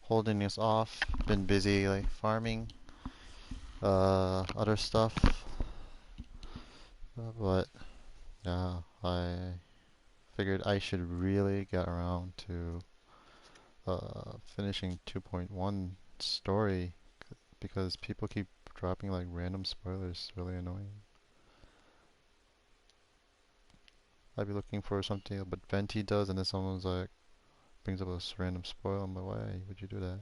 holding this off. Been busy like farming, other stuff. But yeah, I figured I should really get around to finishing 2.1 story because people keep dropping like random spoilers. It's really annoying. I'd be looking for something, but Venti does, and then someone's like brings up a random spoil. I'm like, why would you do that?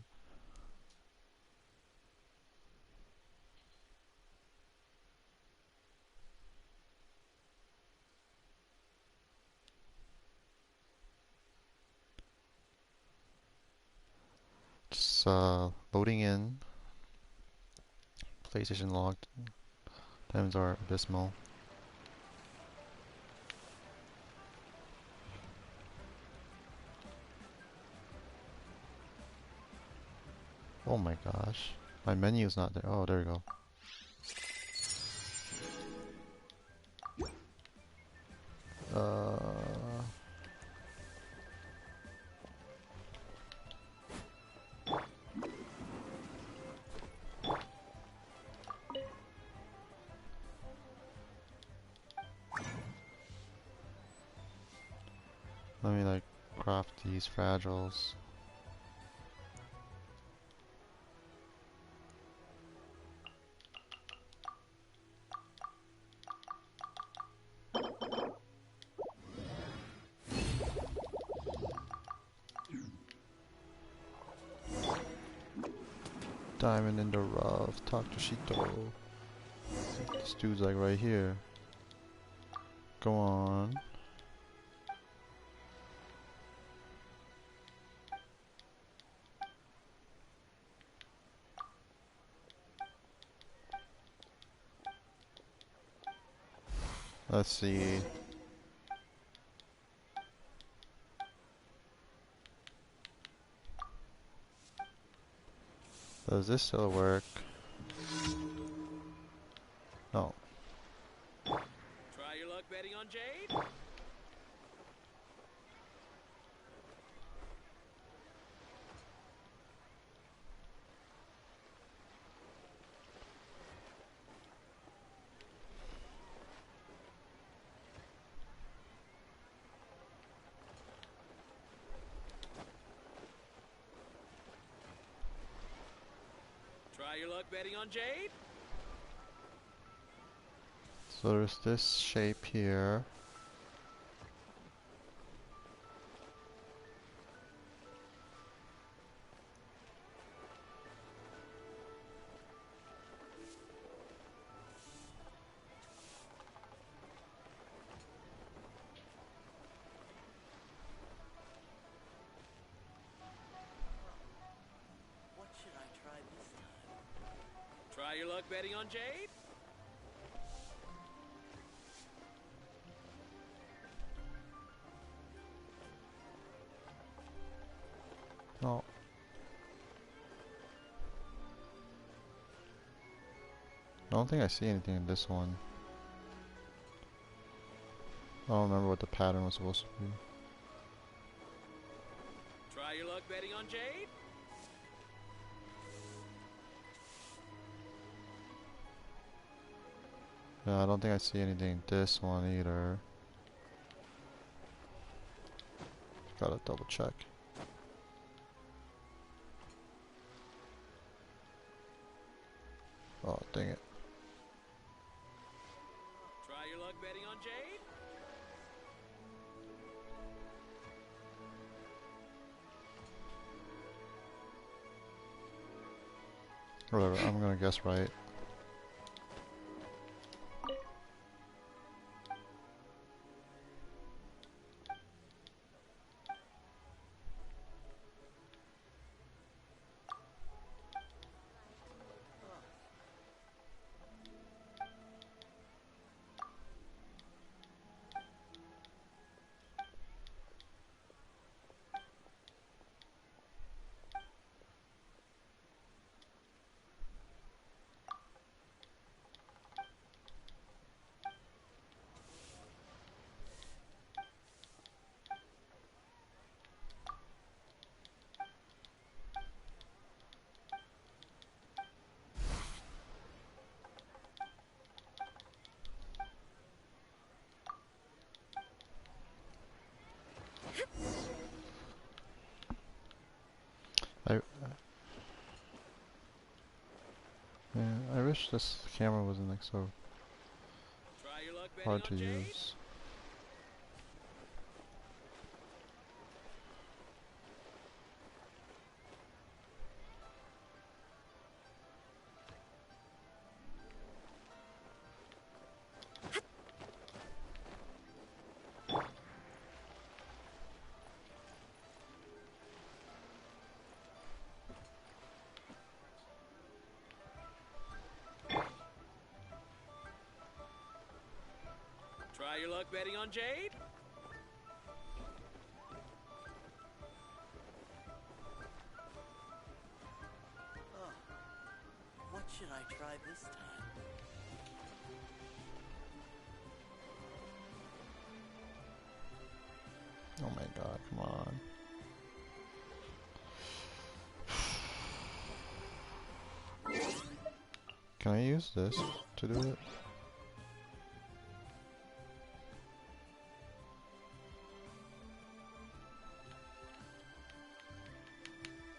Just loading in. PlayStation logged. Times are abysmal. Oh my gosh. My menu's not there. Oh, there we go. Uh, Let me like craft these fragiles. Diamond in the rough. Talk to Shito. This dude's like right here. Go on. Let's see. Does this still work? No. Try your luck betting on Jade? Try your luck betting on Jade? So there's this shape here. What should I try this time? Try your luck betting on Jade? No. I don't think I see anything in this one. I don't remember what the pattern was supposed to be. Try your luck betting on Jade? Yeah, I don't think I see anything in this one either. Gotta double check. Oh, dang it. Try your luck betting on Jade? Whatever, I'm gonna guess right. I yeah, I wish this camera wasn't like so Try your luck betting hard on to Jade? use. Try your luck betting on Jade? Oh, what should I try this time? Oh my god, come on. Can I use this to do it?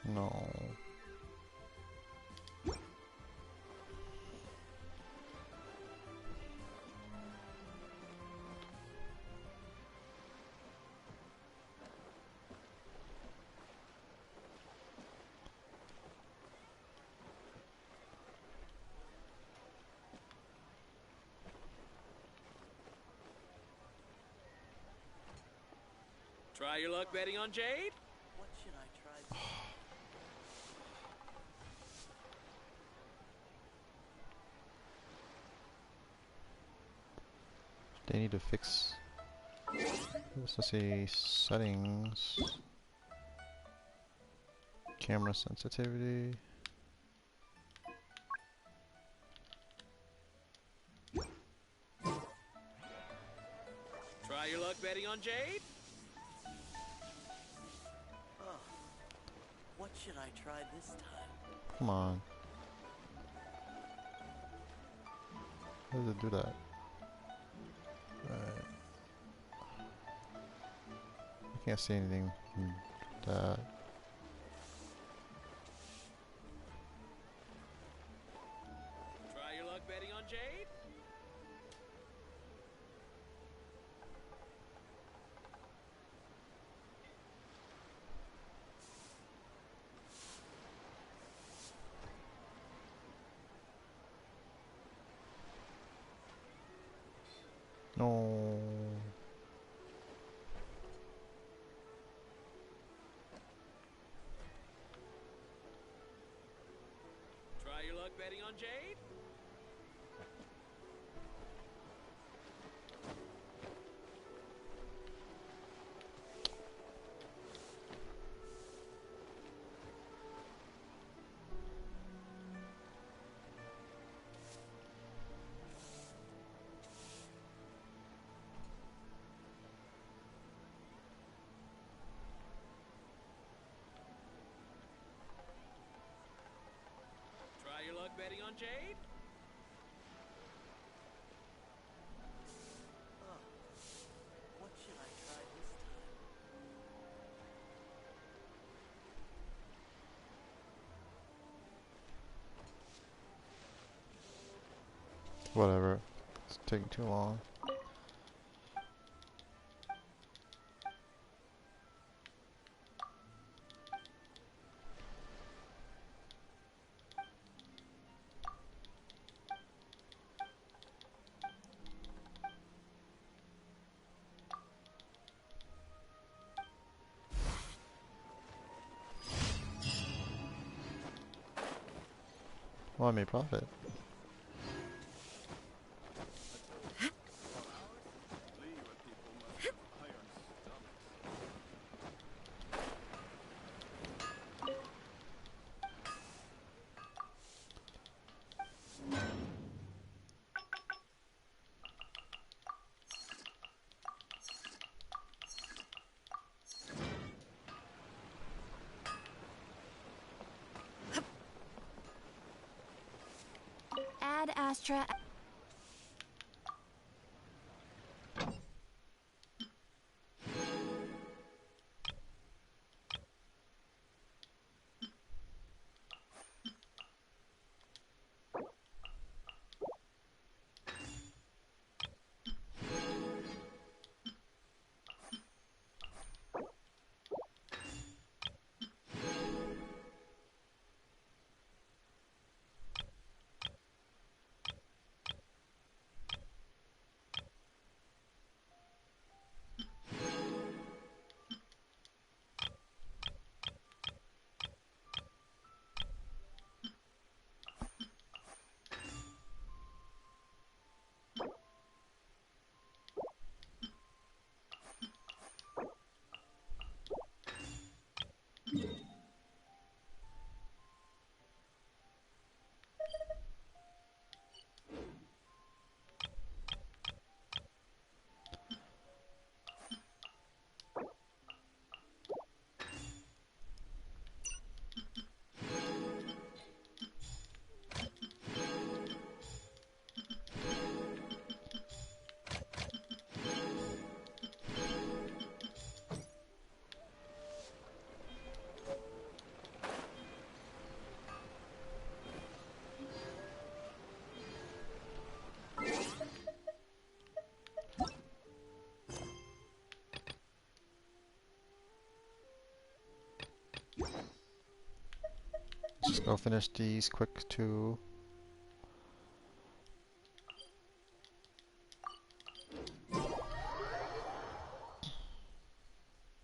No. Try your luck betting on Jade? What should I try this They need to fix this. Let's see, settings, camera sensitivity. Try your luck betting on Jade? Oh, what should I try this time? Come on. How does it do that? Right. I can't see anything from that. Try your luck betting on Jade? No. Try your luck betting on Jade? Try your luck betting on Jade? Oh, what should I try this time? Whatever. It's taking too long. Well, I made profit. Ad Astra. Just go finish these quick too.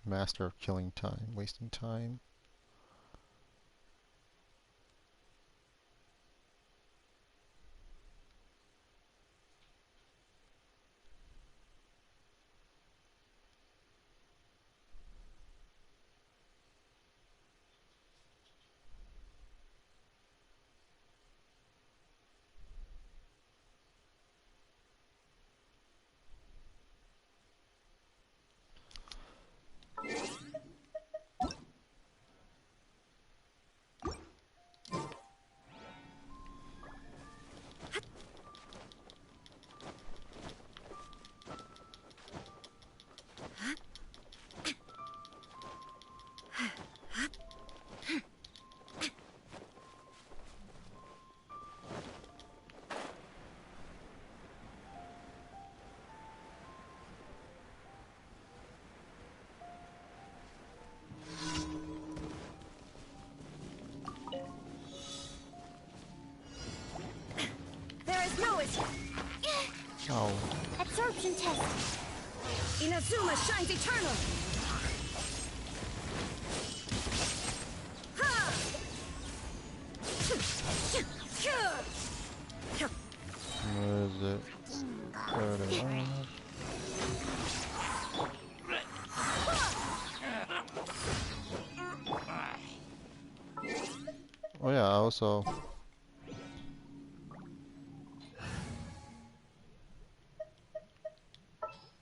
Master of killing time, wasting time. There is no escape. Oh, Absorption test. Inazuma shines eternal. Ha! where is it? There it is. Oh yeah, also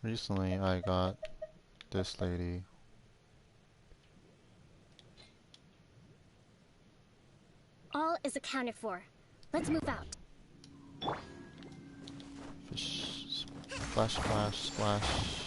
recently I got this lady. All is accounted for. Let's move out. Fish, splash, splash, splash.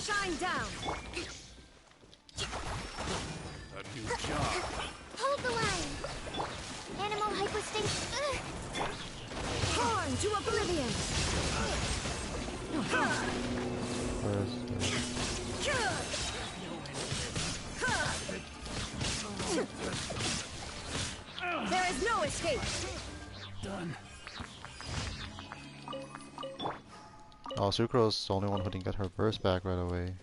Shine down. A new job. Hold the line. Animal hyperstation. Torn to oblivion. Where is it? There is no escape. Done. Oh, Sucro's the only one who didn't get her burst back right away.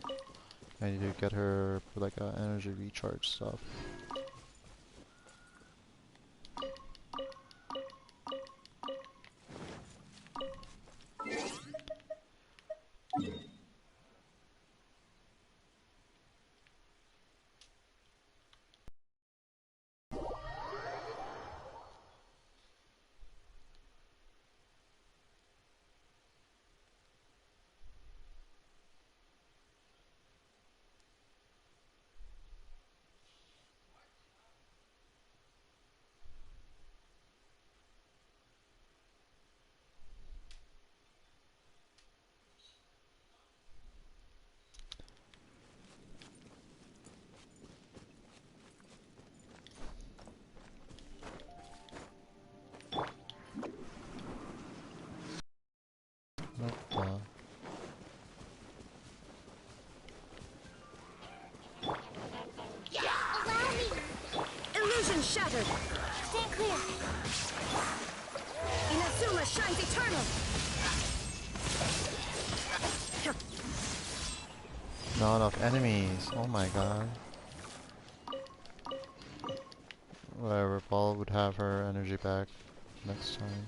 I need to get her for like energy recharge stuff. shattered. Stand clear. Inazuma shines eternal. Not enough enemies. Oh my god. Whatever, Paula would have her energy back next time.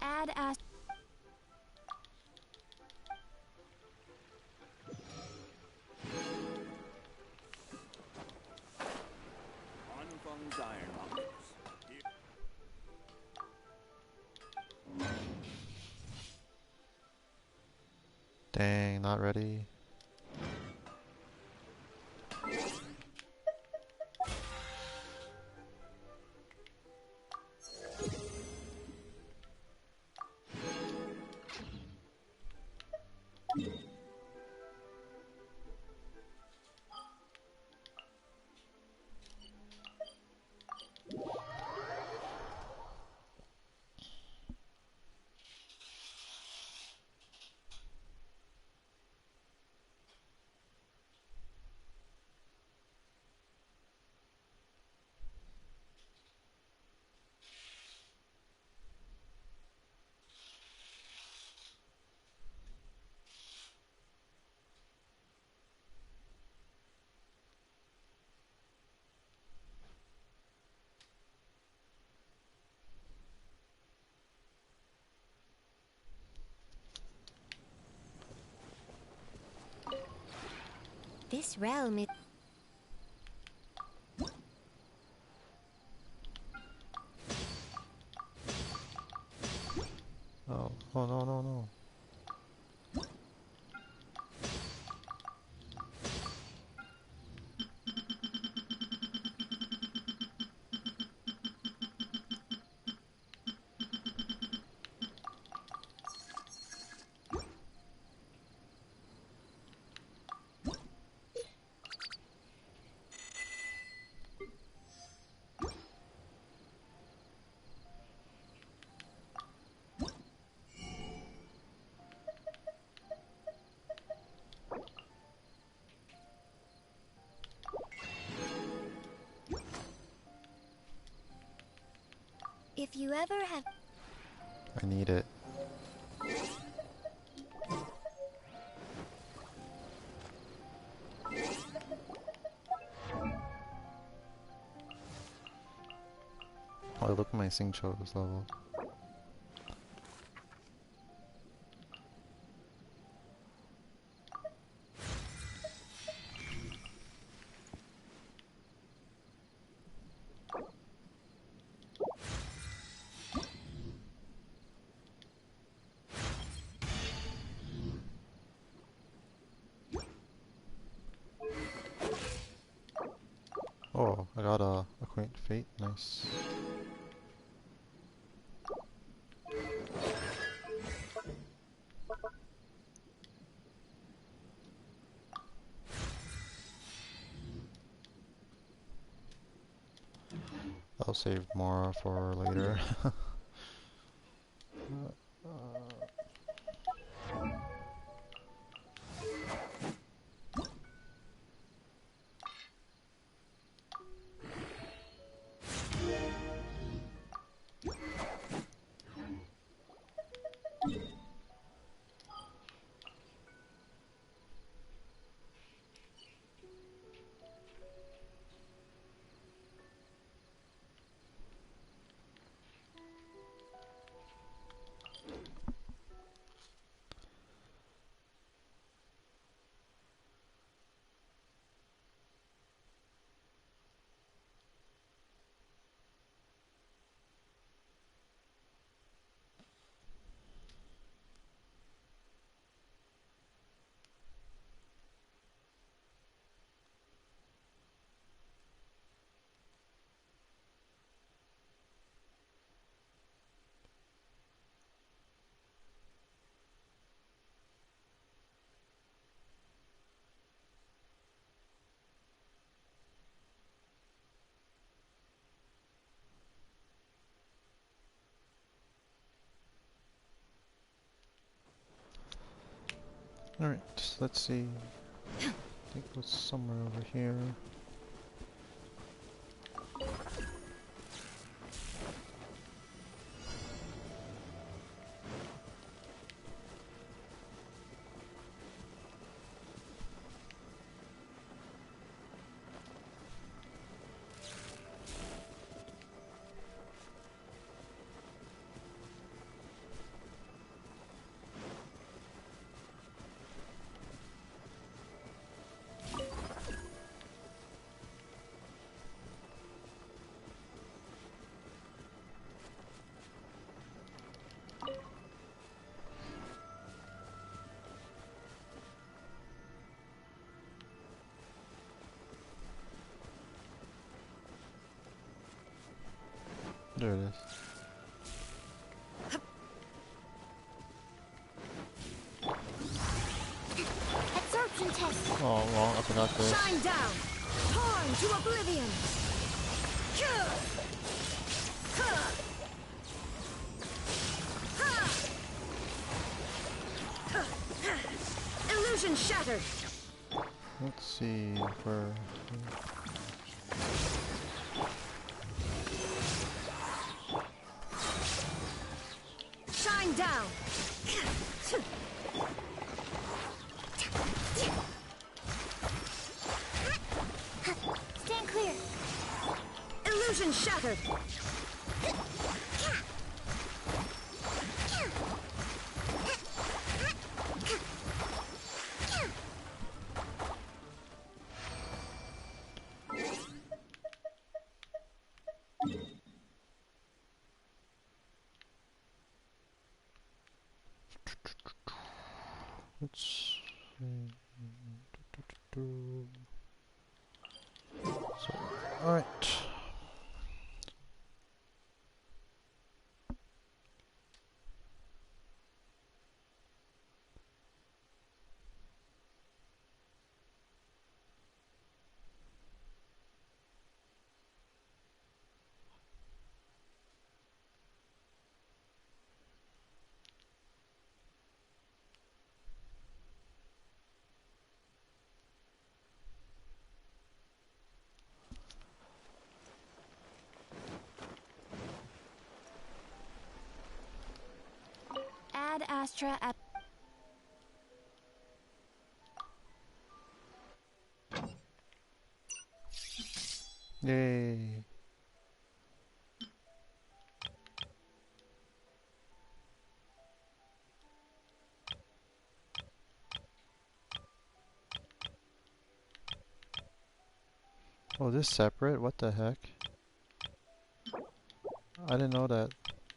Add as Anfang's iron mountains. Dang, not ready. this realm is Oh, oh no, no, no. if you ever have I need it. Oh, look at my Sing Cho's level. Oh, I got a Acquaint Fate. Nice. I'll save Mora for later. Alright, let's see. I think it was somewhere over here. There it is. Absorption test. Oh, well, I forgot this. Shine down. Torn to oblivion. Illusion shattered. Let's see where. Shine down. Stand clear. Illusion shattered. Let's see. So, alright. Ad Astra at Yay. Oh, this separate? What the heck? I didn't know that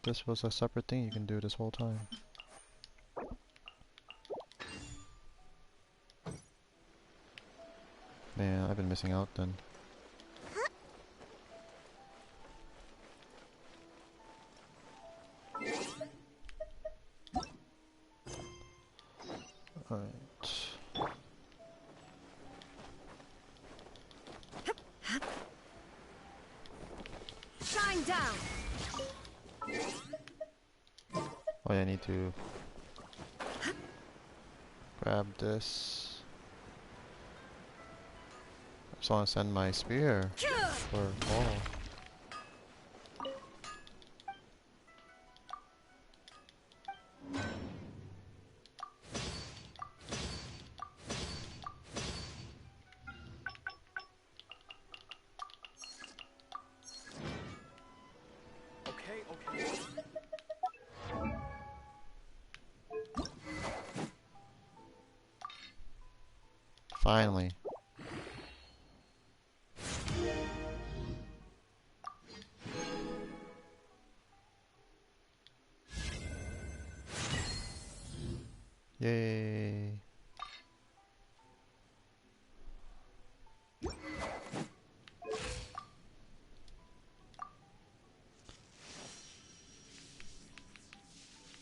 this was a separate thing you can do this whole time. Man, I've been missing out then. Alright. shine down. Oh yeah, I need to grab this. I just want to send my spear for all. Okay, okay. Finally. Yay.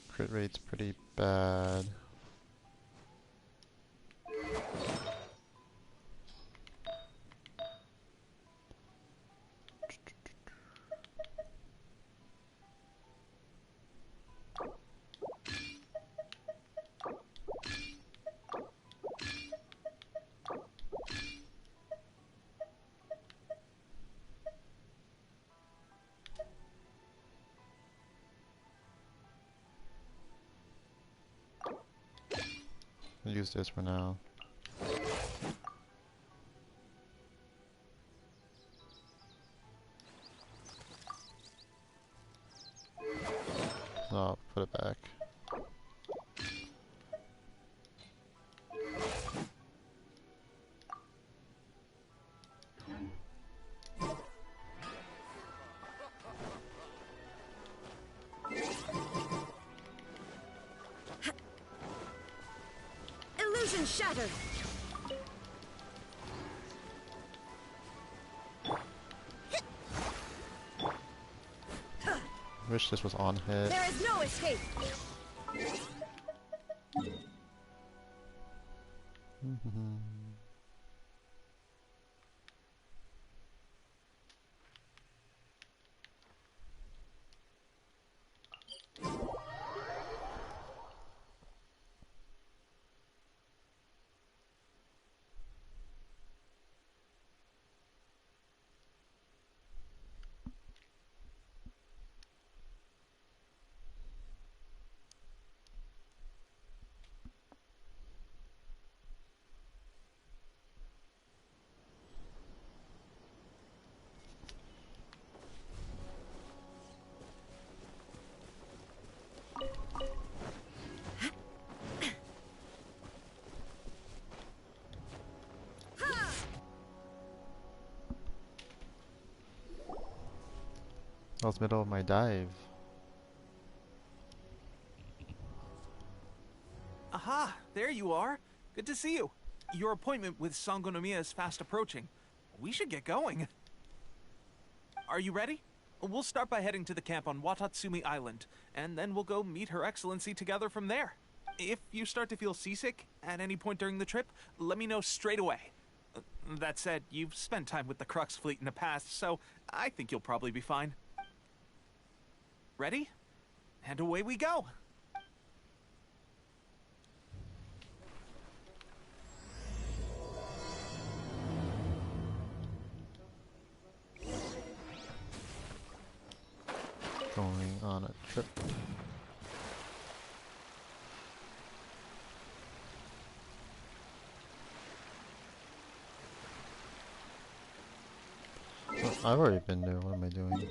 Crit rate's pretty bad. I'll use this for now. I'll put it back. Illusion shattered. Wish this was on hit. There is no escape. That was middle of my dive. Aha! There you are. Good to see you. Your appointment with Sangonomiya is fast approaching. We should get going. Are you ready? We'll start by heading to the camp on Watatsumi Island, and then we'll go meet Her Excellency together from there. If you start to feel seasick at any point during the trip, let me know straight away. That said, you've spent time with the Crux fleet in the past, so I think you'll probably be fine. Ready? And away we go! Going on a trip. Oh, I've already been there. What am I doing?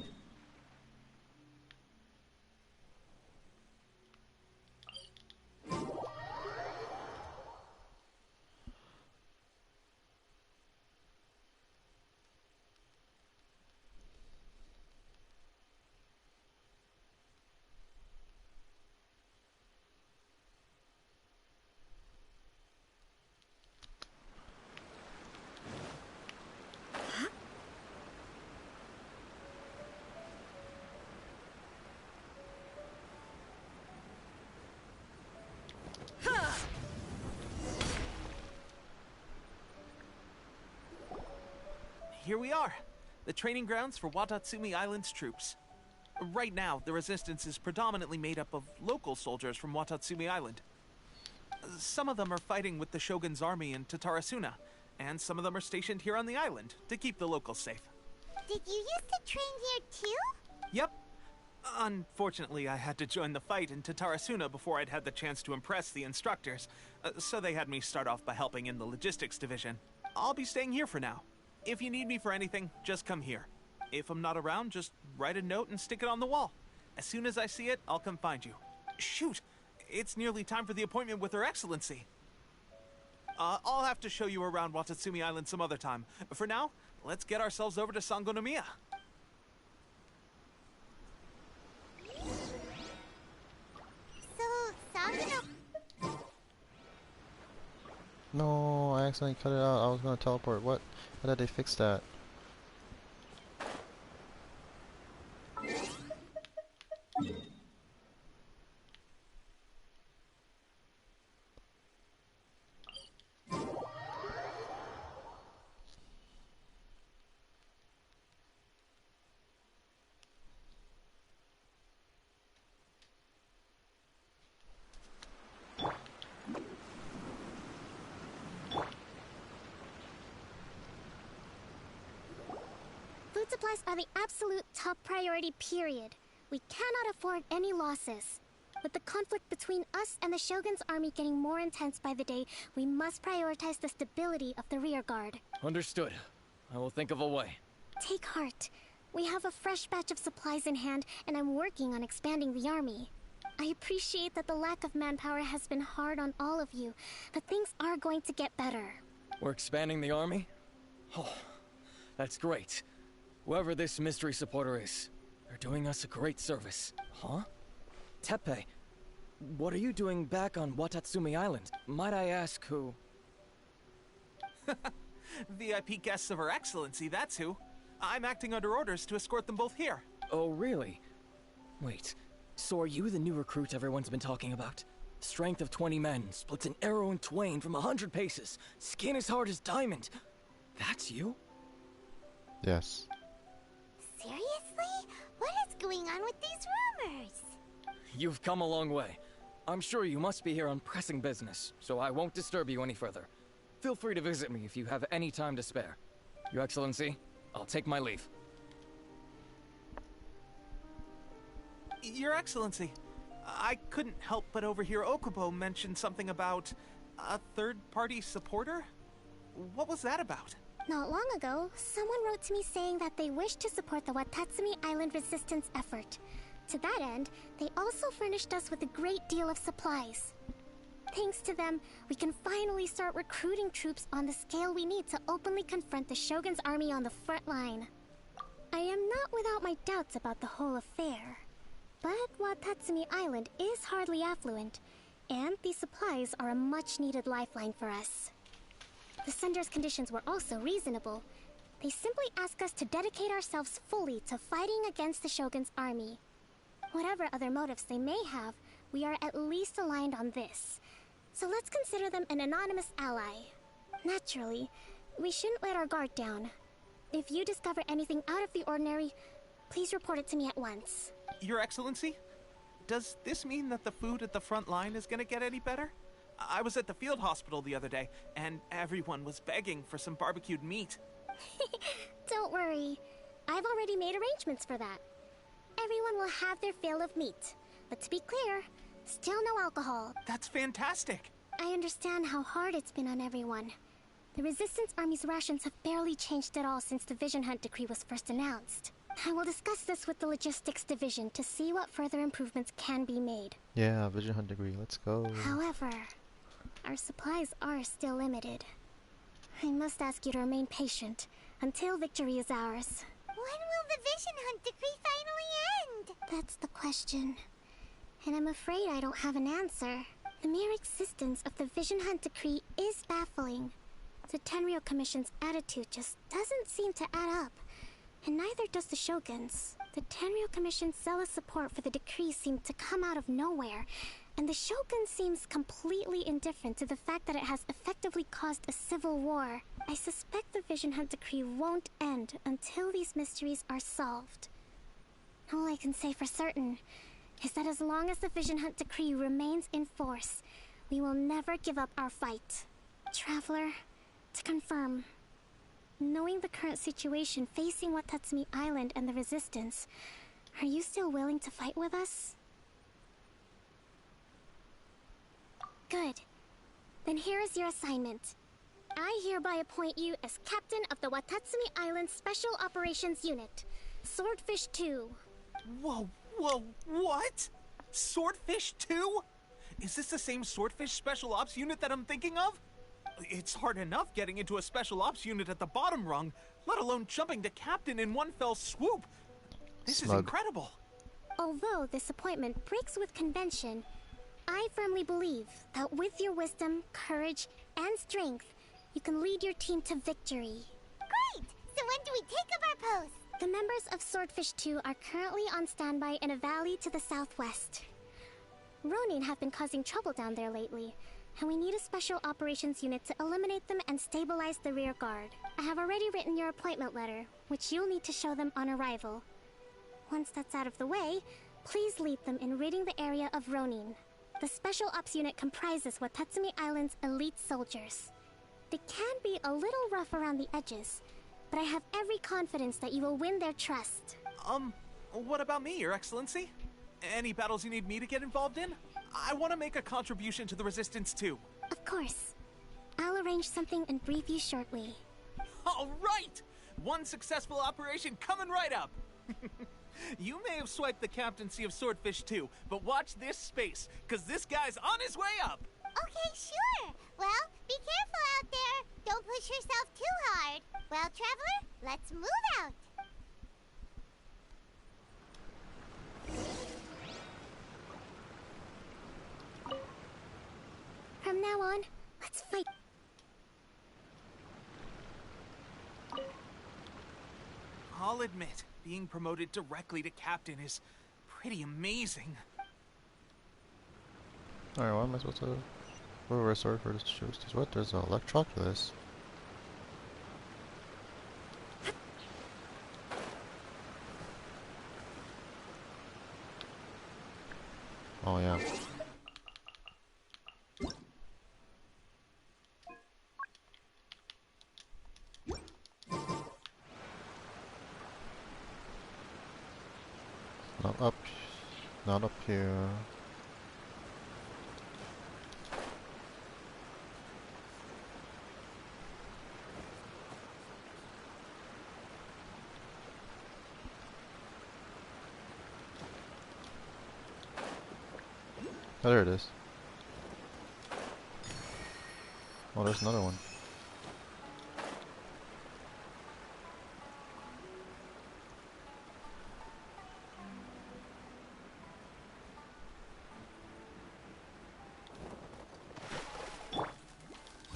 Here we are, the training grounds for Watatsumi Island's troops. Right now, the resistance is predominantly made up of local soldiers from Watatsumi Island. Some of them are fighting with the Shogun's army in Tatarasuna, and some of them are stationed here on the island to keep the locals safe. Did you used to train here too? Yep. Unfortunately, I had to join the fight in Tatarasuna before I'd had the chance to impress the instructors, so they had me start off by helping in the logistics division. I'll be staying here for now. If you need me for anything, just come here. If I'm not around, just write a note and stick it on the wall. As soon as I see it, I'll come find you. Shoot! It's nearly time for the appointment with Her Excellency. I'll have to show you around Watatsumi Island some other time. For now, let's get ourselves over to Sangonomiya. So, No, I accidentally cut it out. I was gonna teleport. What? How did they fix that? food supplies are the absolute top priority, period. We cannot afford any losses. With the conflict between us and the Shogun's army getting more intense by the day, we must prioritize the stability of the rear guard. Understood. I will think of a way. Take heart. We have a fresh batch of supplies in hand, and I'm working on expanding the army. I appreciate that the lack of manpower has been hard on all of you, but things are going to get better. We're expanding the army? Oh, that's great. Whoever this mystery supporter is, they're doing us a great service. Huh? Teppei, what are you doing back on Watatsumi Island? Might I ask who? VIP guests of Her Excellency, that's who. I'm acting under orders to escort them both here. Oh, really? Wait, so are you the new recruit everyone's been talking about? Strength of 20 men, splits an arrow in twain from 100 paces, skin as hard as diamond. That's you? Yes. Seriously? What is going on with these rumors? You've come a long way. I'm sure you must be here on pressing business, so I won't disturb you any further. Feel free to visit me if you have any time to spare. Your Excellency, I'll take my leave. Your Excellency, I couldn't help but overhear Okubo mention something about a third-party supporter? What was that about? Not long ago, someone wrote to me saying that they wish to support the Watatsumi Island resistance effort. To that end, they also furnished us with a great deal of supplies. Thanks to them, we can finally start recruiting troops on the scale we need to openly confront the Shogun's army on the front line. I am not without my doubts about the whole affair. But Watatsumi Island is hardly affluent, and these supplies are a much-needed lifeline for us. The sender's conditions were also reasonable. They simply ask us to dedicate ourselves fully to fighting against the Shogun's army. Whatever other motives they may have, we are at least aligned on this. So let's consider them an anonymous ally. Naturally, we shouldn't let our guard down. If you discover anything out of the ordinary, please report it to me at once. Your Excellency, does this mean that the food at the front line is gonna get any better? I was at the field hospital the other day, and everyone was begging for some barbecued meat. Don't worry. I've already made arrangements for that. Everyone will have their fill of meat. But to be clear, still no alcohol. That's fantastic. I understand how hard it's been on everyone. The Resistance Army's rations have barely changed at all since the Vision Hunt decree was first announced. I will discuss this with the Logistics Division to see what further improvements can be made. Yeah, Vision Hunt degree, let's go. However, our supplies are still limited. I must ask you to remain patient until victory is ours. When will the Vision Hunt decree finally end? That's the question. And I'm afraid I don't have an answer. The mere existence of the Vision Hunt decree is baffling. The Tenryou Commission's attitude just doesn't seem to add up. And neither does the Shogun's. The Tenryou Commission's zealous support for the decree seemed to come out of nowhere, and the Shogun seems completely indifferent to the fact that it has effectively caused a civil war. I suspect the Vision Hunt decree won't end until these mysteries are solved. All I can say for certain is that as long as the Vision Hunt decree remains in force, we will never give up our fight. Traveler, to confirm, knowing the current situation facing Watatsumi Island and the Resistance, are you still willing to fight with us? Good. Then here is your assignment. I hereby appoint you as Captain of the Watatsumi Island Special Operations Unit, Swordfish 2. Whoa, what? Swordfish 2? Is this the same Swordfish Special Ops unit that I'm thinking of? It's hard enough getting into a Special Ops unit at the bottom rung, let alone jumping to Captain in one fell swoop. This is incredible. Although this appointment breaks with convention, I firmly believe that with your wisdom, courage, and strength, you can lead your team to victory. Great! So when do we take up our post? The members of Swordfish 2 are currently on standby in a valley to the southwest. Ronin have been causing trouble down there lately, and we need a special operations unit to eliminate them and stabilize the rear guard. I have already written your appointment letter, which you'll need to show them on arrival. Once that's out of the way, please lead them in ridding the area of Ronin. The Special Ops unit comprises Watatsumi Island's elite soldiers. They can be a little rough around the edges, but I have every confidence that you will win their trust. What about me, Your Excellency? Any battles you need me to get involved in? I want to make a contribution to the Resistance too. Of course. I'll arrange something and brief you shortly. All right! One successful operation coming right up! You may have swiped the captaincy of Swordfish too, but watch this space, because this guy's on his way up! Okay, sure. Well, be careful out there. Don't push yourself too hard. Well, Traveler, let's move out. From now on, let's fight. I'll admit, being promoted directly to captain is pretty amazing. Alright, what am I supposed to... What were sword for this choose? What? There's an Electroculus. Oh yeah. Not up. Not up here. Oh, there it is. Oh, there's another one.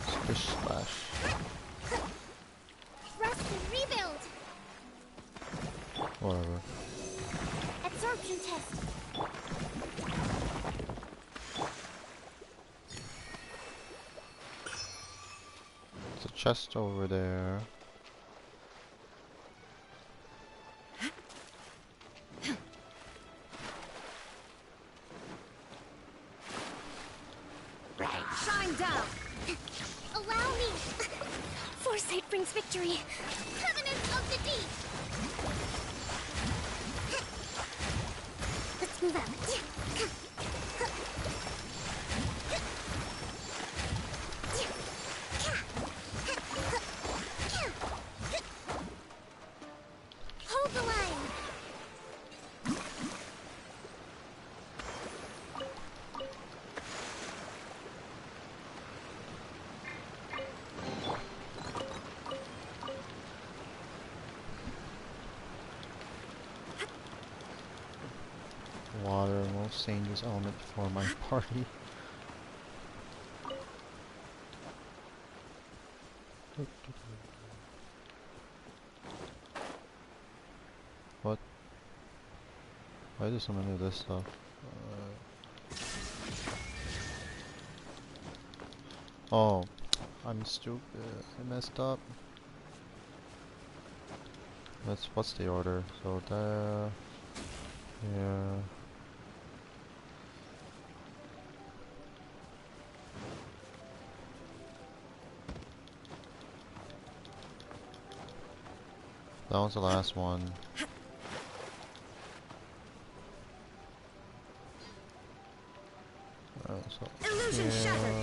Splish splash. Rest and rebuild! Whatever. Absorption test. There's a chest over there. Shine down! Allow me! Foresight brings victory. Covenant of the Deep! Let's move out. Hold the line! Water, most dangerous element for my party. What? Why is there so many of this stuff? Oh, I'm stupid. I messed up. What's the order? So there, here. That was the last one. So Illusion shattered.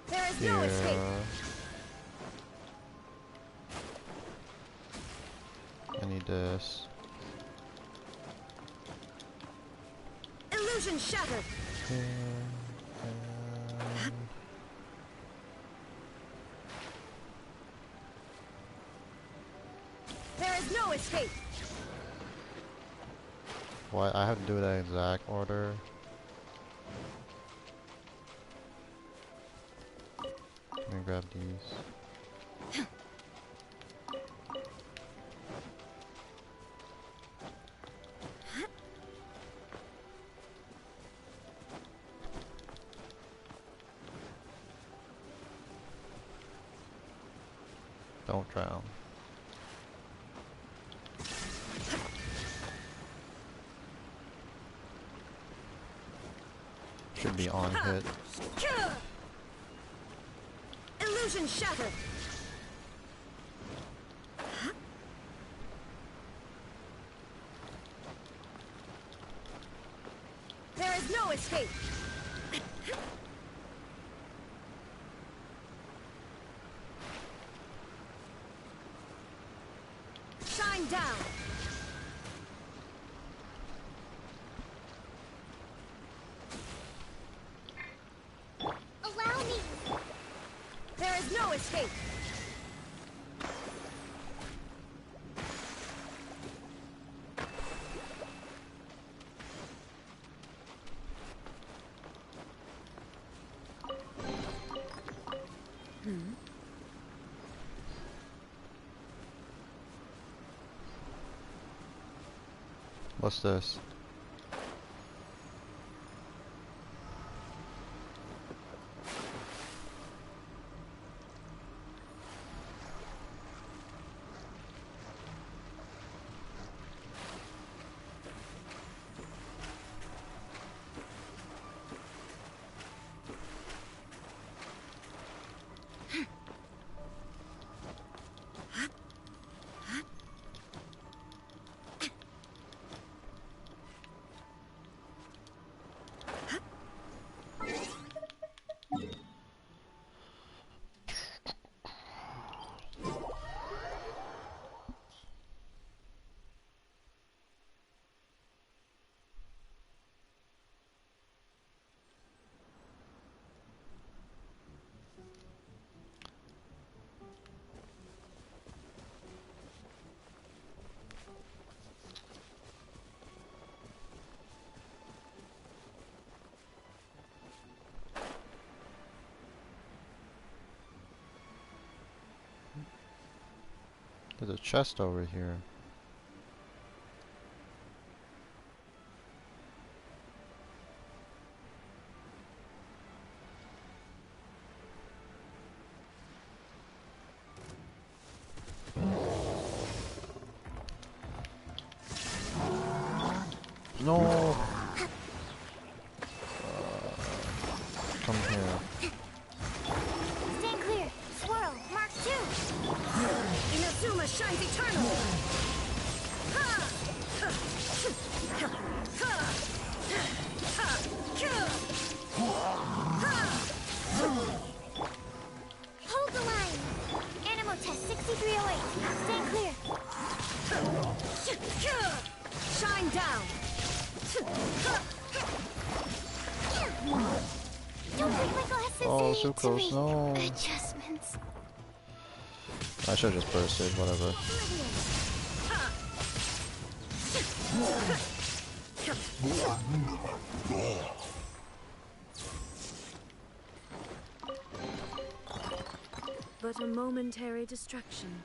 There is no escape. I need this. Illusion shattered. There is no escape. Why I have to do that exact order? Let me grab these. Don't drown. Should be on hit. Illusion shattered. There is no escape. Shine down. Allow me. There is no escape. What's this? There's a chest over here. No! Come here. Stand clear. Swirl. Mark 2. Inazuma shines eternal. Hold the line. Animal test 6308. Stand clear. Shine down. Don't break my glasses. Oh, so close. No. Adjustments. I should have just bursted, whatever. But a momentary distraction.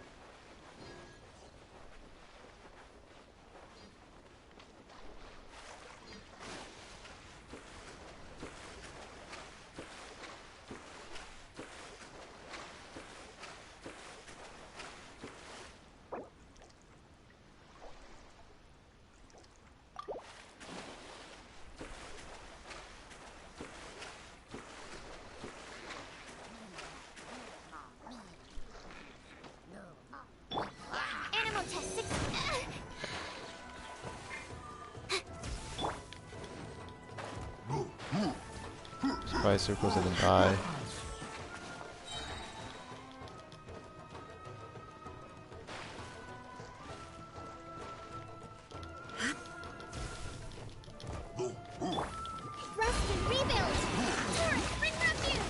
Animal test 6. Surprise circles didn't die. Rest and rebuild. Taurus, bring refuge.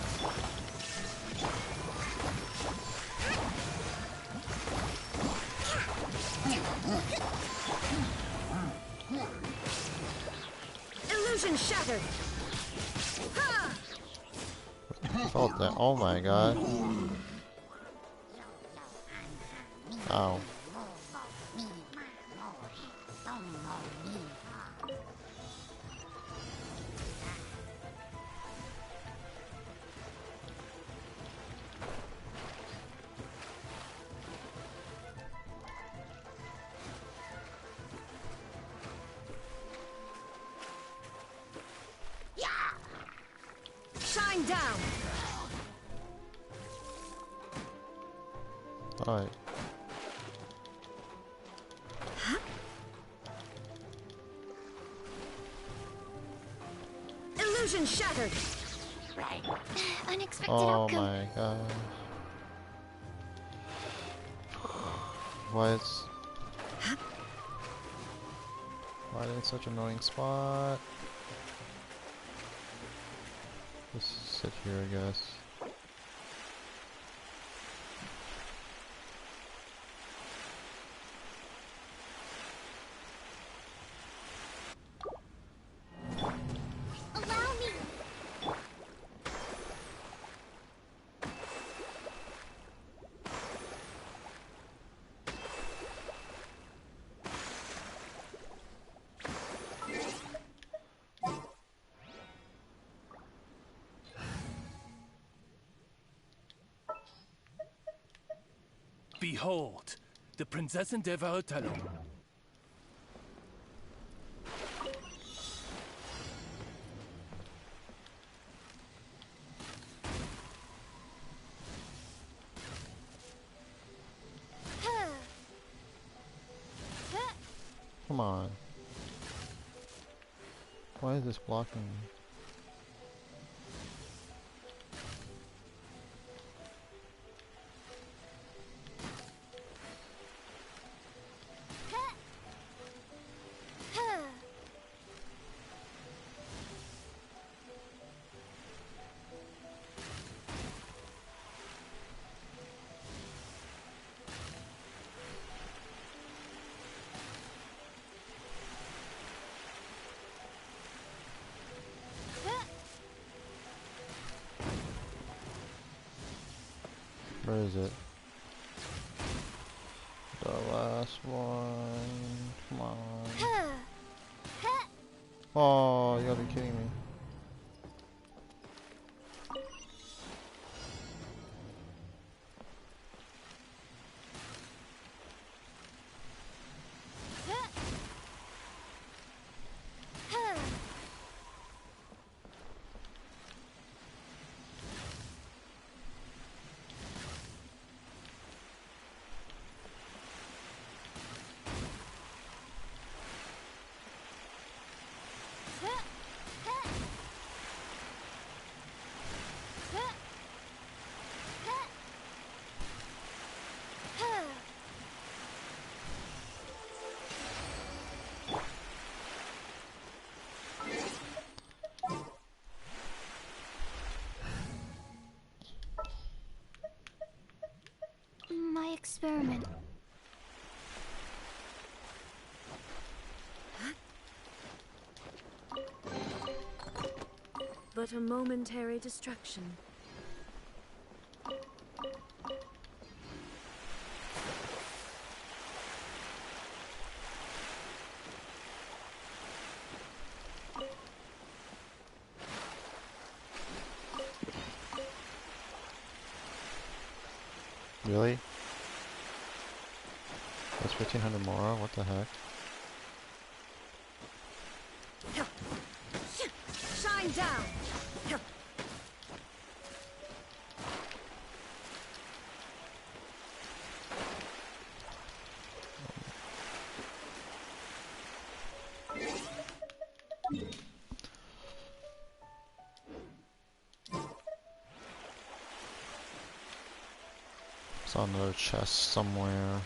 Illusion shattered. Felt that. Oh my god. Ow. Shine down. Alright. Illusion shattered. Unexpected Oh outcome. my god. Why it's... Why in such an annoying spot? Just sit here, I guess. Allow me. Behold, the Prinzessin der Verurteilung. Come on. Why is this blocking me? Where is it? The last one. Come on. Oh, you gotta be kidding me. My experiment. But a momentary distraction. Really? That's 1500 more? What the heck? Shine down. Saw another chest somewhere.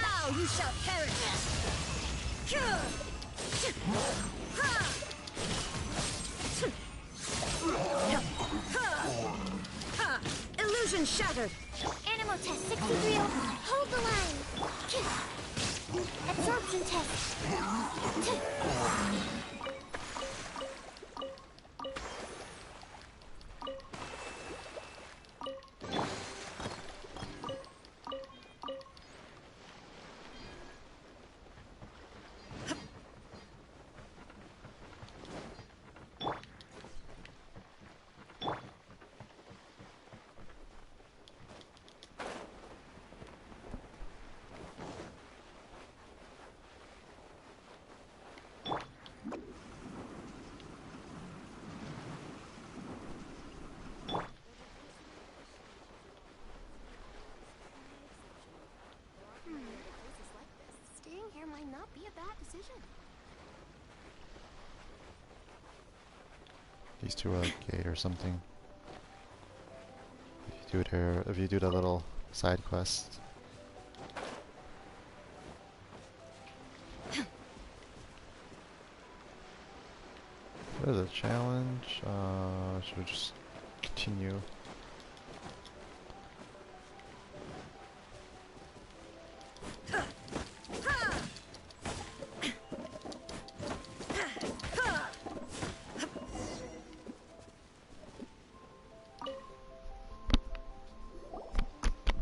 Now you shall perish. shattered. Animal test 63. Hold the line. Absorption test. Staying here might not be a bad decision. These two are like gate or something. If you do the little side quest. What is a challenge? Should we just continue?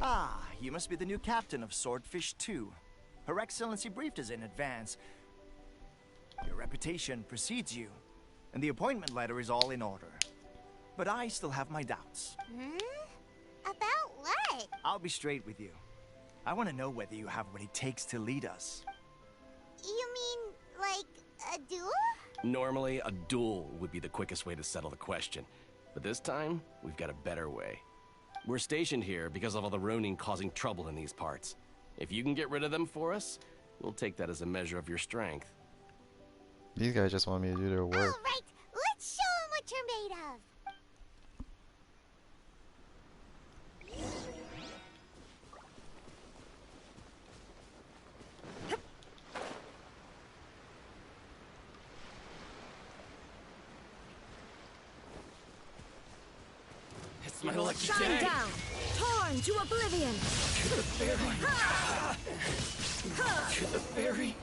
Ah, you must be the new captain of Swordfish 2. Her Excellency briefed us in advance. Your reputation precedes you, and the appointment letter is all in order. But I still have my doubts. About what? I'll be straight with you. I want to know whether you have what it takes to lead us. You mean, like, a duel? Normally, a duel would be the quickest way to settle the question. But this time, we've got a better way. We're stationed here because of all the Ronin causing trouble in these parts. If you can get rid of them for us, we'll take that as a measure of your strength. These guys just want me to do their work. All right, let's show them what you're made of. It's my lucky Shine day. down. Torn to oblivion. To the berry. To the berry.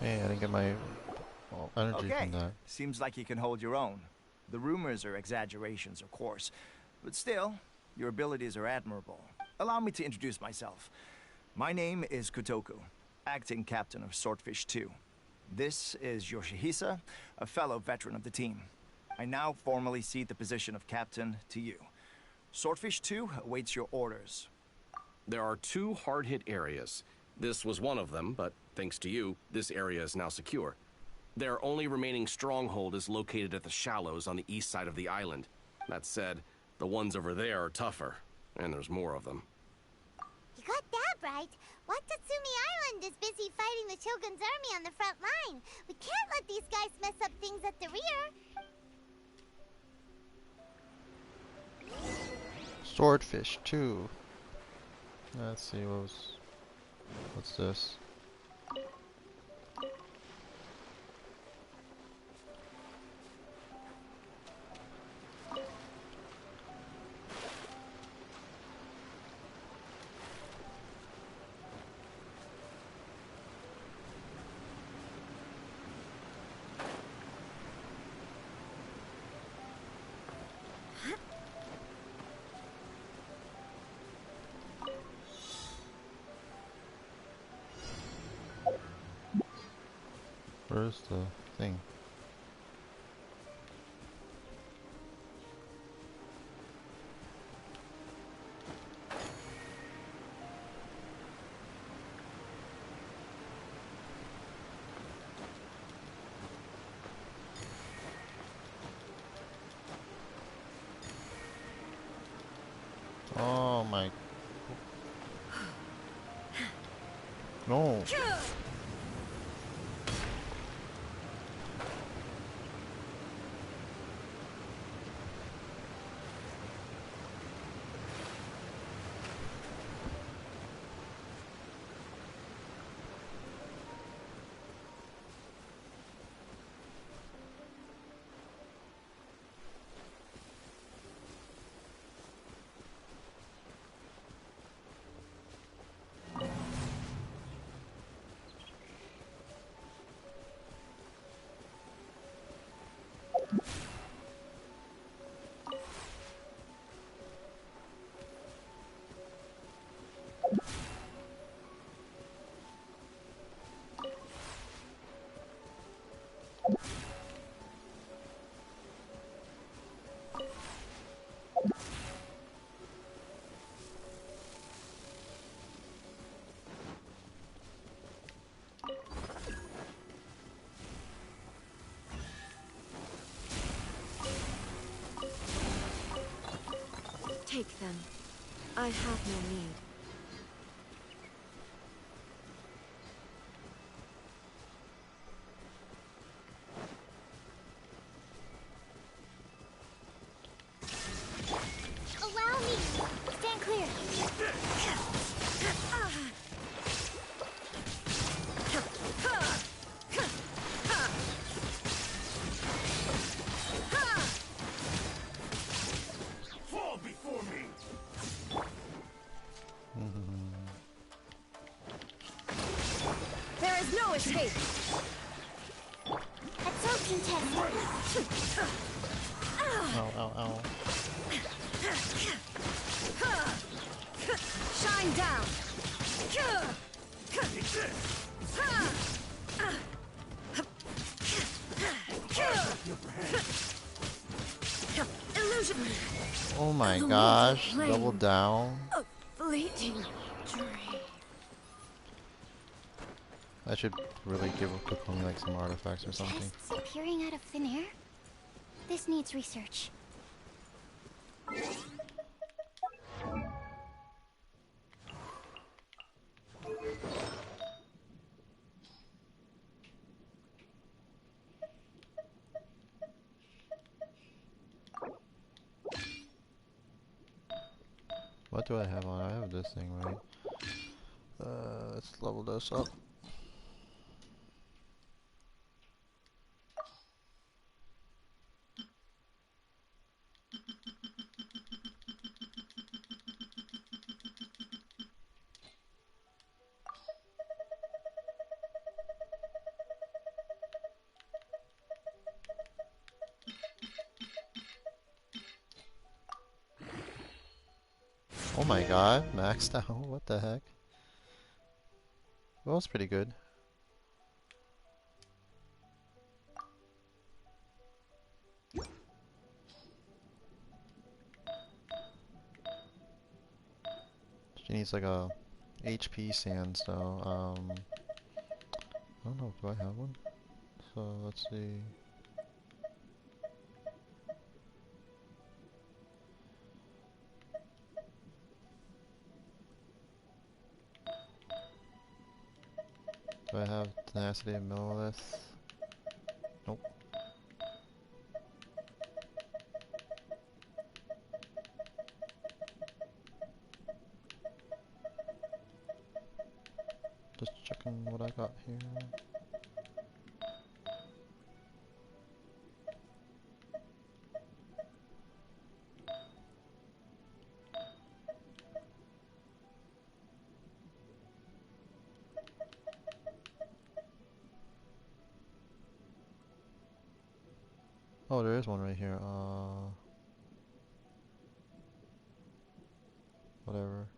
Hey, I didn't get my energy Okay, from that. seems like you can hold your own. The rumors are exaggerations, of course, but still, your abilities are admirable. Allow me to introduce myself. My name is Kotoku, acting captain of Swordfish 2. This is Yoshihisa, a fellow veteran of the team. I now formally cede the position of captain to you. Swordfish 2 awaits your orders. There are 2 hard-hit areas. This was one of them, but thanks to you, this area is now secure. Their only remaining stronghold is located at the shallows on the east side of the island. That said, the ones over there are tougher, and there's more of them. You got that right. Watatsumi Island is busy fighting the Shogun's army on the front line. We can't let these guys mess up things at the rear. Swordfish 2. Let's see what's this? Where's the thing? Oh my. No. Take them. I have no need. Allow me! Stand clear! Fall before me! There is no escape! Absorption test! Ow, ow, ow. Shine down! Illusion! Oh my The gosh, water double plane. down. A fleeting dream. I should really give Kokumi like some artifacts or something. Tests appearing out of thin air? This needs research. What do I have on? I have this thing, right? Let's level this up. Oh my god, maxed out. What the heck? Well, it's pretty good. She needs like a HP sand, so I don't know, do I have one? So let's see. Do I have tenacity and millilith? Nope. Just checking what I got here. Oh, there is one right here. Whatever.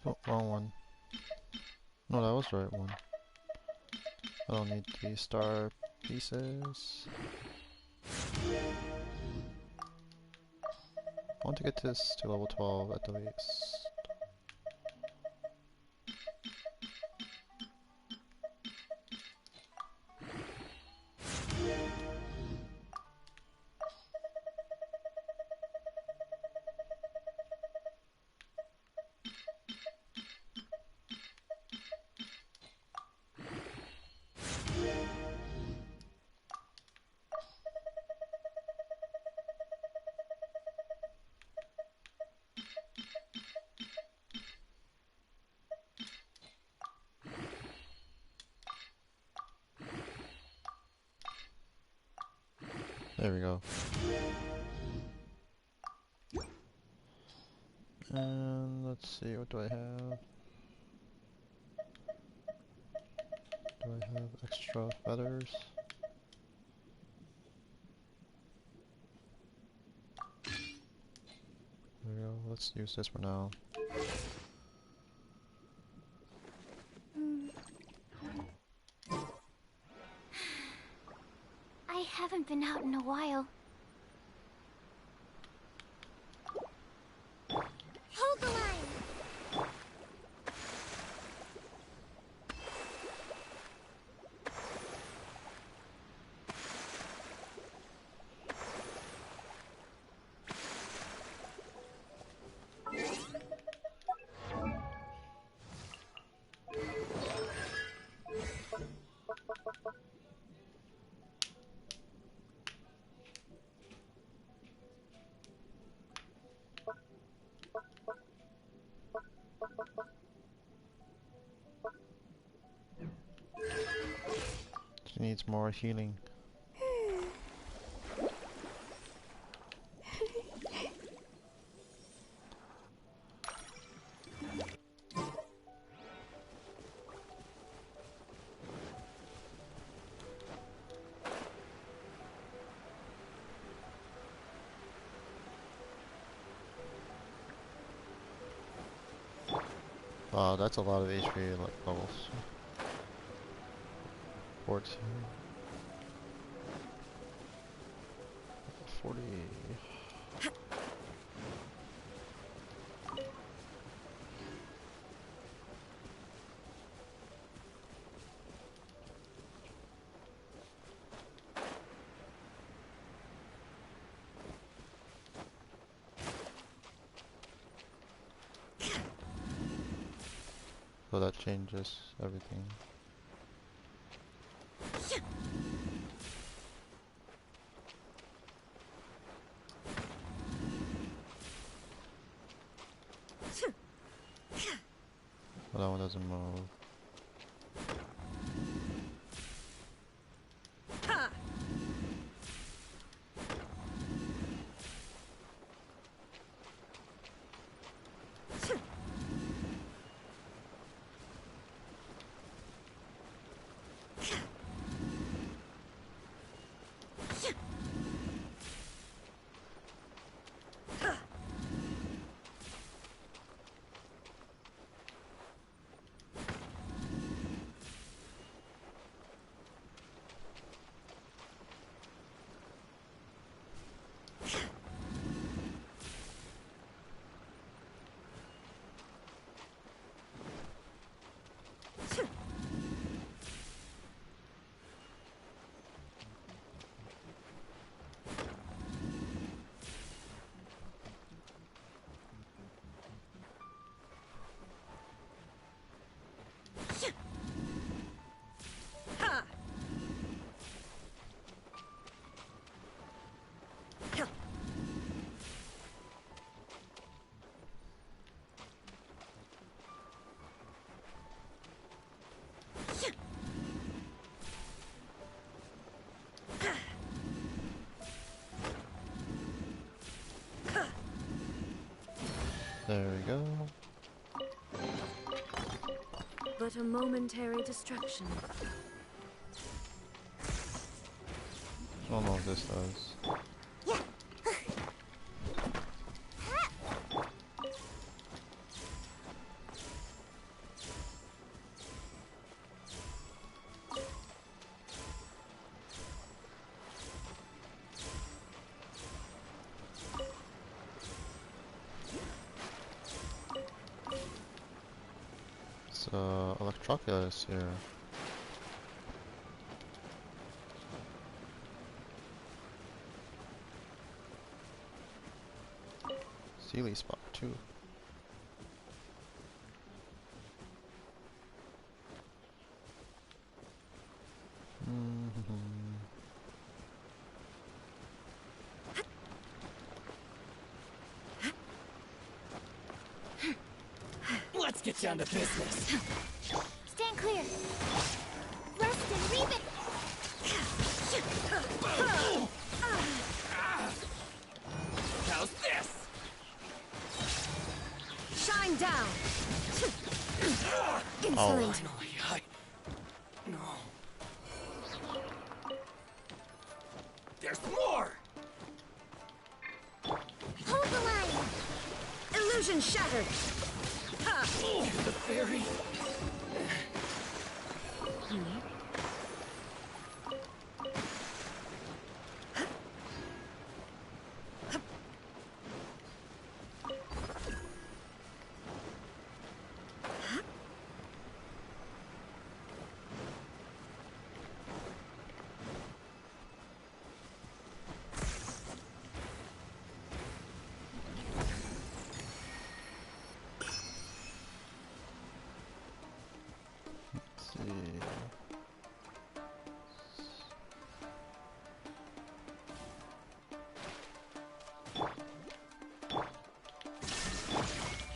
Oh, wrong one. No, that was the right one. I don't need the star pieces. I want to get this to level 12 at the least. There we go. And let's see, what do I have? Do I have extra feathers? There we go, let's use this for now. I haven't been out in a while. Hold the line! She needs more healing. Wow, that's a lot of HP like levels. 14. 40. So that changes everything. But that one doesn't move. There we go. But a momentary distraction. I don't know what this does. calculus here. Sealy spot too. Let's get down to business. Stand clear. Rest and reap it. How's this? Shine down. Oh. Insolent. No. There's more! Hold the line. Illusion shattered. Ha! The fairy.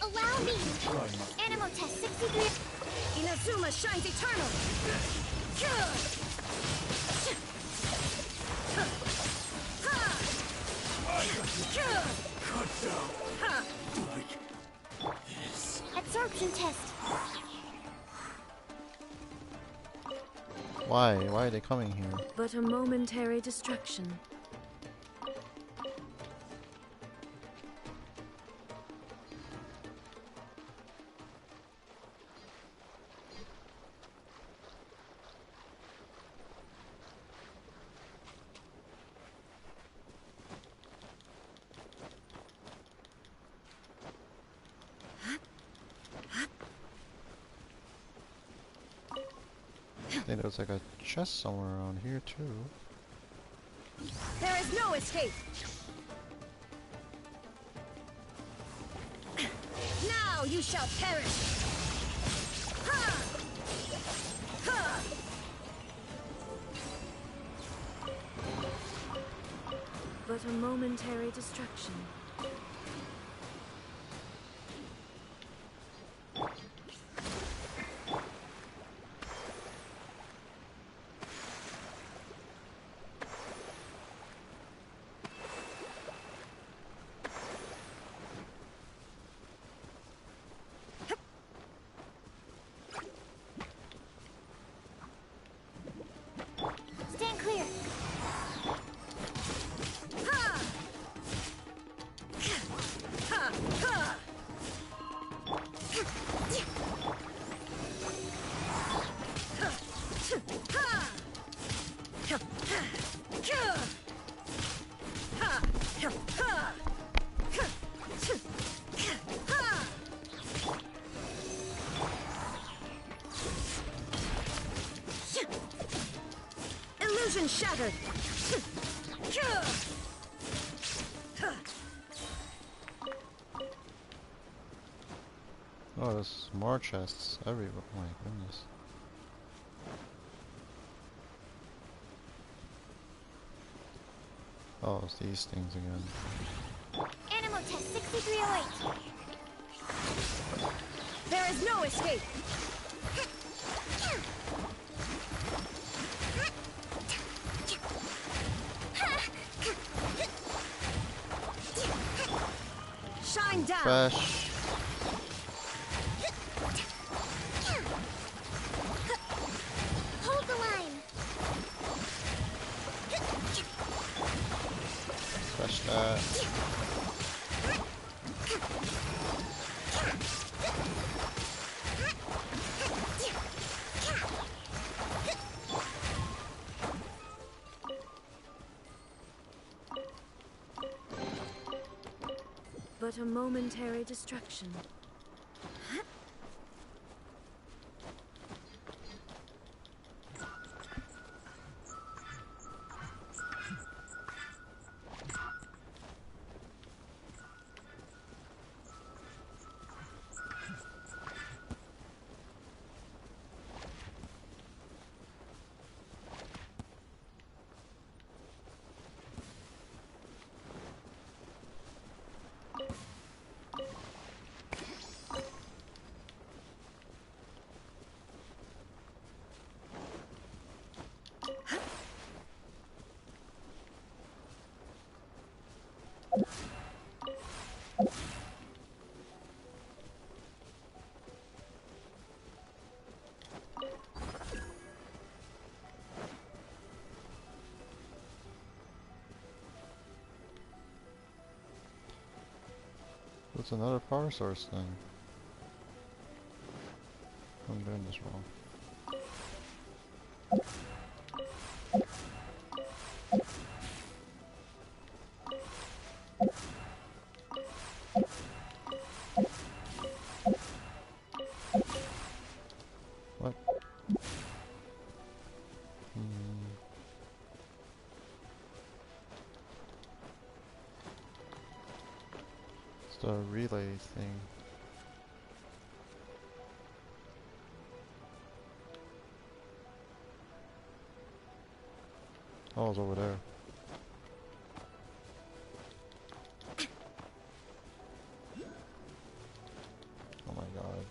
Allow me. Animal test 63. Inazuma shines eternal. Absorption test. Why? Why are they coming here? But a momentary distraction. I think there's like a chest somewhere around here too. There is no escape. Now you shall perish. Ha! Ha! But a momentary distraction. Stand clear. Ha! Ha! Ha! Illusion shattered. Oh, there's more chests everywhere. Oh my goodness. Oh, it's these things again. Animal test 6308. There is no escape. Shine down. Fresh. Hold the line. Fresh that. But a momentary distraction. What's another power source thing? I'm doing this wrong. What? It's the relay thing. Oh, it's over there. Oh my god.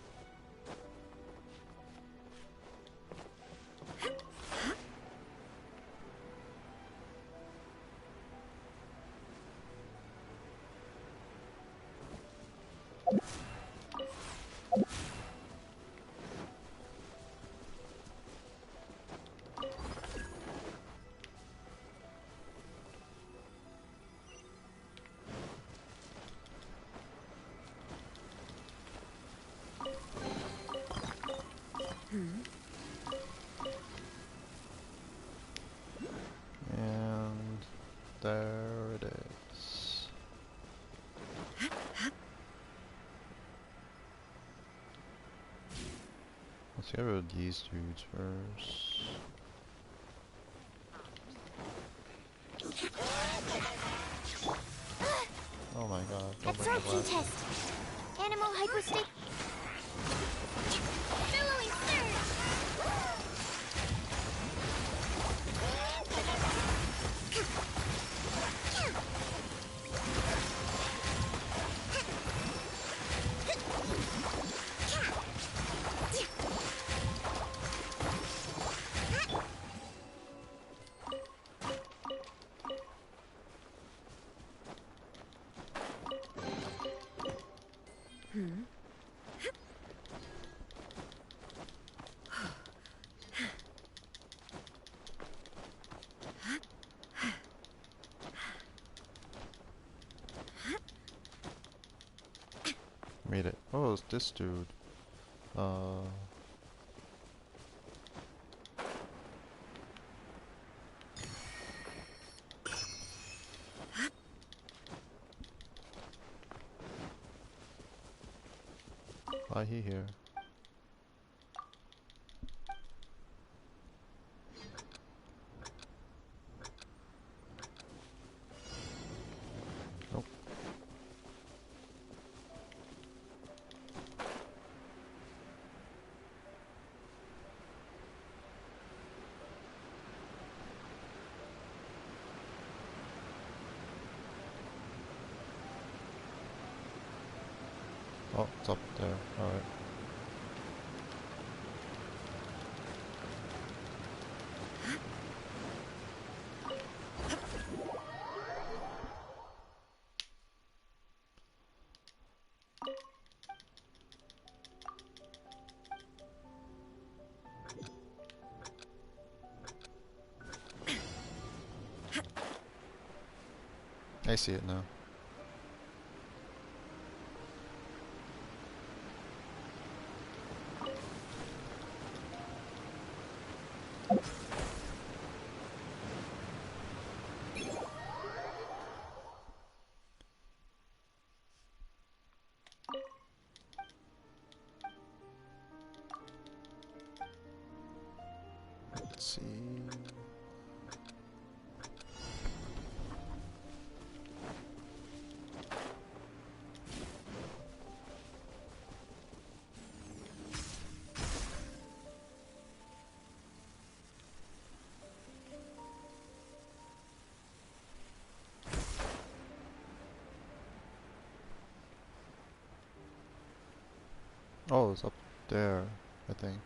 And there it is. Let's get rid of these dudes first. Oh my god. Don't make me Absorption laugh. test. Animal hypostate. Billowing surge. Made it. Oh, it's this dude. Why he here? Nope. Oh, it's up there. Alright. I see it now. Let's see. Oh, it's up there, I think.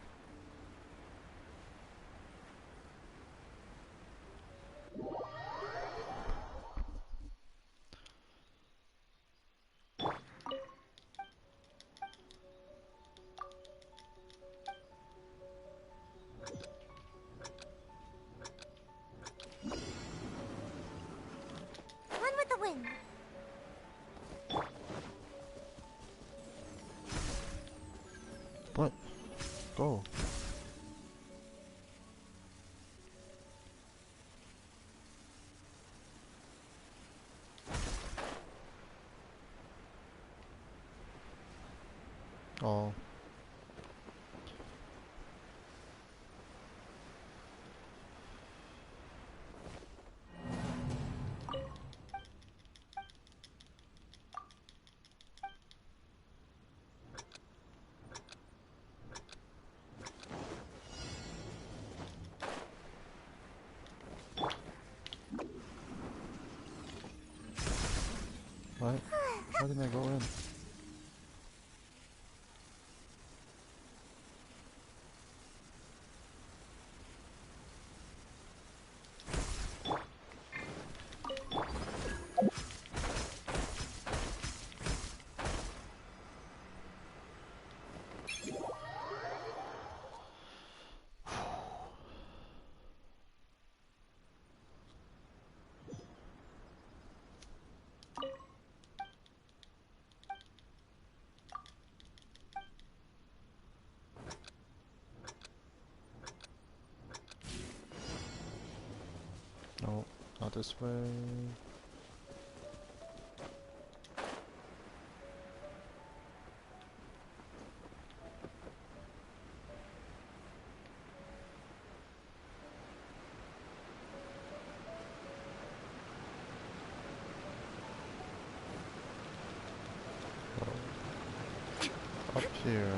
One with the wind. What? Go. Oh. What? Why didn't I go in? No, not this way. Up here.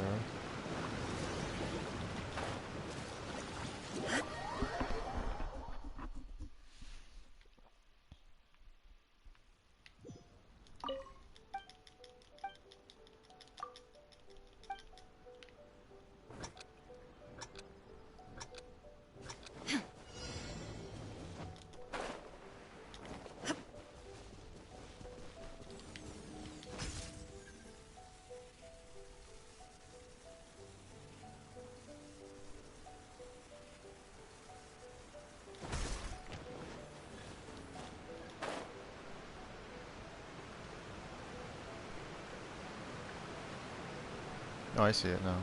Oh, I see it now.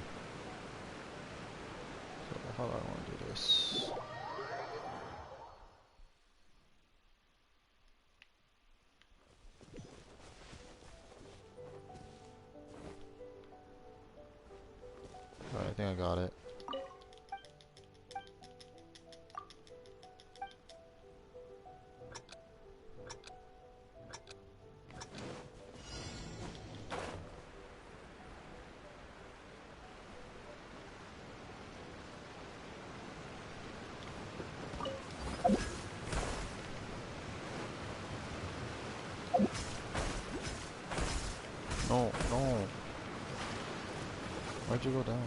So how do I want to do this? Alright, I think I got it. No, no. Why'd you go down?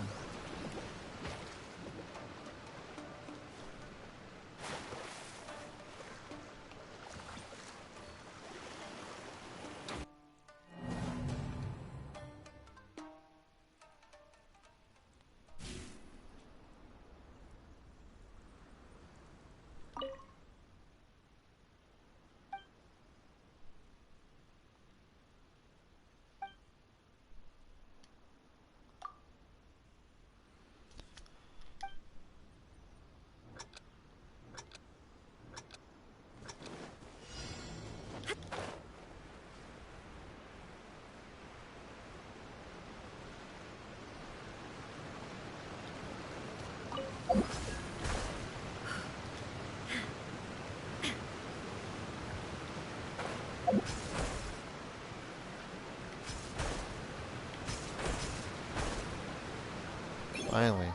Finally,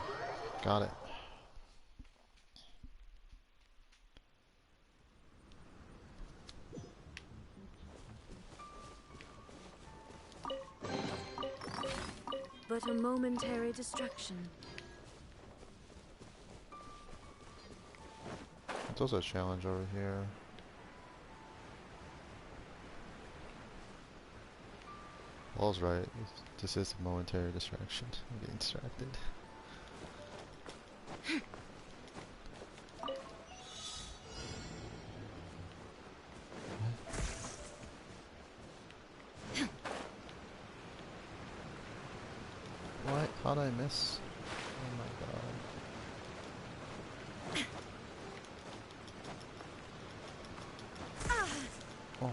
got it. But a momentary distraction. There's a challenge over here. Paul's right. This is a momentary distraction. I'm getting distracted. What? How'd I miss? Oh my god. Oh.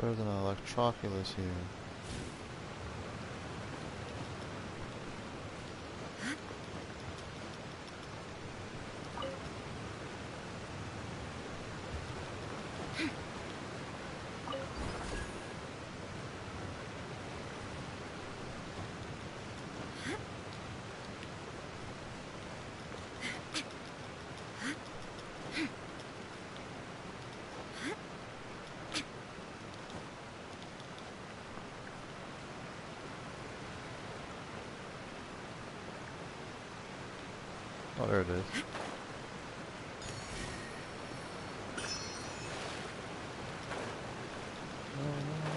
There's an electroculus here. Oh, there it is. No.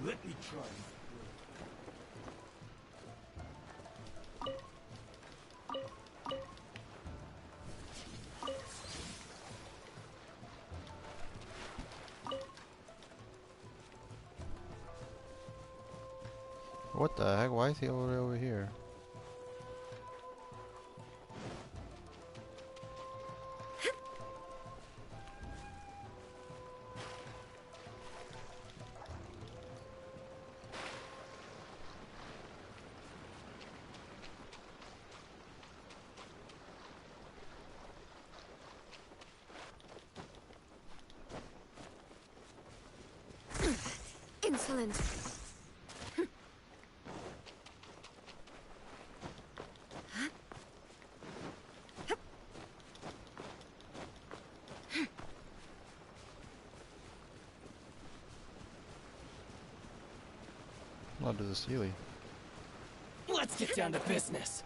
Let me try. What the heck? Why is he over here? Insolent. Under the ceiling. Let's get down to business.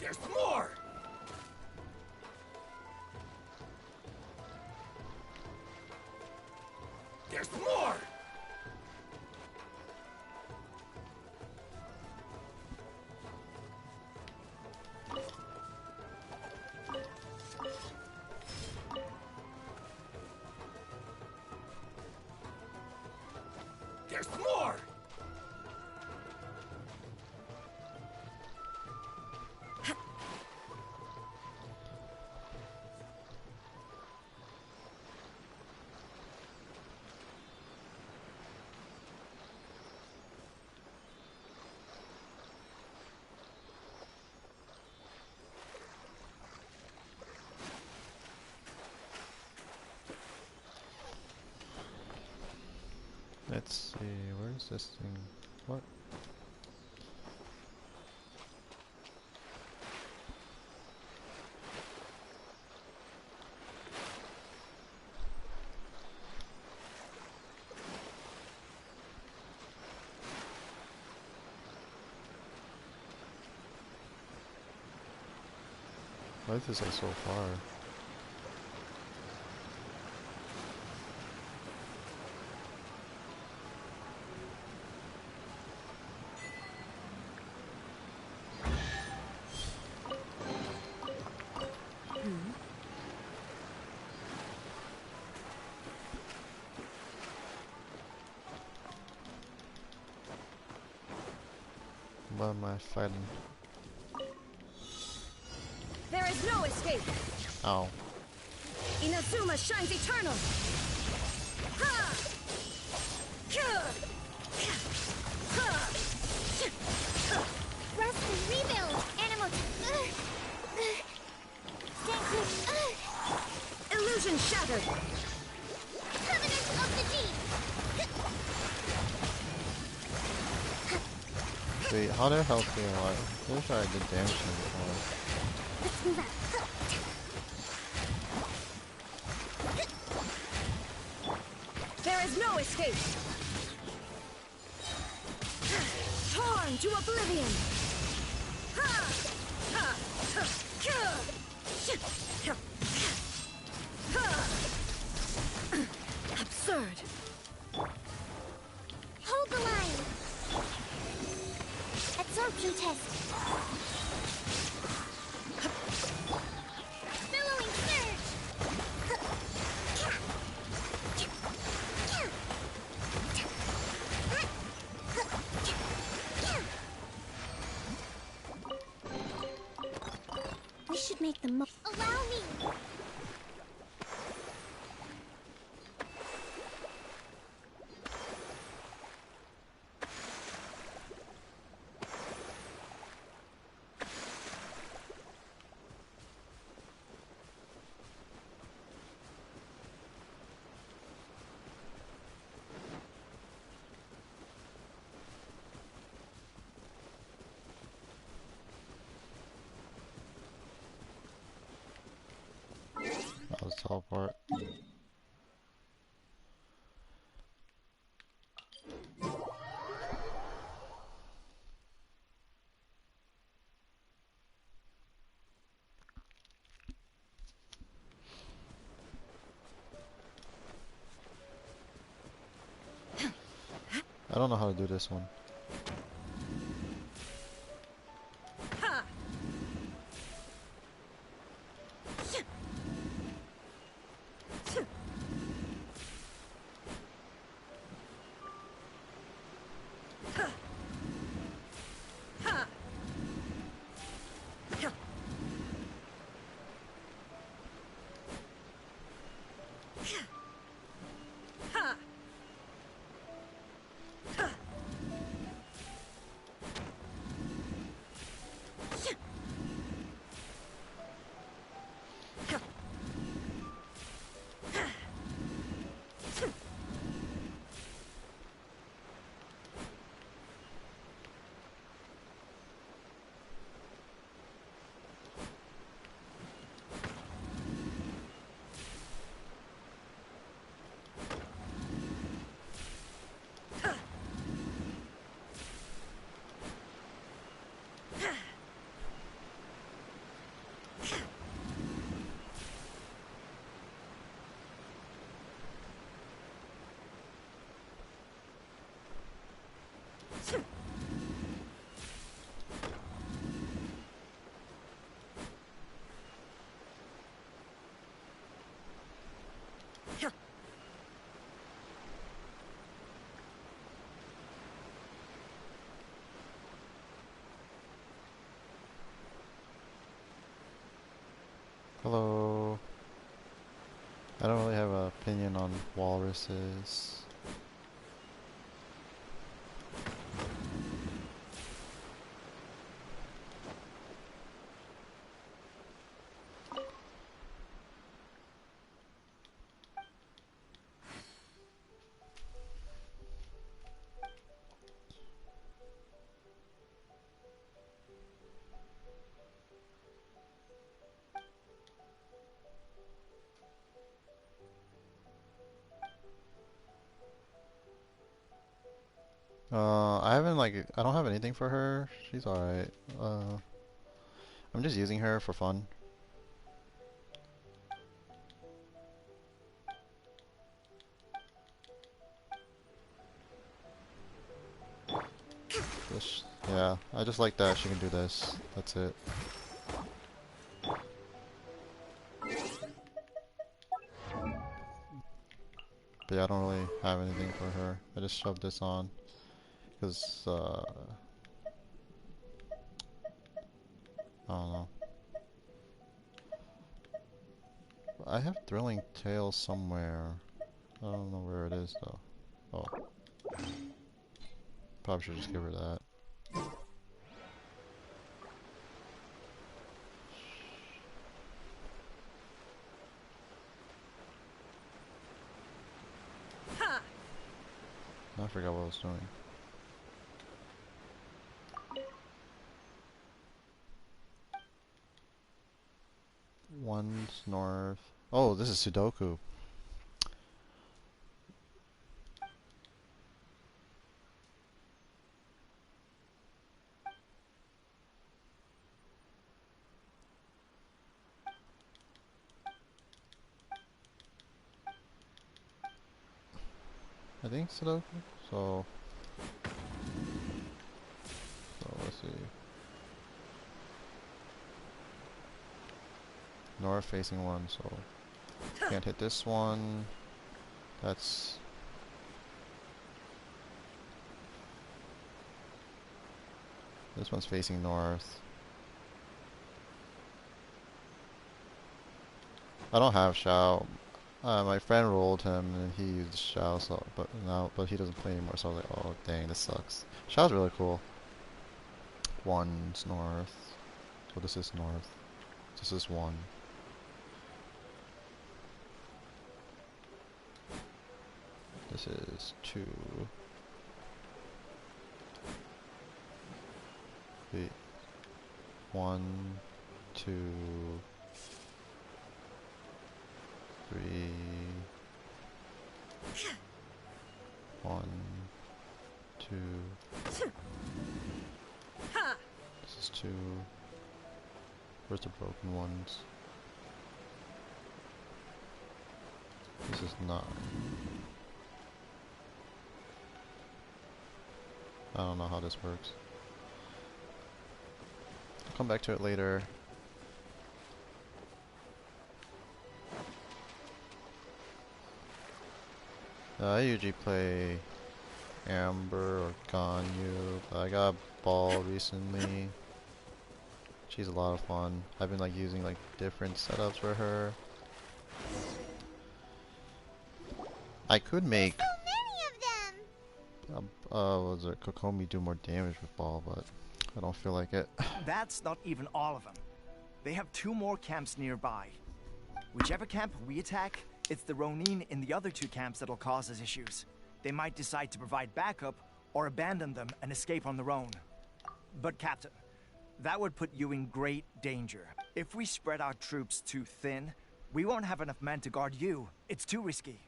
There's more! There's more! There's more! Let's see, where's this thing? What? Why is this like so far? Why am I fighting? There is no escape. Ow. Inazuma shines eternal. Ha! Rest and rebuild! Animal... Illusion shattered. Covenant of the Deep! Wait, how did I help you? I'm pretty sure I did damage to him before. Let's move out. There is no escape. Torn to oblivion. Ha! Ha! Ha! Ha! Absurd. Hold the line! Absorption test. Billowing surge! We should make the most. Allow me! I'll teleport. I don't know how to do this one. Ha! Ha! Ha! Hello. I don't really have an opinion on walruses. I haven't I don't have anything for her. She's alright. I'm just using her for fun. Yeah, I just like that she can do this. That's it. But yeah, I don't really have anything for her. I just shoved this on. Because, I don't know. I have Thrilling Tales somewhere. I don't know where it is though. Oh. Probably should just give her that. Ha! I forgot what I was doing. One's north. Oh, this is Sudoku. I think Sudoku. So let's see. North facing one, so can't hit this one. That's this one's facing north. I don't have Shao. My friend rolled him and he used Shao, so but he doesn't play anymore. So I was like, oh dang, this sucks. Shao's really cool. One's north. So this is north. This is one. This is 2. Wait. 1, 2, 3. 1, 2. This is 2. Where's the broken ones? This is 9. I don't know how this works. I'll come back to it later. I usually play Amber or Ganyu, but I got Ball recently. She's a lot of fun. I've been like using like different setups for her. I could make was it Kokomi do more damage with Ball, but I don't feel like it. That's not even all of them. They have 2 more camps nearby. Whichever camp we attack, it's the Ronin in the other 2 camps that'll cause us issues. They might decide to provide backup or abandon them and escape on their own. But Captain, that would put you in great danger. If we spread our troops too thin, we won't have enough men to guard you. It's too risky.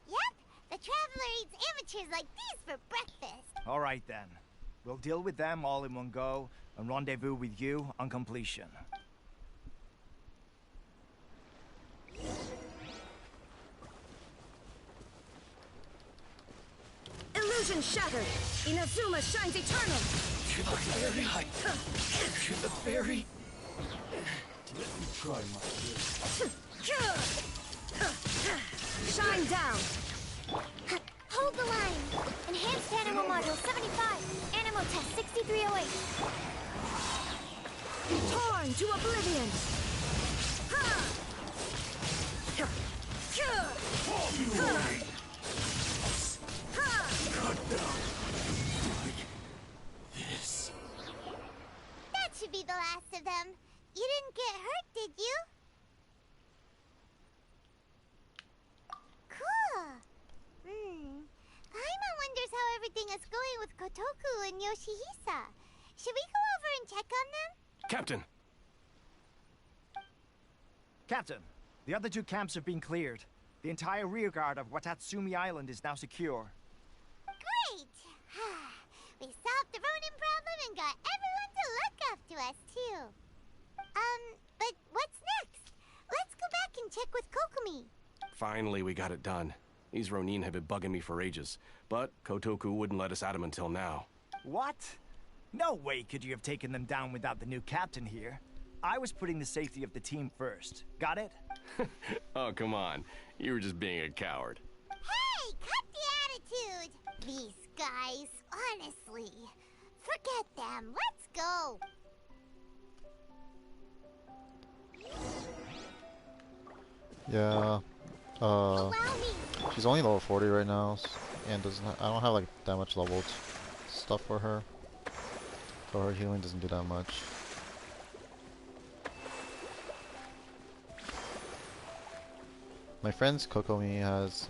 Yep, the Traveler eats amateurs like these for breakfast. All right then. We'll deal with them all in one go and rendezvous with you on completion. Illusion shattered! Inazuma shines eternal! To the fairy! To the fairy! Let me try my best. Shine down! Hold the line! Enhanced Animal Module 75. Animal Test 6308. Torn to oblivion! February! Cut down. Like this. That should be the last of them. You didn't get hurt, did you? Cool. Paimon wonders how everything is going with Kotoku and Yoshihisa. Should we go over and check on them? Captain! Captain, the other 2 camps have been cleared. The entire rearguard of Watatsumi Island is now secure. Great! We solved the Ronin problem and got everyone to look after us, too. But what's next? Let's go back and check with Kokomi. Finally, we got it done. These Ronin have been bugging me for ages, but Kotoku wouldn't let us at him until now. What? No way could you have taken them down without the new captain here. I was putting the safety of the team first. Got it? Oh, come on. You were just being a coward. Hey, cut the attitude! These guys, honestly. Forget them. Let's go. Yeah. Uh, Allow me. she's only level 40 right now, and doesn't. I don't have like that much leveled stuff for her. So her healing doesn't do that much. My friend's Kokomi has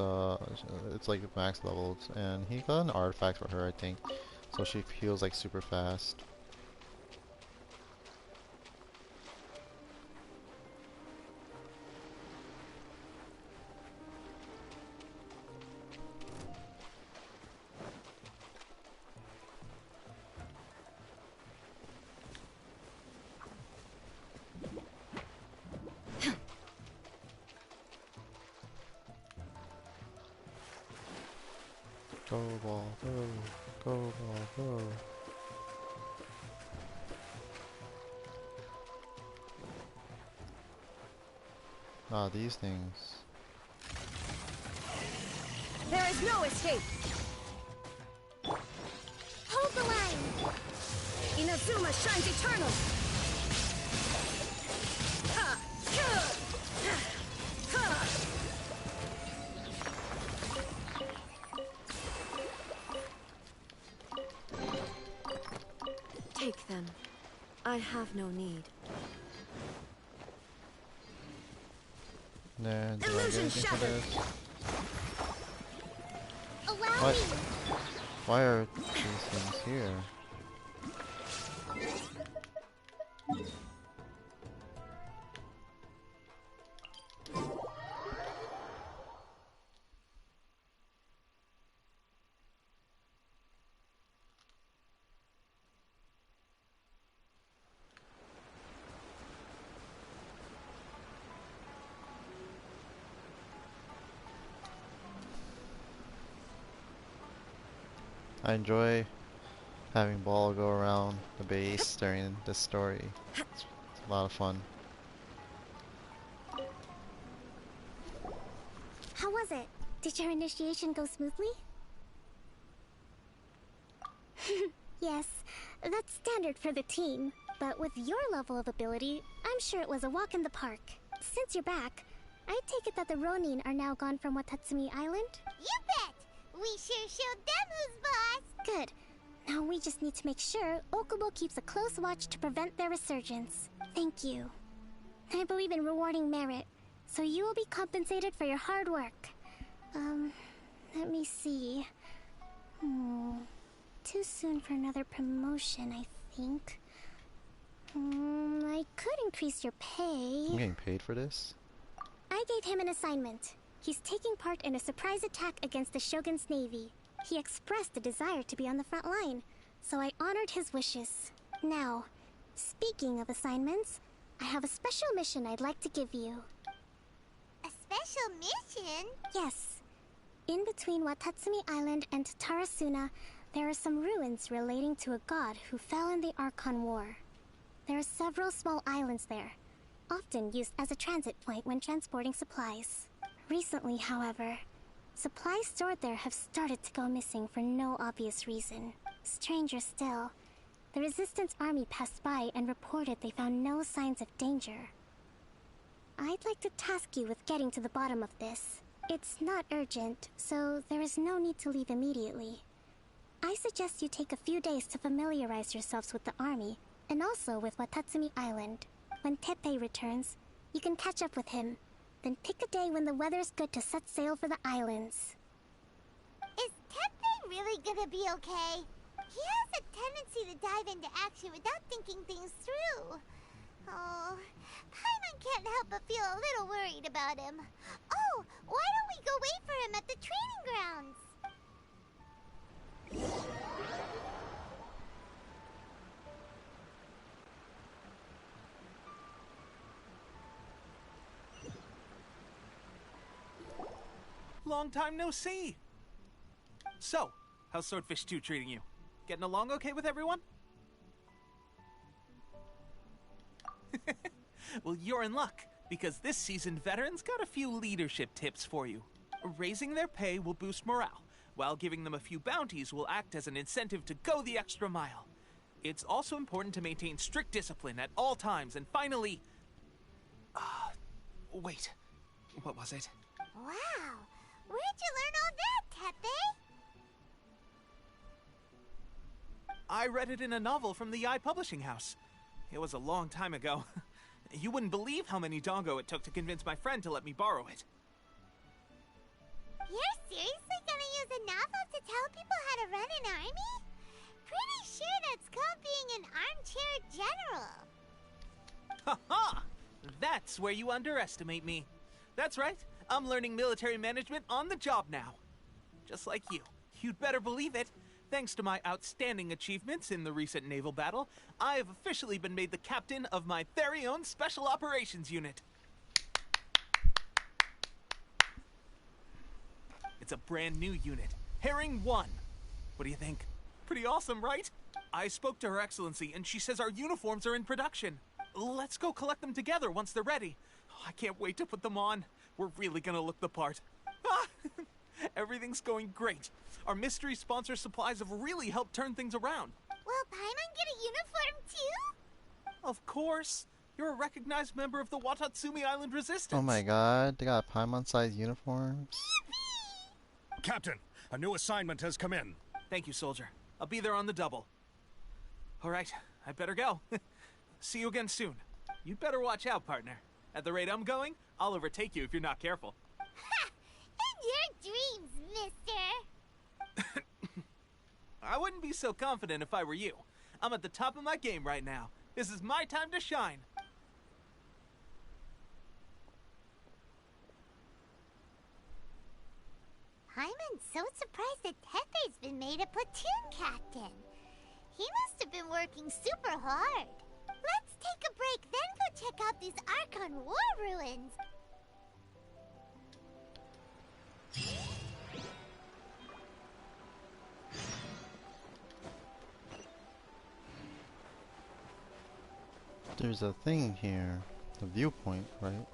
it's like max leveled, and he got an artifact for her, I think. So she heals like super fast. Go ball, go, go ball, go. Ah, these things. There is no escape. Hold the line. Inazuma shines eternal. Ha! Ha! Ha! Take them. I have no need. Nah, do I get Illusion anything for shattered. this? Allow What? me. Why are these things here? I enjoy having Ball go around the base during this story. It's a lot of fun. How was it? Did your initiation go smoothly? Yes, that's standard for the team. But with your level of ability, I'm sure it was a walk in the park. Since you're back, I take it that the Ronin are now gone from Watatsumi Island? You bet! We sure showed them who's boss! Good. Now we just need to make sure Okubo keeps a close watch to prevent their resurgence. Thank you. I believe in rewarding merit, so you will be compensated for your hard work. Let me see. Too soon for another promotion, I think. I could increase your pay. I'm getting paid for this? I gave him an assignment. He's taking part in a surprise attack against the Shogun's navy. He expressed a desire to be on the front line, so I honored his wishes. Now, speaking of assignments, I have a special mission I'd like to give you. A special mission? Yes. In between Watatsumi Island and Tarasuna, there are some ruins relating to a god who fell in the Archon War. There are several small islands there, often used as a transit point when transporting supplies. Recently, however, supplies stored there have started to go missing for no obvious reason. Stranger still, the Resistance army passed by and reported they found no signs of danger. I'd like to task you with getting to the bottom of this. It's not urgent, so there is no need to leave immediately. I suggest you take a few days to familiarize yourselves with the army, and also with Watatsumi Island. When Teppei returns, you can catch up with him. Then pick a day when the weather's good to set sail for the islands. Is Teppei really gonna be okay? He has a tendency to dive into action without thinking things through. Oh, Paimon can't help but feel a little worried about him. Oh, why don't we go wait for him at the training grounds? Long time no see. So, how's Swordfish 2 treating you? Getting along okay with everyone? Well, you're in luck, because this seasoned veteran's got a few leadership tips for you. Raising their pay will boost morale, while giving them a few bounties will act as an incentive to go the extra mile. It's also important to maintain strict discipline at all times, and finally... wait. What was it? Wow. Where'd you learn all that, Tepe? I read it in a novel from the I Publishing House. It was a long time ago. You wouldn't believe how many dongo it took to convince my friend to let me borrow it. You're seriously gonna use a novel to tell people how to run an army? Pretty sure that's called being an armchair general. Ha ha! That's where you underestimate me. That's right. I'm learning military management on the job now. Just like you. You'd better believe it. Thanks to my outstanding achievements in the recent naval battle, I have officially been made the captain of my very own Special Operations Unit. It's a brand new unit, Herring 1. What do you think? Pretty awesome, right? I spoke to Her Excellency, and she says our uniforms are in production. Let's go collect them together once they're ready. I can't wait to put them on. We're really gonna look the part. Everything's going great. Our mystery sponsor supplies have really helped turn things around. Will Paimon get a uniform too? Of course. You're a recognized member of the Watatsumi Island Resistance. Oh my god, they got Paimon-sized uniforms. Captain, a new assignment has come in. Thank you, soldier. I'll be there on the double. All right, I better go. See you again soon. You'd better watch out, partner. At the rate I'm going, I'll overtake you if you're not careful. Ha! In your dreams, mister! I wouldn't be so confident if I were you. I'm at the top of my game right now. This is my time to shine. Paimon's so surprised that Tepe's been made a platoon captain. He must have been working super hard. Let's take a break, then go check out these Archon War ruins. There's a thing here. The viewpoint, right?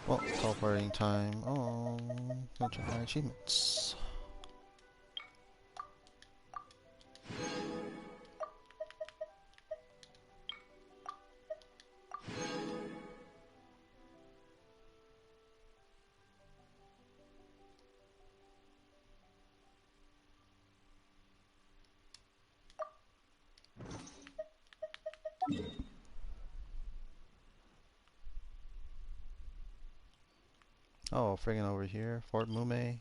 Well, teleporting time. Oh, go check my achievements. Oh, friggin' over here, Fort Mume.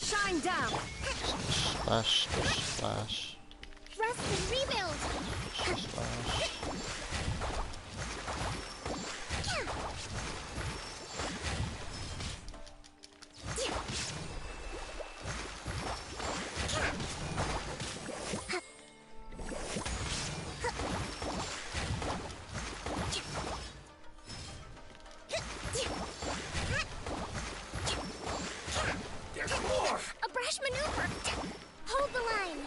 Shine down. Splash, splash, Thrust and rebuild. splash. A brash maneuver. Hold the line.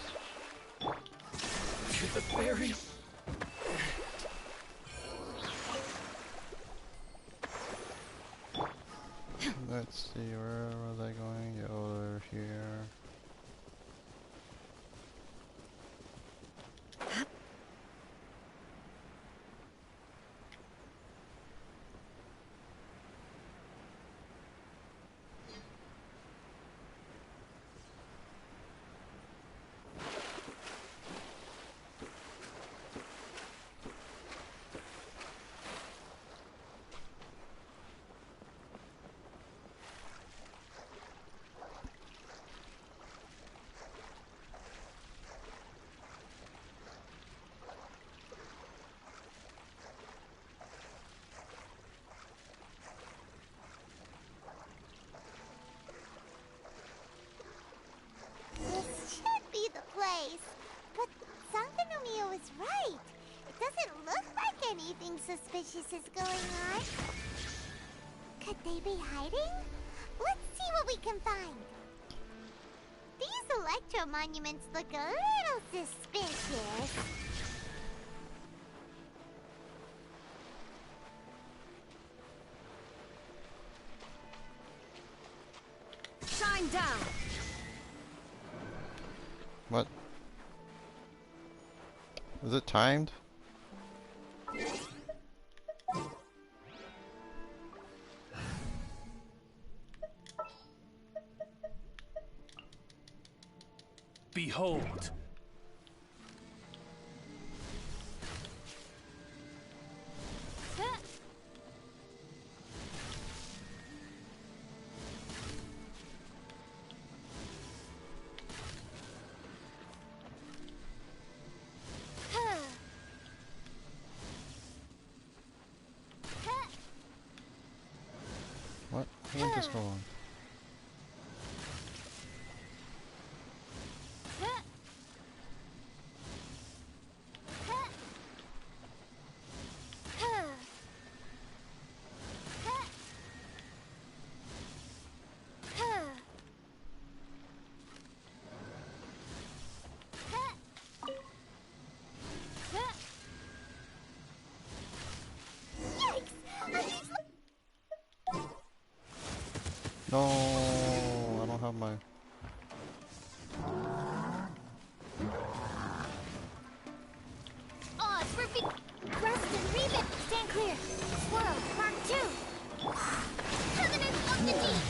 anything suspicious is going on. Could they be hiding? Let's see what we can find. These electro monuments look a little suspicious. Shine down. What? Is it timed? Behold. What? Where did this go on? No, I don't have my... Odds for be... Reston, Remit, stand clear. Swirl, Mark 2. Covenant of the Deep.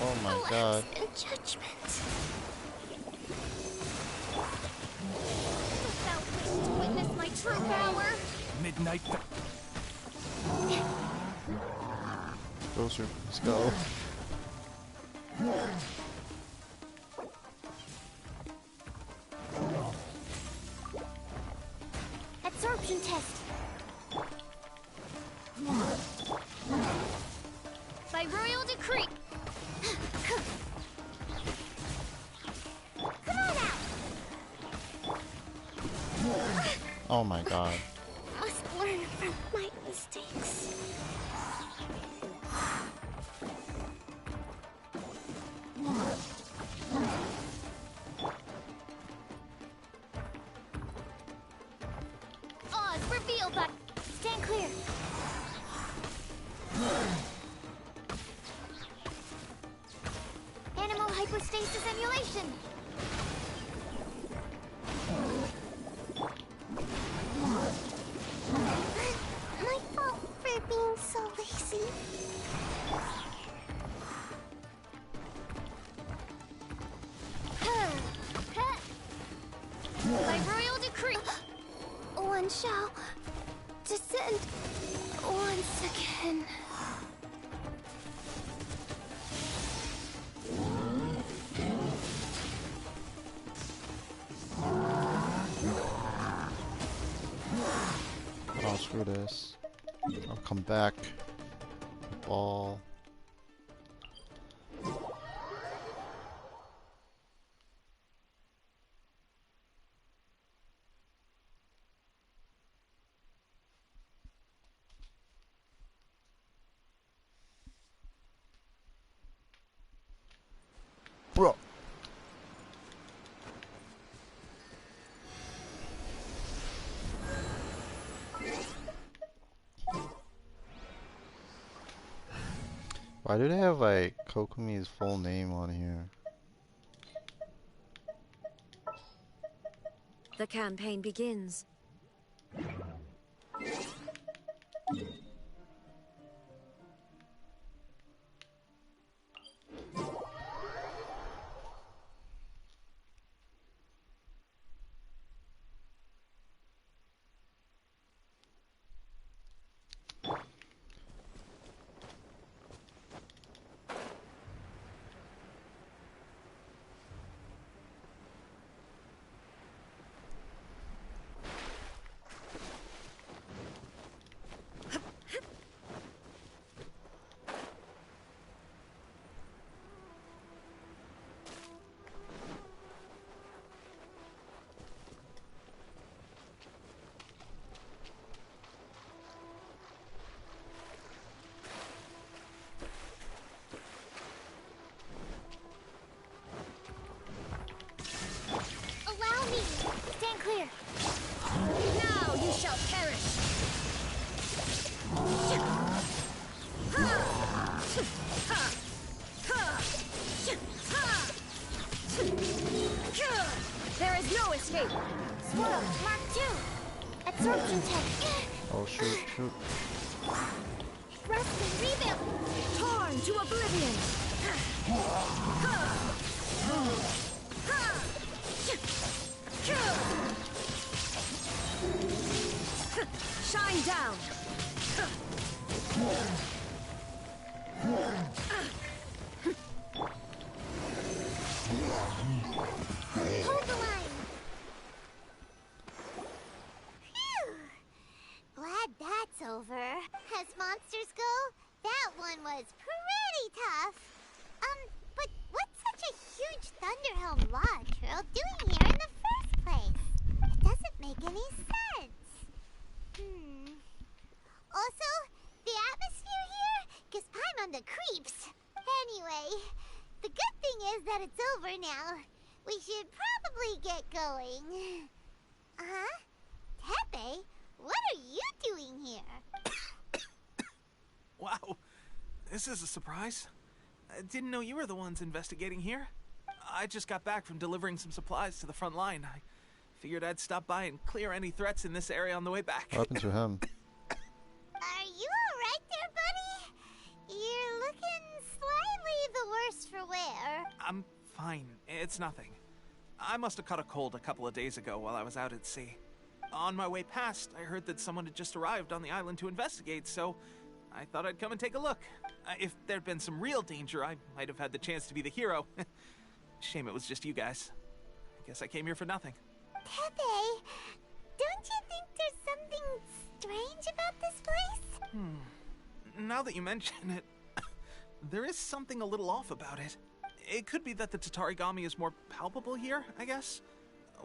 Oh my god. And judgment. Without waiting to witness my true power. Midnight. Closer, let's go. Absorption test. By royal decree. Come on out. Oh my god. Must learn from my mistakes. Oz, reveal that. Stand clear. Animal hypostasis emulation. My fault for being so lazy. By royal decree, one shall descend once again. Oh, screw this. I'll come back. Ball. Bro. Why do they have like Kokumi's full name on here? The campaign begins. Absorption tank. Oh shoot, shoot. Thrust and rebuild. Torn to oblivion. Shine down. Hold the line. Phew. Glad that's over. As monsters go, that one was pretty tough. But what's such a huge Thunderhelm lodge girl doing here in the first place? It doesn't make any sense. Also, the atmosphere here gives Paimon the creeps. Anyway, the good thing is that it's over now. We should probably get going. Tepe, what are you doing here? Wow, this is a surprise. I didn't know you were the ones investigating here. I just got back from delivering some supplies to the front line. I figured I'd stop by and clear any threats in this area on the way back. What happened to him? Are you alright there, buddy? You're looking slightly the worse for wear. I'm fine. It's nothing. I must have caught a cold a couple of days ago while I was out at sea. On my way past, I heard that someone had just arrived on the island to investigate, so I thought I'd come and take a look. If there'd been some real danger, I might have had the chance to be the hero. Shame it was just you guys. I guess I came here for nothing. Tepe, don't you think there's something strange about this place? Now that you mention it, there is something a little off about it. It could be that the Tatarigami is more palpable here, I guess.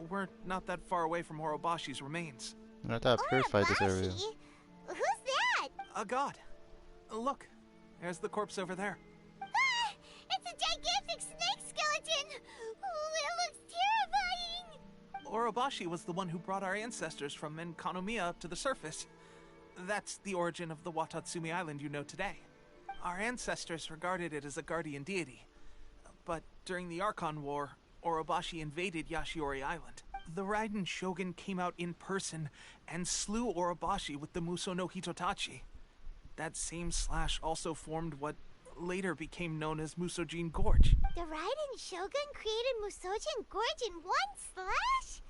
We're not that far away from Orobashi's remains. I have to purify this area. Orobashi? Who's that? A god. Look, there's the corpse over there. Ah, it's a gigantic snake skeleton! Oh, it looks terrifying! Orobashi was the one who brought our ancestors from Enkanomiya up to the surface. That's the origin of the Watatsumi Island you know today. Our ancestors regarded it as a guardian deity. But during the Archon War, Orobashi invaded Yashiori Island. The Raiden Shogun came out in person and slew Orobashi with the Muso no Hitotachi. That same slash also formed what later became known as Musojin Gorge. The Raiden Shogun created Musojin Gorge in one slash?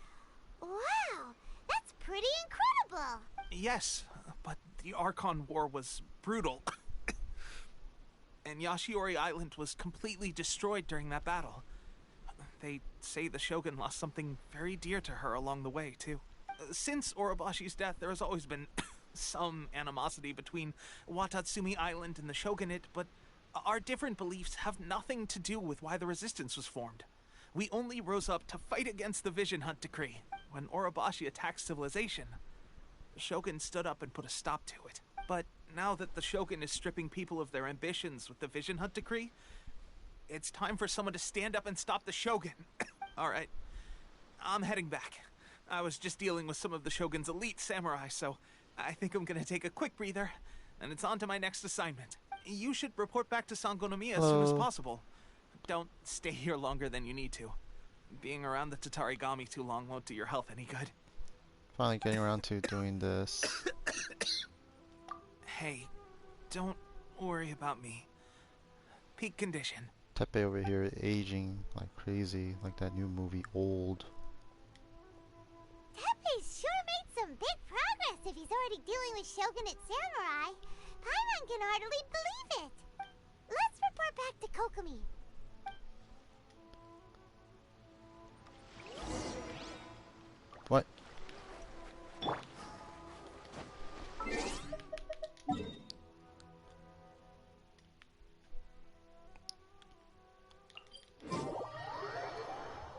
Wow, that's pretty incredible! Yes, but the Archon War was brutal. And Yashiori Island was completely destroyed during that battle. They say the Shogun lost something very dear to her along the way, too. Since Orobashi's death, there has always been some animosity between Watatsumi Island and the Shogunate, but our different beliefs have nothing to do with why the resistance was formed. We only rose up to fight against the Vision Hunt Decree. When Orobashi attacked civilization, the Shogun stood up and put a stop to it. But now that the Shogun is stripping people of their ambitions with the Vision Hunt Decree, it's time for someone to stand up and stop the Shogun. Alright, I'm heading back. I was just dealing with some of the Shogun's elite samurai, so I think I'm gonna take a quick breather, and it's on to my next assignment. You should report back to Sangonomiya as soon as possible. Don't stay here longer than you need to. Being around the Tatarigami too long won't do your health any good. Finally getting around to doing this. Hey, don't worry about me. Peak condition. Tepe over here aging like crazy, like that new movie Old. Tepe sure made some big progress if he's already dealing with Shogunate samurai. Paimon can hardly believe it. Let's report back to Kokomi. What?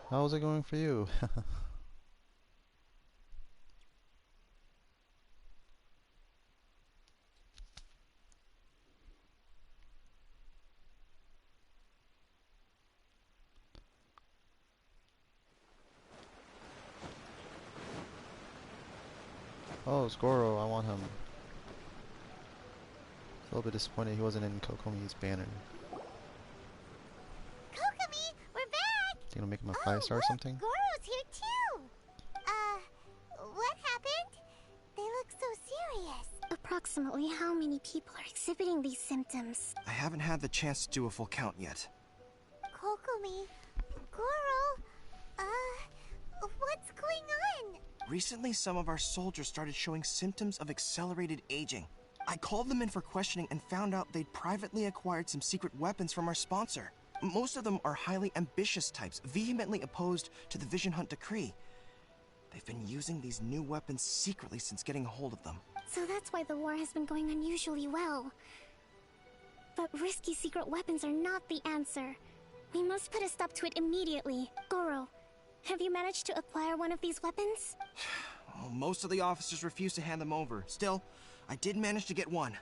How's it going for you? Oh, it's Goro, I want him. A little bit disappointed he wasn't in Kokomi's banner. Kokomi, we're back! Think it'll make him a 5-star or something? Goro's here too! What happened? approximately how many people are exhibiting these symptoms? I haven't had the chance to do a full count yet. Kokumi, Goro, what's going on? Recently, some of our soldiers started showing symptoms of accelerated aging. I called them in for questioning and found out they'd privately acquired some secret weapons from our sponsor. Most of them are highly ambitious types, vehemently opposed to the Vision Hunt decree. They've been using these new weapons secretly since getting a hold of them. So that's why the war has been going unusually well. But risky secret weapons are not the answer. We must put a stop to it immediately. Goro, have you managed to acquire one of these weapons? Well, most of the officers refuse to hand them over. Still, I did manage to get one.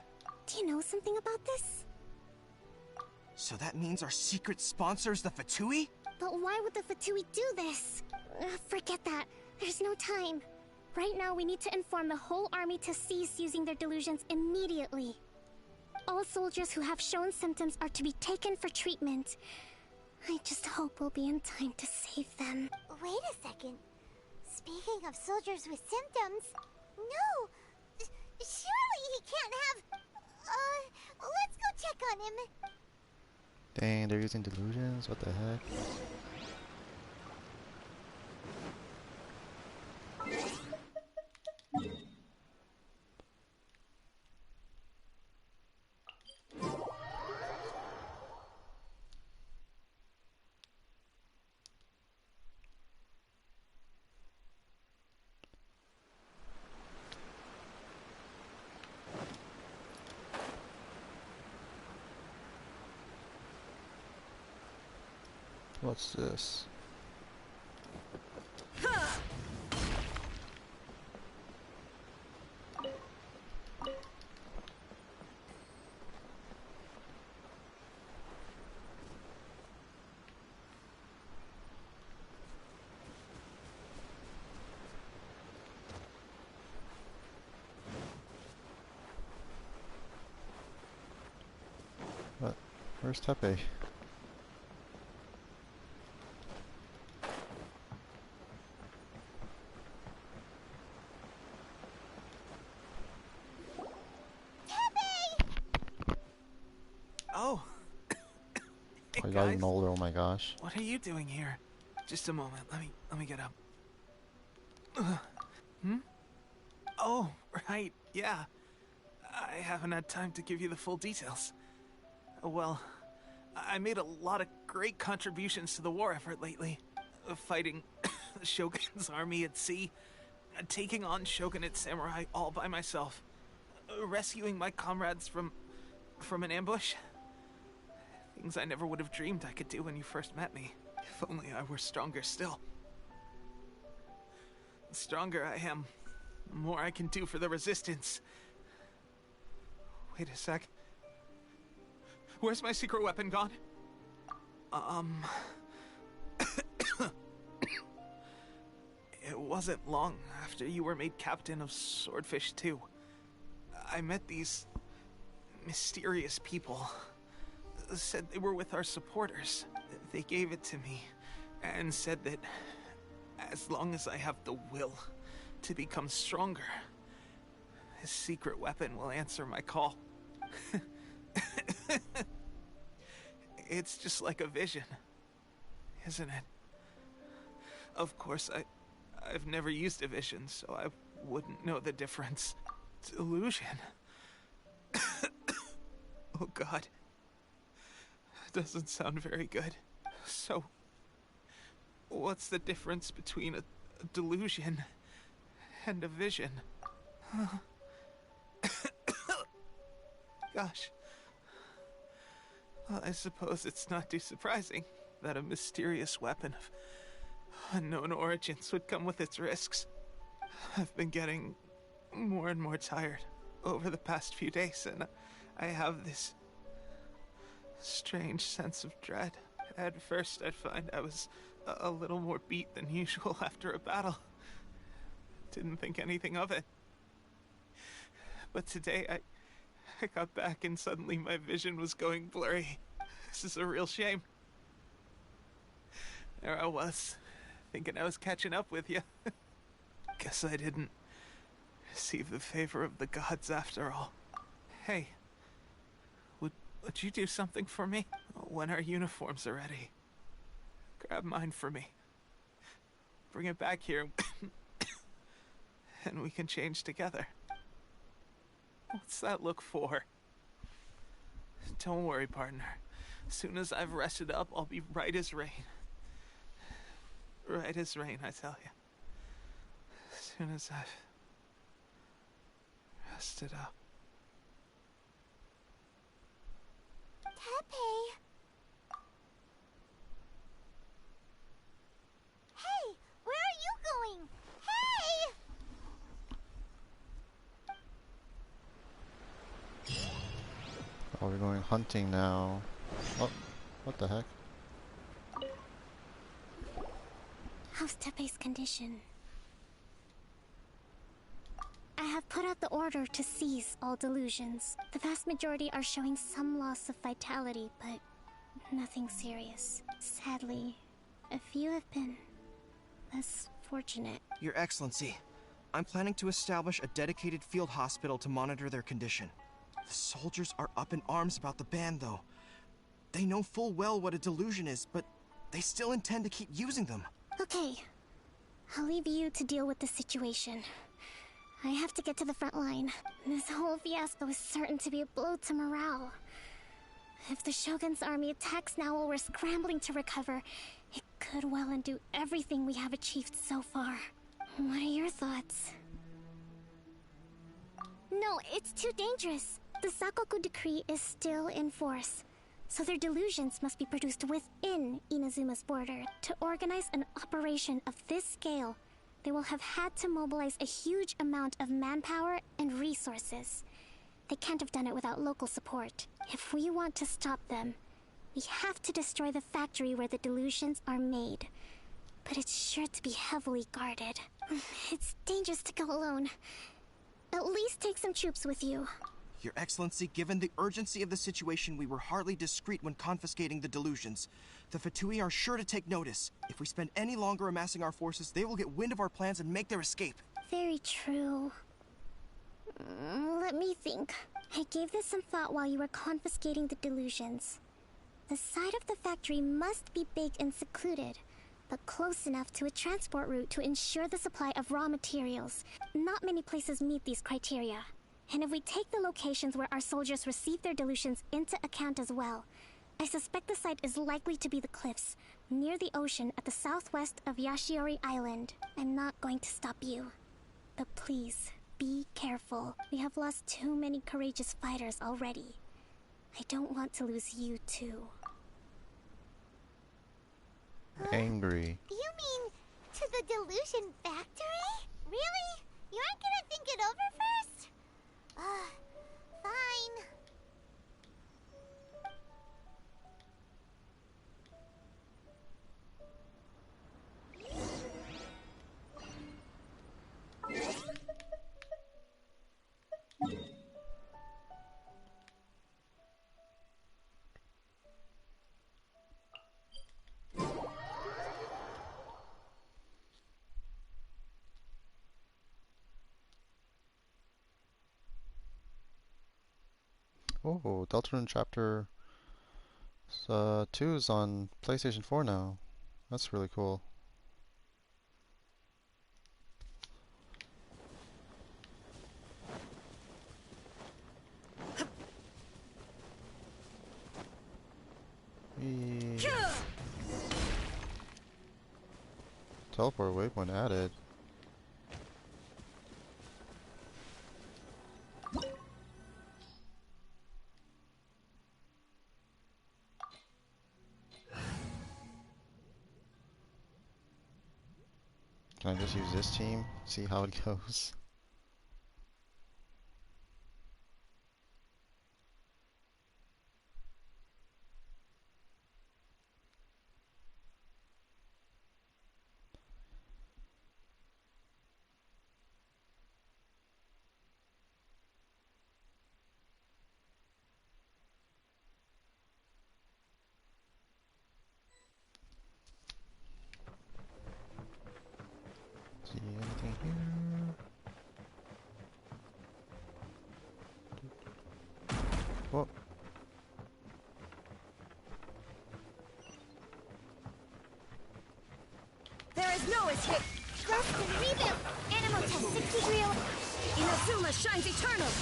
Do you know something about this? So that means our secret sponsor is the Fatui? But why would the Fatui do this? Forget that. There's no time. Right now, we need to inform the whole army to cease using their delusions immediately. All soldiers who have shown symptoms are to be taken for treatment. I just hope we'll be in time to save them. Wait a second. Speaking of soldiers with symptoms... No! Surely he can't have... let's go check on him. Dang, they're using delusions? What the heck? What's this? What? Where's Tepe? Oh. I Hey, got guys. even older, oh my gosh. What are you doing here? Just a moment. Let me get up. Hmm? Oh, right. Yeah. I haven't had time to give you the full details. Well, I made a lot of great contributions to the war effort lately. Fighting the Shogun's army at sea, taking on Shogunate samurai all by myself, rescuing my comrades from an ambush. Things I never would have dreamed I could do when you first met me. If only I were stronger still. The stronger I am, the more I can do for the Resistance. Wait a sec. Where's my secret weapon gone? It wasn't long after you were made captain of Swordfish 2. I met these mysterious people. Said they were with our supporters. They gave it to me and said that as long as I have the will to become stronger, his secret weapon will answer my call. It's just like a vision, isn't it? Of course, I've never used a vision, so I wouldn't know the difference. Delusion. Oh God. Doesn't sound very good. So, what's the difference between a delusion and a vision? Gosh. Well, I suppose it's not too surprising that a mysterious weapon of unknown origins would come with its risks. I've been getting more and more tired over the past few days, and I have this strange sense of dread. At first, I'd find I was a little more beat than usual after a battle. Didn't think anything of it. But today, I got back and suddenly my vision was going blurry. This is a real shame. There I was, thinking I was catching up with you. Guess I didn't receive the favor of the gods after all. Hey, would you do something for me? When our uniforms are ready, grab mine for me. Bring it back here, and we can change together. What's that look for? Don't worry, partner. As soon as I've rested up, I'll be right as rain. Right as rain, I tell you. As soon as I've rested up. Tepe! Hey! Where are you going? Hey! Oh, we're going hunting now. Oh, what the heck? How's Tepe's condition? I have put out the order to seize all delusions. The vast majority are showing some loss of vitality, but nothing serious. Sadly, a few have been less fortunate. Your Excellency, I'm planning to establish a dedicated field hospital to monitor their condition. The soldiers are up in arms about the ban, though. They know full well what a delusion is, but they still intend to keep using them. Okay, I'll leave you to deal with the situation. I have to get to the front line. This whole fiasco is certain to be a blow to morale. If the Shogun's army attacks now while we're scrambling to recover, it could well undo everything we have achieved so far. What are your thoughts? No, it's too dangerous. The Sakoku decree is still in force, so their delusions must be produced within Inazuma's border. To organize an operation of this scale, they will have had to mobilize a huge amount of manpower and resources. They can't have done it without local support. If we want to stop them, we have to destroy the factory where the delusions are made. But it's sure to be heavily guarded. It's dangerous to go alone. At least take some troops with you. Your Excellency, given the urgency of the situation, we were hardly discreet when confiscating the delusions. The Fatui are sure to take notice. If we spend any longer amassing our forces, they will get wind of our plans and make their escape. Very true. Let me think. I gave this some thought while you were confiscating the delusions. The side of the factory must be big and secluded, but close enough to a transport route to ensure the supply of raw materials. Not many places meet these criteria. And if we take the locations where our soldiers receive their delusions into account as well, I suspect the site is likely to be the cliffs, near the ocean at the southwest of Yashiori Island. I'm not going to stop you. But please, be careful. We have lost too many courageous fighters already. I don't want to lose you too. Angry. You mean to the delusion factory? Really? You aren't gonna think it over first? Fine. Oh, Deltarune Chapter 2 is on PlayStation 4 now. That's really cool. Whee. Teleport waypoint added. Can I just use this team? See how it goes. See anything here? Whoa. There is no escape. Thrust and rebuild. Animal test 60 degree. Inazuma shines eternal.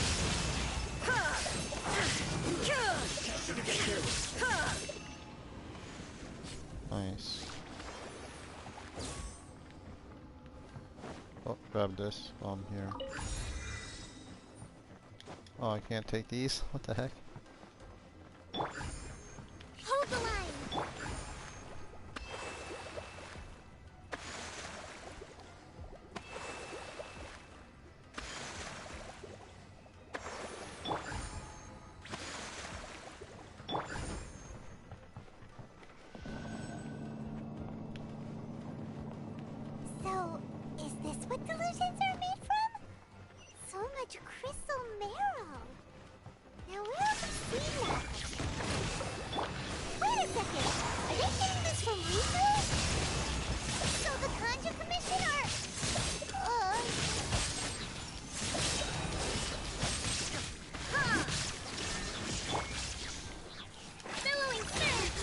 Nice. Oh, grab this while I'm here. Oh, I can't take these? What the heck? Hold the line. So, is this what delusions are made from? So much crystal marrow. Now where have we seen that? Wait a second. Are they getting this from Riku? So the Kanji Commission are... Billowing spirit!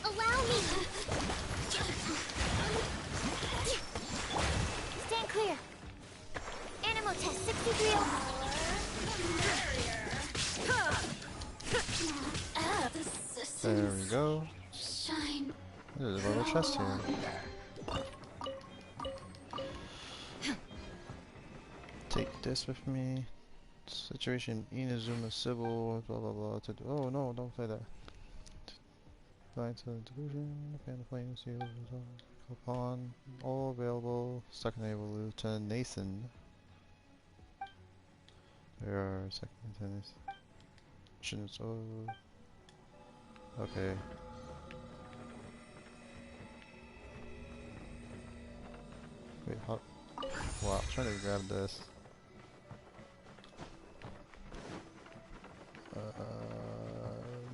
Allow me! Stand clear. Animal test 60 degree. There we go. Shine. There's a little chest here. Take this with me. Situation Inazuma Civil, blah blah blah. Oh no, don't say that. Find the delusion, fan the flame seal, upon all available. Second naval Lieutenant Nathan. There are second lieutenants. Oh, okay. Wait, how? Wow, I'm trying to grab this.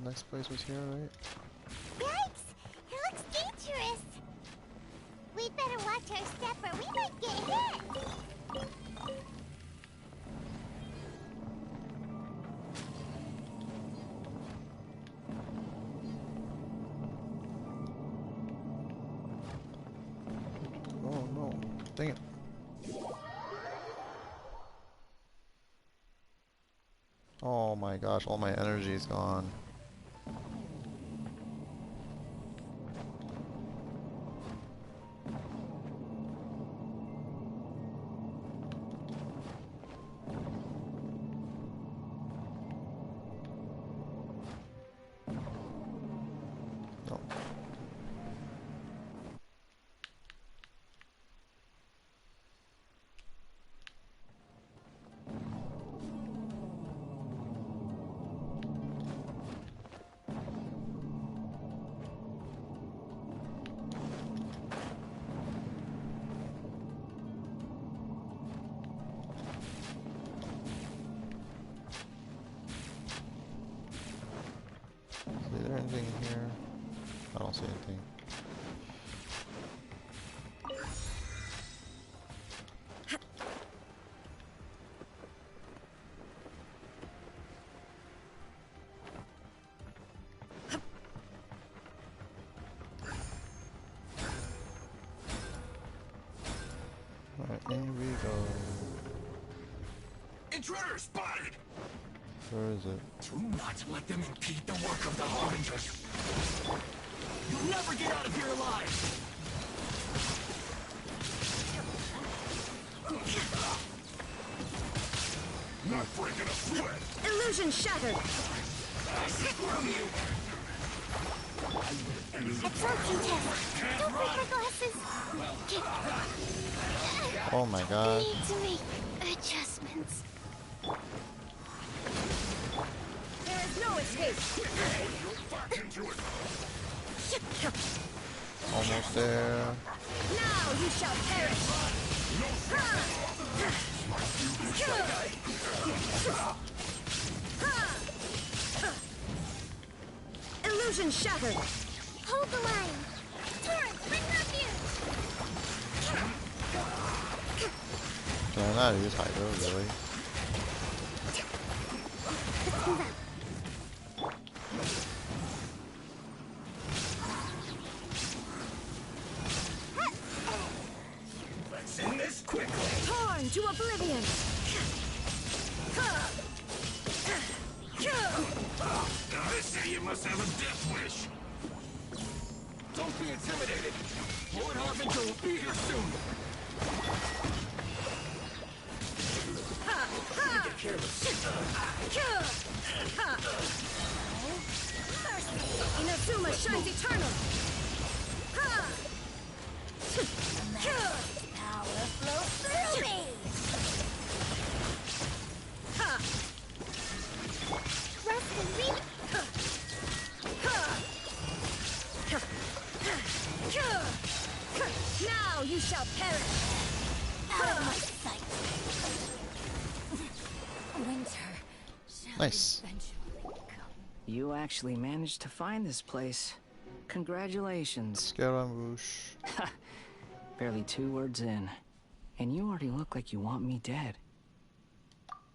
Next place was here, right? Yikes! It looks dangerous. We'd better watch our step or we might get hit. Oh no, dang it. Oh my gosh, all my energy is gone. No. Is there anything in here? I don't see anything. Alright, in we go. Intruder spotted! Where is it? Do not let them impede the work of the Harbingers. You'll never get out of here alive! Not breaking a sweat! Illusion shattered. Screw you! Absorption test. Don't break my glasses. Oh my god. I need to make adjustments. There is no escape. Almost there. Now you shall perish. Illusion shattered. Hold the line. Torrent, bring refuge. Can I not use Hydro, really? Let's move out. Let's end this quickly. Torn to oblivion. I say you must have a death wish. Don't be intimidated. Lord Harbinger will be here soon. Get careless. Inazuma shines eternal. Power flows through me. Rest and read. Now you shall perish. Out of my sight. Winter shall Nice. eventually come. You actually managed to find this place. Congratulations. Scaramouche. Barely 2 words in. And you already look like you want me dead.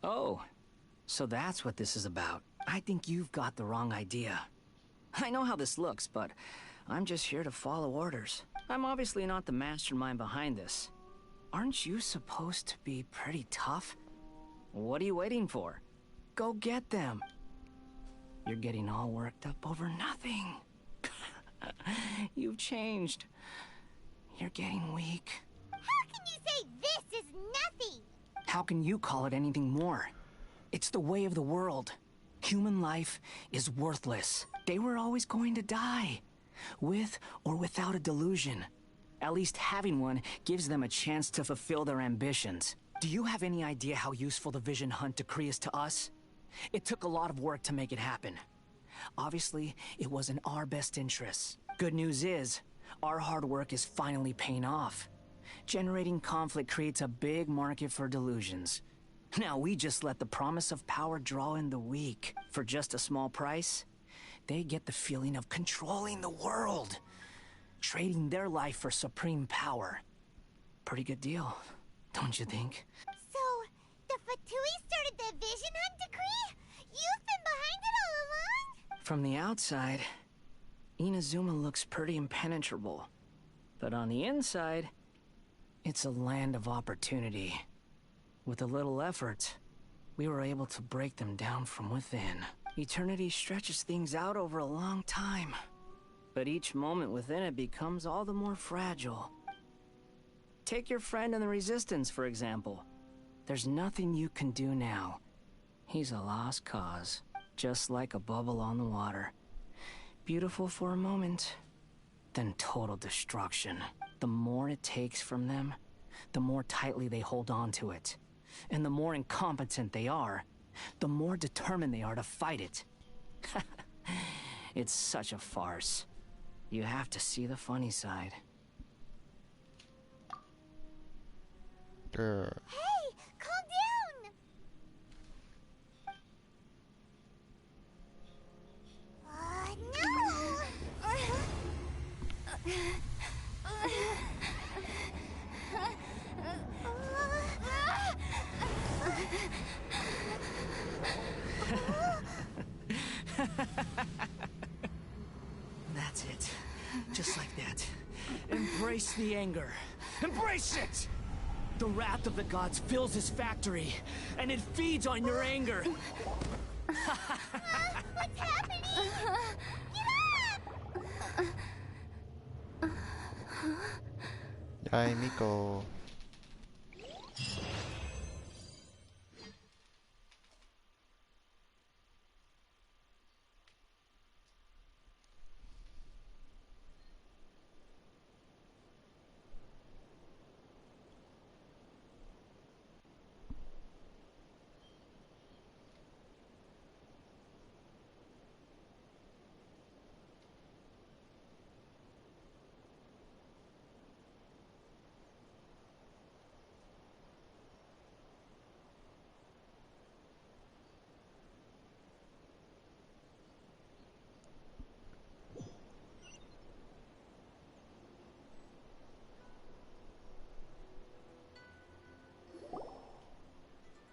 Oh, so that's what this is about. I think you've got the wrong idea. I know how this looks, but I'm just here to follow orders. I'm obviously not the mastermind behind this. Aren't you supposed to be pretty tough? What are you waiting for? Go get them. You're getting all worked up over nothing. You've changed. You're getting weak. How can you say this is nothing? How can you call it anything more? It's the way of the world. Human life is worthless. They were always going to die, with or without a delusion. At least having one gives them a chance to fulfill their ambitions. Do you have any idea how useful the Vision Hunt decree is to us? It took a lot of work to make it happen. Obviously, it was in our best interests. Good news is, our hard work is finally paying off. Generating conflict creates a big market for delusions. Now we just let the promise of power draw in the weak. For just a small price, they get the feeling of controlling the world. Trading their life for supreme power. Pretty good deal, don't you think? So, the Fatui started the Vision Hunt decree? You've been behind it all along? From the outside, Inazuma looks pretty impenetrable. But on the inside, it's a land of opportunity. With a little effort, we were able to break them down from within. Eternity stretches things out over a long time. But each moment within it becomes all the more fragile. Take your friend in the Resistance, for example. There's nothing you can do now. He's a lost cause, just like a bubble on the water. Beautiful for a moment, then total destruction. The more it takes from them, the more tightly they hold on to it. And the more incompetent they are, the more determined they are to fight it. It's such a farce. You have to see the funny side. Hey, calm down! That's it. Just like that. Embrace the anger. Embrace it! The wrath of the gods fills this factory, and it feeds on your anger. What's happening? Yay, Miko.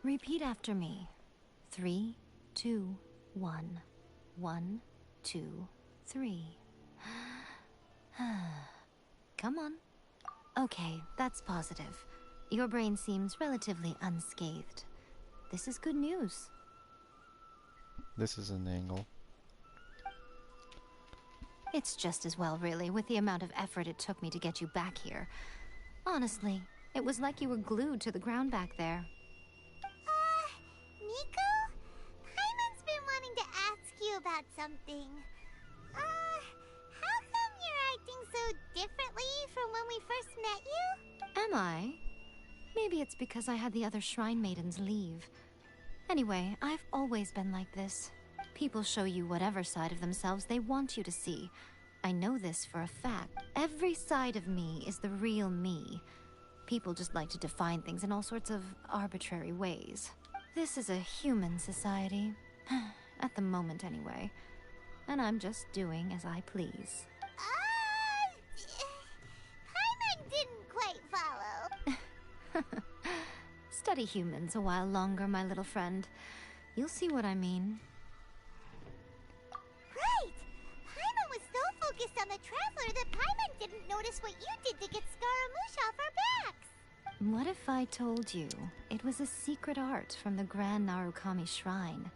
Repeat after me. 3, 2, 1. 1, 2, 3. Come on. Okay, that's positive. Your brain seems relatively unscathed. This is good news. This is an angle. It's just as well, really, with the amount of effort it took me to get you back here. Honestly, it was like you were glued to the ground back there. Nico? Paimon's been wanting to ask you about something. How come you're acting so differently from when we first met you? Am I? Maybe it's because I had the other Shrine Maidens leave. Anyway, I've always been like this. People show you whatever side of themselves they want you to see. I know this for a fact. Every side of me is the real me. People just like to define things in all sorts of arbitrary ways. This is a human society. At the moment, anyway. And I'm just doing as I please. Paimon didn't quite follow. Study humans a while longer, my little friend. You'll see what I mean. Right! Paimon was so focused on the Traveler that Paimon didn't notice what you did to get Scaramouche off our backs. What if I told you it was a secret art from the Grand Narukami Shrine,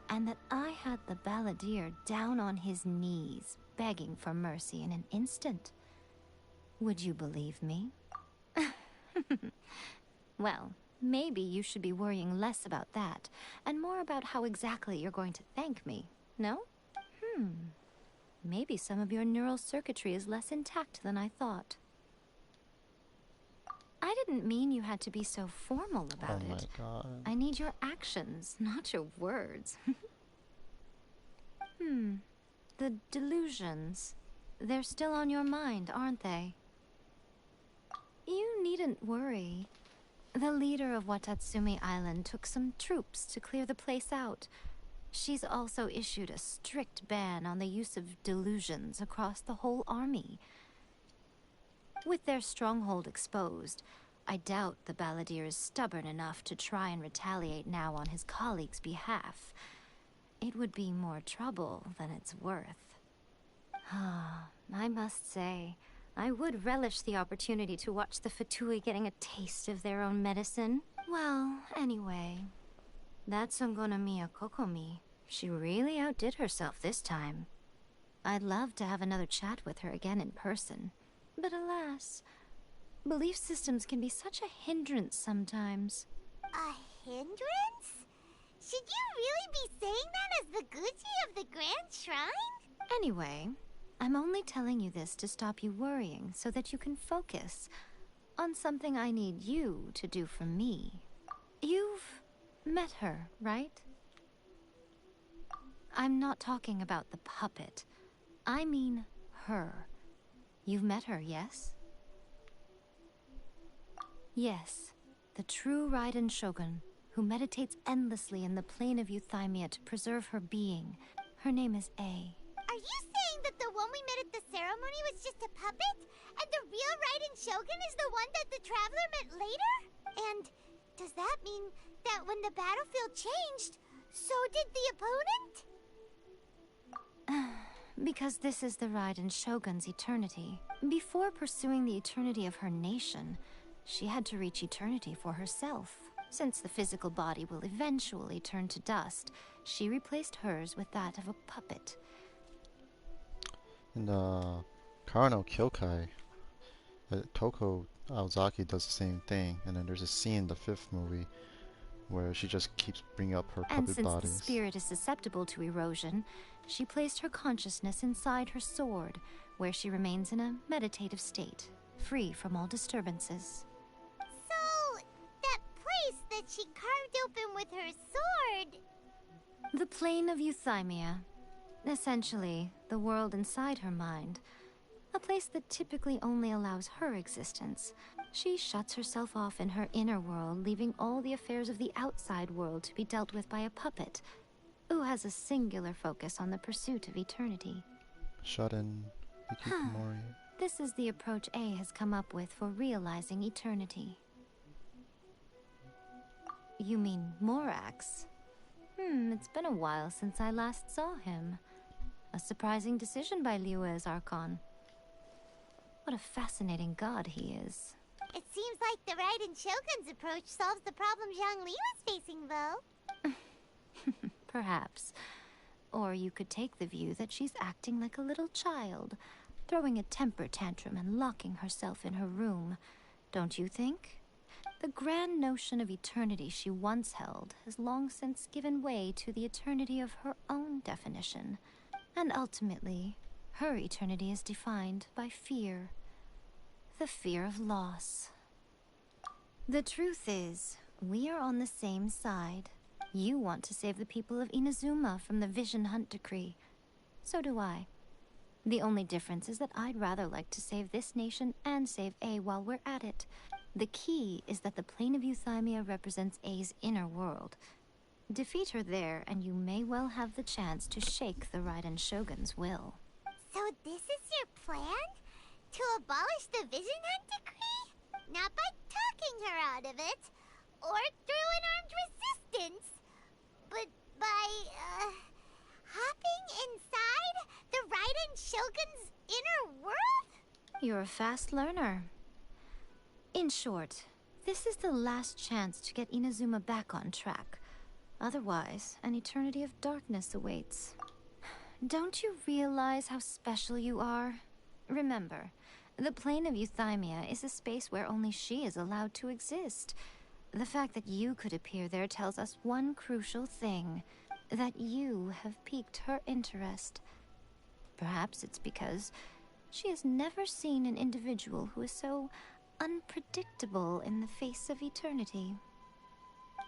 and that I had the balladeer down on his knees, begging for mercy in an instant? Would you believe me? Well, maybe you should be worrying less about that, and more about how exactly you're going to thank me, no? Maybe some of your neural circuitry is less intact than I thought. I didn't mean you had to be so formal about it. Oh my god. I need your actions, not your words. The delusions. They're still on your mind, aren't they? You needn't worry. The leader of Watatsumi Island took some troops to clear the place out. She's also issued a strict ban on the use of delusions across the whole army. With their stronghold exposed, I doubt the balladeer is stubborn enough to try and retaliate now on his colleague's behalf. It would be more trouble than it's worth. I must say, I would relish the opportunity to watch the Fatui getting a taste of their own medicine. Well, anyway, that's Miya Kokomi. She really outdid herself this time. I'd love to have another chat with her again in person. But alas, belief systems can be such a hindrance sometimes. A hindrance? Should you really be saying that as the Gucci of the Grand Shrine? Anyway, I'm only telling you this to stop you worrying so that you can focus on something I need you to do for me. You've met her, right? I'm not talking about the puppet. I mean her. You've met her, yes? Yes, the true Raiden Shogun, who meditates endlessly in the plane of Euthymia to preserve her being. Her name is A. Are you saying that the one we met at the ceremony was just a puppet? And the real Raiden Shogun is the one that the Traveler met later? And does that mean that when the battlefield changed, so did the opponent? Because this is the Raiden Shogun's eternity. Before pursuing the eternity of her nation, she had to reach eternity for herself. Since the physical body will eventually turn to dust, she replaced hers with that of a puppet. In Karano Kyokai, Toko Aozaki does the same thing, and then there's a scene in the 5th movie where she just keeps bringing up her And puppet since bodies. the spirit is susceptible to erosion, she placed her consciousness inside her sword, where she remains in a meditative state, free from all disturbances. So, that place that she carved open with her sword... The plane of Euthymia. Essentially, the world inside her mind. A place that typically only allows her existence. She shuts herself off in her inner world, leaving all the affairs of the outside world to be dealt with by a puppet, who has a singular focus on the pursuit of eternity. Shut in, Hikikomori. This is the approach A has come up with for realizing eternity. You mean Morax? It's been a while since I last saw him. A surprising decision by Liyue's Archon. What a fascinating god he is. It seems like the Raiden Shogun's approach solves the problem Zhongli was facing, though. Perhaps. Or you could take the view that she's acting like a little child, throwing a temper tantrum and locking herself in her room. Don't you think? The grand notion of eternity she once held has long since given way to the eternity of her own definition. And ultimately, her eternity is defined by fear. The fear of loss. The truth is, we are on the same side. You want to save the people of Inazuma from the Vision Hunt decree. So do I. The only difference is that I'd rather like to save this nation and save A while we're at it. The key is that the plane of Euthymia represents A's inner world. Defeat her there, and you may well have the chance to shake the Raiden Shogun's will. So this is your plan? To abolish the Vision Hunt decree? Not by talking her out of it, or through an armed resistance, but by, hopping inside the Raiden Shogun's inner world? You're a fast learner. In short, this is the last chance to get Inazuma back on track. Otherwise, an eternity of darkness awaits. Don't you realize how special you are? Remember, the plane of Euthymia is a space where only she is allowed to exist. The fact that you could appear there tells us one crucial thing, that you have piqued her interest. Perhaps it's because she has never seen an individual who is so unpredictable in the face of eternity.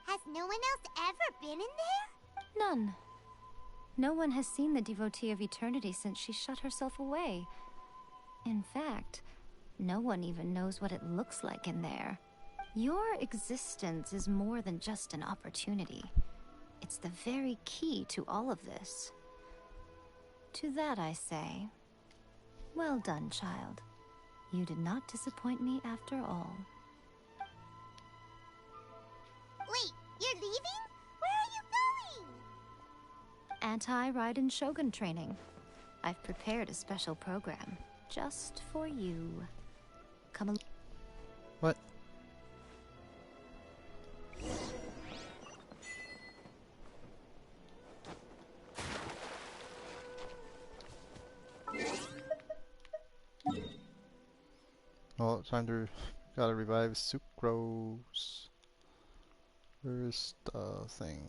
Has no one else ever been in there? None. No one has seen the devotee of eternity since she shut herself away. In fact, no one even knows what it looks like in there. Your existence is more than just an opportunity. It's the very key to all of this. To that I say, well done, child. You did not disappoint me after all. Wait, you're leaving? Where are you going? Anti-Raiden Shogun training. I've prepared a special program just for you. Come along. What? Oh, time to gotta revive Sucrose. Where's the thing?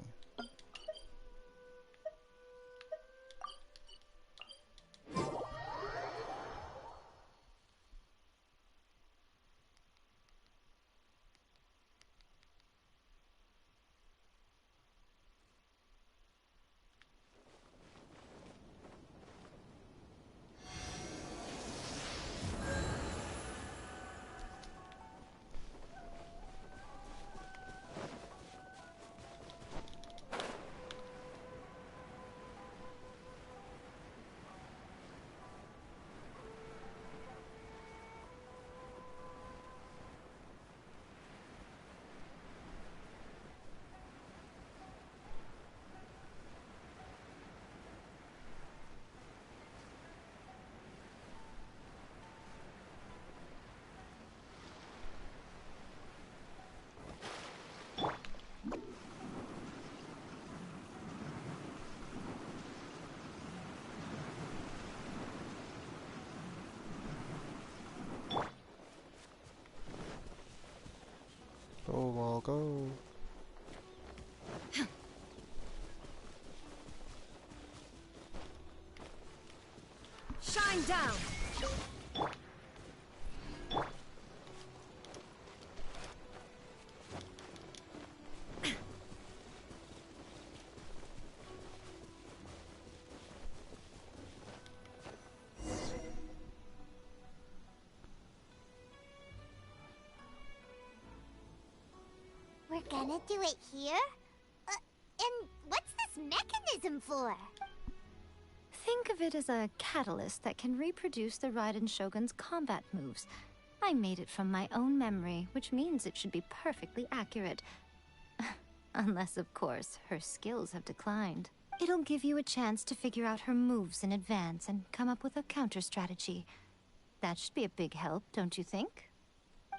Go, ball, go. Shine down! We're gonna do it here? And what's this mechanism for? Think of it as a catalyst that can reproduce the Raiden Shogun's combat moves. I made it from my own memory, which means it should be perfectly accurate. Unless, of course, her skills have declined. It'll give you a chance to figure out her moves in advance and come up with a counter strategy. That should be a big help, don't you think?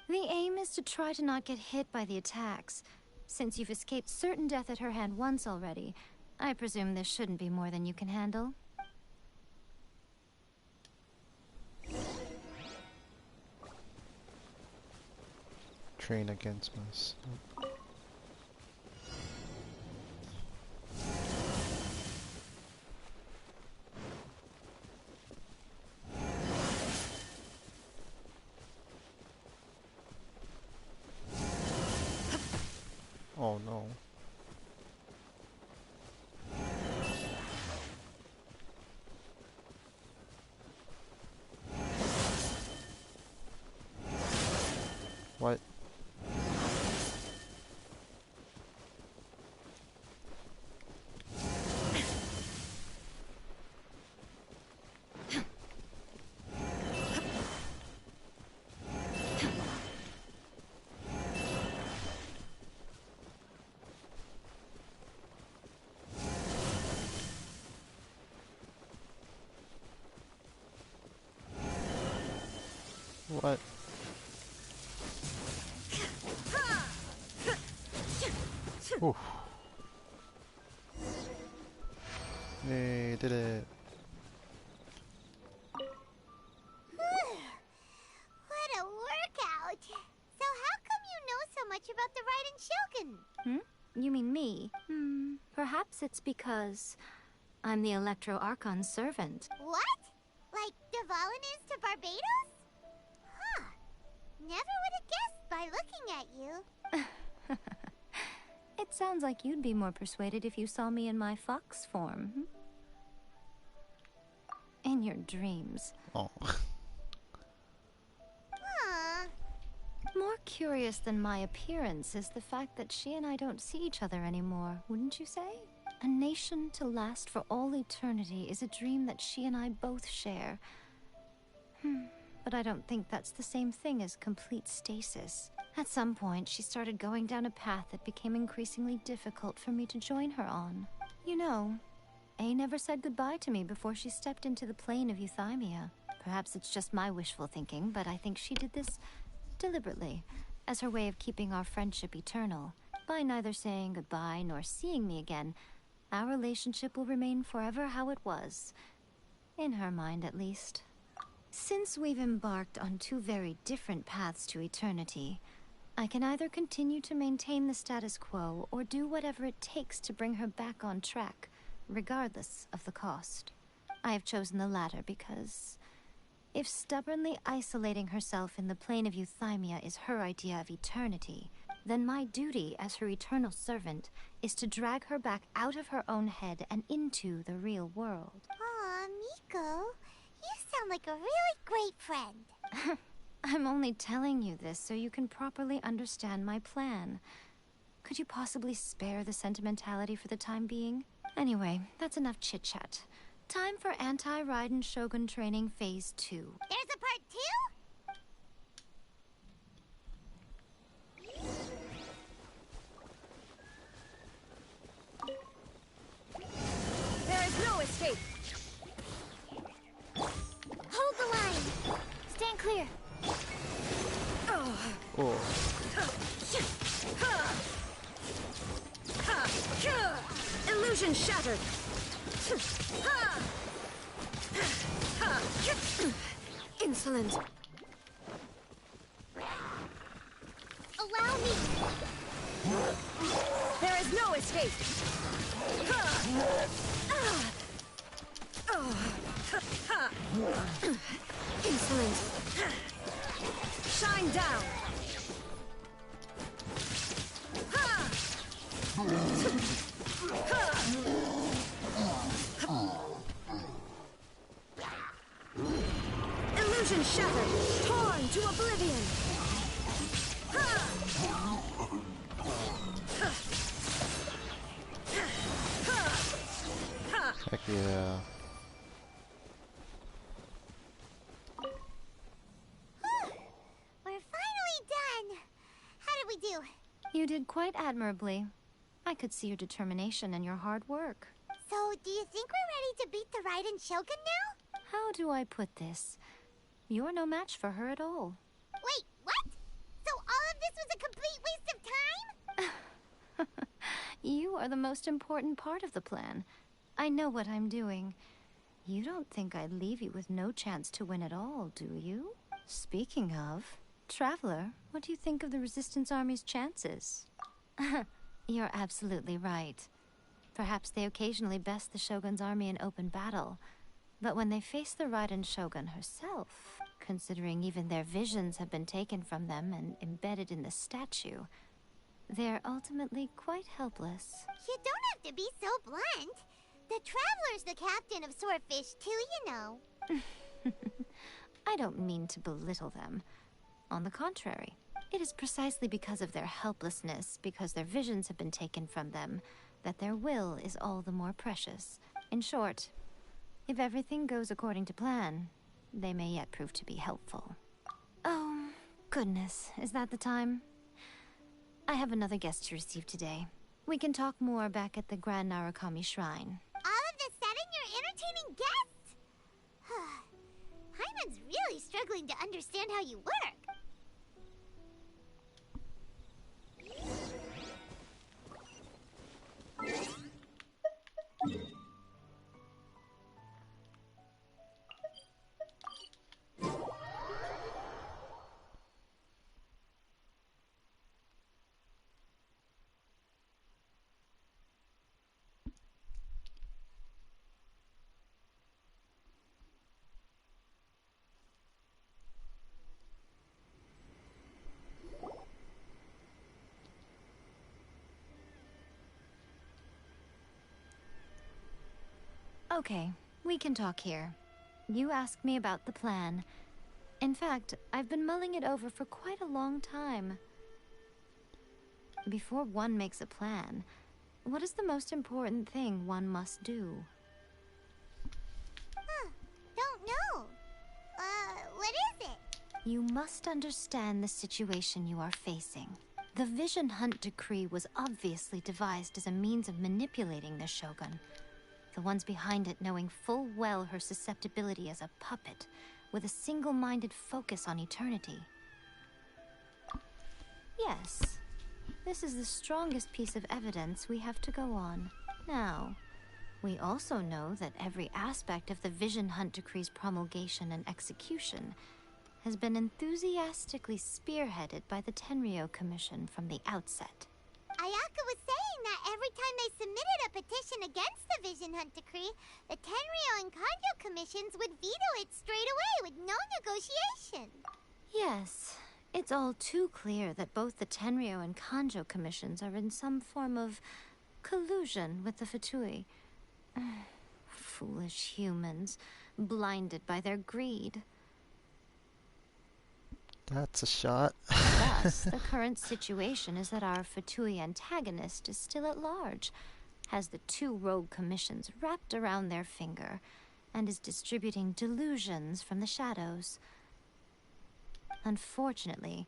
The aim is to try to not get hit by the attacks. Since you've escaped certain death at her hand once already, I presume this shouldn't be more than you can handle. Train against myself. Oh no. What? What? Oof. Yay, did it. What a workout! So how come you know so much about the Raiden Shogun? You mean me? Perhaps it's because I'm the Electro Archon's servant. What? Like Dvalin is to Barbados? Huh. Never would have guessed by looking at you. It sounds like you'd be more persuaded if you saw me in my fox form. In your dreams. Oh. More curious than my appearance is the fact that she and I don't see each other anymore, wouldn't you say? A nation to last for all eternity is a dream that she and I both share. But I don't think that's the same thing as complete stasis. At some point, she started going down a path that became increasingly difficult for me to join her on. You know, A never said goodbye to me before she stepped into the plane of euthymia. Perhaps it's just my wishful thinking, but I think she did this deliberately, as her way of keeping our friendship eternal. By neither saying goodbye nor seeing me again, our relationship will remain forever how it was. In her mind, at least. Since we've embarked on two very different paths to eternity, I can either continue to maintain the status quo or do whatever it takes to bring her back on track, regardless of the cost. I have chosen the latter because if stubbornly isolating herself in the plane of euthymia is her idea of eternity, then my duty as her eternal servant is to drag her back out of her own head and into the real world. Aw, Miko, you sound like a really great friend. I'm only telling you this so you can properly understand my plan. Could you possibly spare the sentimentality for the time being? Anyway, that's enough chit-chat. Time for Anti-Raiden Shogun Training Phase 2. There's a part 2? There is no escape. Hold the line. Stand clear. Oh. Illusion shattered. Insolent. Allow me. There is no escape. Insolent. Shine down. Illusion shattered, torn to oblivion. Heck yeah. We're finally done. How did we do? You did quite admirably. I could see your determination and your hard work. So, do you think we're ready to beat the Raiden Shogun now? How do I put this? You're no match for her at all. Wait, what? So all of this was a complete waste of time? You are the most important part of the plan. I know what I'm doing. You don't think I'd leave you with no chance to win at all, do you? Speaking of, Traveler, what do you think of the Resistance Army's chances? You're absolutely right. Perhaps they occasionally best the Shogun's army in open battle, but when they face the Raiden Shogun herself, considering even their visions have been taken from them and embedded in the statue, they're ultimately quite helpless. You don't have to be so blunt. The Traveler's the captain of Swordfish too, you know. I don't mean to belittle them. On the contrary, it is precisely because of their helplessness, because their visions have been taken from them, that their will is all the more precious. In short, if everything goes according to plan, they may yet prove to be helpful. Oh, goodness, is that the time? I have another guest to receive today. We can talk more back at the Grand Narukami Shrine. All of this sudden, you're entertaining guests? Hyman's really struggling to understand how you work. Okay, we can talk here. You asked me about the plan. In fact, I've been mulling it over for quite a long time. Before one makes a plan, what is the most important thing one must do? Don't know. What is it? You must understand the situation you are facing. The Vision Hunt Decree was obviously devised as a means of manipulating the Shogun. The ones behind it knowing full well her susceptibility as a puppet, with a single-minded focus on eternity. Yes, this is the strongest piece of evidence we have to go on. Now, we also know that every aspect of the Vision Hunt Decree's promulgation and execution has been enthusiastically spearheaded by the Tenryo Commission from the outset. Ayaka was saying that every time they submitted a petition against the Vision Hunt Decree, the Tenryo and Kanjo commissions would veto it straight away with no negotiation. Yes, it's all too clear that both the Tenryo and Kanjo commissions are in some form of collusion with the Fatui. Foolish humans, blinded by their greed. That's a shot. Thus, the current situation is that our Fatui antagonist is still at large, has the two rogue commissions wrapped around their finger, and is distributing delusions from the shadows. Unfortunately,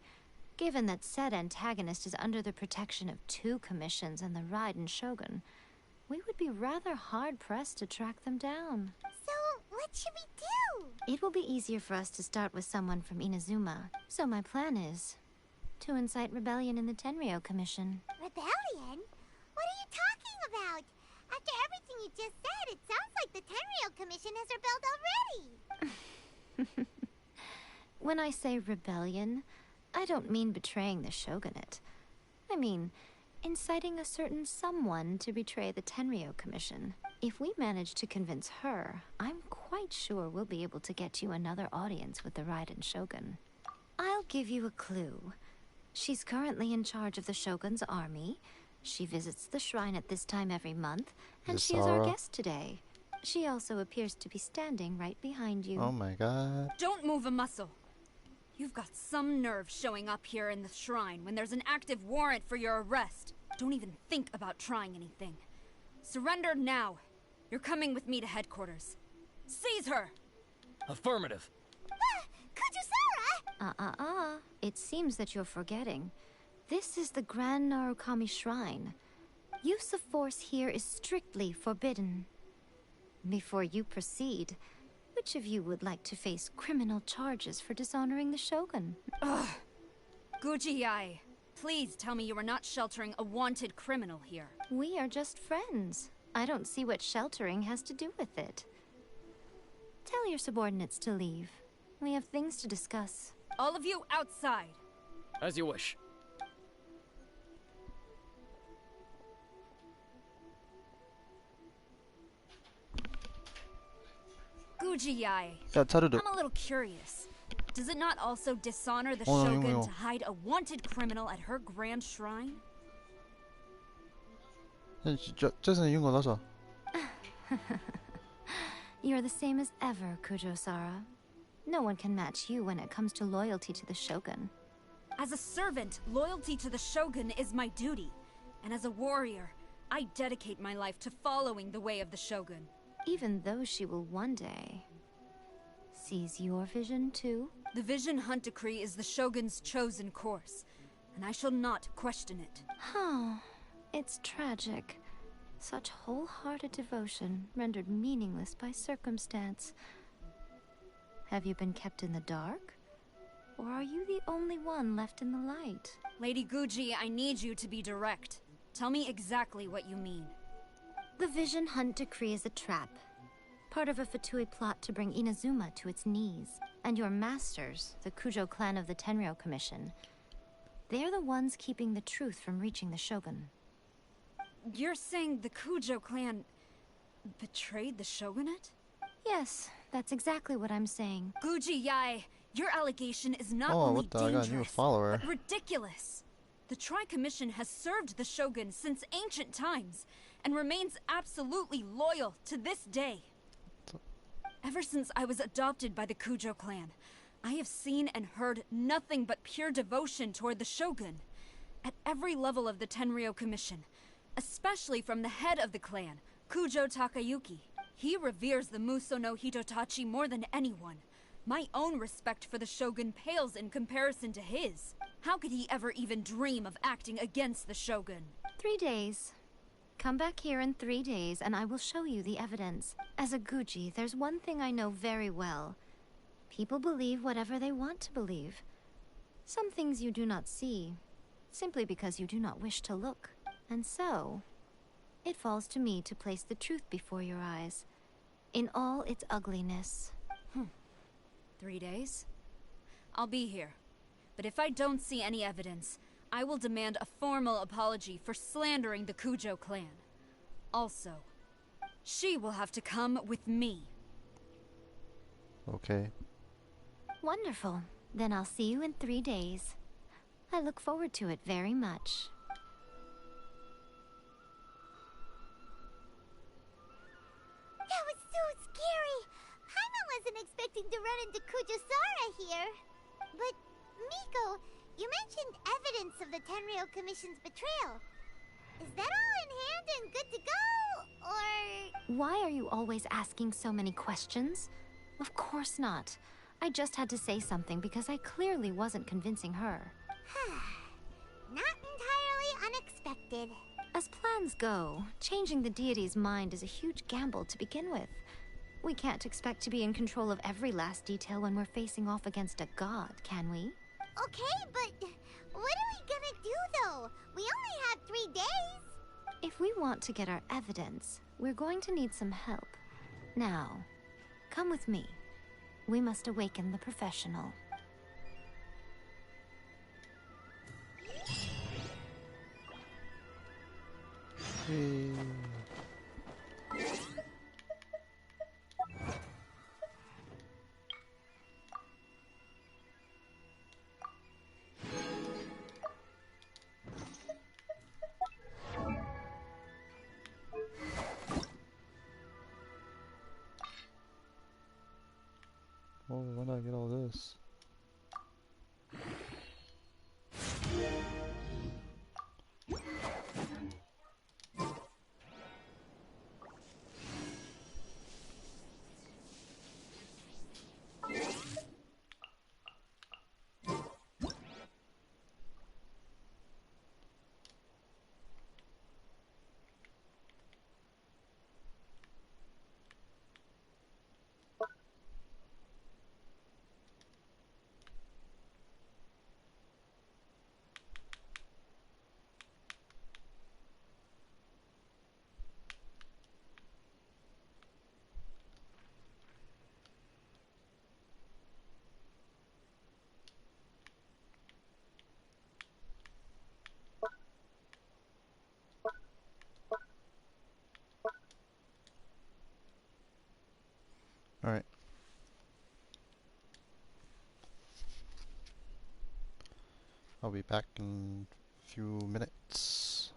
given that said antagonist is under the protection of two commissions and the Raiden Shogun, we would be rather hard-pressed to track them down. So, what should we do? It will be easier for us to start with someone from Inazuma. So my plan is to incite rebellion in the Tenryo Commission. Rebellion? What are you talking about? After everything you just said, it sounds like the Tenryo Commission has rebelled already. When I say rebellion, I don't mean betraying the shogunate. I mean inciting a certain someone to betray the Tenryo Commission. If we manage to convince her, I'm quite sure we'll be able to get you another audience with the Raiden Shogun. I'll give you a clue. She's currently in charge of the Shogun's army. She visits the shrine at this time every month, and she is our guest today. She also appears to be standing right behind you. Oh my god. Don't move a muscle. You've got some nerve showing up here in the shrine when there's an active warrant for your arrest. Don't even think about trying anything. Surrender now. You're coming with me to headquarters. Seize her! Affirmative. Kujusara! It seems that you're forgetting. This is the Grand Narukami Shrine. Use of force here is strictly forbidden. Before you proceed, which of you would like to face criminal charges for dishonoring the Shogun? Ugh. Guji-ai, please tell me you are not sheltering a wanted criminal here. We are just friends. I don't see what sheltering has to do with it. Tell your subordinates to leave. We have things to discuss. All of you outside. As you wish. Guji-ai, 야, 차르르. I'm a little curious. Does it not also dishonor the Oh, no, Shogun no. to hide a wanted criminal at her grand shrine? 这是英国多少？ You're the same as ever, Kujo-Sara. No one can match you when it comes to loyalty to the Shogun. As a servant, loyalty to the Shogun is my duty. And as a warrior, I dedicate my life to following the way of the Shogun. Even though she will one day seize your vision too? The Vision Hunt Decree is the Shogun's chosen course, and I shall not question it. Oh, it's tragic. Such wholehearted devotion rendered meaningless by circumstance. Have you been kept in the dark? Or are you the only one left in the light? Lady Guji, I need you to be direct. Tell me exactly what you mean. The Vision Hunt Decree is a trap. Part of a Fatui plot to bring Inazuma to its knees. And your masters, the Kujo clan of the Tenryo Commission, they're the ones keeping the truth from reaching the Shogun. You're saying the Kujo clan betrayed the Shogunate? Yes, that's exactly what I'm saying. Guji-ai, your allegation is not Oh, only what the? I got a new dangerous, follower. but ridiculous. The Tri-Commission has served the Shogun since ancient times, and remains absolutely loyal to this day. Ever since I was adopted by the Kujo clan, I have seen and heard nothing but pure devotion toward the Shogun. At every level of the Tenryo Commission, especially from the head of the clan, Kujo Takayuki. He reveres the Muso no Hitotachi more than anyone. My own respect for the Shogun pales in comparison to his. How could he ever even dream of acting against the Shogun? 3 days. Come back here in 3 days and I will show you the evidence. As a Guji, there's one thing I know very well. People believe whatever they want to believe. Some things you do not see, simply because you do not wish to look. And so, it falls to me to place the truth before your eyes, in all its ugliness. 3 days? I'll be here. But if I don't see any evidence, I will demand a formal apology for slandering the Kujo clan. Also, she will have to come with me. Okay. Wonderful. Then I'll see you in 3 days. I look forward to it very much. That was so scary. Paimon wasn't expecting to run into Kujo-Sara here. But, Miko, you mentioned evidence of the Tenryo Commission's betrayal. Is that all in hand and good to go, or...? Why are you always asking so many questions? Of course not. I just had to say something because I clearly wasn't convincing her. Not entirely unexpected. As plans go, changing the deity's mind is a huge gamble to begin with. We can't expect to be in control of every last detail when we're facing off against a god, can we? Okay, but what are we gonna do, though? We only have 3 days. If we want to get our evidence, we're going to need some help. Now, come with me. We must awaken the professional. Hey. Oh, when did I get all this? I'll be back in a few minutes.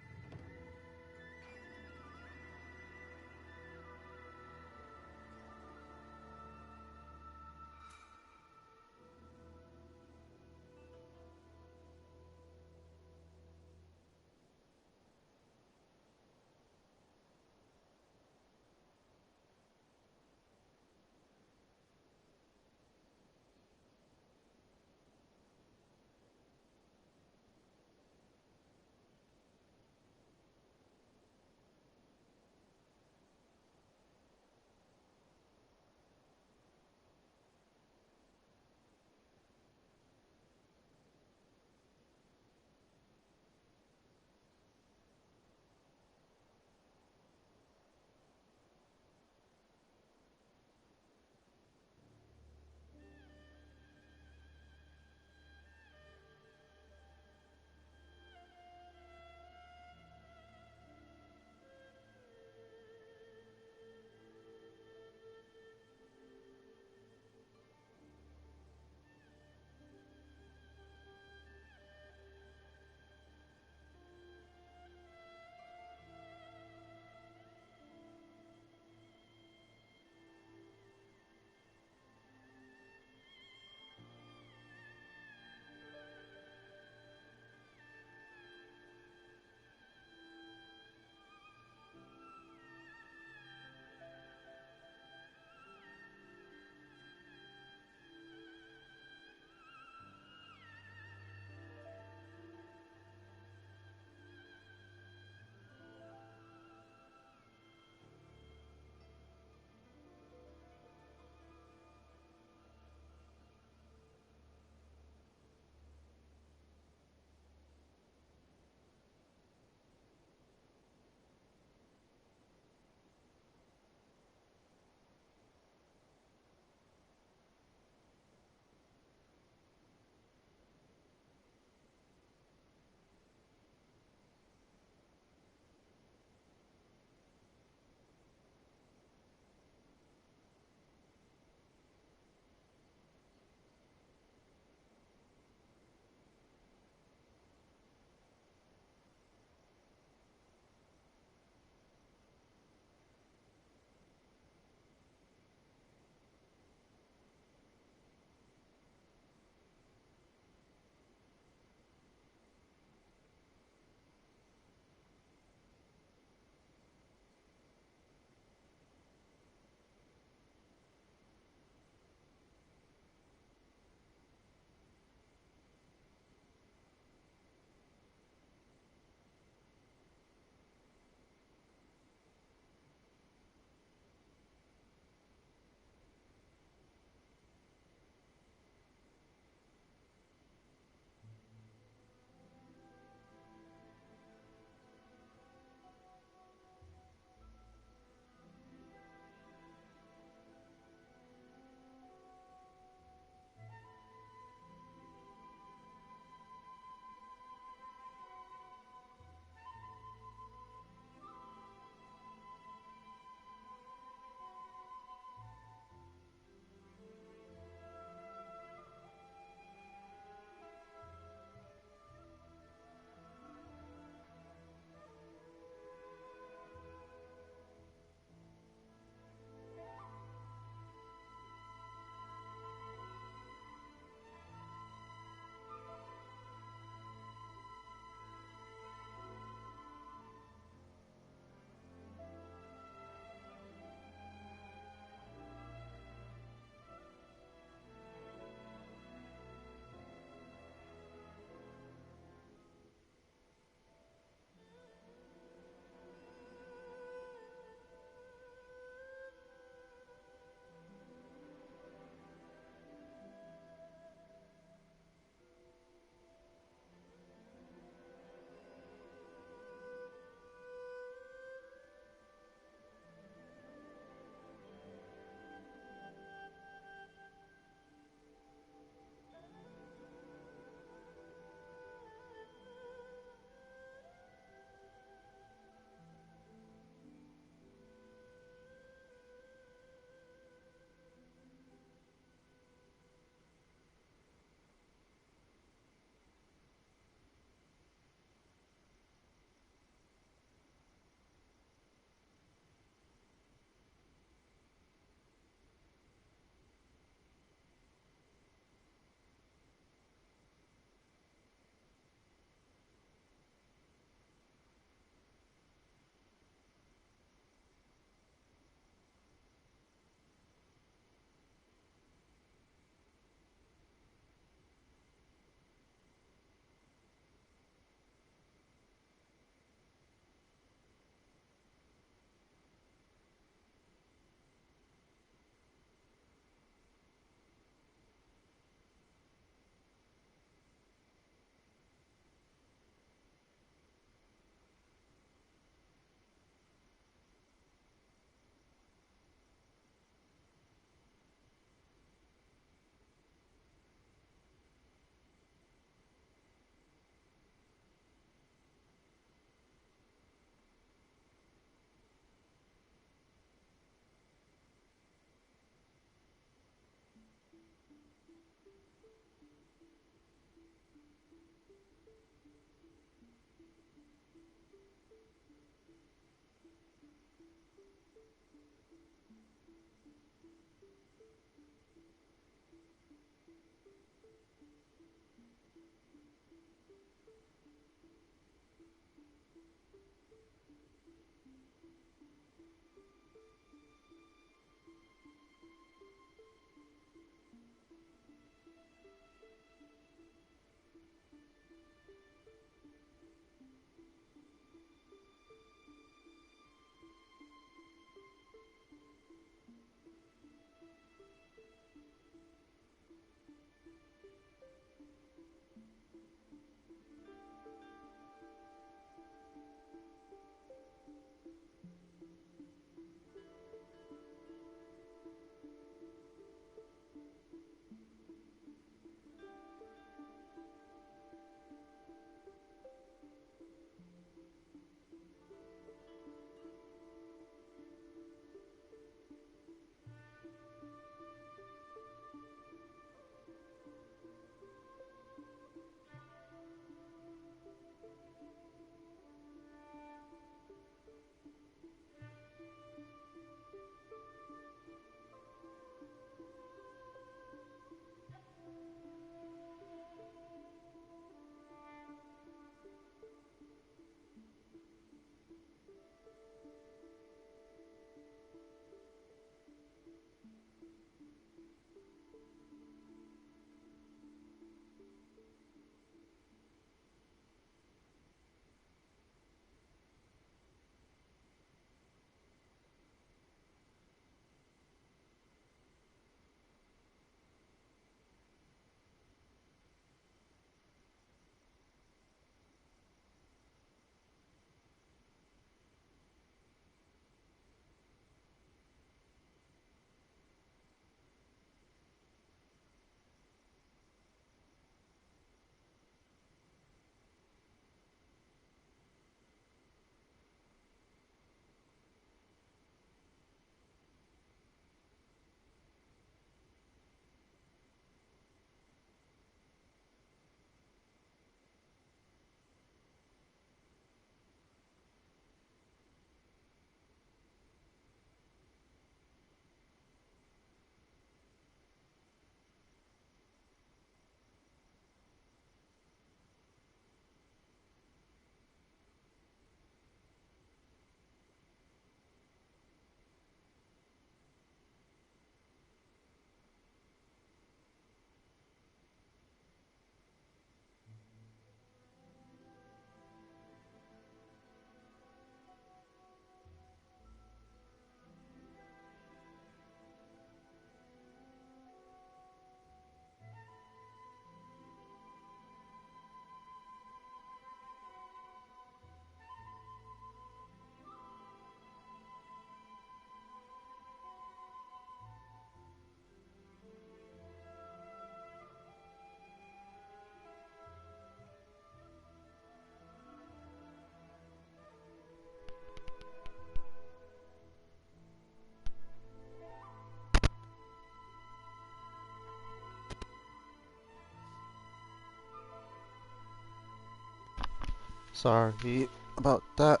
Sorry about that.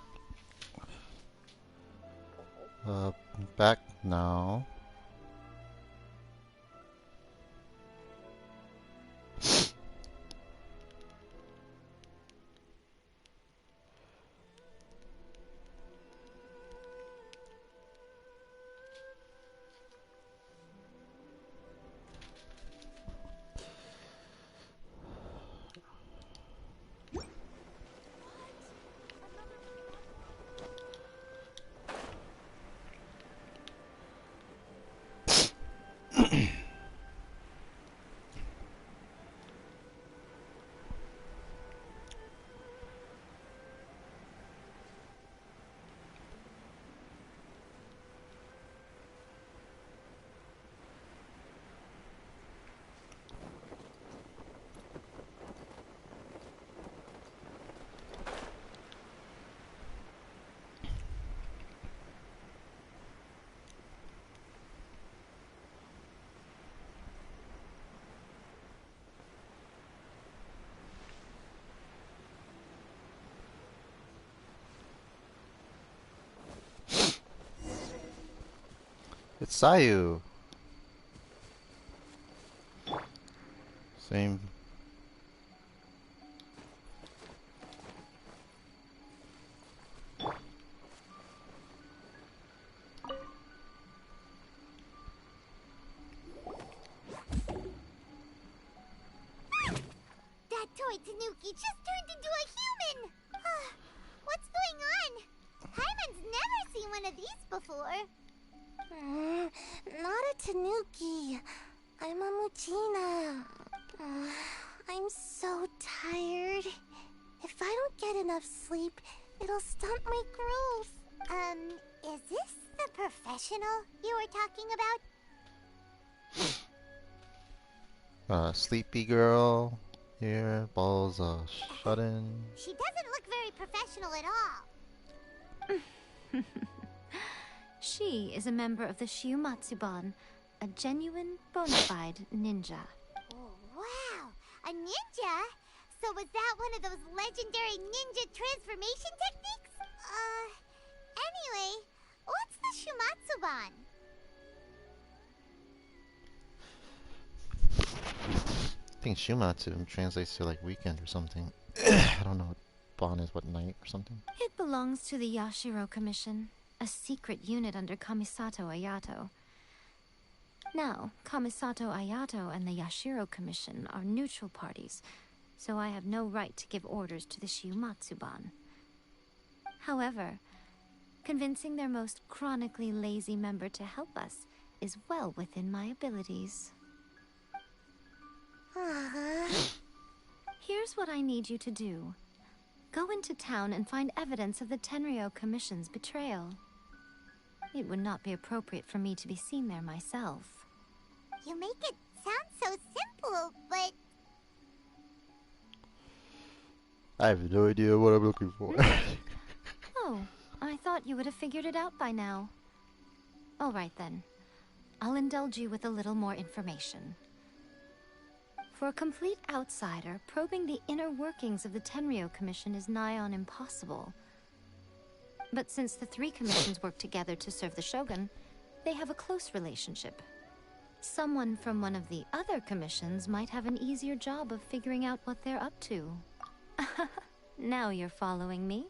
Uh, back now. It's Sayu. Same. That toy Tanuki just turned into a human! What's going on? Hyman's never seen one of these before. Not a Tanuki. I'm a Muchina. I'm so tired. If I don't get enough sleep, it'll stunt my growth. Is this the professional you were talking about? Sleepy girl here, balls shut in. She doesn't look very professional at all. She is a member of the Shiumatsuban, a genuine, bona fide ninja. Oh, wow! A ninja? So was that one of those legendary ninja transformation techniques? Anyway, what's the Shumatsuban? I think Shumatsu translates to like weekend or something. I don't know what Bon is, what night or something. It belongs to the Yashiro Commission, a secret unit under Kamisato Ayato. Now, Kamisato Ayato and the Yashiro Commission are neutral parties, so I have no right to give orders to the Shiumatsuban. However, convincing their most chronically lazy member to help us is well within my abilities. Here's what I need you to do. Go into town and find evidence of the Tenryo Commission's betrayal. It would not be appropriate for me to be seen there myself. You make it sound so simple, but... I have no idea what I'm looking for. Oh, I thought you would have figured it out by now. All right then. I'll indulge you with a little more information. For a complete outsider, probing the inner workings of the Tenryo Commission is nigh on impossible. But since the three commissions work together to serve the Shogun, they have a close relationship. Someone from one of the other commissions might have an easier job of figuring out what they're up to. Now you're following me.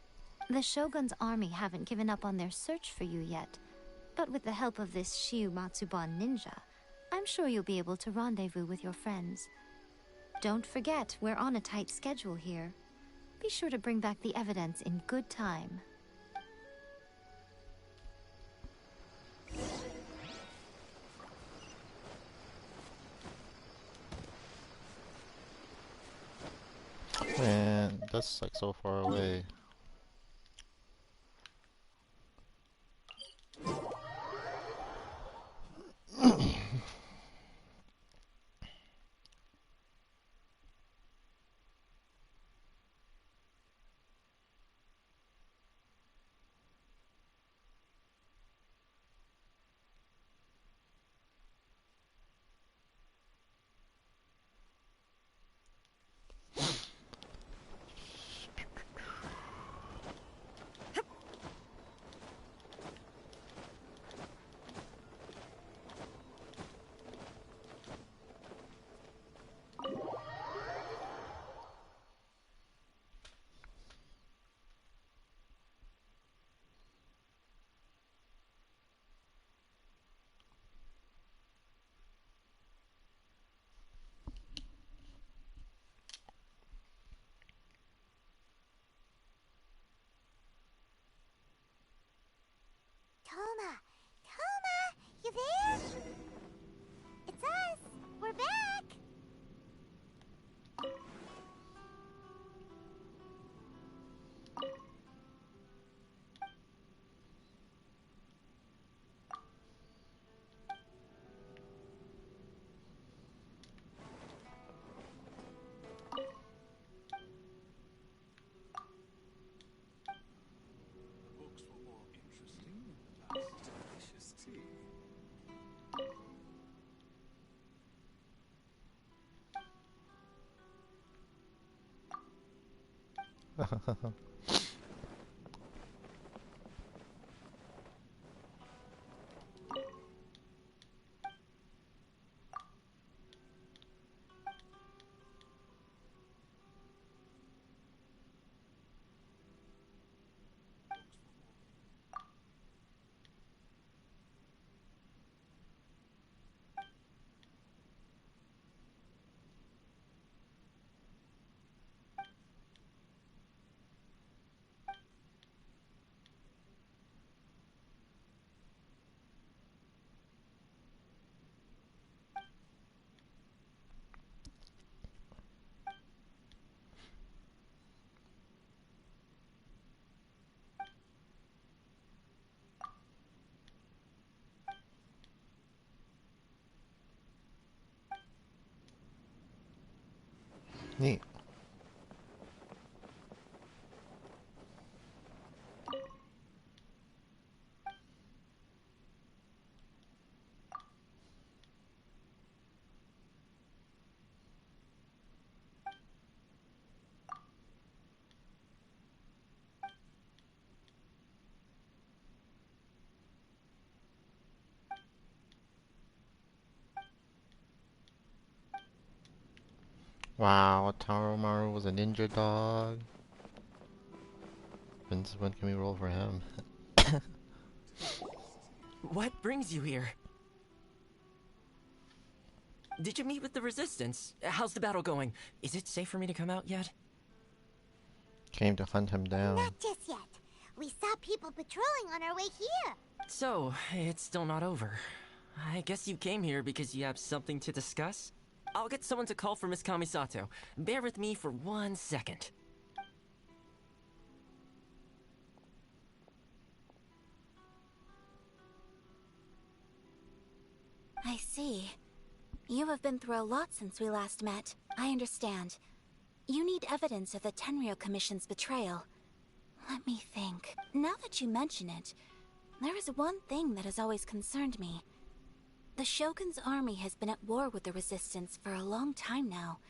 The Shogun's army haven't given up on their search for you yet, but with the help of this Shiumatsuban ninja, I'm sure you'll be able to rendezvous with your friends. Don't forget, we're on a tight schedule here. Be sure to bring back the evidence in good time. Man, that's like so far away. Toma! Toma! You there? It's us! We're back! Books were more interesting than the last delicious tea. Neat. Wow, Taromaru was a ninja dog. When can we roll for him? What brings you here? Did you meet with the Resistance? How's the battle going? Is it safe for me to come out yet? Came to hunt him down. Not just yet. We saw people patrolling on our way here. So, it's still not over. I guess you came here because you have something to discuss? I'll get someone to call for Miss Kamisato. Bear with me for 1 second. I see. You have been through a lot since we last met. I understand. You need evidence of the Tenryou Commission's betrayal. Let me think. Now that you mention it, there is one thing that has always concerned me. The Shogun's army has been at war with the Resistance for a long time now,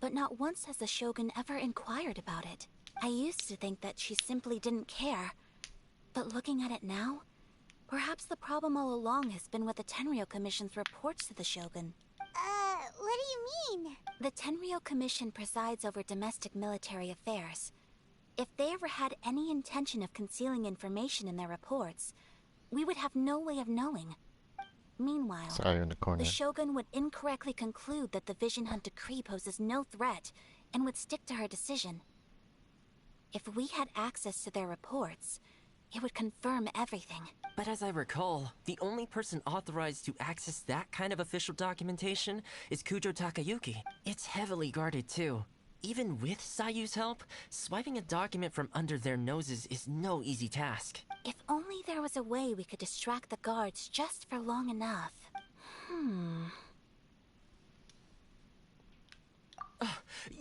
but not once has the Shogun ever inquired about it. I used to think that she simply didn't care, but looking at it now, perhaps the problem all along has been with the Tenryou Commission's reports to the Shogun. What do you mean? The Tenryou Commission presides over domestic military affairs. If they ever had any intention of concealing information in their reports, we would have no way of knowing. Meanwhile, Sorry, in the corner. the Shogun would incorrectly conclude that the Vision Hunt decree poses no threat and would stick to her decision. If we had access to their reports, it would confirm everything. But as I recall, the only person authorized to access that kind of official documentation is Kujo Takayuki. It's heavily guarded too. Even with Sayu's help, swiping a document from under their noses is no easy task. If only there was a way we could distract the guards just for long enough.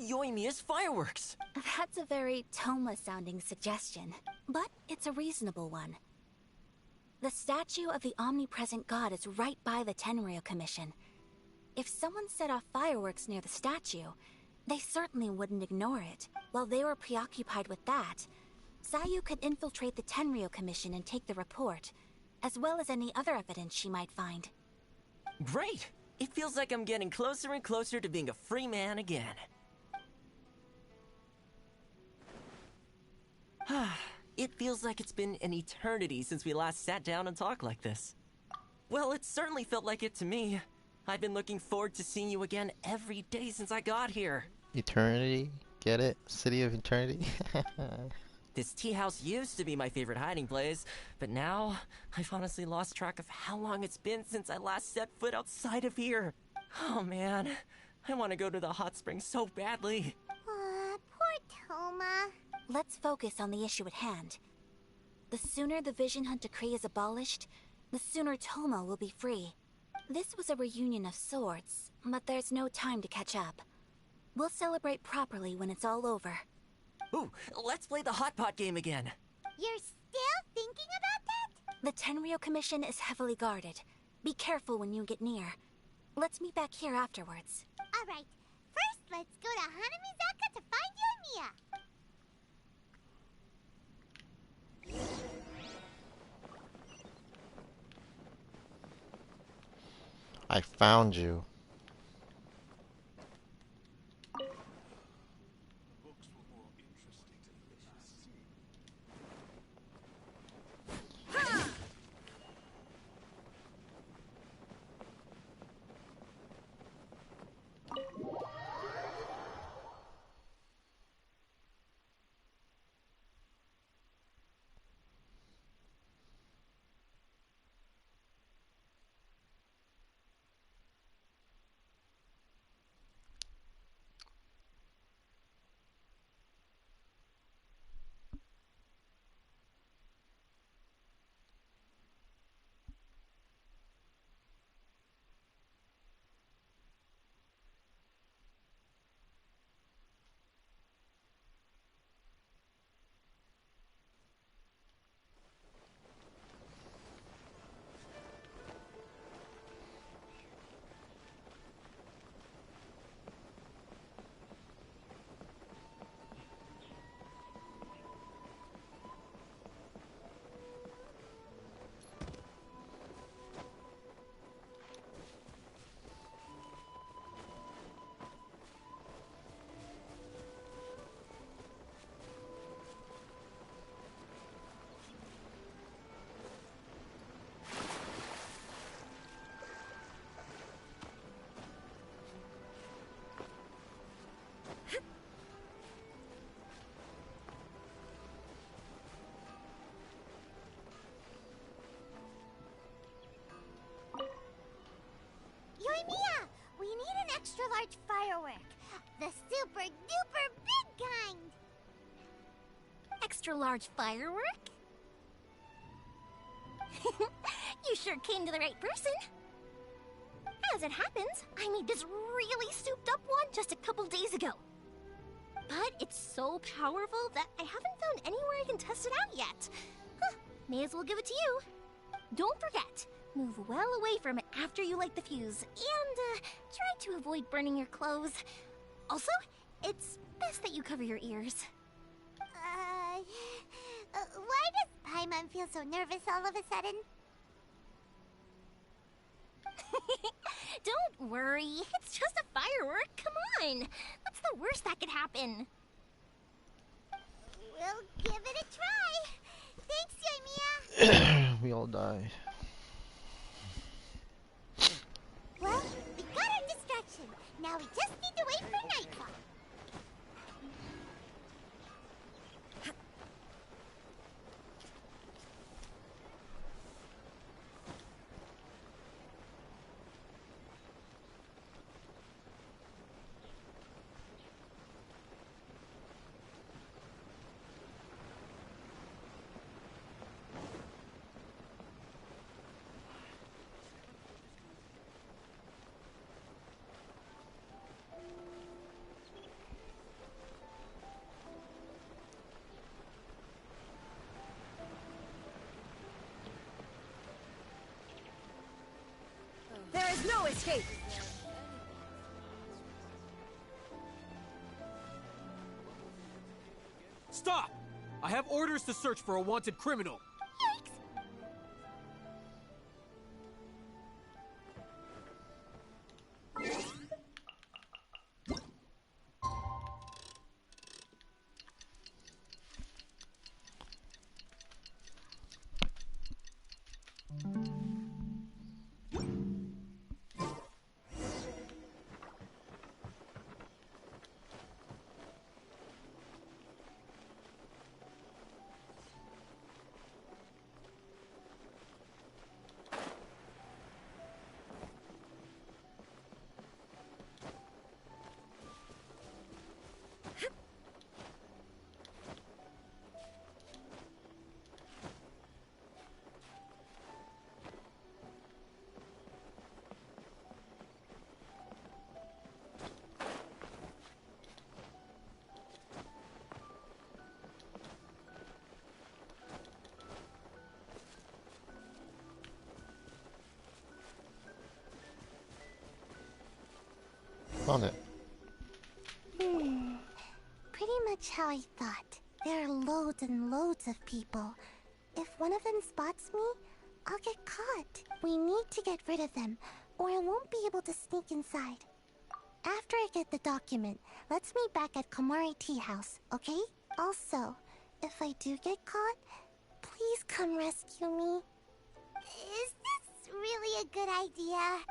Yoimiya's fireworks! That's a very Toma-sounding suggestion, but it's a reasonable one. The statue of the omnipresent god is right by the Tenryou Commission. If someone set off fireworks near the statue, they certainly wouldn't ignore it. While they were preoccupied with that, Sayu could infiltrate the Tenryou Commission and take the report, as well as any other evidence she might find. Great! It feels like I'm getting closer and closer to being a free man again. It feels like it's been an eternity since we last sat down and talked like this. Well, it certainly felt like it to me. I've been looking forward to seeing you again every day since I got here. Eternity? Get it? City of Eternity? This tea house used to be my favorite hiding place, but now I've honestly lost track of how long it's been since I last set foot outside of here. Oh man, I want to go to the hot springs so badly. Poor Toma. Let's focus on the issue at hand. The sooner the Vision Hunt decree is abolished, the sooner Toma will be free. This was a reunion of sorts, but there's no time to catch up. We'll celebrate properly when it's all over. Ooh, let's play the hot pot game again. You're still thinking about that? The Tenryou Commission is heavily guarded. Be careful when you get near. Let's meet back here afterwards. Alright, first let's go to Hanamizaka to find Yoimiya. I found you. super duper big kind. Extra large firework? You sure came to the right person. As it happens, I made this really souped up one just a couple days ago. But it's so powerful that I haven't found anywhere I can test it out yet. Huh, may as well give it to you. Don't forget, move well away from it after you light the fuse, and try to avoid burning your clothes. Also, it's best that you cover your ears. Why does Paimon feel so nervous all of a sudden? Don't worry, it's just a firework. Come on, what's the worst that could happen? We'll give it a try. Thanks, Yoimiya. We all die. Well, we got our distraction. Now we just need to wait for nightfall. There is no escape! Stop! I have orders to search for a wanted criminal. Found it. Pretty much how I thought. There are loads and loads of people. If one of them spots me, I'll get caught. We need to get rid of them, or I won't be able to sneak inside. After I get the document, let's meet back at Komari Tea House, okay? Also, if I do get caught, please come rescue me. Is this really a good idea?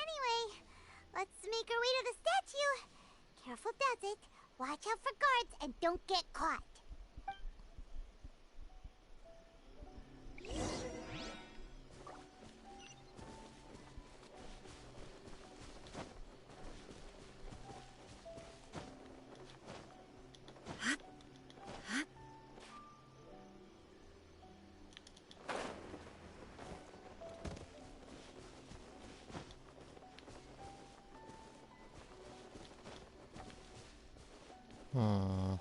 Anyway, let's make our way to the statue. Careful does it. Watch out for guards and don't get caught. Hmm.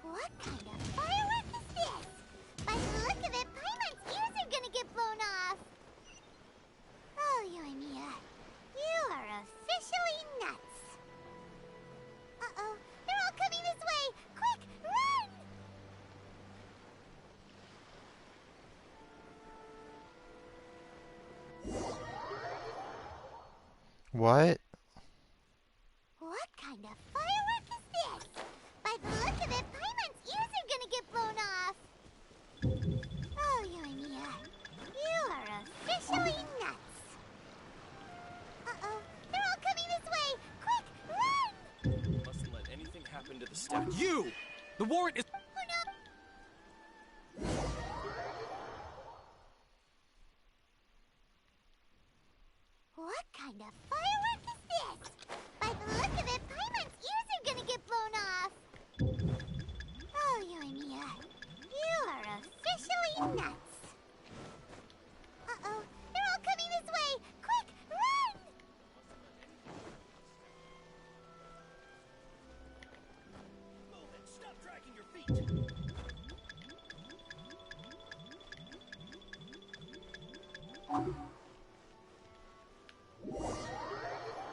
What kind of firework is this? By the look of it, Paimon's ears are gonna get blown off. Oh, Yoimiya, you are officially nuts. Uh-oh, they're all coming this way. Quick, run! What? What kind of firework is this? By the look of it, Paimon's ears are gonna get blown off. Oh, Yoimiya, you are officially nuts. Uh-oh, they're all coming this way. Quick, run! Mustn't let anything You! The warrant is... What kind of firework is this? By the look of it, Paimon's ears are gonna get blown off. Oh, Yoimiya, you are officially nuts. Uh-oh, they're all coming this way. Quick, run! Move it! Stop dragging your feet!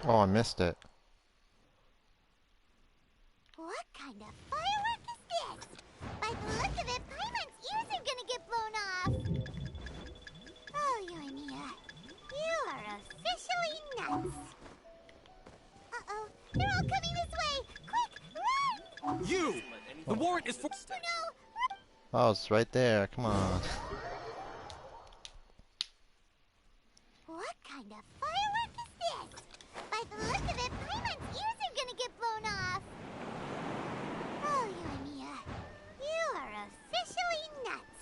Oh, I missed it. What kind of firework is this? By the look of it, Paimon's ears are gonna get blown off. Oh, Yoimiya, you are officially nuts. Uh-oh, they're all coming this way. Quick, run! You! The warrant is for... Oh, no! Oh, it's right there. Come on. What kind of firework is this? By the look of it, Paimon's ears are gonna get blown off. Oh, Yoimiya, you are officially nuts.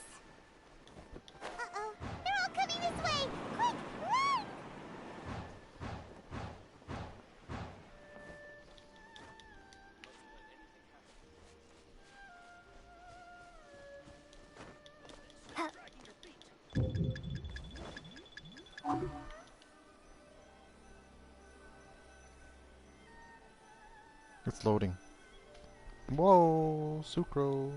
Uh-oh, they're all coming this way. Quick, run! It's loading. Whoa, sucrose.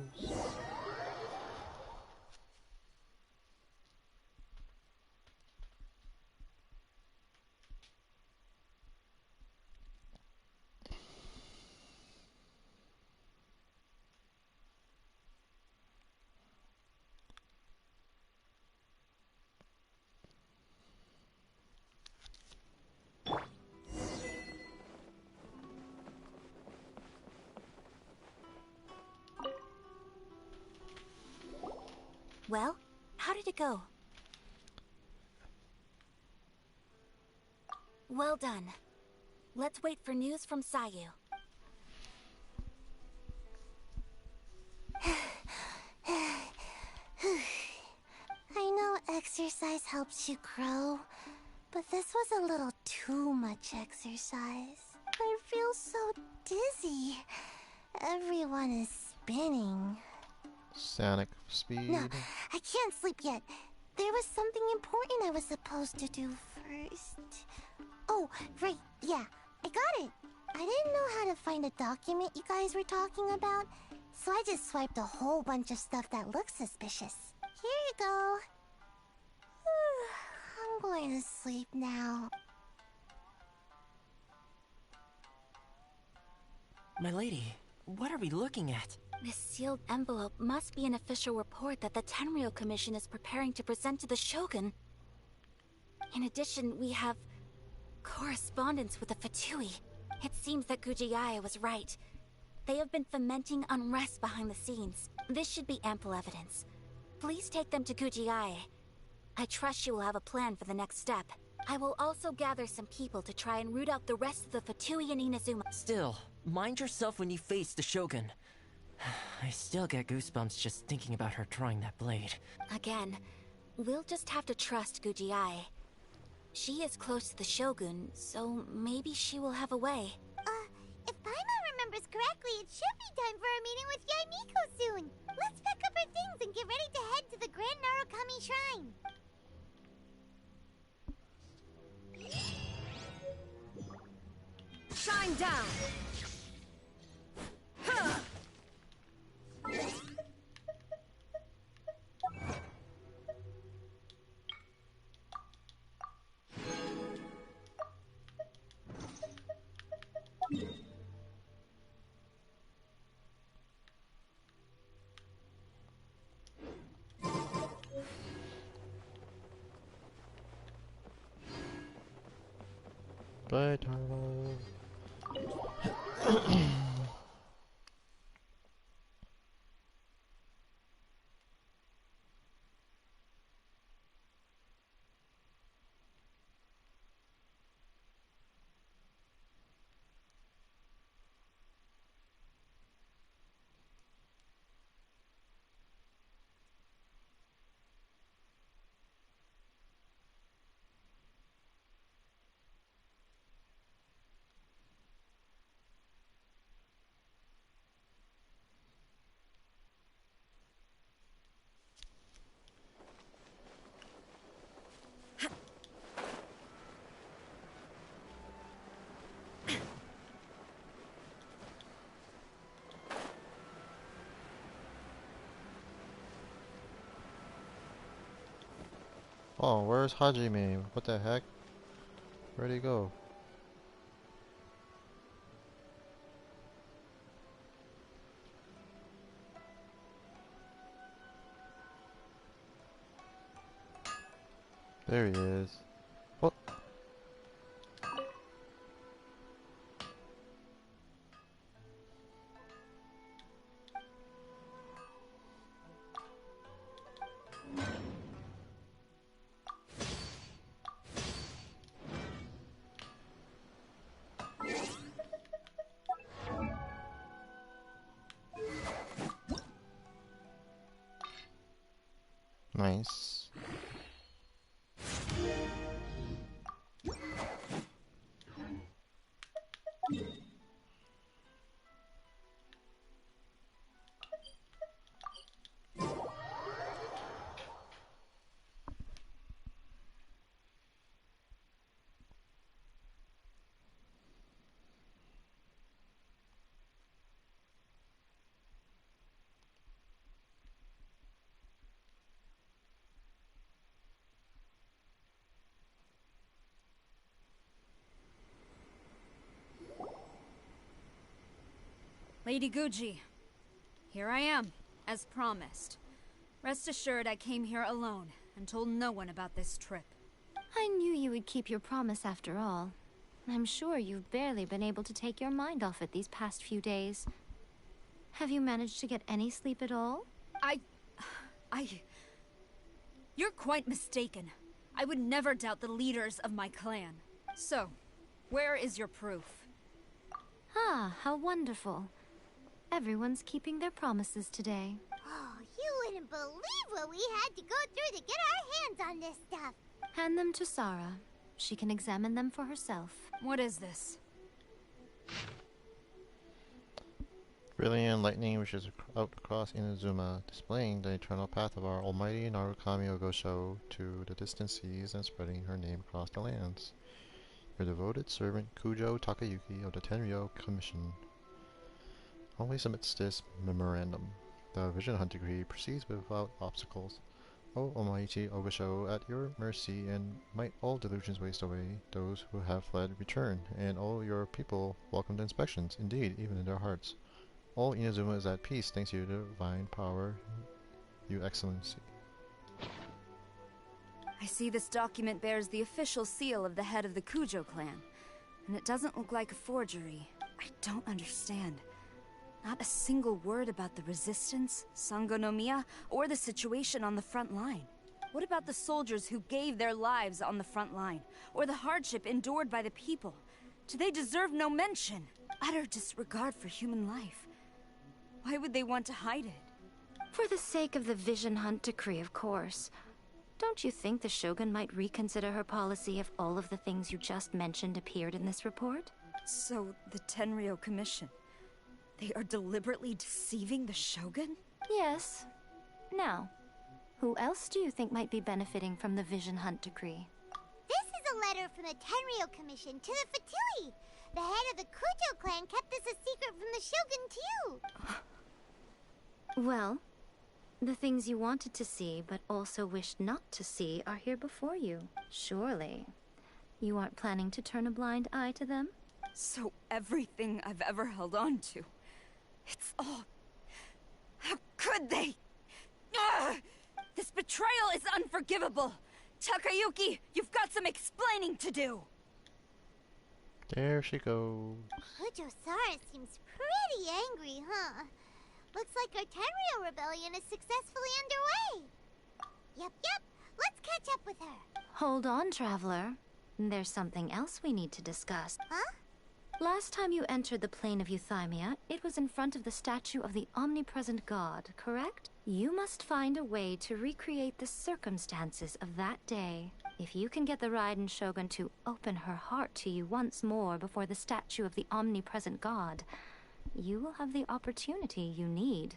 Well, how did it go? Well done. Let's wait for news from Sayu. I know exercise helps you grow, but this was a little too much exercise. I feel so dizzy. Everyone is spinning. Sonic speed. No, I can't sleep yet. There was something important I was supposed to do first. Oh, right, yeah, I got it. I didn't know how to find a document you guys were talking about, so I just swiped a whole bunch of stuff that looks suspicious. Here you go. I'm going to sleep now. My lady, what are we looking at? This sealed envelope must be an official report that the Tenryou Commission is preparing to present to the Shogun. In addition, we have correspondence with the Fatui. It seems that Gujiai was right. They have been fomenting unrest behind the scenes. This should be ample evidence. Please take them to Gujiai. I trust she will have a plan for the next step. I will also gather some people to try and root out the rest of the Fatui and Inazuma. Still, mind yourself when you face the Shogun. I still get goosebumps just thinking about her drawing that blade. Again, we'll just have to trust Gujiai. She is close to the Shogun, so maybe she will have a way. If Paimon remembers correctly, it should be time for a meeting with Yaimiko soon. Let's pack up our things and get ready to head to the Grand Narukami Shrine. Shine down! Huh. Bye, Tarlo. Oh, where's Hajime? What the heck? Where'd he go? There he is. What? Nice. Lady Guji, here I am, as promised. Rest assured I came here alone and told no one about this trip. I knew you would keep your promise after all. I'm sure you've barely been able to take your mind off it these past few days. Have you managed to get any sleep at all? You're quite mistaken. I would never doubt the leaders of my clan. So, where is your proof? Ah, how wonderful. Everyone's keeping their promises today. Oh, you wouldn't believe what we had to go through to get our hands on this stuff. Hand them to Sarah. She can examine them for herself. What is this? Brilliant lightning wishes out across Inazuma, displaying the eternal path of our almighty Narukami Ogosho to the distant seas and spreading her name across the lands. Your devoted servant Kujo Takayuki of the Tenryo Commission only submits this memorandum. The Vision Hunt decree proceeds without obstacles. O Almighty Ogosho, at your mercy, and might all delusions waste away. Those who have fled return, and all your people welcome the inspections, indeed, even in their hearts. All Inazuma is at peace thanks to your divine power, your excellency. I see this document bears the official seal of the head of the Kujo clan, and it doesn't look like a forgery. I don't understand. Not a single word about the resistance, Sangonomiya, or the situation on the front line. What about the soldiers who gave their lives on the front line, or the hardship endured by the people? Do they deserve no mention? Utter disregard for human life. Why would they want to hide it? For the sake of the Vision Hunt decree, of course. Don't you think the Shogun might reconsider her policy if all of the things you just mentioned appeared in this report? So, the Tenryo Commission... they are deliberately deceiving the Shogun? Yes. Now, who else do you think might be benefiting from the Vision Hunt decree? This is a letter from the Tenryo Commission to the Fatui. The head of the Kujo clan kept this a secret from the Shogun, too. Well, the things you wanted to see but also wished not to see are here before you. Surely, you aren't planning to turn a blind eye to them? So everything I've ever held on to, it's all... how could they? Ugh! This betrayal is unforgivable! Takayuki, you've got some explaining to do! There she goes. Kujo-Sara seems pretty angry, huh? Looks like our Tenryo rebellion is successfully underway. Yep. Let's catch up with her. Hold on, Traveler. There's something else we need to discuss. Huh? Last time you entered the plane of Euthymia, it was in front of the statue of the omnipresent god, correct? You must find a way to recreate the circumstances of that day. If you can get the Raiden Shogun to open her heart to you once more before the statue of the omnipresent god, you will have the opportunity you need.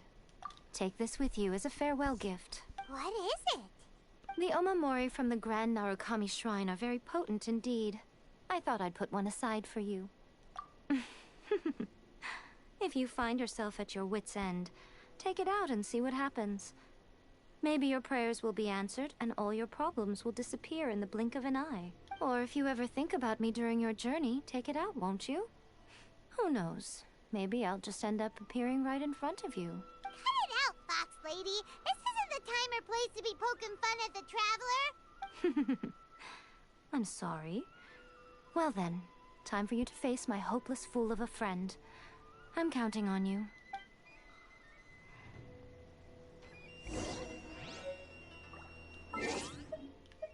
Take this with you as a farewell gift. What is it? The omamori from the Grand Narukami Shrine are very potent indeed. I thought I'd put one aside for you. If you find yourself at your wit's end, take it out and see what happens. Maybe your prayers will be answered and all your problems will disappear in the blink of an eye. Or if you ever think about me during your journey, take it out, won't you? Who knows? Maybe I'll just end up appearing right in front of you. Cut it out, Fox Lady. This isn't the time or place to be poking fun at the Traveler. I'm sorry. Well then, time for you to face my hopeless fool of a friend. I'm counting on you.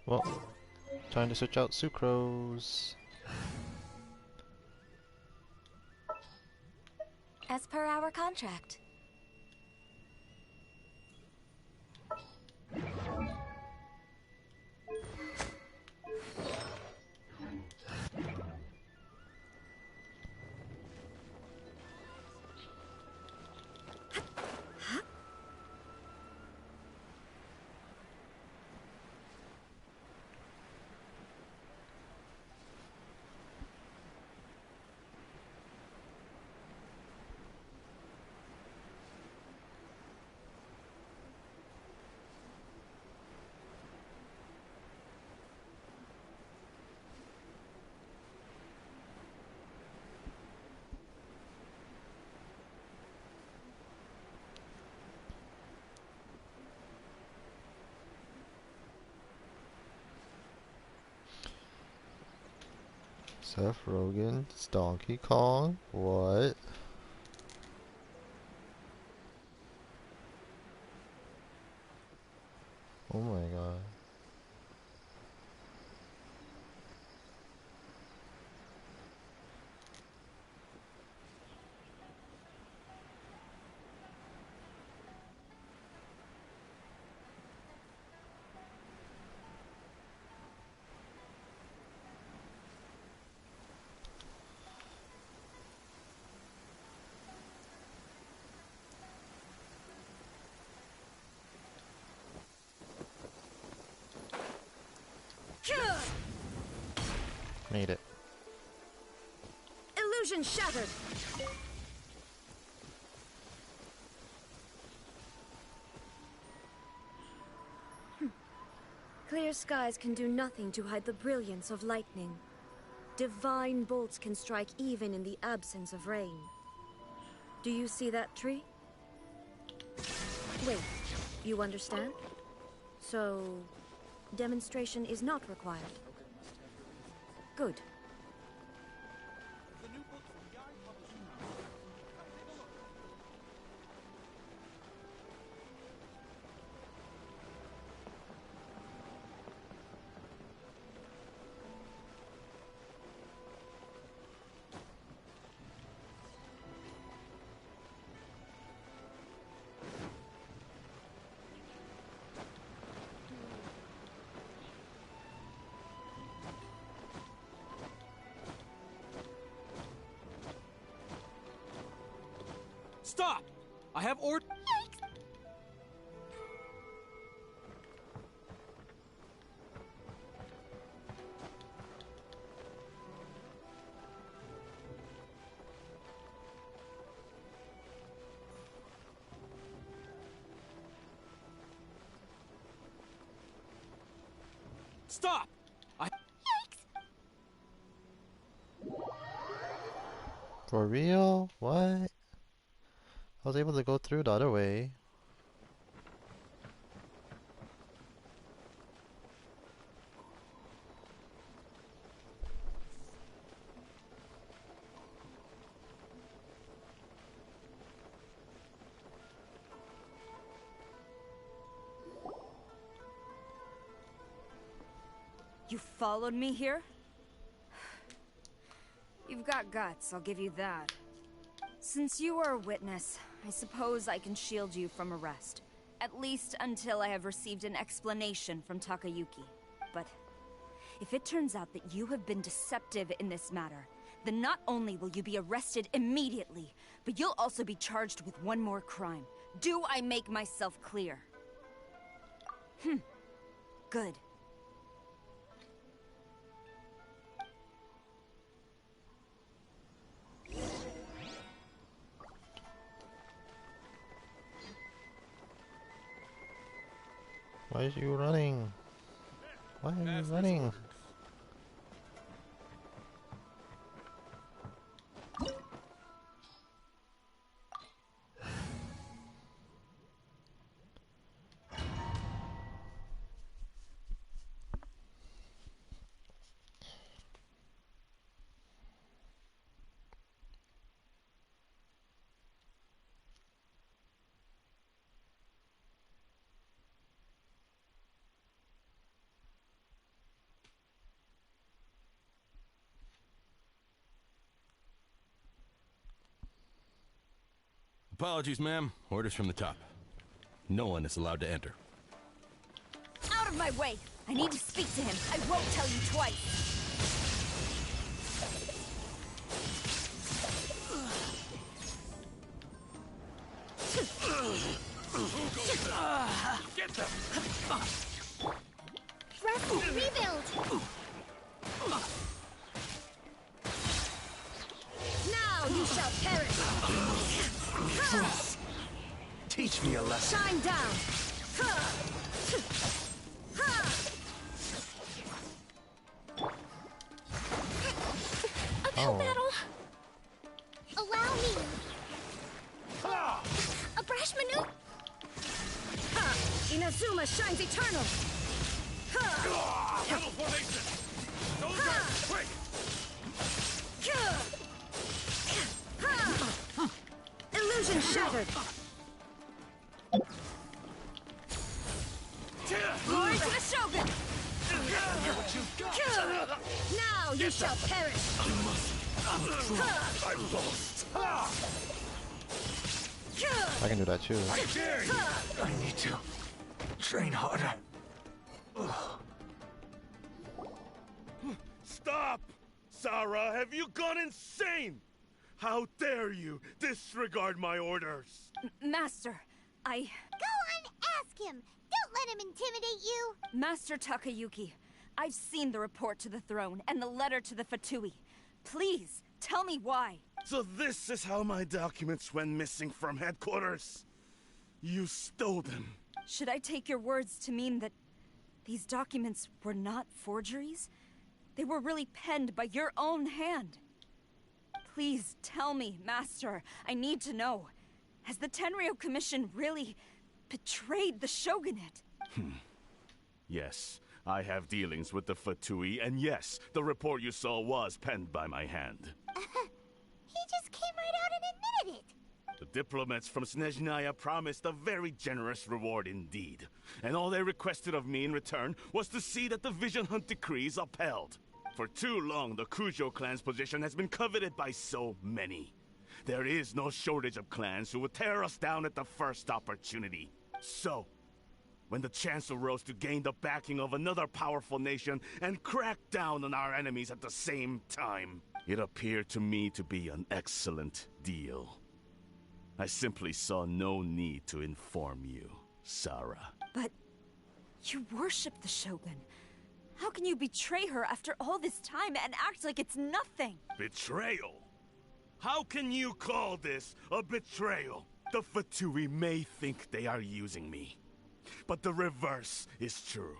Well, time to switch out sucrose. As per our contract. Seth Rogen, it's Donkey Kong. What? Oh my god. Made it. Illusion shattered. Clear skies can do nothing to hide the brilliance of lightning. Divine bolts can strike even in the absence of rain. Do you see that tree? Wait, you understand? So, demonstration is not required. Good. Stop! I have ord- Stop! For real? What? I was able to go through the other way. You followed me here? You've got guts, I'll give you that. Since you are a witness, I suppose I can shield you from arrest. At least until I have received an explanation from Takayuki. But if it turns out that you have been deceptive in this matter, then not only will you be arrested immediately, but you'll also be charged with one more crime. Do I make myself clear? Good. Why is you running? Why are you running? Apologies, ma'am. Orders from the top. No one is allowed to enter. Out of my way! I need to speak to him. I won't tell you twice. Get them! Wrestle, rebuild! Now you shall perish! Teach me a lesson. Shine down! A bell battle! Allow me! A brash maneuver! Inazuma shines eternal! Battle formation! Soldiers, quick! Illusion shattered! Glory to the Shogun! Now you shall perish! I'm lost! I can do that too. I dare you! I need to train harder. Stop! Sarah, have you gone insane? How dare you disregard my orders? Master, Go on, ask him. Don't let him intimidate you. Master Takayuki, I've seen the report to the throne and the letter to the Fatui. Please, tell me why. So this is how my documents went missing from headquarters. You stole them. Should I take your words to mean that these documents were not forgeries? They were really penned by your own hand. Please tell me, Master. I need to know. Has the Tenryo Commission really betrayed the Shogunate? Yes, I have dealings with the Fatui, and yes, the report you saw was penned by my hand. He just came right out and admitted it. The diplomats from Snezhnaya promised a very generous reward indeed. And all they requested of me in return was to see that the Vision Hunt decree is upheld. For too long, the Kujo clan's position has been coveted by so many. There is no shortage of clans who would tear us down at the first opportunity. So, when the chance arose to gain the backing of another powerful nation and crack down on our enemies at the same time, it appeared to me to be an excellent deal. I simply saw no need to inform you, Sarah. But you worship the Shogun. How can you betray her after all this time and act like it's nothing? Betrayal? How can you call this a betrayal? The Fatui may think they are using me, but the reverse is true.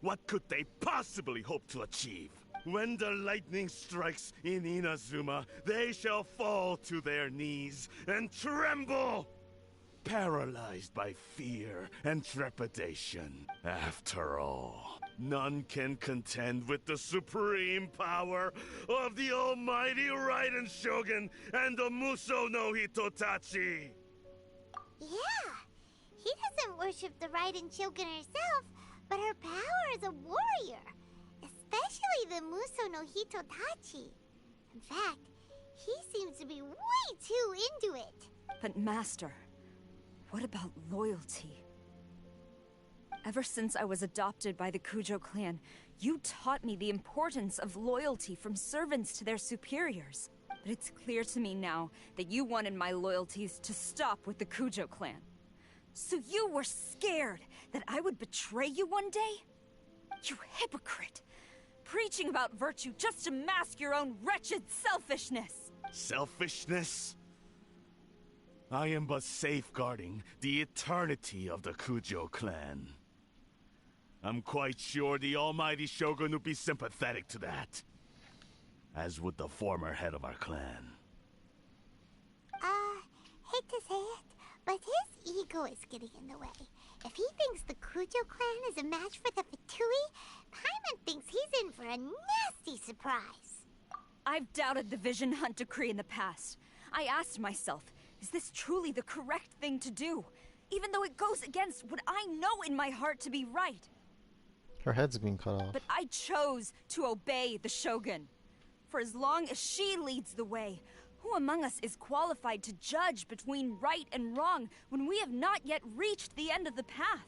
What could they possibly hope to achieve? When the lightning strikes in Inazuma, they shall fall to their knees and tremble, paralyzed by fear and trepidation. After all, none can contend with the supreme power of the almighty Raiden Shogun and the Muso no Hitotachi. Yeah, he doesn't worship the Raiden Shogun herself, but her power as a warrior. Especially the Muso no Hitotachi. In fact, he seems to be way too into it. But Master, what about loyalty? Ever since I was adopted by the Kujo clan, you taught me the importance of loyalty from servants to their superiors. But it's clear to me now that you wanted my loyalties to stop with the Kujo clan. So you were scared that I would betray you one day? You hypocrite! Preaching about virtue just to mask your own wretched selfishness! Selfishness? I am but safeguarding the eternity of the Kujo clan. I'm quite sure the almighty Shogun would be sympathetic to that. As would the former head of our clan. Hate to say it, but his ego is getting in the way. If he thinks the Kujo clan is a match for the Fatui, Paimon thinks he's in for a nasty surprise. I've doubted the Vision Hunt decree in the past. I asked myself, is this truly the correct thing to do? Even though it goes against what I know in my heart to be right. Her head's being cut off. But I chose to obey the Shogun. For as long as she leads the way, who among us is qualified to judge between right and wrong when we have not yet reached the end of the path?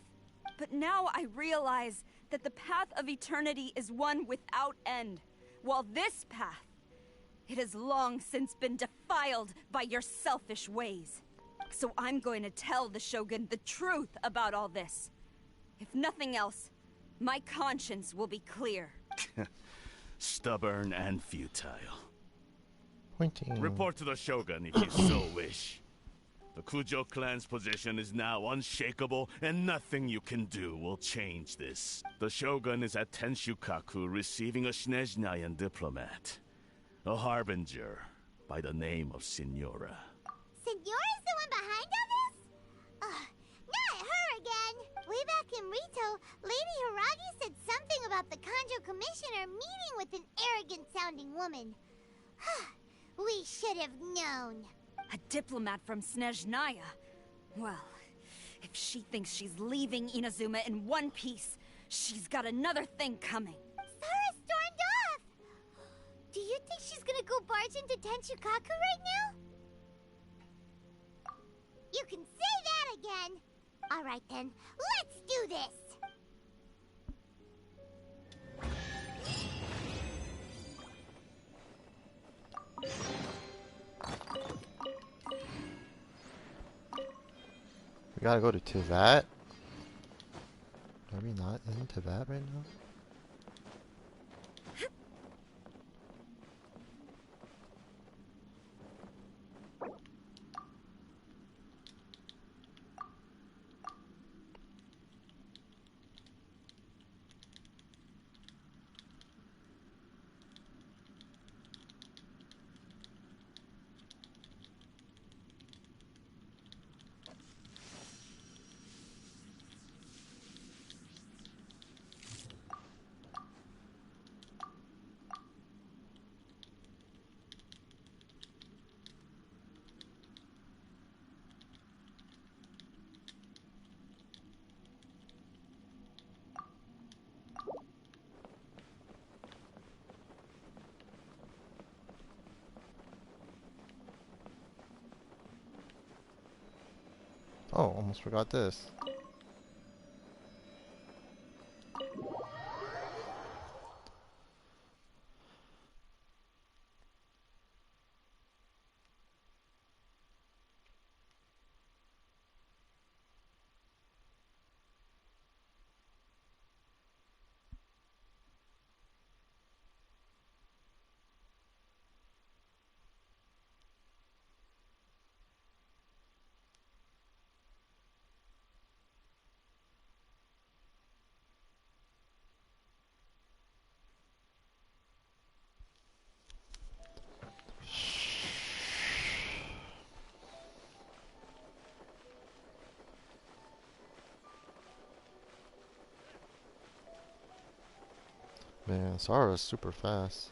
But now I realize that the path of eternity is one without end, while this path, it has long since been defiled by your selfish ways. So I'm going to tell the Shogun the truth about all this. If nothing else, my conscience will be clear. Stubborn and futile. Pointing. Report to the Shogun if you so wish. The Kujo clan's position is now unshakable, and nothing you can do will change this. The Shogun is at Tenshukaku receiving a Snezhnayan diplomat. A harbinger by the name of Signora. Signora's the one behind all this? Not her again! Way back in Rito, Lady Hiragi said something about the Kanjo Commissioner meeting with an arrogant-sounding woman. We should have known. A diplomat from Snezhnaya? Well, if she thinks she's leaving Inazuma in one piece, she's got another thing coming. Sara stormed off! Do you think she's gonna go barge into Tenshukaku right now? You can say that again! Alright then, let's do this! We gotta go to Tivat? Are we not in Tivat right now? Oh, almost forgot this. Man, Sara's super fast.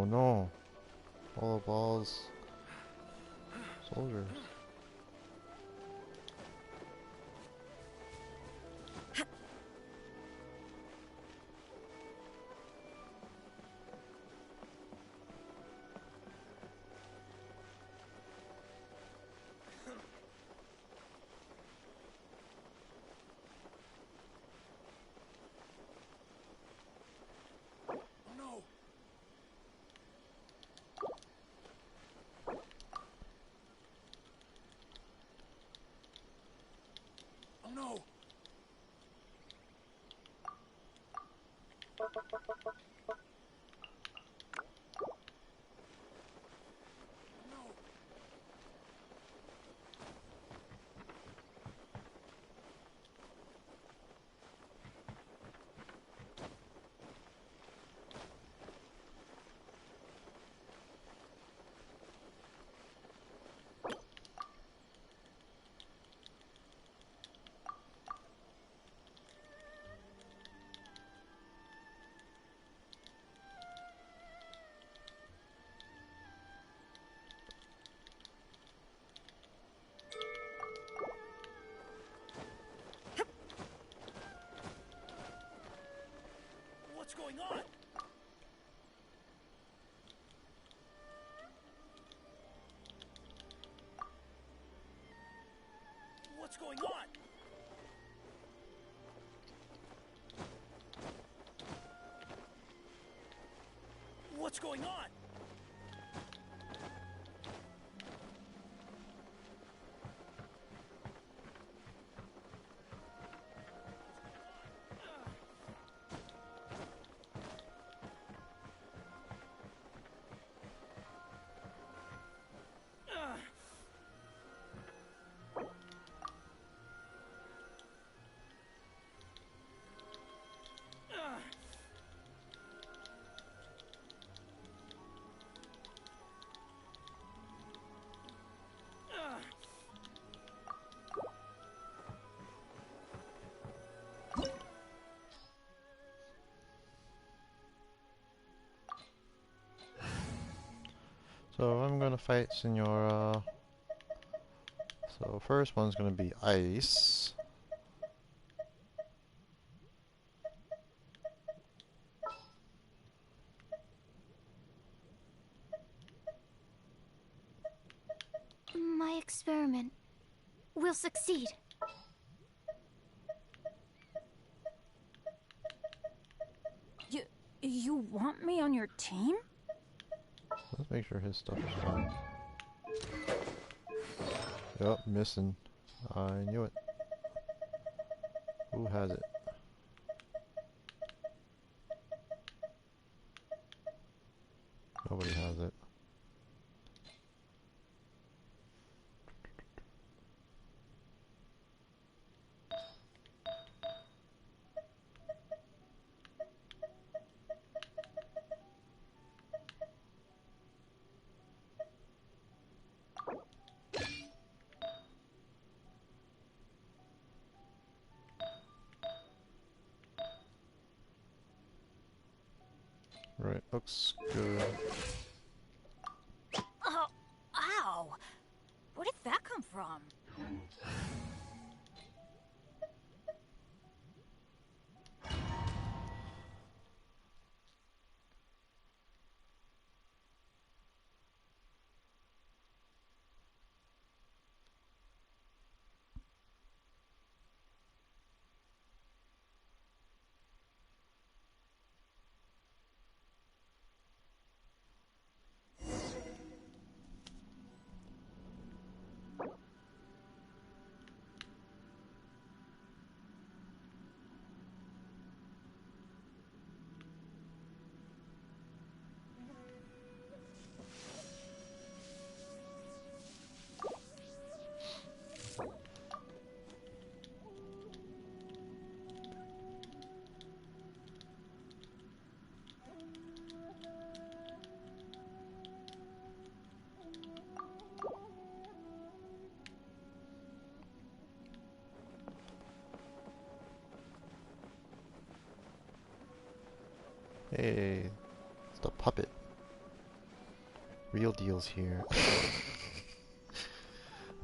Oh no. All the balls. Soldiers. What's going on? What's going on? What's going on? So I'm gonna fight Senora. So first one's gonna be ice. My experiment will succeed. You want me on your team? Let's make sure his stuff is fine. Yup, missing. I knew it. Who has it? Nobody has it. Right, looks good. Oh, ow! Where did that come from? Hey, it's the puppet. Real deals here.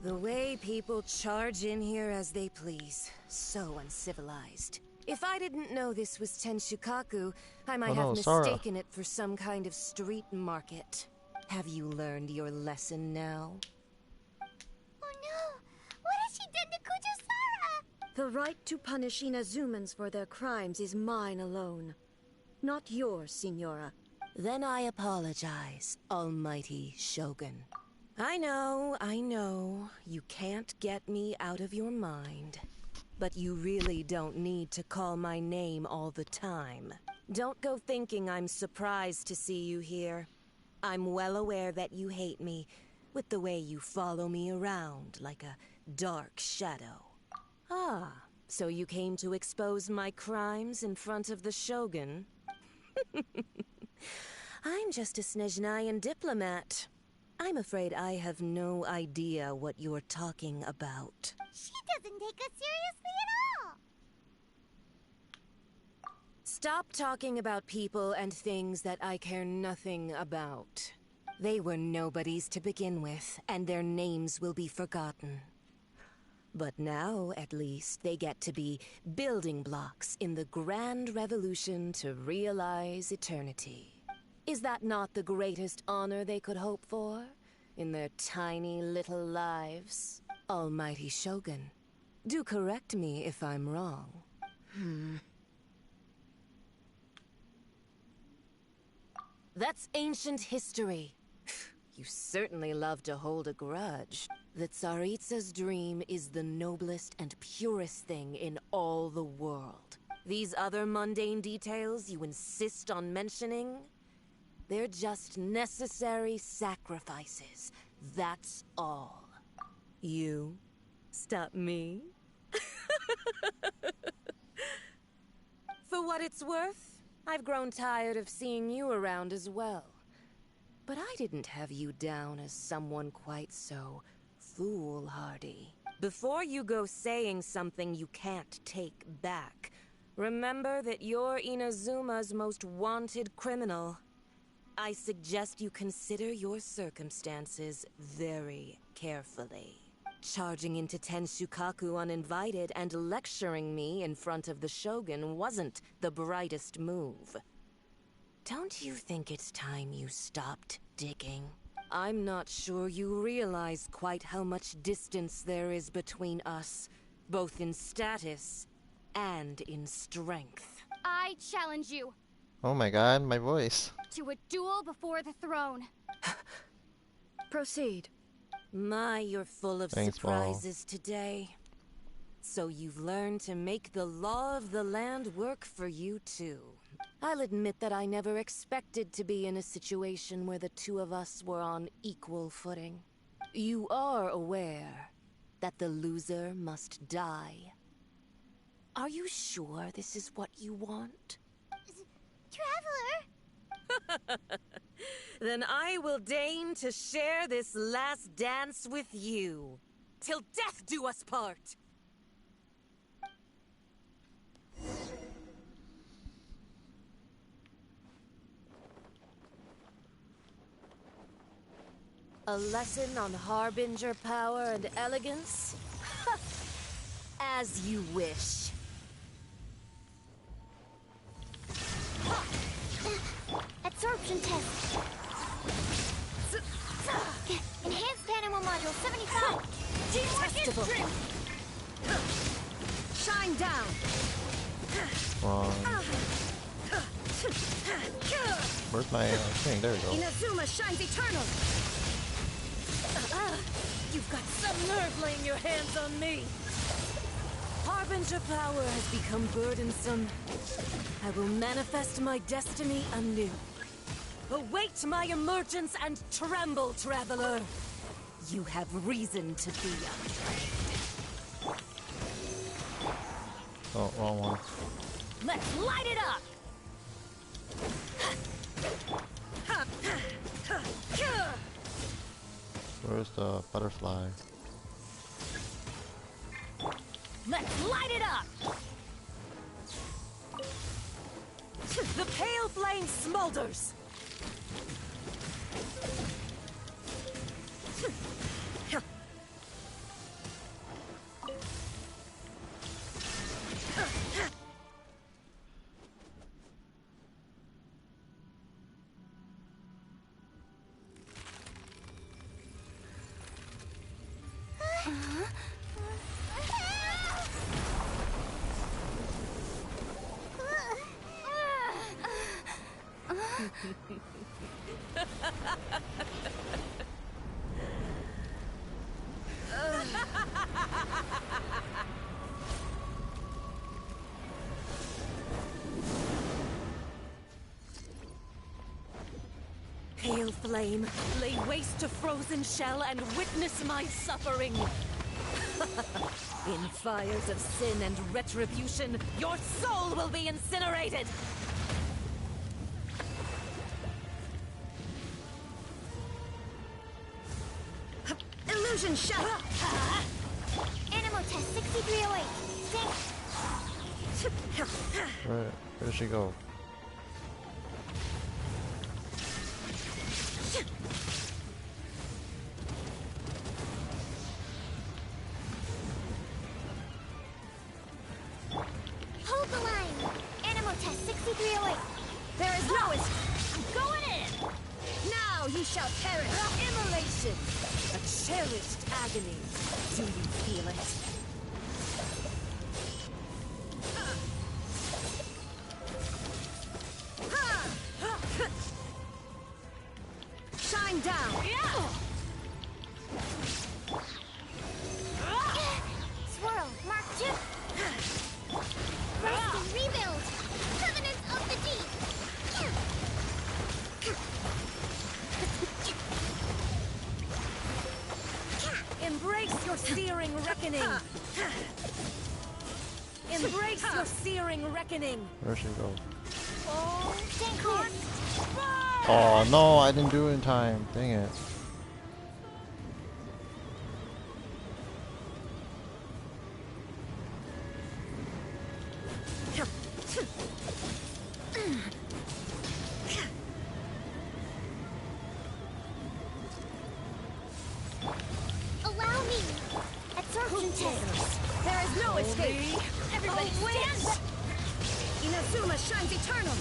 The way people charge in here as they please. So uncivilized. If I didn't know this was Tenshukaku, I might have mistaken it for some kind of street market. Have you learned your lesson now? Oh no! What has she done to Kujo-Sara? The right to punish Inazumans for their crimes is mine alone. Not yours, Signora. Then I apologize, Almighty Shogun. I know, you can't get me out of your mind. But you really don't need to call my name all the time. Don't go thinking I'm surprised to see you here. I'm well aware that you hate me, with the way you follow me around like a dark shadow. Ah, so you came to expose my crimes in front of the Shogun? I'm just a Snezhnayan diplomat. I'm afraid I have no idea what you're talking about. She doesn't take us seriously at all! Stop talking about people and things that I care nothing about. They were nobodies to begin with, and their names will be forgotten. But now, at least, they get to be building blocks in the grand revolution to realize eternity. Is that not the greatest honor they could hope for in their tiny little lives? Almighty Shogun, do correct me if I'm wrong. That's ancient history. You certainly love to hold a grudge. The Tsaritsa's dream is the noblest and purest thing in all the world. These other mundane details you insist on mentioning, they're just necessary sacrifices. That's all. You stop me? For what it's worth, I've grown tired of seeing you around as well. But I didn't have you down as someone quite so foolhardy. Before you go saying something you can't take back, remember that you're Inazuma's most wanted criminal. I suggest you consider your circumstances very carefully. Charging into Tenshukaku uninvited and lecturing me in front of the Shogun wasn't the brightest move. Don't you think it's time you stopped digging? I'm not sure you realize quite how much distance there is between us, both in status and in strength. I challenge you Oh my god, my voice. to a duel before the throne. Proceed. My, you're full of Thanks, surprises today. So you've learned to make the law of the land work for you too. I'll admit that I never expected to be in a situation where the two of us were on equal footing. You are aware that the loser must die. Are you sure this is what you want? Traveler! Then I will deign to share this last dance with you. Till death do us part! A lesson on Harbinger power and elegance? As you wish. Absorption test. Enhanced animal module 75. Detestable. Shine down. Wrong. Where's my thing? There we go. Inazuma shines eternal. You've got some nerve laying your hands on me. Harbinger power has become burdensome. I will manifest my destiny anew. Await my emergence and tremble, traveler. You have reason to be afraid. Oh, wrong one. Let's light it up! Where's the butterfly? Let's light it up! The pale flame smolders! Pale flame, lay waste to frozen shell and witness my suffering. In fires of sin and retribution, your soul will be incinerated! Illusion shell! Animal test 6308. Where did she go? Hold the line. Animal test 6308. There is no I'm going in! Now you shall perish! Immolation! A cherished agony. Do you feel it? Shine down! Swirl, Mark 2. Rest and rebuild. Covenants of the Deep. Embrace your searing reckoning! Embrace your searing reckoning! Where should we go? Oh, Oh no, I didn't do it in time. Dang it. Allow me. Absorption test. There is no escape! Everybody stand back! Inazuma shines eternal!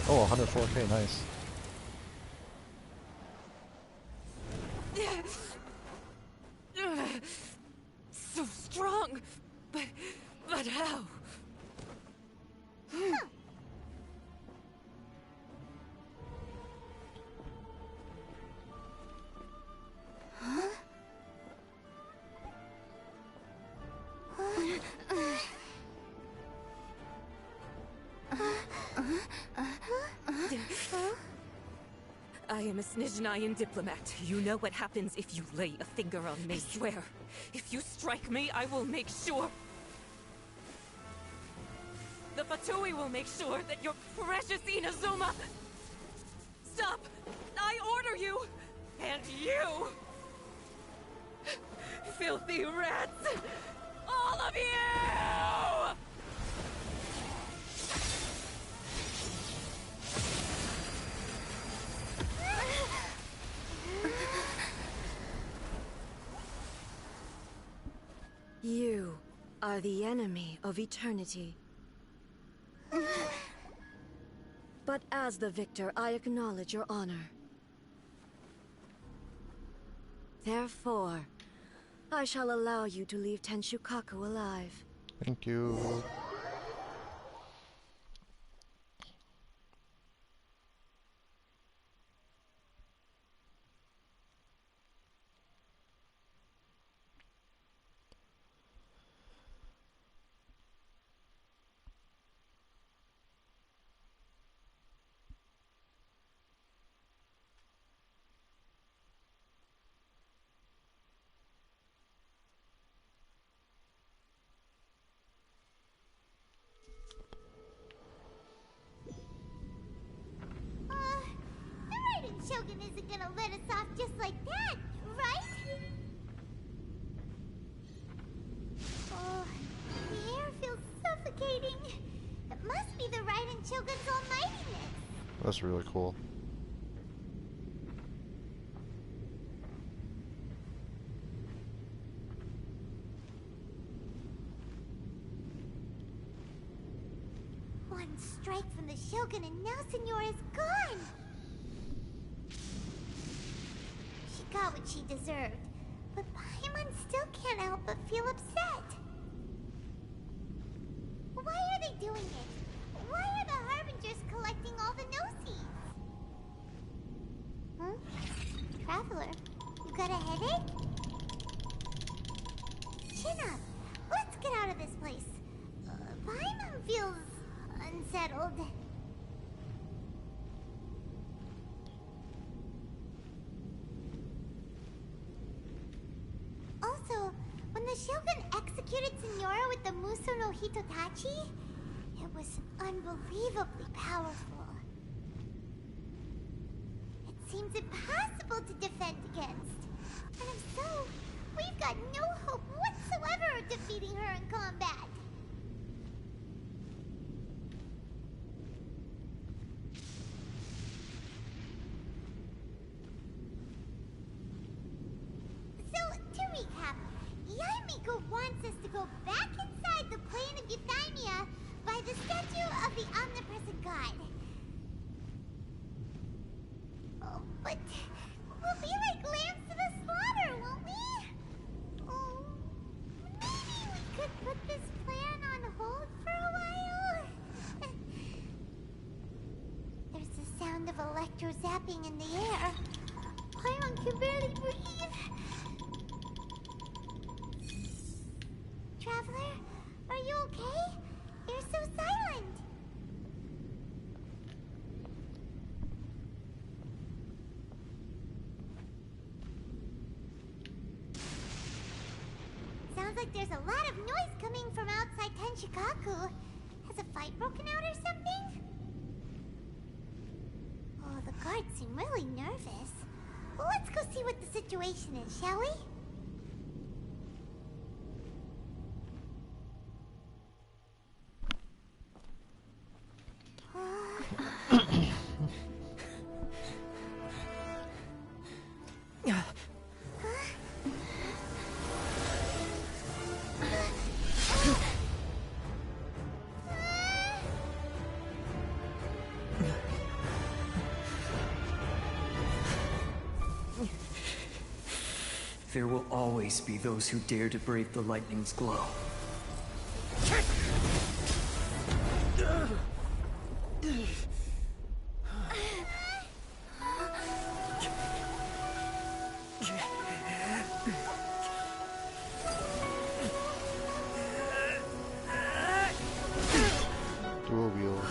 Oh, 104k, nice. So strong, but how? I am a Snizhnayan diplomat. You know what happens if you lay a finger on me. I swear, if you strike me, I will make sure... The Fatui will make sure that your precious Inazuma... Stop! I order you! And you! Filthy rats! All of you! You are the enemy of eternity. But as the victor, I acknowledge your honor. Therefore, I shall allow you to leave Tenshukaku alive. Thank you. The Raiden Shogun isn't gonna let us off just like that, right? Oh, the air feels suffocating. It must be the Raiden Shogun's almightiness. That's really cool. One strike from the Shogun and now Senora is gone! She got what she deserved, but Paimon still can't help but feel upset. Why are they doing it? Why are the Harbingers collecting all the no-seeds? Huh? Traveler, you got a headache? Chin up. Let's get out of this place. Paimon feels unsettled. Also, when the Shogun executed Senora with the Muso no Hitotachi, it was unbelievably powerful. It seems impossible to defend against. And if so, we've got no hope whatsoever of defeating her in combat. So, to recap, Yaimiko wants us to go back inside the plane of Euthymia by the statue of the omnipresent god. Oh, but we'll be like lambs to the slaughter, won't we? Oh, maybe we could put this plan on hold for a while? There's the sound of electro-zapping in the air. Paimon can barely breathe. Traveler, are you okay? You're so silent. Sounds like there's a lot of noise coming from outside Tenshikaku. Has a fight broken out or something? Oh, the guards seem really nervous. Well, let's go see what the situation is, shall we? There will always be those who dare to brave the lightning's glow. Dual wheel.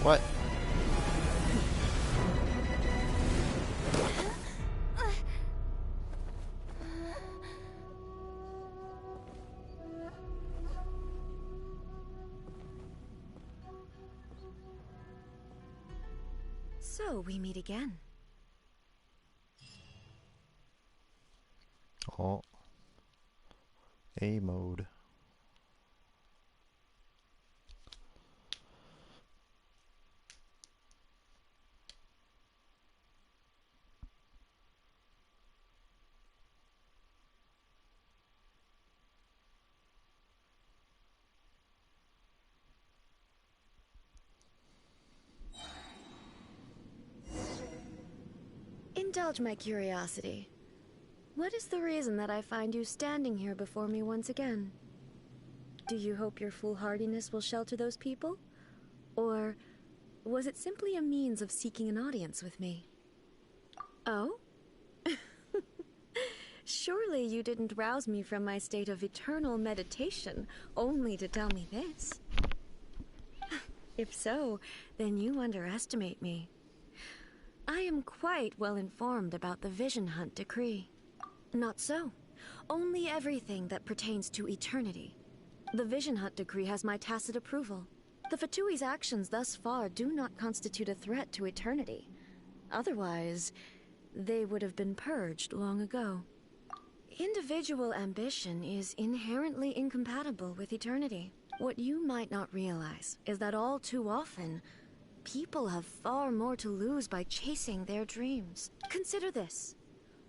What? So we meet again. Oh. A mode. Indulge my curiosity. What is the reason that I find you standing here before me once again? Do you hope your foolhardiness will shelter those people? Or was it simply a means of seeking an audience with me? Oh? Surely you didn't rouse me from my state of eternal meditation only to tell me this. If so, then you underestimate me. I am quite well informed about the Vision Hunt decree. Not so. Only everything that pertains to eternity. The Vision Hut decree has my tacit approval. The Fatui's actions thus far do not constitute a threat to eternity. Otherwise, they would have been purged long ago. Individual ambition is inherently incompatible with eternity. What you might not realize is that all too often, people have far more to lose by chasing their dreams. Consider this.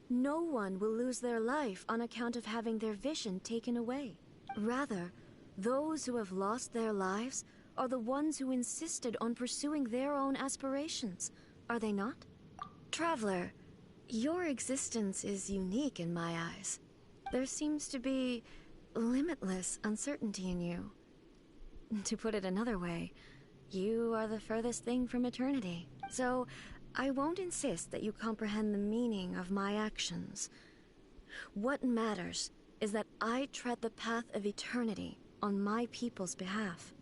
No one will lose their life on account of having their vision taken away. Rather, those who have lost their lives are the ones who insisted on pursuing their own aspirations, are they not? Traveler, your existence is unique in my eyes. There seems to be limitless uncertainty in you. To put it another way, you are the furthest thing from eternity. So, I won't insist that you comprehend the meaning of my actions. What matters is that I tread the path of eternity on my people's behalf.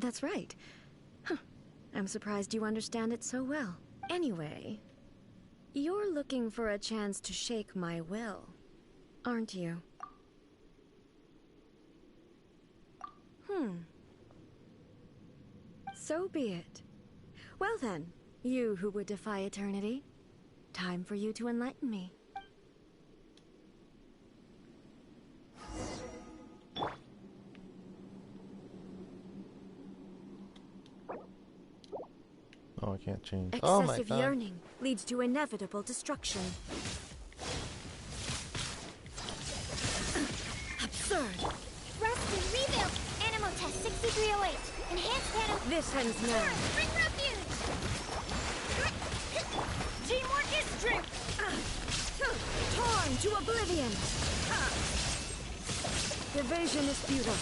That's right. Huh. I'm surprised you understand it so well. Anyway, you're looking for a chance to shake my will, aren't you? So be it. Well then, you who would defy eternity, time for you to enlighten me. Oh, I can't change. Oh my Excessive god. yearning leads to inevitable destruction. Absurd. Rust and rebuild. Animal test 6308. Enhanced animal. This ends now. Bring refuge. Teamwork is strength. Torn to oblivion. Division is futile.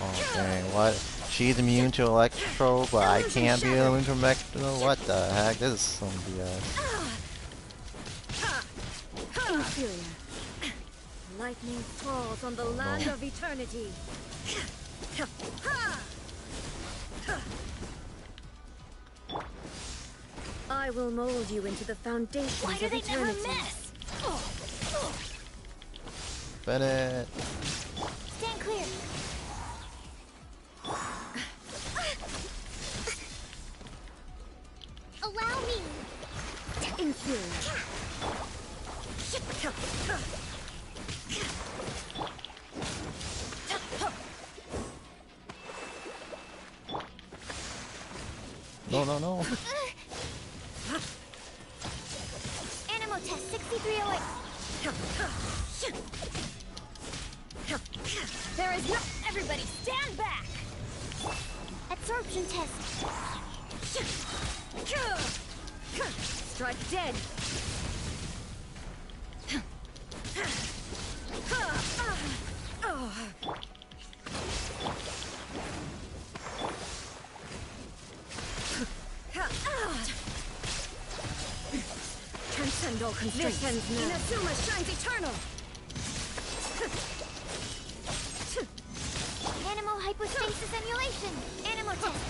Oh dang, what? She's immune to electro, but I can't be immune to electro? What the heck? This is some BS. Inferior. Lightning falls on the land of eternity. I will mold you into the foundations Why do of they never eternity. miss? Bennett! Stand clear. Allow me. Inferior. No, no, no. Animal test 6308. There is no... Everybody stand back. Absorption test. Strike dead. Transcend all constraints. This ends now. Inazuma shines eternal. Animal hypostasis emulation. Animal test.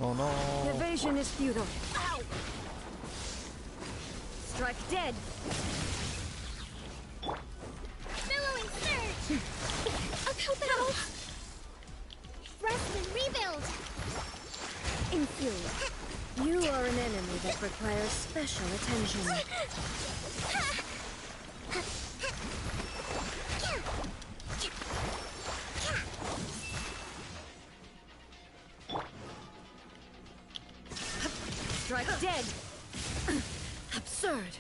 Oh no. Evasion is futile. Ow. Strike dead. Billowing surge. About Rest and rebuild. Inferior. You are an enemy that requires special attention. Strike dead. Absurd.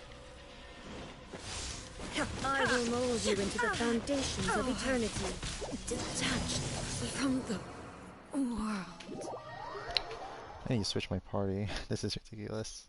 I will mold you into the foundations of eternity, detached from the world. I need to switch my party. This is ridiculous.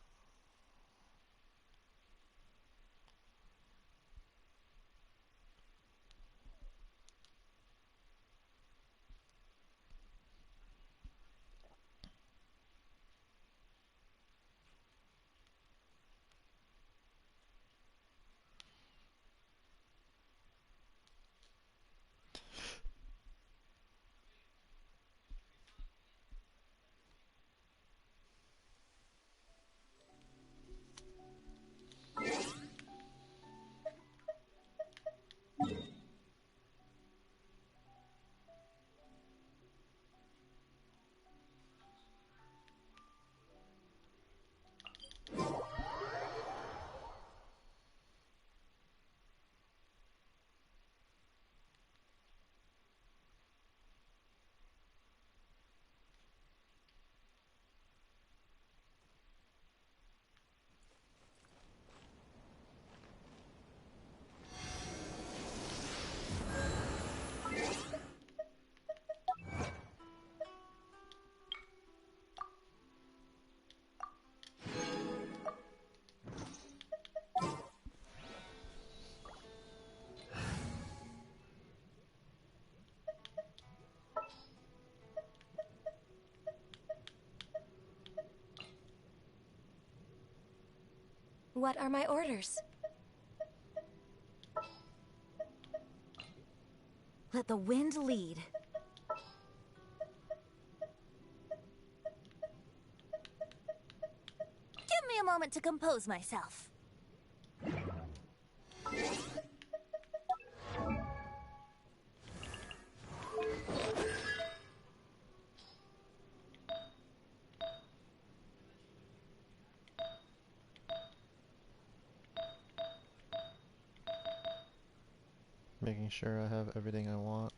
What are my orders? Let the wind lead. Give me a moment to compose myself. Making sure I have everything I want.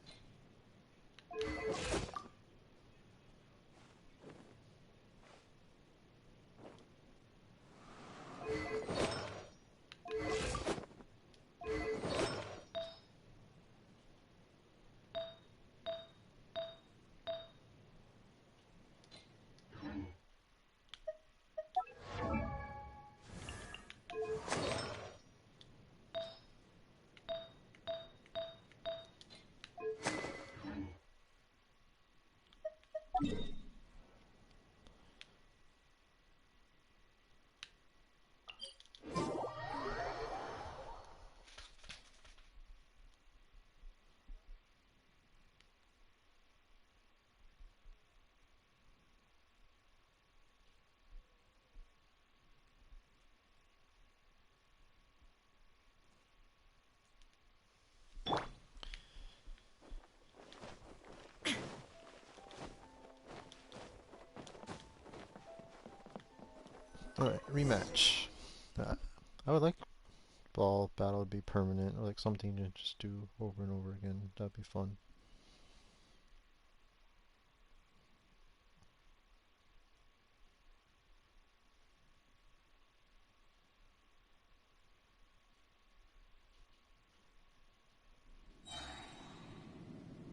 Alright, rematch. I would like ball battle to be permanent, or like something to just do over and over again. That'd be fun.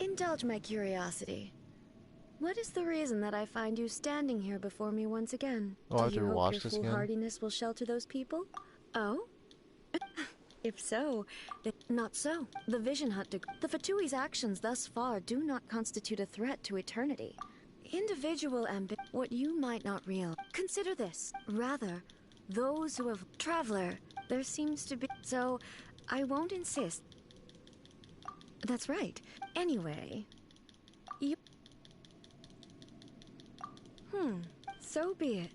Indulge my curiosity. What is the reason that I find you standing here before me once again? Oh, I have Do to you hope watch your this again? foolhardiness will shelter those people? Oh? If so, then not so. The Vision Hunt the Fatui's actions thus far do not constitute a threat to eternity. Individual what you might not realize. Consider this. Rather, those who have... Traveler, there seems to be... So, I won't insist. That's right. Anyway, you... So be it.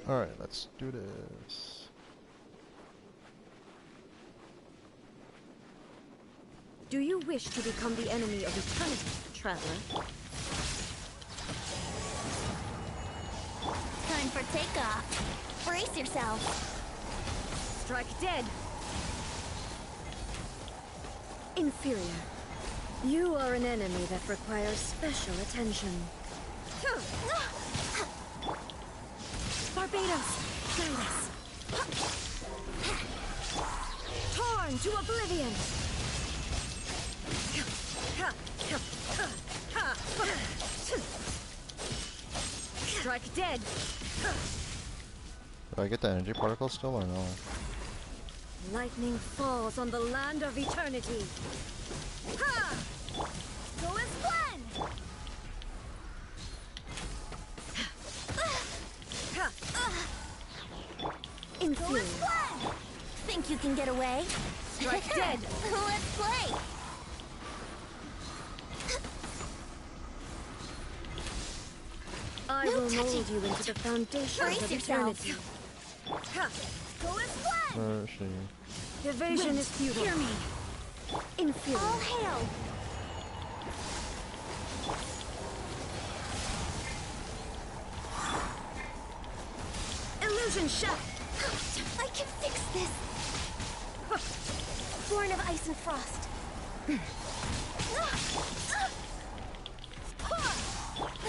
Alright, let's do this. Do you wish to become the enemy of eternity, traveler? Time for takeoff. Brace yourself. Strike dead. Inferior. You are an enemy that requires special attention. Barbados, guide us. Torn to oblivion. Strike dead. Do I get the energy particle still or no? Lightning falls on the land of eternity. Ha! Go as planned! Go as planned! Think you can get away? Strike dead! Let's play! I will mold you into the foundations Brace of yourself. eternity. Ha! Go as planned! Where is she? Evasion is futile. Hear me! Inferior. All hail! Illusion shot. I can fix this! Born of ice and frost.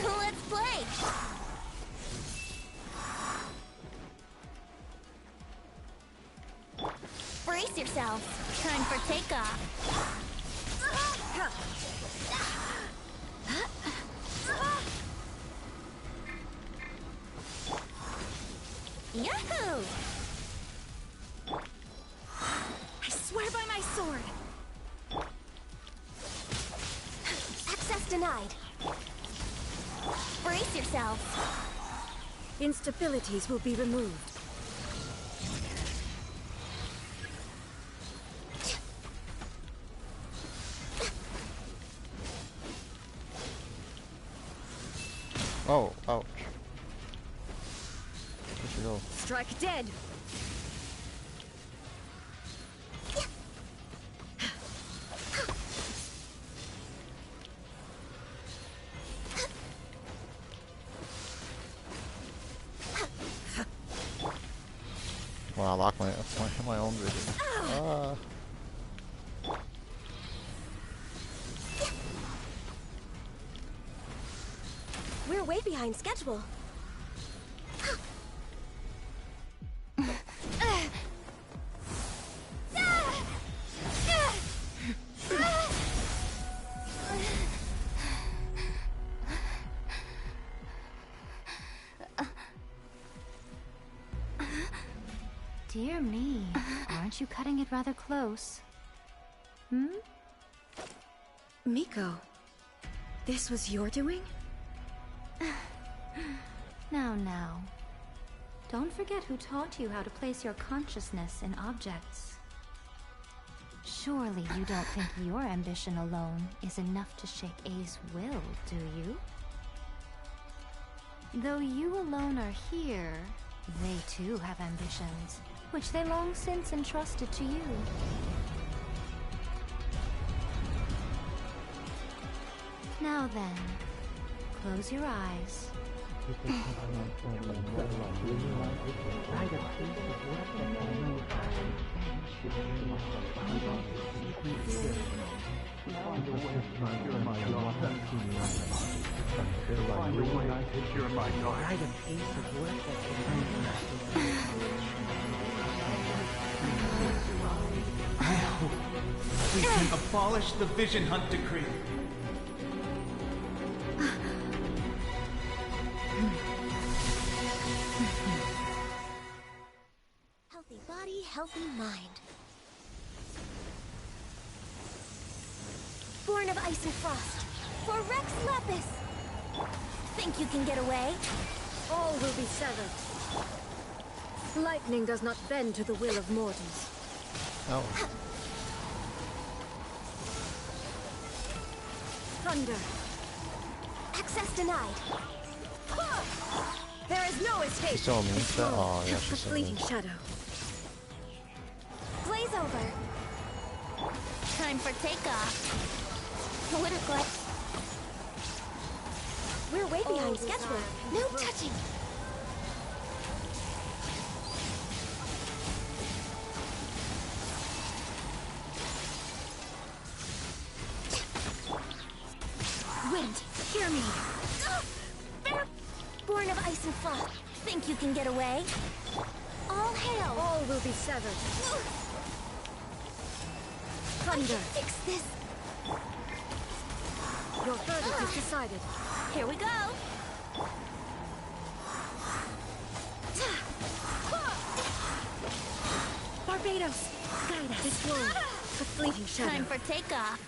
Let's play! Brace yourselves. Time for takeoff. Yahoo! I swear by my sword. Access denied. Brace yourselves. Instabilities will be removed. Oh, ouch. Where'd she go? Strike dead! Well, I locked my own vision. Ah. We're way behind schedule. Dear me, aren't you cutting it rather close? Hmm? Miko, this was your doing? Now. Don't forget who taught you how to place your consciousness in objects. Surely you don't think your ambition alone is enough to shake A's will, do you? Though you alone are here, they too have ambitions, which they long since entrusted to you. Now then, close your eyes. We can abolish the Vision Hunt Decree. Healthy body, healthy mind. Born of ice and frost. For Rex Lapis! Think you can get away? All will be severed. Lightning does not bend to the will of mortals. Oh. Thunder. Access denied. There is no escape. She's still immune to that? Oh, yeah, she's still Fleeting immune. shadow. Blaze over. Time for takeoff. Winter clutch. We're way behind schedule. No touching. Wind, hear me. Born of ice and frost. Think you can get away? All hail. All will be severed. I can fix this. Your verdict is decided. Here we go. Barbados, guide us. Deploy. A fleeting shadow. Time for takeoff.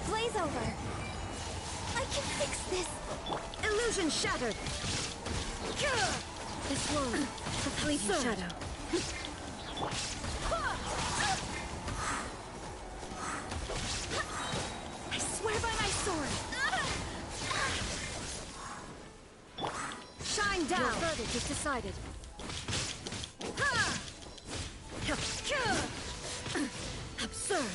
Blaze over. I can fix this. Illusion shattered. Deploy. A fleeting shadow. I swear by my sword. Shine down. Your verdict is decided. Absurd.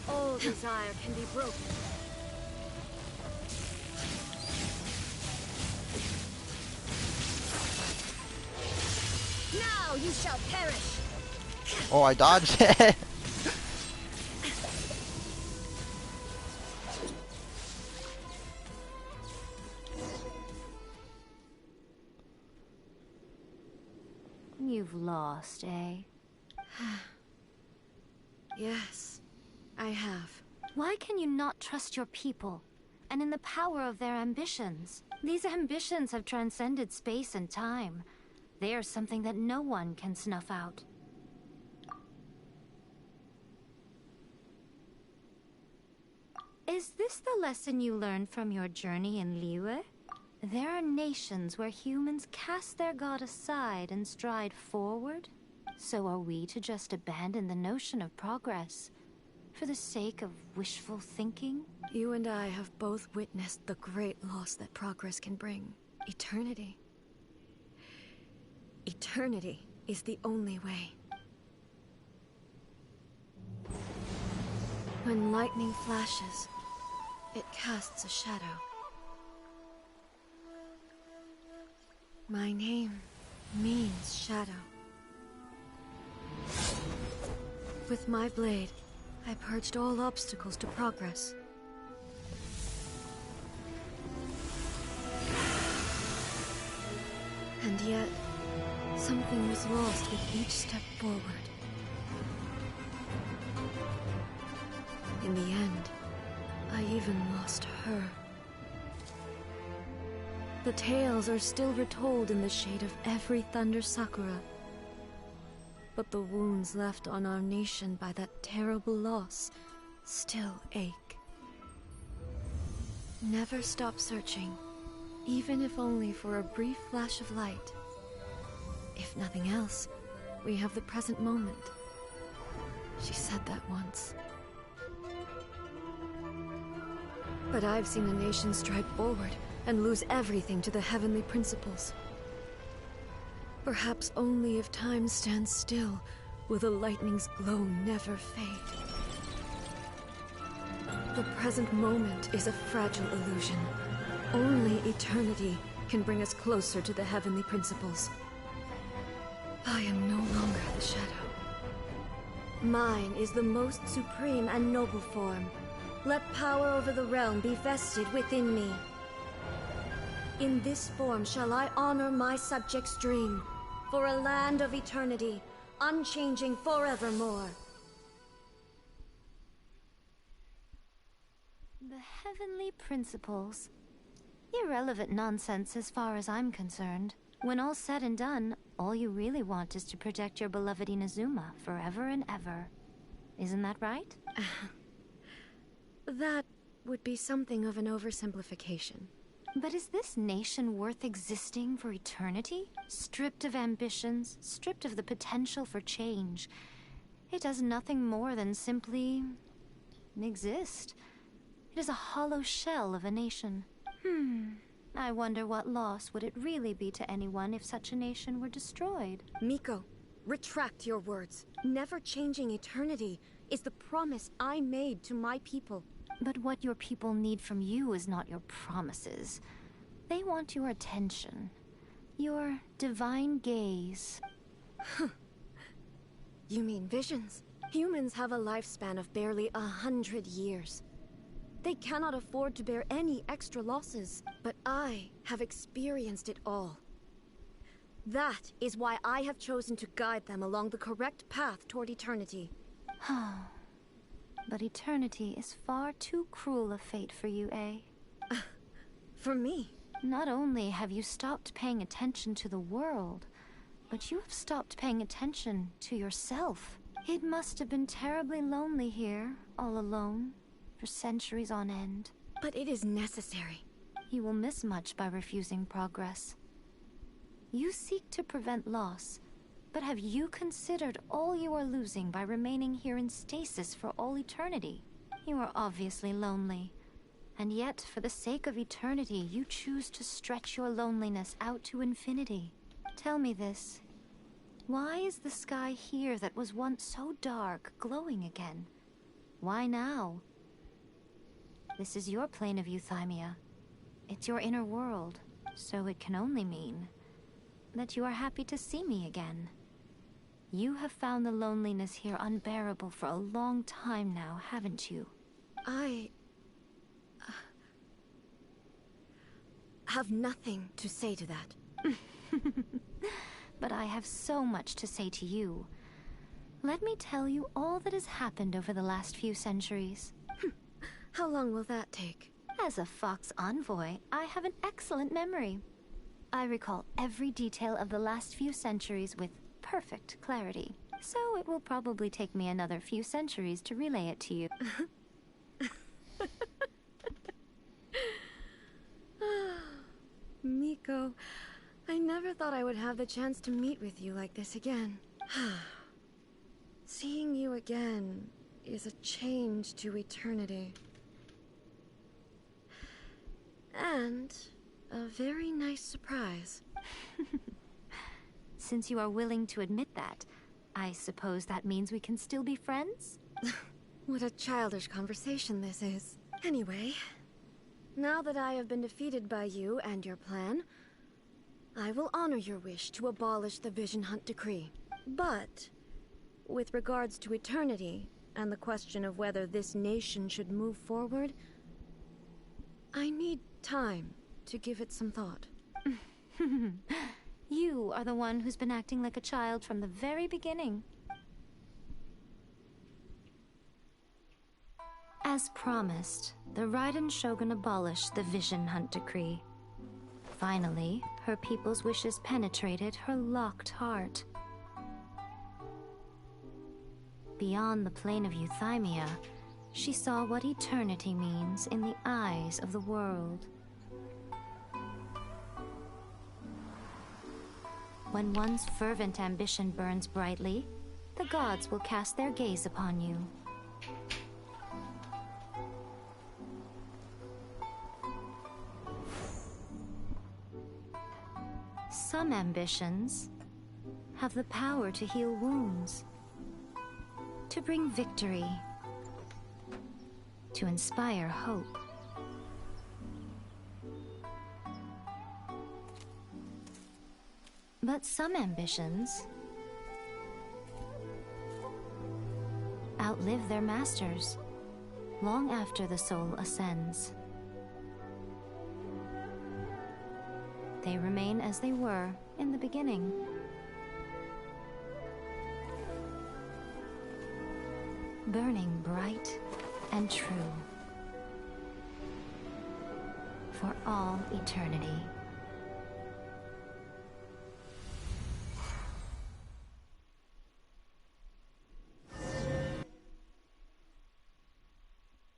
All desire can be broken. Now you shall perish. Oh, I dodged it. You've lost, eh? Yes, I have. Why can you not trust your people, and in the power of their ambitions? These ambitions have transcended space and time. They are something that no one can snuff out. Is this the lesson you learned from your journey in Liyue? There are nations where humans cast their god aside and stride forward. So are we to just abandon the notion of progress for the sake of wishful thinking? You and I have both witnessed the great loss that progress can bring. Eternity. Eternity is the only way. When lightning flashes, it casts a shadow. My name means shadow. With my blade, I purged all obstacles to progress. And yet, something was lost with each step forward. In the end, I even lost her. The tales are still retold in the shade of every Thunder Sakura. But the wounds left on our nation by that terrible loss still ache. Never stop searching, even if only for a brief flash of light. If nothing else, we have the present moment. She said that once. But I've seen a nation stride forward and lose everything to the heavenly principles. Perhaps only if time stands still will the lightning's glow never fade. The present moment is a fragile illusion. Only eternity can bring us closer to the heavenly principles. I am no longer the shadow. Mine is the most supreme and noble form. Let power over the realm be vested within me. In this form shall I honor my subjects' dream, for a land of eternity, unchanging forevermore. The heavenly principles. Irrelevant nonsense as far as I'm concerned. When all's said and done, all you really want is to protect your beloved Inazuma forever and ever. Isn't that right? That would be something of an oversimplification. But is this nation worth existing for eternity? Stripped of ambitions, stripped of the potential for change. It does nothing more than simply exist. It is a hollow shell of a nation. I wonder what loss would it really be to anyone if such a nation were destroyed? Miko, retract your words. Never changing eternity is the promise I made to my people. But what your people need from you is not your promises. They want your attention. Your divine gaze. You mean visions? Humans have a lifespan of barely 100 years. They cannot afford to bear any extra losses. But I have experienced it all. That is why I have chosen to guide them along the correct path toward eternity. But eternity is far too cruel a fate for you, eh? For me? Not only have you stopped paying attention to the world, but you have stopped paying attention to yourself. It must have been terribly lonely here, all alone, for centuries on end. But it is necessary. You will miss much by refusing progress. You seek to prevent loss, but have you considered all you are losing by remaining here in stasis for all eternity? You are obviously lonely, and yet for the sake of eternity you choose to stretch your loneliness out to infinity. Tell me this. Why is the sky here that was once so dark glowing again? Why now? This is your plane of euthymia. It's your inner world, so it can only mean that you are happy to see me again. You have found the loneliness here unbearable for a long time now, haven't you? I have nothing to say to that. But I have so much to say to you. Let me tell you all that has happened over the last few centuries. How long will that take? As a Fox envoy, I have an excellent memory. I recall every detail of the last few centuries with perfect clarity. So it will probably take me another few centuries to relay it to you. Miko. I never thought I would have the chance to meet with you like this again. Seeing you again is a change to eternity. And a very nice surprise. Since you are willing to admit that, I suppose that means we can still be friends? What a childish conversation this is. Anyway, now that I have been defeated by you and your plan, I will honor your wish to abolish the Vision Hunt Decree. But, with regards to eternity, and the question of whether this nation should move forward, I need time to give it some thought. You are the one who's been acting like a child from the very beginning. As promised, the Raiden Shogun abolished the Vision Hunt Decree. Finally, her people's wishes penetrated her locked heart. Beyond the plane of euthymia, she saw what eternity means in the eyes of the world. When one's fervent ambition burns brightly, the gods will cast their gaze upon you. Some ambitions have the power to heal wounds, to bring victory, to inspire hope. But some ambitions outlive their masters long after the soul ascends. They remain as they were in the beginning. Burning bright and true for all eternity.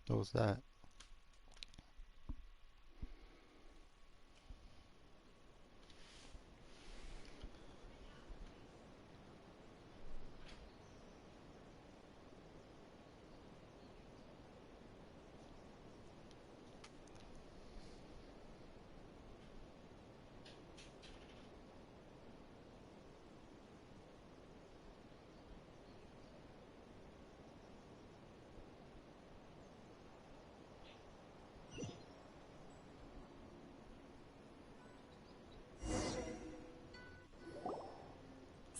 What was that?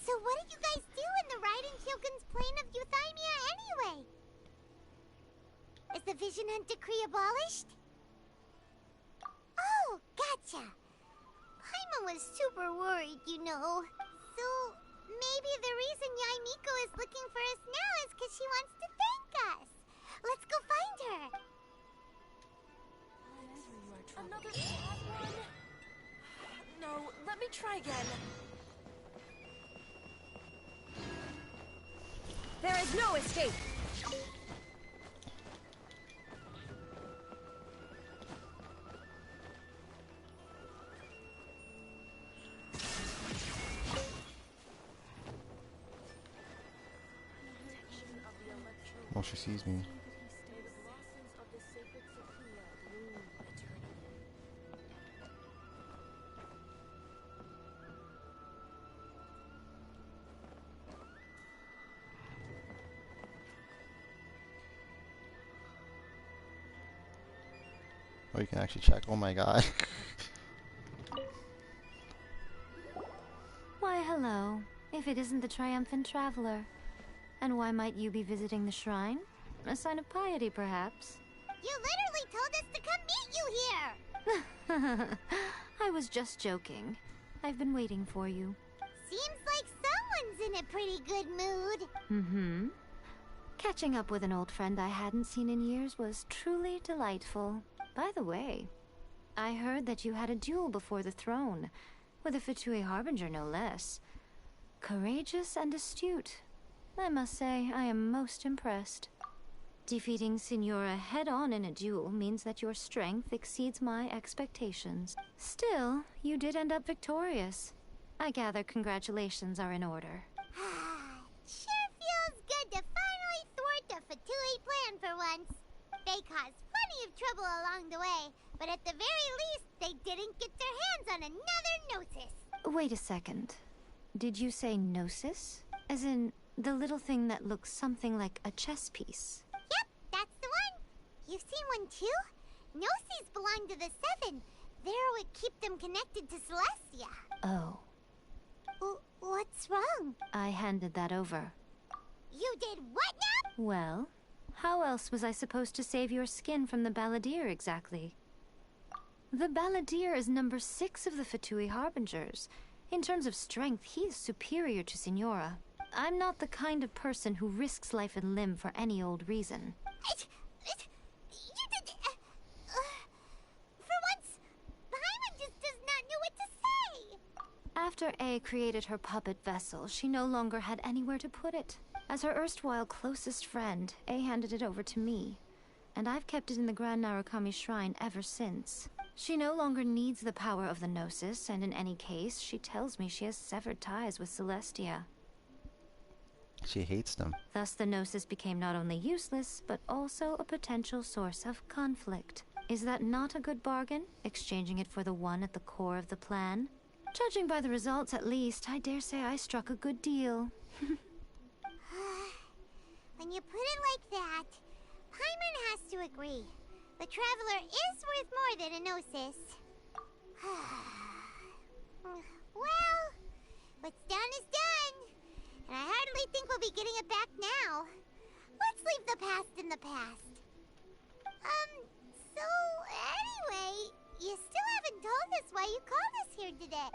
So what did you guys do in the Raiden Kyogen's plane of euthymia anyway? Is the Vision Hunt Decree abolished? Oh, gotcha. Paimon was super worried, you know. So maybe the reason Yai Miko is looking for us now is because she wants to thank us. Let's go find her. Another bad one? No, let me try again. There is no escape! Oh, she sees me. Oh, you can actually check. Oh my god. Why, hello. If it isn't the triumphant traveler. And why might you be visiting the shrine? A sign of piety, perhaps? You literally told us to come meet you here! I was just joking. I've been waiting for you. Seems like someone's in a pretty good mood. Mm-hmm. Catching up with an old friend I hadn't seen in years was truly delightful. By the way, I heard that you had a duel before the throne, with a Fatui Harbinger no less. Courageous and astute. I must say, I am most impressed. Defeating Signora head-on in a duel means that your strength exceeds my expectations. Still, you did end up victorious. I gather congratulations are in order. Sure feels good to finally thwart the Fatui plan for once. They caused plenty of trouble along the way, but at the very least, they didn't get their hands on another Gnosis. Wait a second. Did you say Gnosis? As in, the little thing that looks something like a chess piece? Yep, that's the one. You've seen one too? Gnosis belong to the Seven. They're what keep them connected to Celestia. Oh. What's wrong? I handed that over. You did what now? Well, how else was I supposed to save your skin from the Balladeer exactly? The Balladeer is number 6 of the Fatui Harbingers. In terms of strength, he is superior to Signora. I'm not the kind of person who risks life and limb for any old reason. You did... for once, Paimon just does not know what to say. After A created her puppet vessel, she no longer had anywhere to put it. As her erstwhile closest friend, A handed it over to me, and I've kept it in the Grand Narukami Shrine ever since. She no longer needs the power of the Gnosis, and in any case, she tells me she has severed ties with Celestia. She hates them. Thus the Gnosis became not only useless, but also a potential source of conflict. Is that not a good bargain, exchanging it for the one at the core of the plan? Judging by the results, at least, I dare say I struck a good deal. When you put it like that, Paimon has to agree. The Traveler is worth more than a Gnosis. Well, what's done is done. And I hardly think we'll be getting it back now. Let's leave the past in the past. So anyway, you still haven't told us why you called us here today.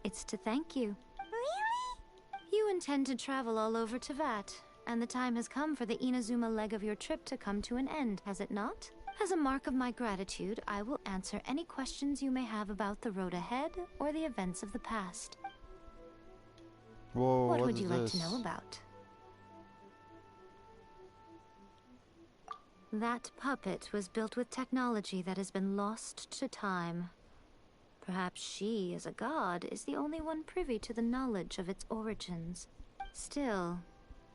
It's to thank you. Really? You intend to travel all over Teyvat, and the time has come for the Inazuma leg of your trip to come to an end, has it not? As a mark of my gratitude, I will answer any questions you may have about the road ahead or the events of the past. Whoa, what would you like to know about? That puppet was built with technology that has been lost to time. Perhaps she, as a god, is the only one privy to the knowledge of its origins. Still,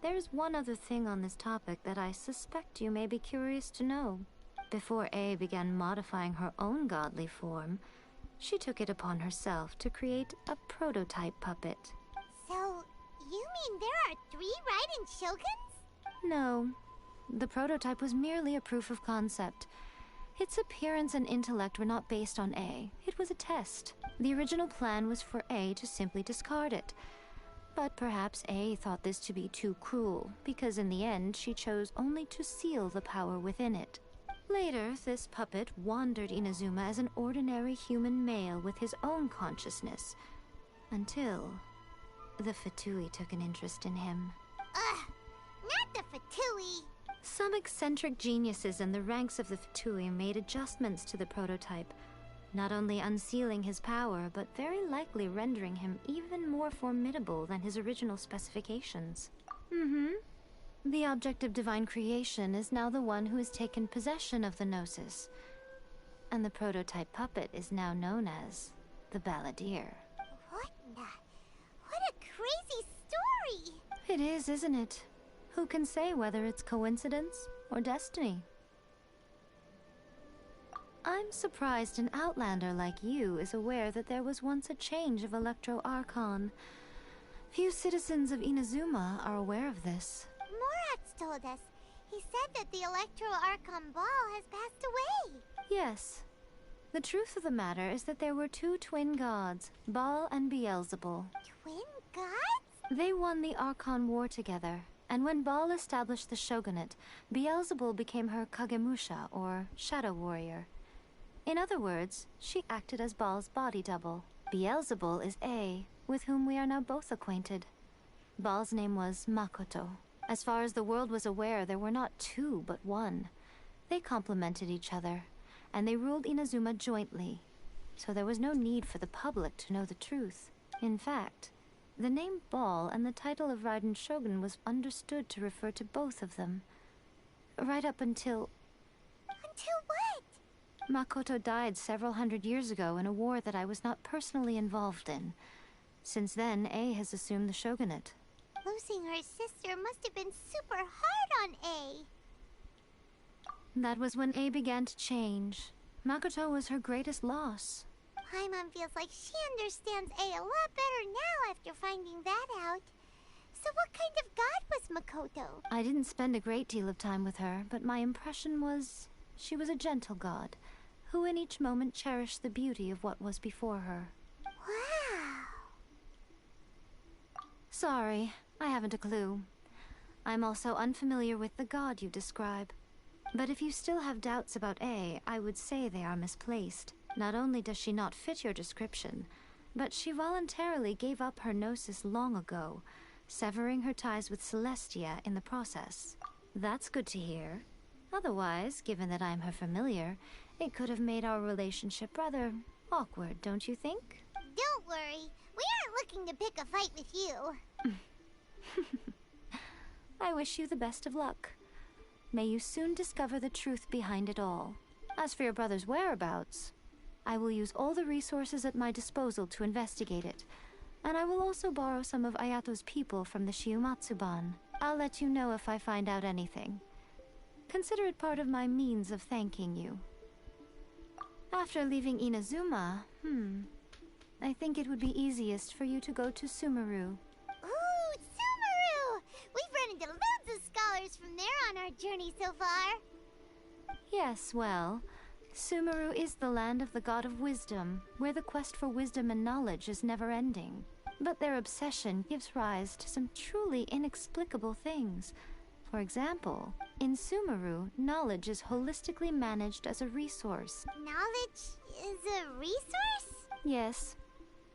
there's one other thing on this topic that I suspect you may be curious to know. Before A began modifying her own godly form, she took it upon herself to create a prototype puppet. So, you mean there are 3 Raiden Shoguns? No. The prototype was merely a proof of concept. Its appearance and intellect were not based on A. It was a test. The original plan was for A to simply discard it. But perhaps A thought this to be too cruel, because in the end she chose only to seal the power within it. Later, this puppet wandered Inazuma as an ordinary human male with his own consciousness, until the Fatui took an interest in him. Ugh, not the Fatui! Some eccentric geniuses in the ranks of the Fatui made adjustments to the prototype, not only unsealing his power, but very likely rendering him even more formidable than his original specifications. The object of divine creation is now the one who has taken possession of the Gnosis, and the prototype puppet is now known as the Balladeer. What a crazy story! It is, isn't it? Who can say whether it's coincidence or destiny? I'm surprised an outlander like you is aware that there was once a change of Electro Archon. Few citizens of Inazuma are aware of this. Morat's told us. He said that the Electro Archon Ball has passed away. Yes. The truth of the matter is that there were 2 twin gods, Baal and Beelzebul. Twin gods? They won the Archon War together, and when Baal established the shogunate, Beelzebul became her Kagemusha, or shadow warrior. In other words, she acted as Baal's body double. Beelzebul is A, with whom we are now both acquainted. Baal's name was Makoto. As far as the world was aware, there were not 2, but 1. They complemented each other, and they ruled Inazuma jointly, so there was no need for the public to know the truth. In fact, The name Ball and the title of Raiden Shogun was understood to refer to both of them. Right up until... Until what? Makoto died several hundred years ago in a war that I was not personally involved in. Since then, A has assumed the shogunate. Losing her sister must have been super hard on A. That was when A began to change. Makoto was her greatest loss. Paimon feels like she understands A a lot better now after finding that out. So what kind of god was Makoto? I didn't spend a great deal of time with her, but my impression was she was a gentle god, who in each moment cherished the beauty of what was before her. Wow. Sorry, I haven't a clue. I'm also unfamiliar with the god you describe. But if you still have doubts about A, I would say they are misplaced. Not only does she not fit your description, but she voluntarily gave up her gnosis long ago, severing her ties with Celestia in the process. That's good to hear. Otherwise, given that I'm her familiar, it could have made our relationship rather awkward, don't you think? Don't worry. We aren't looking to pick a fight with you. I wish you the best of luck. May you soon discover the truth behind it all. As for your brother's whereabouts, I will use all the resources at my disposal to investigate it, and I will also borrow some of Ayato's people from the Shiumatsuban. I'll let you know if I find out anything. Consider it part of my means of thanking you. After leaving Inazuma, I think it would be easiest for you to go to Sumeru. Ooh, Sumeru! We've run into loads of scholars from there on our journey so far. Yes, well, Sumeru is the land of the god of wisdom, where the quest for wisdom and knowledge is never-ending. But their obsession gives rise to some truly inexplicable things. For example, in Sumeru, knowledge is holistically managed as a resource. Knowledge is a resource? Yes.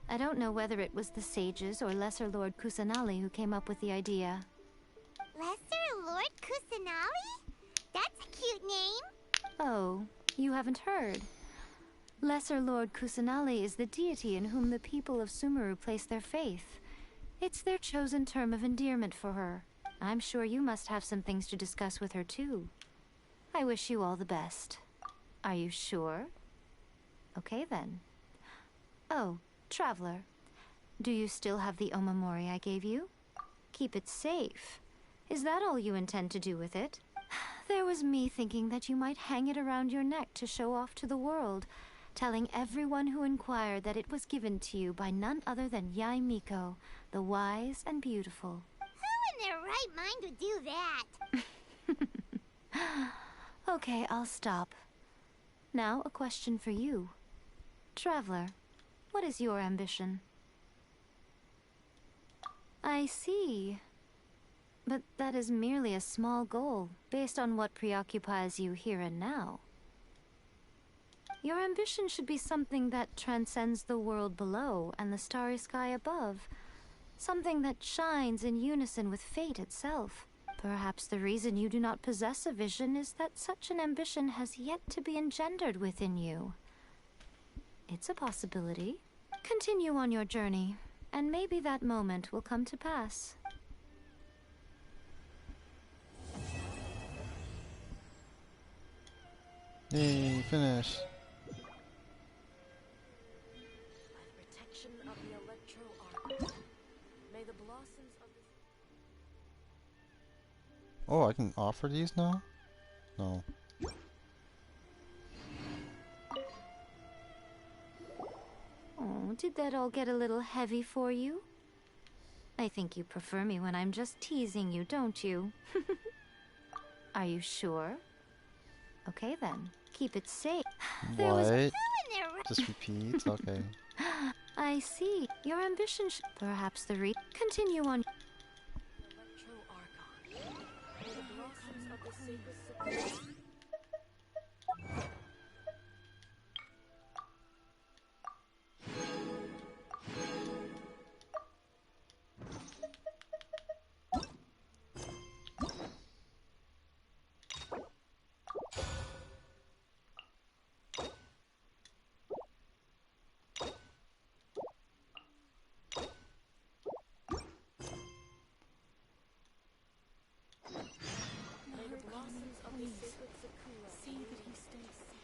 I don't know whether it was the sages or Lesser Lord Kusanali who came up with the idea. Lesser Lord Kusanali? That's a cute name. Oh, you haven't heard. Lesser Lord Kusanali is the deity in whom the people of Sumeru place their faith. It's their chosen term of endearment for her. I'm sure you must have some things to discuss with her too. I wish you all the best. Are you sure? Okay then. Oh, Traveler. Do you still have the omamori I gave you? Keep it safe. Is that all you intend to do with it? There was me thinking that you might hang it around your neck to show off to the world, telling everyone who inquired that it was given to you by none other than Yai Miko, the wise and beautiful. Who in their right mind would do that? Okay, I'll stop. Now, a question for you. Traveler, what is your ambition? I see. But that is merely a small goal, based on what preoccupies you here and now. Your ambition should be something that transcends the world below and the starry sky above. Something that shines in unison with fate itself. Perhaps the reason you do not possess a vision is that such an ambition has yet to be engendered within you. It's a possibility. Continue on your journey, and maybe that moment will come to pass. Yay, finish. Protection of the electro arc. May the blossoms of the... Oh, I can offer these now? No. Oh, did that all get a little heavy for you? I think you prefer me when I'm just teasing you, don't you? Are you sure? Okay then, keep it safe. What? Just repeat? Okay. I see. Your ambition should... Perhaps the continue on... Electro archon. May the blossoms of the sacred support... blossoms of the sacred sakura. See that he stays safe.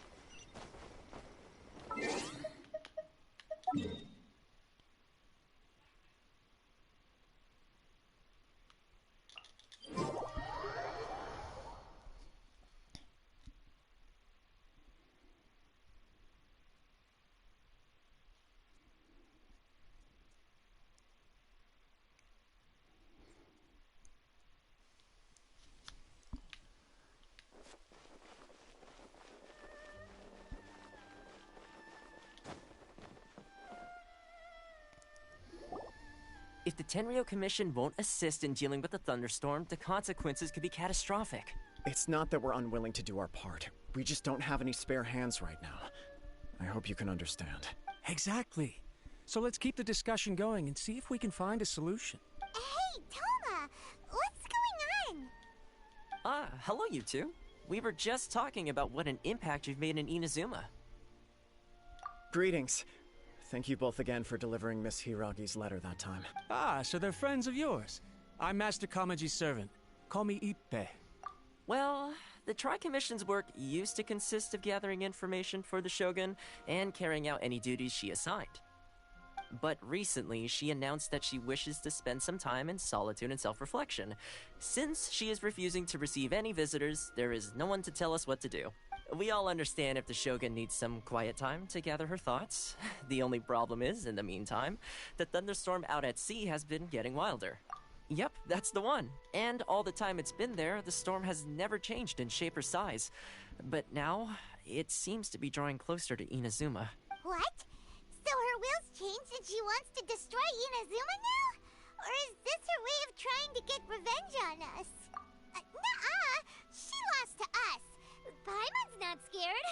If the Tenryo Commission won't assist in dealing with the thunderstorm, the consequences could be catastrophic. It's not that we're unwilling to do our part. We just don't have any spare hands right now. I hope you can understand. Exactly. So let's keep the discussion going and see if we can find a solution. Hey, Toma! What's going on? Ah, hello you two. We were just talking about what an impact you've made in Inazuma. Greetings. Thank you both again for delivering Miss Hiragi's letter that time. Ah, so they're friends of yours. I'm Master Kamaji's servant. Call me Ippe. Well, the Tri-Commission's work used to consist of gathering information for the Shogun and carrying out any duties she assigned. But recently, she announced that she wishes to spend some time in solitude and self-reflection. Since she is refusing to receive any visitors, there is no one to tell us what to do. We all understand if the Shogun needs some quiet time to gather her thoughts. The only problem is, in the meantime, the thunderstorm out at sea has been getting wilder. Yep, that's the one. And all the time it's been there, the storm has never changed in shape or size. But now, it seems to be drawing closer to Inazuma. What? So her will's changed and she wants to destroy Inazuma now? Or is this her way of trying to get revenge on us? Nuh-uh! She lost to us! Paimon's not scared.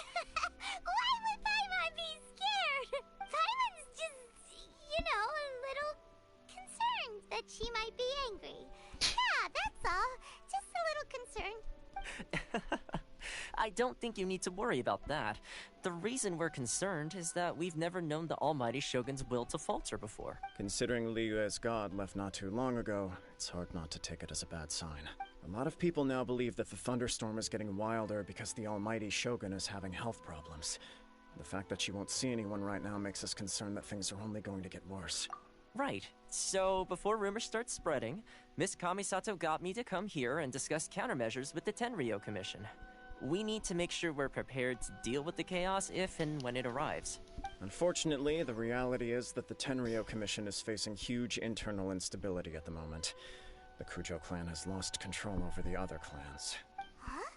Why would Paimon be scared? Paimon's just, a little concerned that she might be angry. Yeah, that's all. Just a little concerned. I don't think you need to worry about that. The reason we're concerned is that we've never known the Almighty Shogun's will to falter before. Considering Liyue's god left not too long ago, it's hard not to take it as a bad sign. A lot of people now believe that the thunderstorm is getting wilder because the Almighty Shogun is having health problems. The fact that she won't see anyone right now makes us concerned that things are only going to get worse. Right. So, before rumors start spreading, Miss Kamisato got me to come here and discuss countermeasures with the Tenryo Commission. We need to make sure we're prepared to deal with the chaos if and when it arrives. Unfortunately, the reality is that the Tenryo Commission is facing huge internal instability at the moment. The Kujo clan has lost control over the other clans. Huh?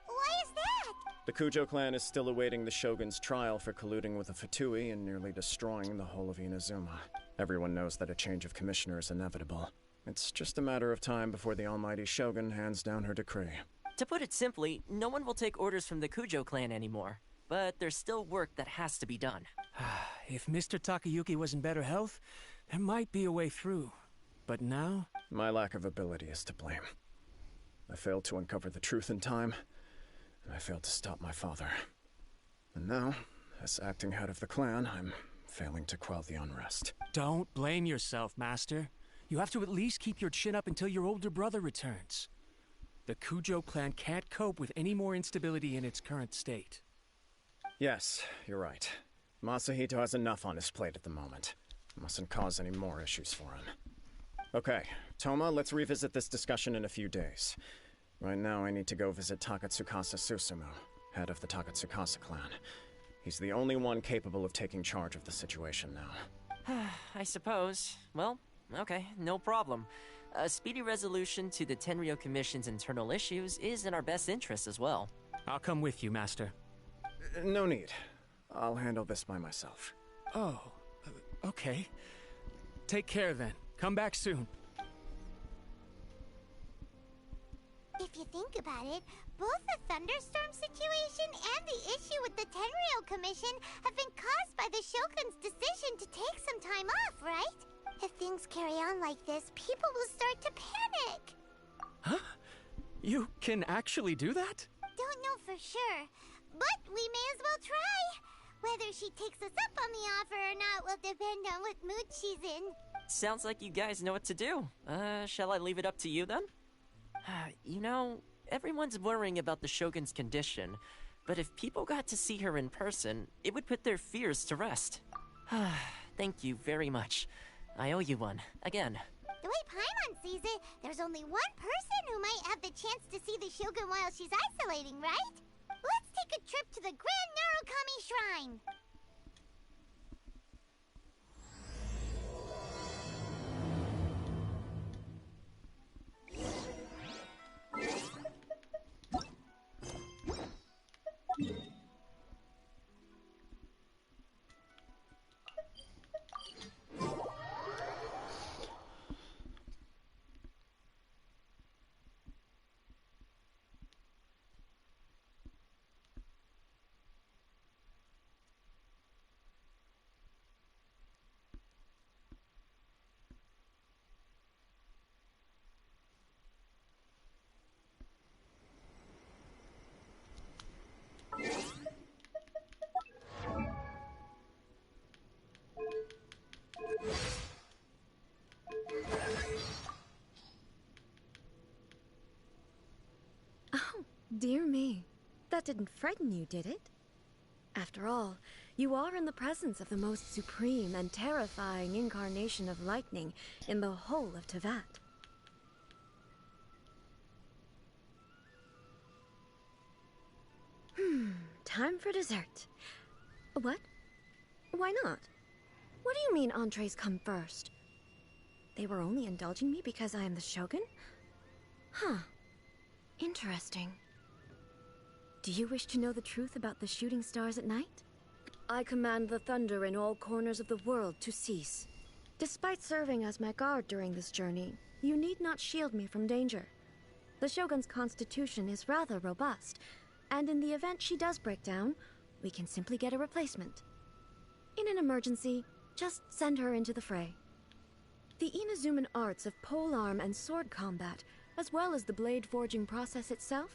Why is that? The Kujo clan is still awaiting the Shogun's trial for colluding with the Fatui and nearly destroying the whole of Inazuma. Everyone knows that a change of commissioner is inevitable. It's just a matter of time before the Almighty Shogun hands down her decree. To put it simply, no one will take orders from the Kujo clan anymore. But there's still work that has to be done. If Mr. Takayuki was in better health, there might be a way through. But now? My lack of ability is to blame. I failed to uncover the truth in time, and I failed to stop my father. And now, as acting head of the clan, I'm failing to quell the unrest. Don't blame yourself, Master. You have to at least keep your chin up until your older brother returns. The Kujo clan can't cope with any more instability in its current state. Yes, you're right. Masahito has enough on his plate at the moment. Mustn't cause any more issues for him. Okay, Toma, let's revisit this discussion in a few days. Right now, I need to go visit Takatsukasa Susumu, head of the Takatsukasa clan. He's the only one capable of taking charge of the situation now. I suppose. Well, okay, no problem. A speedy resolution to the Tenryo Commission's internal issues is in our best interest as well. I'll come with you, Master. No need. I'll handle this by myself. Oh, okay. Take care then. Come back soon. If you think about it, both the thunderstorm situation and the issue with the Tenryo Commission have been caused by the Shogun's decision to take some time off, right? If things carry on like this, people will start to panic. Huh? You can actually do that? Don't know for sure, but we may as well try. Whether she takes us up on the offer or not will depend on what mood she's in. Sounds like you guys know what to do. Shall I leave it up to you then? You know, everyone's worrying about the Shogun's condition, but if people got to see her in person, it would put their fears to rest. Thank you very much. I owe you one, again. The way Paimon sees it, there's only one person who might have the chance to see the Shogun while she's isolating, right? Let's take a trip to the Grand Narukami Shrine! Oh, dear me. That didn't frighten you, did it? After all, you are in the presence of the most supreme and terrifying incarnation of lightning in the whole of Tevat. Time for dessert. What? Why not? What do you mean entrees come first? They were only indulging me because I am the Shogun? Huh. Interesting. Do you wish to know the truth about the shooting stars at night? I command the thunder in all corners of the world to cease. Despite serving as my guard during this journey, you need not shield me from danger. The Shogun's constitution is rather robust, and in the event she does break down, we can simply get a replacement. In an emergency, just send her into the fray. The Inazuman arts of polearm and sword combat, as well as the blade forging process itself,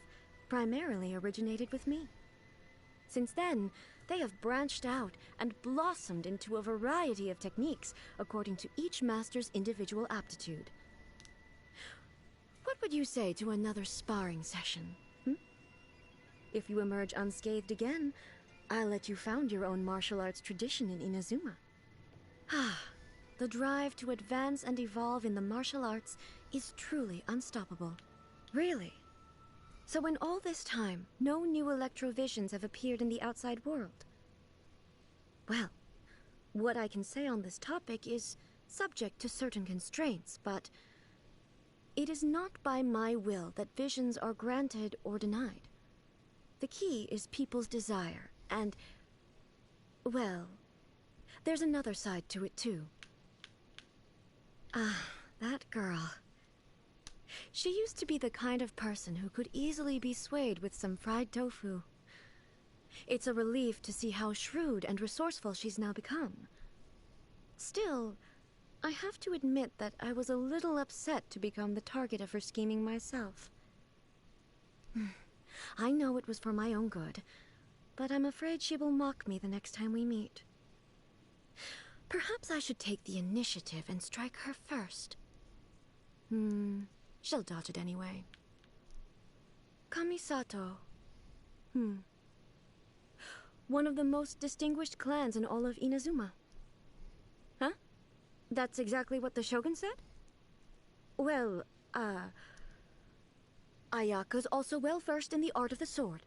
primarily originated with me. Since then, they have branched out and blossomed into a variety of techniques according to each master's individual aptitude. What would you say to another sparring session? If you emerge unscathed again, I'll let you found your own martial arts tradition in Inazuma. The drive to advance and evolve in the martial arts is truly unstoppable. Really? So in all this time, no new electrovisions have appeared in the outside world? Well, what I can say on this topic is subject to certain constraints, but it is not by my will that visions are granted or denied. The key is people's desire, and, well, there's another side to it too. That girl. She used to be the kind of person who could easily be swayed with some fried tofu. It's a relief to see how shrewd and resourceful she's now become. Still, I have to admit that I was a little upset to become the target of her scheming myself. I know it was for my own good, but I'm afraid she will mock me the next time we meet. Perhaps I should take the initiative and strike her first. She'll dodge it anyway. Kamisato. One of the most distinguished clans in all of Inazuma. Huh? That's exactly what the Shogun said? Well, Ayaka's also well versed in the art of the sword.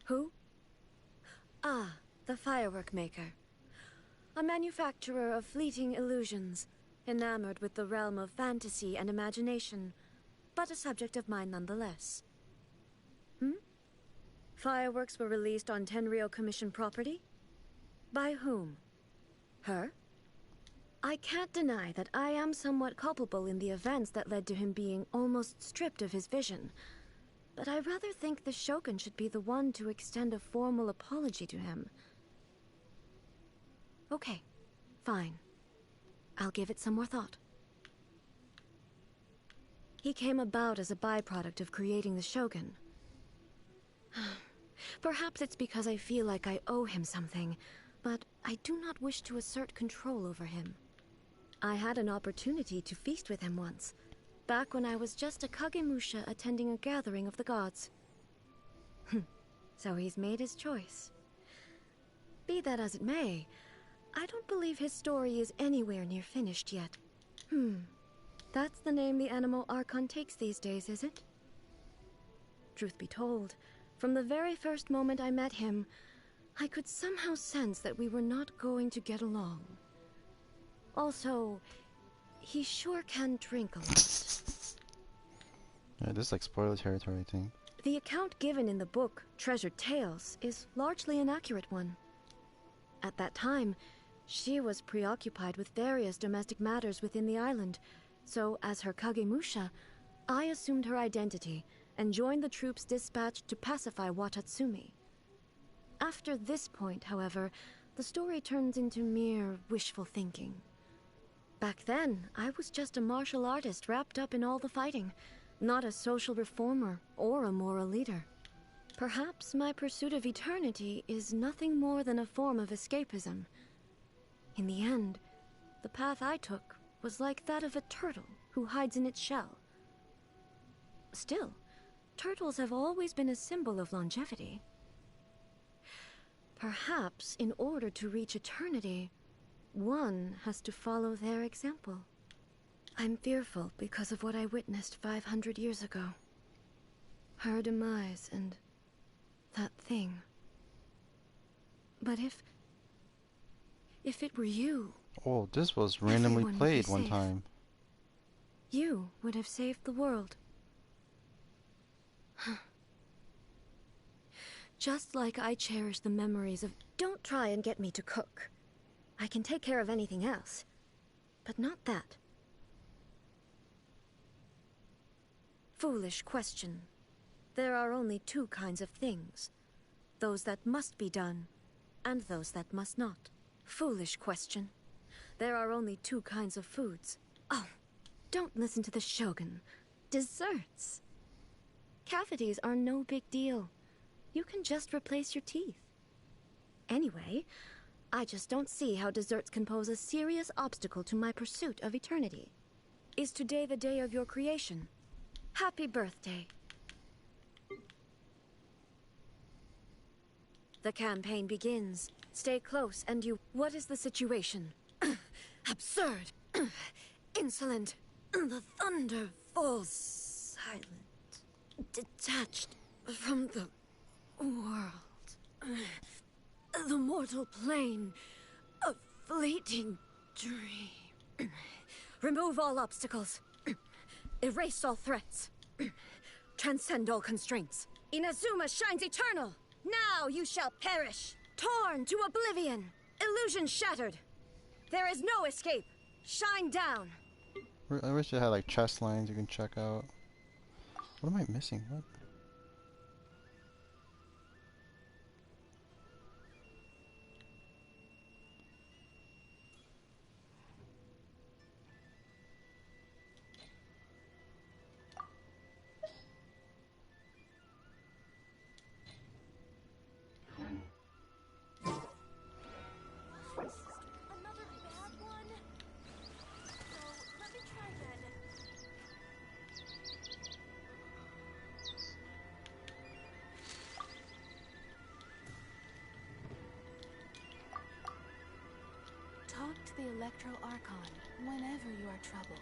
Who? The firework maker. A manufacturer of fleeting illusions, enamored with the realm of fantasy and imagination, but a subject of mine nonetheless. Fireworks were released on Tenryou Commission property? By whom? Her? I can't deny that I am somewhat culpable in the events that led to him being almost stripped of his vision, but I rather think the Shogun should be the one to extend a formal apology to him. Okay, fine. I'll give it some more thought. He came about as a byproduct of creating the Shogun. Perhaps it's because I feel like I owe him something, but I do not wish to assert control over him. I had an opportunity to feast with him once, back when I was just a Kagemusha attending a gathering of the gods. So he's made his choice. Be that as it may, I don't believe his story is anywhere near finished yet. That's the name the animal Archon takes these days, is it? Truth be told, from the very first moment I met him, I could somehow sense that we were not going to get along. Also, he sure can drink a lot. Yeah, this is like spoiler territory, I think. The account given in the book, Treasured Tales, is largely an accurate one. At that time, she was preoccupied with various domestic matters within the island, so as her Kagemusha, I assumed her identity and joined the troops dispatched to pacify Watatsumi. After this point, however, the story turns into mere wishful thinking. Back then, I was just a martial artist wrapped up in all the fighting, not a social reformer or a moral leader. Perhaps my pursuit of eternity is nothing more than a form of escapism. In the end, the path I took was like that of a turtle who hides in its shell. Still, turtles have always been a symbol of longevity. Perhaps in order to reach eternity, one has to follow their example. I'm fearful because of what I witnessed 500 years ago. Her demise and that thing. But if it were you... Oh, this was randomly everyone would be played one safe. time. You would have saved the world. Just like I cherish the memories of... Don't try and get me to cook. I can take care of anything else, but not that. Foolish question. There are only two kinds of things. Those that must be done, and those that must not. Foolish question. There are only two kinds of foods. Oh, don't listen to the Shogun. Desserts. Cavities are no big deal. You can just replace your teeth. Anyway, I just don't see how desserts can pose a serious obstacle to my pursuit of eternity. Is today the day of your creation? Happy birthday. The campaign begins. Stay close and you... What is the situation? Absurd. Insolent. The thunder falls silent. Detached from the world. The mortal plane. A fleeting dream. Remove all obstacles. Erase all threats. Transcend all constraints. Inazuma shines eternal. Now you shall perish. Torn to oblivion. Illusion shattered. There is no escape. Shine down. I wish it had like chest lines you can check out. What am I missing? What? Talk to the Electro Archon whenever you are troubled.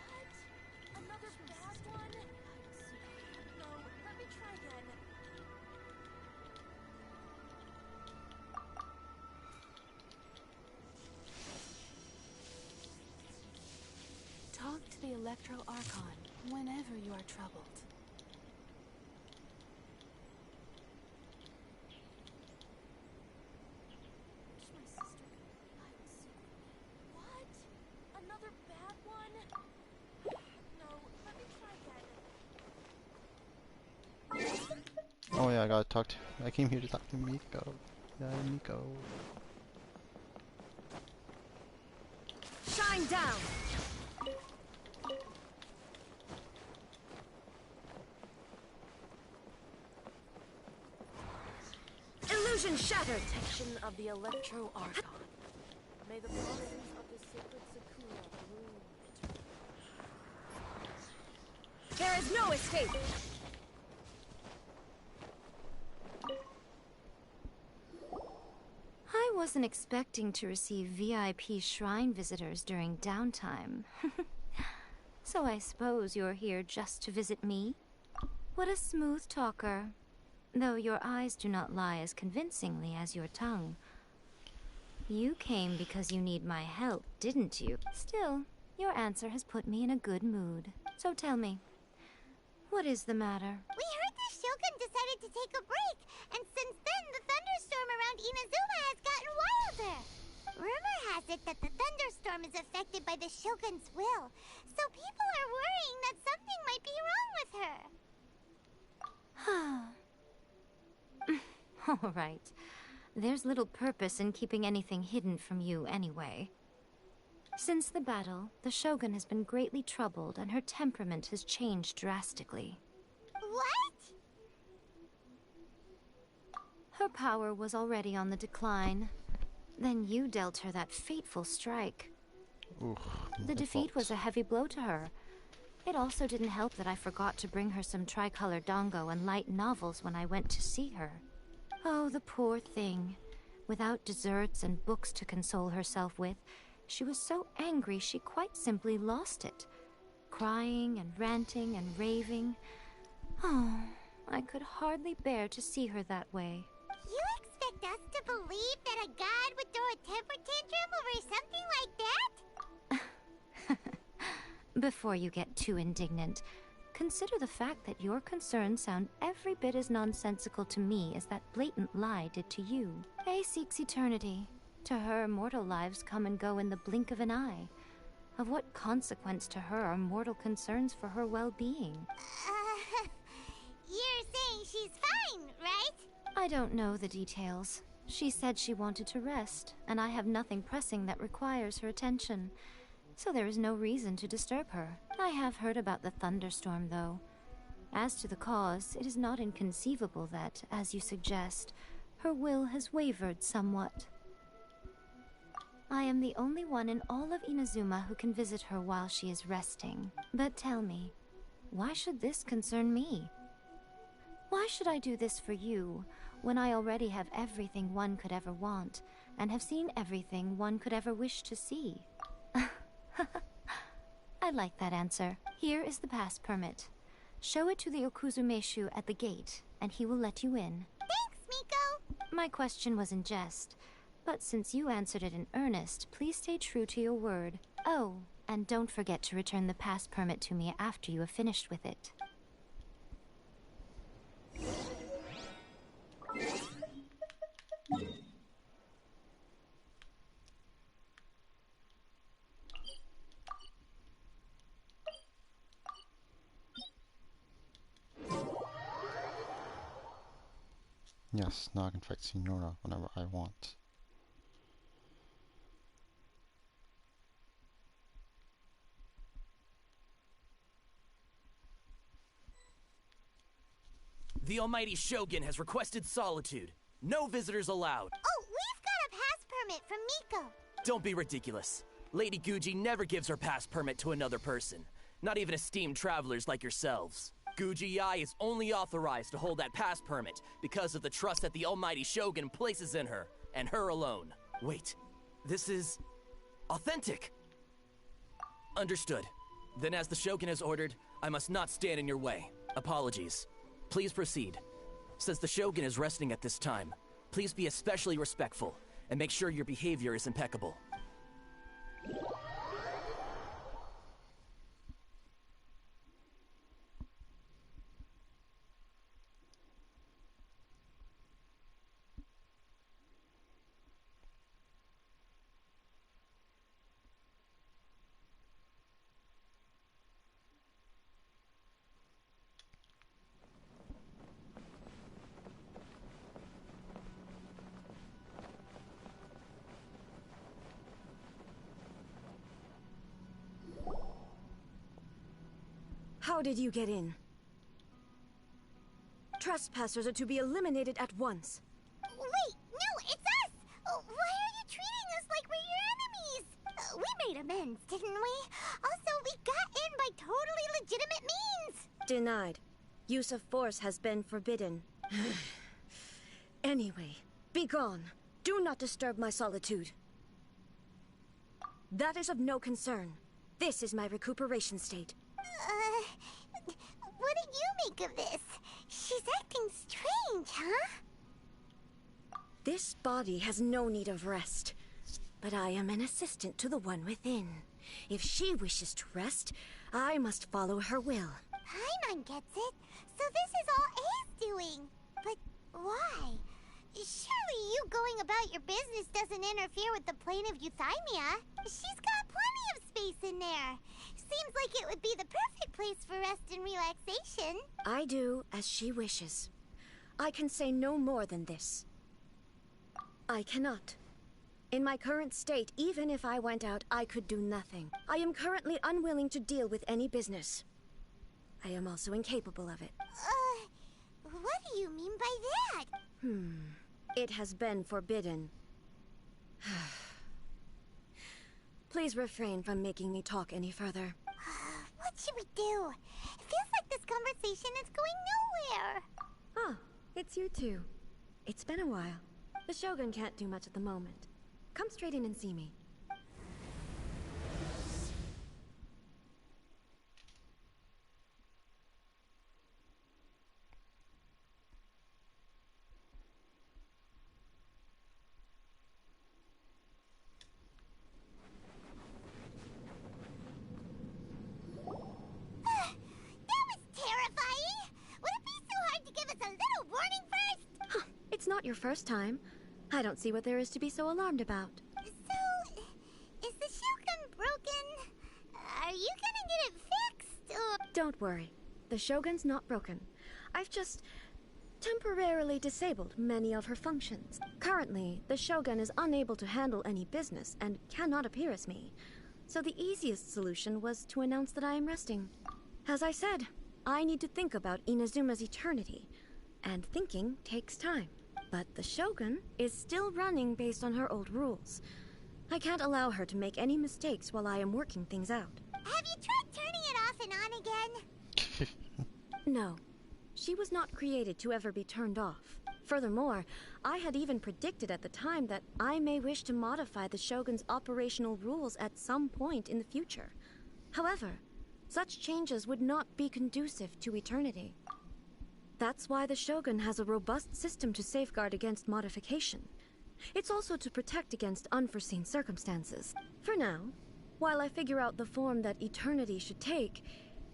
What? Another bad one? No, let me try again. Talk to the Electro Archon whenever you are troubled. What? Another bad one? No, let me try again. Oh yeah, I gotta talk to... I came here to talk to Miko. Yeah, Miko. Shine down! Illusion shattered! Protection of the Electro Archon. May the blossoms of the sacred Sakura bloom eternally. There is no escape! I wasn't expecting to receive VIP shrine visitors during downtime. So I suppose you're here just to visit me? What a smooth talker. Though your eyes do not lie as convincingly as your tongue. You came because you need my help, didn't you? Still, your answer has put me in a good mood. So tell me, what is the matter? We heard the Shogun decided to take a break, and since then the thunderstorm around Inazuma has gotten wilder. Rumor has it that the thunderstorm is affected by the Shogun's will, so people are worrying that something might be wrong with her. All right. There's little purpose in keeping anything hidden from you anyway. Since the battle, the Shogun has been greatly troubled and her temperament has changed drastically. What? Her power was already on the decline. Then you dealt her that fateful strike. Oof, the defeat was a heavy blow to her. It also didn't help that I forgot to bring her some tricolor dango and light novels when I went to see her. Oh, the poor thing. Without desserts and books to console herself with, she was so angry she quite simply lost it. Crying and ranting and raving. Oh, I could hardly bear to see her that way. You expect us to believe that a god would throw a temper tantrum over something like that? Before you get too indignant, consider the fact that your concerns sound every bit as nonsensical to me as that blatant lie did to you. A seeks eternity. To her, mortal lives come and go in the blink of an eye. Of what consequence to her are mortal concerns for her well-being? You're saying she's fine, right? I don't know the details. She said she wanted to rest, and I have nothing pressing that requires her attention. So there is no reason to disturb her. I have heard about the thunderstorm, though. As to the cause, it is not inconceivable that, as you suggest, her will has wavered somewhat. I am the only one in all of Inazuma who can visit her while she is resting. But tell me, why should this concern me? Why should I do this for you, when I already have everything one could ever want, and have seen everything one could ever wish to see? I like that answer. Here is the pass permit. Show it to the Okuzumeshu at the gate, and he will let you in. Thanks, Miko! My question was in jest, but since you answered it in earnest, please stay true to your word. Oh, and don't forget to return the pass permit to me after you have finished with it. Yes, now I can fight Signora whenever I want. The Almighty Shogun has requested solitude. No visitors allowed. Oh, we've got a pass permit from Miko. Don't be ridiculous. Lady Guji never gives her pass permit to another person. Not even esteemed travelers like yourselves. Guji-ai is only authorized to hold that pass permit because of the trust that the Almighty Shogun places in her, and her alone. Wait, this is authentic. Understood. Then as the Shogun has ordered, I must not stand in your way. Apologies. Please proceed. Since the Shogun is resting at this time, please be especially respectful, and make sure your behavior is impeccable. How did you get in? Trespassers are to be eliminated at once. Wait, friends, didn't we? Also, we got in by totally legitimate means. Denied. Use of force has been forbidden. Anyway, be gone. Do not disturb my solitude. That is of no concern. This is my recuperation state. What do you make of this? She's acting strange, huh? This body has no need of rest. But I am an assistant to the one within. If she wishes to rest, I must follow her will. Paimon gets it. So this is all A's doing. But why? Surely you going about your business doesn't interfere with the plane of Euthymia. She's got plenty of space in there. Seems like it would be the perfect place for rest and relaxation. I do as she wishes. I can say no more than this. I cannot. In my current state, even if I went out, I could do nothing. I am currently unwilling to deal with any business. I am also incapable of it. What do you mean by that? It has been forbidden. Please refrain from making me talk any further. What should we do? It feels like this conversation is going nowhere. Ah, it's you two. It's been a while. The Shogun can't do much at the moment. Come straight in and see me. It's not your first time. I don't see what there is to be so alarmed about. So, is the Shogun broken? Are you gonna get it fixed, or...? Don't worry. The Shogun's not broken. I've just temporarily disabled many of her functions. Currently, the Shogun is unable to handle any business and cannot appear as me. So the easiest solution was to announce that I am resting. As I said, I need to think about Inazuma's eternity, and thinking takes time. But the Shogun is still running based on her old rules. I can't allow her to make any mistakes while I am working things out. Have you tried turning it off and on again? No. She was not created to ever be turned off. Furthermore, I had even predicted at the time that I may wish to modify the Shogun's operational rules at some point in the future. However, such changes would not be conducive to eternity. That's why the Shogun has a robust system to safeguard against modification. It's also to protect against unforeseen circumstances. For now, while I figure out the form that eternity should take,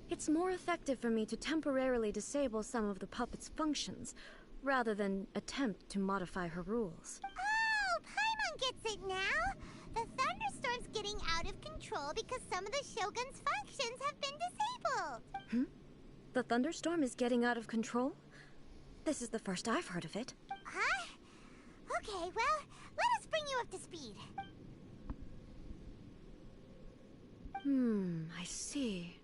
it's more effective for me to temporarily disable some of the puppet's functions, rather than attempt to modify her rules. Oh, Paimon gets it now! The thunderstorm's getting out of control because some of the Shogun's functions have been disabled. The thunderstorm is getting out of control? This is the first I've heard of it. Huh? Okay, well, let us bring you up to speed. I see.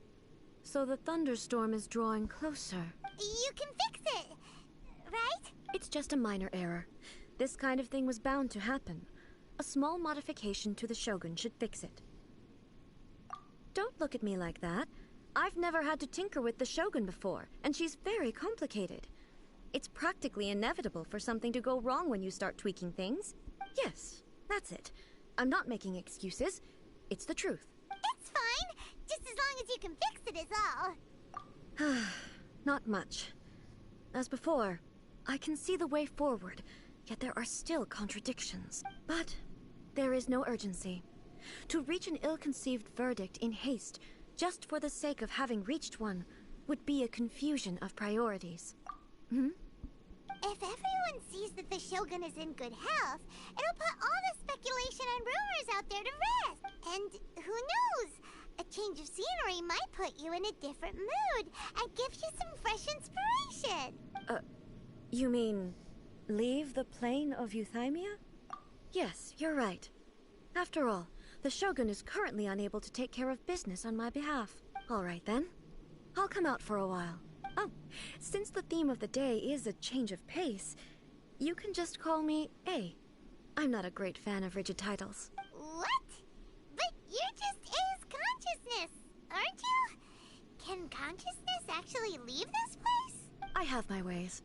So the thunderstorm is drawing closer. You can fix it, right? It's just a minor error. This kind of thing was bound to happen. A small modification to the Shogun should fix it. Don't look at me like that. I've never had to tinker with the Shogun before, and she's very complicated. It's practically inevitable for something to go wrong when you start tweaking things. Yes, that's it. I'm not making excuses. It's the truth. It's fine, just as long as you can fix it is all. Not much. As before, I can see the way forward, yet there are still contradictions. But there is no urgency. To reach an ill-conceived verdict in haste, just for the sake of having reached one, would be a confusion of priorities. If everyone sees that the Shogun is in good health, it'll put all the speculation and rumors out there to rest. And who knows? A change of scenery might put you in a different mood and give you some fresh inspiration. You mean leave the plane of Euthymia? Yes, you're right. After all, the Shogun is currently unable to take care of business on my behalf. All right then. I'll come out for a while. Oh, since the theme of the day is a change of pace, you can just call me A. I'm not a great fan of rigid titles. What? But you're just aren't you? Can consciousness actually leave this place? I have my ways.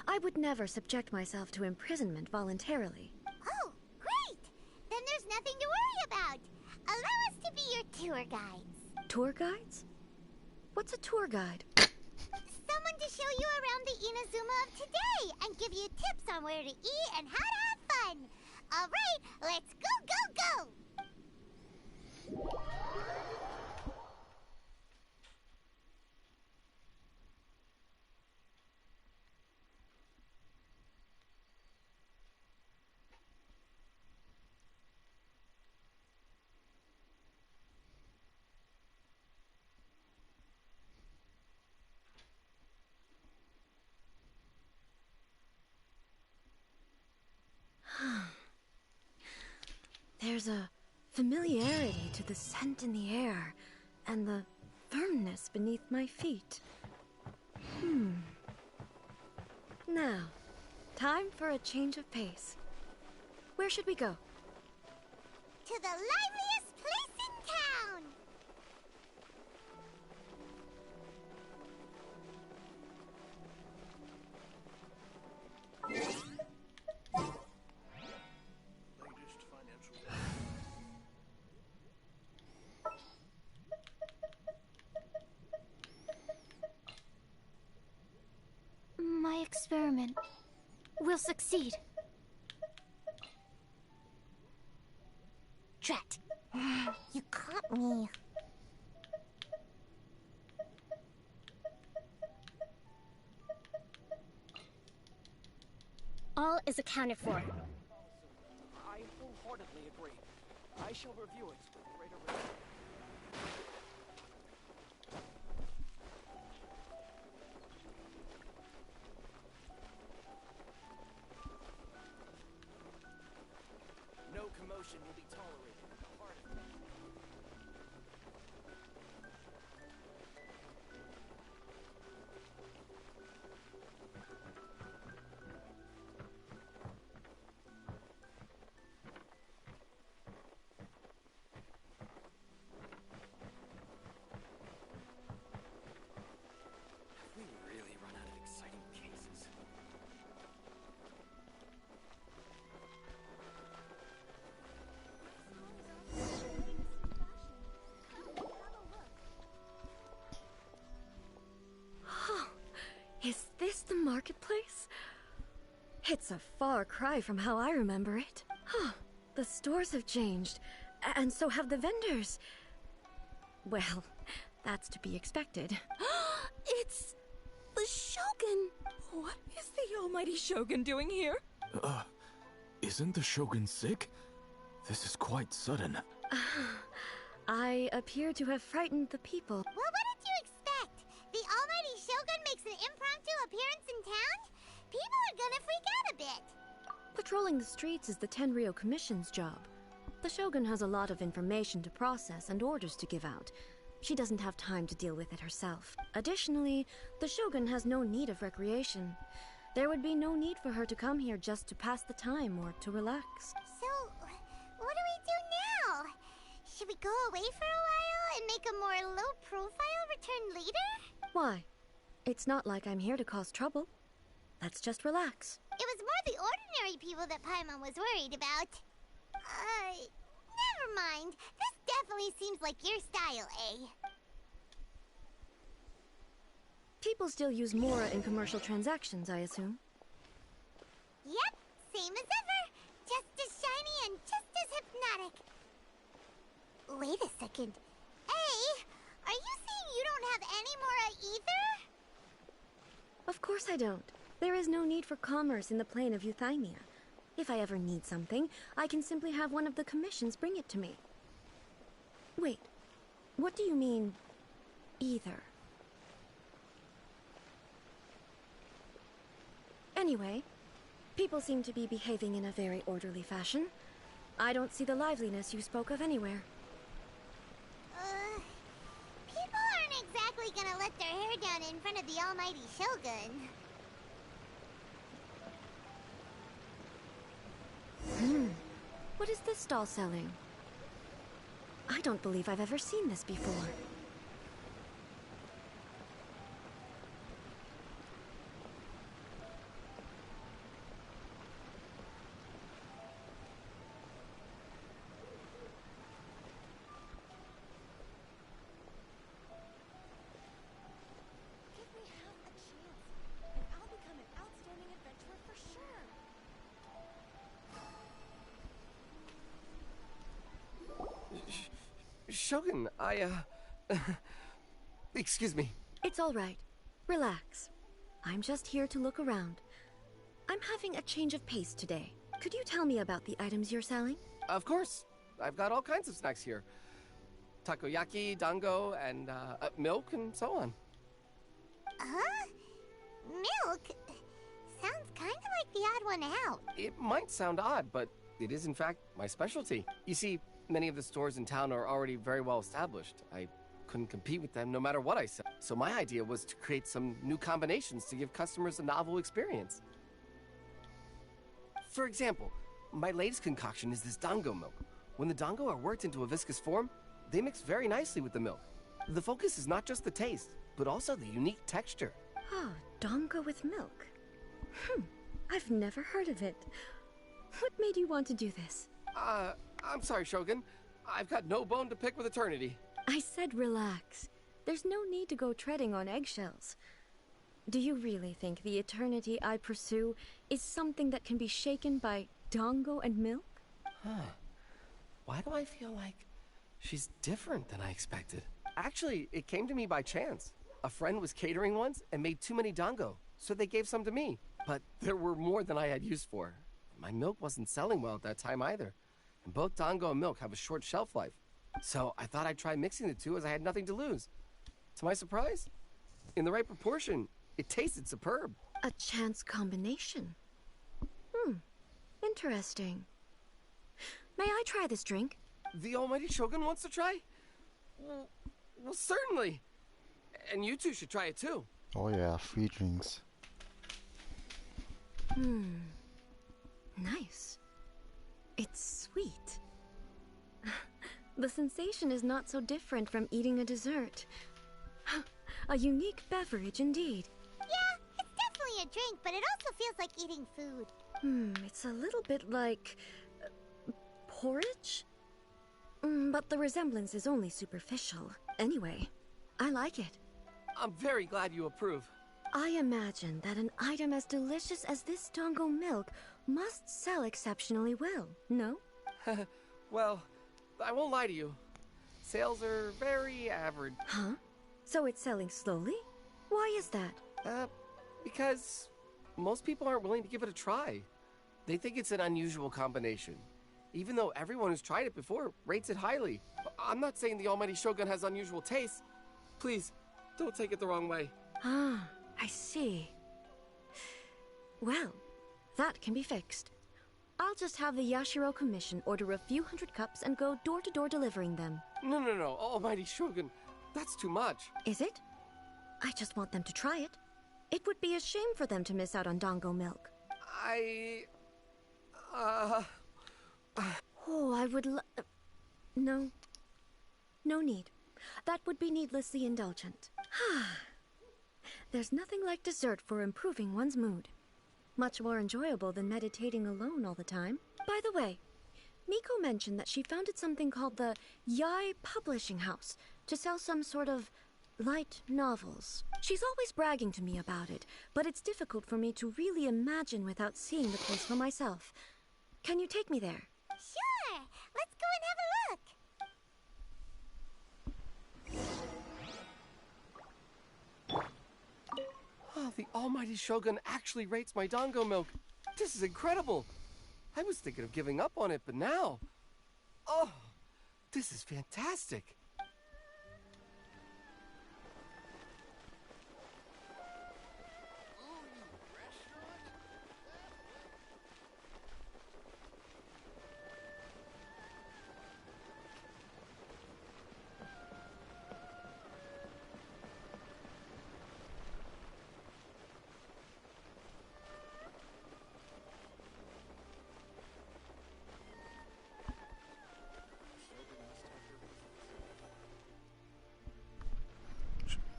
I would never subject myself to imprisonment voluntarily. Oh, great! Then there's nothing to worry about. Allow us to be your tour guides. Tour guides? What's a tour guide? Someone to show you around the Inazuma of today and give you tips on where to eat and how to have fun. All right, let's go, go, go! There's a familiarity to the scent in the air and the firmness beneath my feet. Now, time for a change of pace. Where should we go? To the liveliest place in town! My experiment will succeed. Drat! You caught me. All is accounted for. I wholeheartedly agree. I shall review it with greater respect. No commotion will be tolerated in the heart of town. Have we really run out of exciting cases? Is this the marketplace? It's a far cry from how I remember it. The stores have changed, and so have the vendors. Well, that's to be expected. It's the Shogun! What is the almighty Shogun doing here? Isn't the Shogun sick? This is quite sudden. I appear to have frightened the people. Well, what did you expect? The almighty Shogun makes an impromptu appearance in town? People are gonna freak out a bit. Patrolling the streets is the Tenryo Commission's job. The Shogun has a lot of information to process and orders to give out. She doesn't have time to deal with it herself. Additionally, the Shogun has no need of recreation. There would be no need for her to come here just to pass the time or to relax. So, what do we do now? Should we go away for a while and make a more low-profile return later? Why? It's not like I'm here to cause trouble. Let's just relax. It was more the ordinary people that Paimon was worried about. Never mind. This definitely seems like your style, eh? People still use Mora in commercial transactions, I assume. Yep, same as ever. Just as shiny and just as hypnotic. Wait a second. Hey, are you saying you don't have any Mora either? Of course I don't. There is no need for commerce in the plane of Euthymia. If I ever need something, I can simply have one of the commissions bring it to me. Wait, what do you mean, either? Anyway, people seem to be behaving in a very orderly fashion. I don't see the liveliness you spoke of anywhere. People aren't exactly gonna let their hair down in front of the almighty Shogun. What is this stall selling? I don't believe I've ever seen this before. Shogun, excuse me. It's all right. Relax. I'm just here to look around. I'm having a change of pace today. Could you tell me about the items you're selling? Of course. I've got all kinds of snacks here. Takoyaki, dango, and milk, and so on. Huh? Milk? Sounds kind of like the odd one out. It might sound odd, but it is in fact my specialty. You see, many of the stores in town are already very well established. I couldn't compete with them no matter what I sell. So my idea was to create some new combinations to give customers a novel experience. For example, my latest concoction is this dango milk. When the dango are worked into a viscous form, they mix very nicely with the milk. The focus is not just the taste, but also the unique texture. Oh, dango with milk. I've never heard of it. What made you want to do this? I'm sorry, Shogun. I've got no bone to pick with eternity. I said relax. There's no need to go treading on eggshells. Do you really think the eternity I pursue is something that can be shaken by dango and milk? Huh. Why do I feel like she's different than I expected? Actually, it came to me by chance. A friend was catering once and made too many dango, so they gave some to me. But there were more than I had use for. My milk wasn't selling well at that time either. And both dango and milk have a short shelf life. So I thought I'd try mixing the two as I had nothing to lose. To my surprise, in the right proportion, it tasted superb. A chance combination. Interesting. May I try this drink? The almighty Shogun wants to try? Well, certainly. And you two should try it too. Oh yeah, free drinks. Nice. It's sweet. The sensation is not so different from eating a dessert. A unique beverage indeed. Yeah, it's definitely a drink, but it also feels like eating food. It's a little bit like porridge? But the resemblance is only superficial. Anyway, I like it. I'm very glad you approve. I imagine that an item as delicious as this dango milk must sell exceptionally well, no? Well, I won't lie to you. Sales are very average. Huh? So it's selling slowly? Why is that? Because most people aren't willing to give it a try. They think it's an unusual combination. Even though everyone who's tried it before rates it highly. I'm not saying the almighty Shogun has unusual tastes. Please, don't take it the wrong way. Ah, I see. Well, that can be fixed. I'll just have the Yashiro Commission order a few hundred cups and go door-to-door delivering them. No, almighty Shogun. That's too much. Is it? I just want them to try it. It would be a shame for them to miss out on dango milk. Oh, I would No. No need. That would be needlessly indulgent. There's nothing like dessert for improving one's mood. Much more enjoyable than meditating alone all the time. By the way, Miko mentioned that she founded something called the Yai Publishing House to sell some sort of light novels. She's always bragging to me about it, but it's difficult for me to really imagine without seeing the place for myself. Can you take me there? Sure! Let's go and have a look! Oh, the almighty Shogun actually rates my dango milk. This is incredible. I was thinking of giving up on it, but now... Oh, this is fantastic.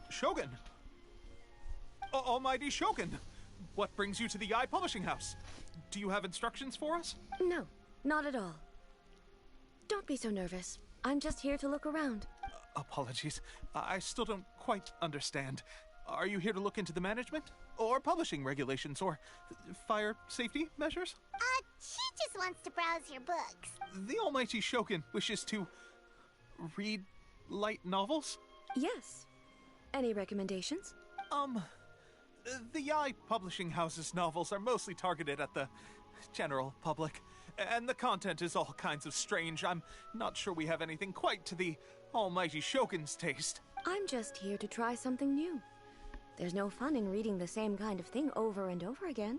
Shogun! Almighty Shogun! What brings you to the Yai Publishing House? Do you have instructions for us? No, not at all. Don't be so nervous. I'm just here to look around. Apologies. I still don't quite understand. Are you here to look into the management? Or publishing regulations? Or fire safety measures? She just wants to browse your books. The almighty Shogun wishes to read light novels? Yes. Any recommendations? The Yai publishing house's novels are mostly targeted at the general public, and the content is all kinds of strange. I'm not sure we have anything quite to the almighty Shogun's taste. I'm just here to try something new. There's no fun in reading the same kind of thing over and over again.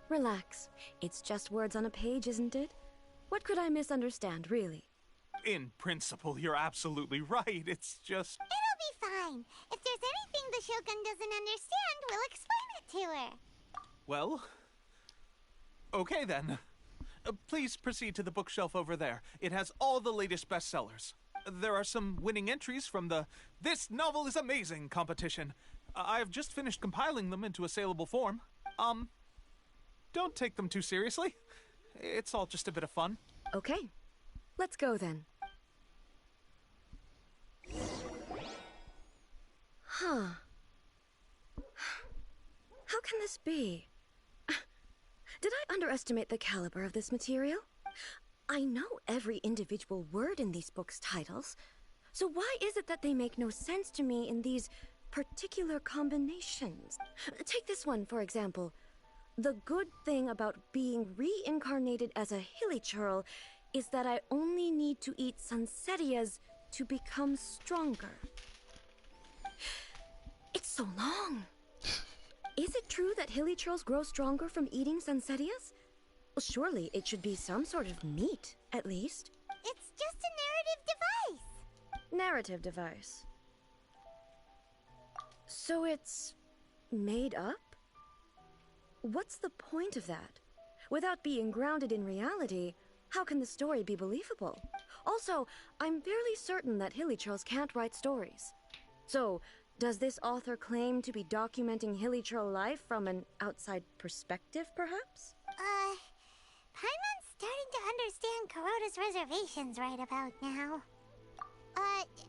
Relax. It's just words on a page, isn't it? What could I misunderstand, really? In principle, you're absolutely right. It's just... It'll be fine. If there's anything the Shogun doesn't understand, we'll explain it to her. Well... okay then. Please proceed to the bookshelf over there. It has all the latest bestsellers. There are some winning entries from the This Novel is Amazing competition. I've just finished compiling them into a saleable form. Don't take them too seriously. It's all just a bit of fun. Okay. Let's go then. Huh. How can this be? Did I underestimate the caliber of this material? I know every individual word in these books' titles, so why is it that they make no sense to me in these particular combinations? Take this one, for example. The good thing about being reincarnated as a hilly churl is that I only need to eat sunsettias to become stronger. It's so long. Is it true that hilly churls grow stronger from eating sunsettias? Well, surely it should be some sort of meat, at least. It's just a narrative device. Narrative device. So it's made up? What's the point of that? Without being grounded in reality, how can the story be believable? Also, I'm fairly certain that hilly churls can't write stories. So, does this author claim to be documenting hilly churl life from an outside perspective, perhaps? Paimon's starting to understand Kuroda's reservations right about now.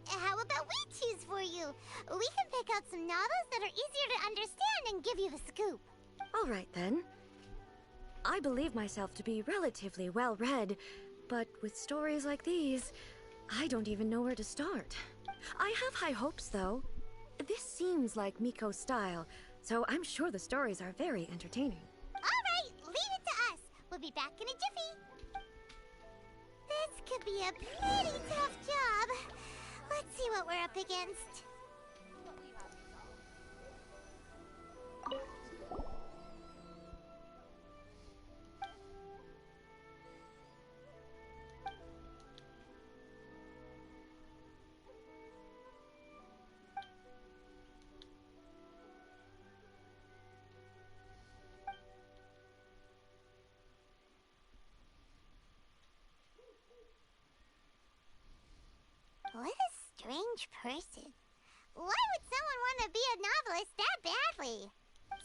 How about we choose for you? We can pick out some novels that are easier to understand and give you the scoop. All right, then. I believe myself to be relatively well-read, but with stories like these, I don't even know where to start. I have high hopes, though. This seems like Miko's style, so I'm sure the stories are very entertaining. All right, leave it to us. We'll be back in a jiffy. This could be a pretty tough job. Let's see what we're up against. What a strange person. Why would someone want to be a novelist that badly?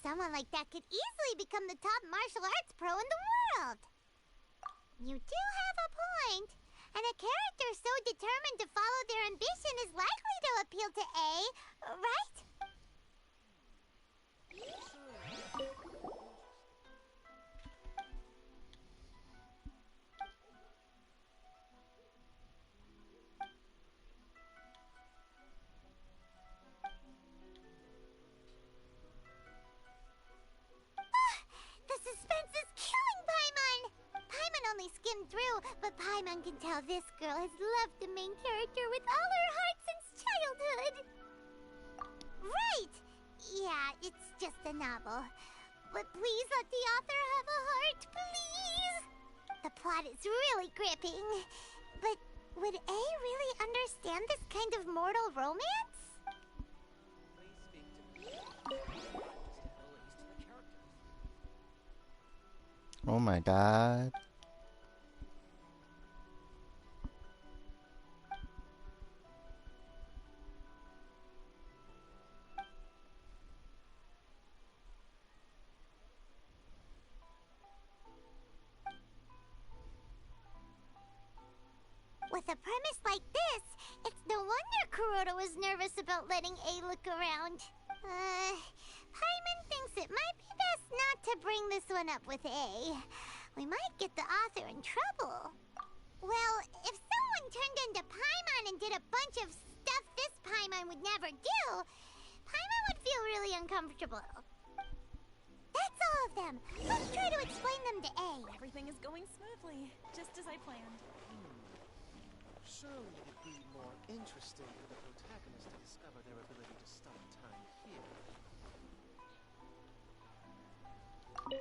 Someone like that could easily become the top martial arts pro in the world. You do have a point. And a character so determined to follow their ambition is likely to appeal to A, right? The suspense is killing Paimon! Paimon only skimmed through, but Paimon can tell this girl has loved the main character with all her heart since childhood. Right! Yeah, it's just a novel. But please let the author have a heart, please! The plot is really gripping. But would A really understand this kind of mortal romance? Oh my god. With a premise like this, it's no wonder Kuroda was nervous about letting A look around. Paimon thinks it might be best not to bring this one up with A. We might get the author in trouble. Well, if someone turned into Paimon and did a bunch of uncomfortable. That's all of them. Let's try to explain them to A. Everything is going smoothly, just as I planned. Surely it would be more interesting for the protagonist to discover their ability to stop time here.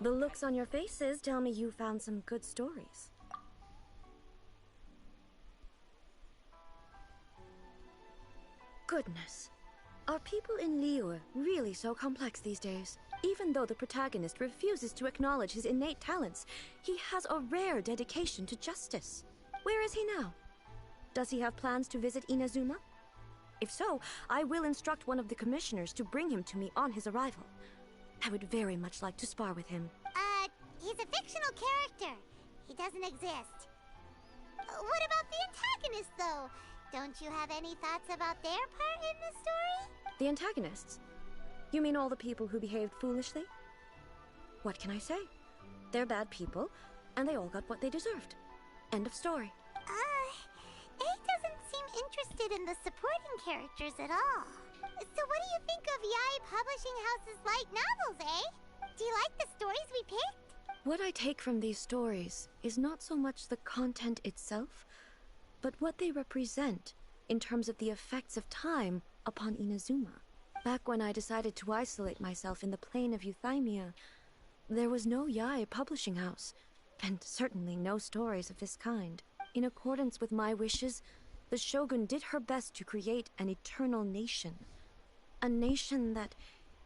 The looks on your faces tell me you found some good stories. Goodness. Are people in Liyue really so complex these days? Even though the protagonist refuses to acknowledge his innate talents, he has a rare dedication to justice. Where is he now? Does he have plans to visit Inazuma? If so, I will instruct one of the commissioners to bring him to me on his arrival. I would very much like to spar with him. He's a fictional character. He doesn't exist. What about the antagonist, though? Don't you have any thoughts about their part in the story? The antagonists? You mean all the people who behaved foolishly? What can I say? They're bad people, and they all got what they deserved. End of story. A doesn't seem interested in the supporting characters at all. So what do you think of Yae Publishing House's light novels, eh? Do you like the stories we picked? What I take from these stories is not so much the content itself, but what they represent in terms of the effects of time upon Inazuma. Back when I decided to isolate myself in the plane of Euthymia, there was no Yae Publishing House, and certainly no stories of this kind. In accordance with my wishes, the Shogun did her best to create an eternal nation. A nation that,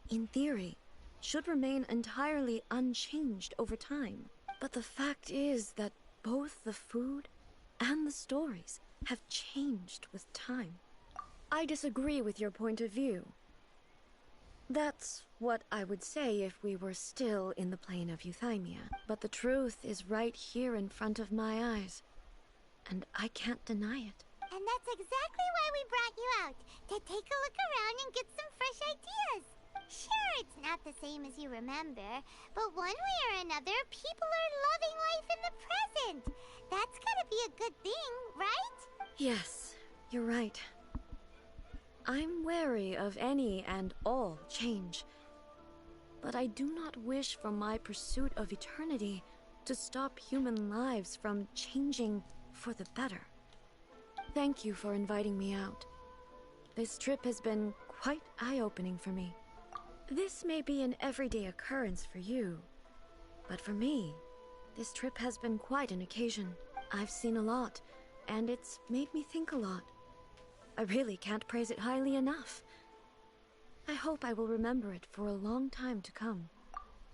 in theory, should remain entirely unchanged over time. But the fact is that both the food and the stories have changed with time. I disagree with your point of view. That's what I would say if we were still in the plane of Euthymia. But the truth is right here in front of my eyes, and I can't deny it. And that's exactly why we brought you out, to take a look around and get some fresh ideas. Sure, it's not the same as you remember, but one way or another, people are loving life in the present. That's gotta be a good thing, right? Yes, you're right. I'm wary of any and all change, but I do not wish for my pursuit of eternity to stop human lives from changing for the better. Thank you for inviting me out. This trip has been quite eye-opening for me. This may be an everyday occurrence for you, but for me, this trip has been quite an occasion. I've seen a lot, and it's made me think a lot. I really can't praise it highly enough. I hope I will remember it for a long time to come.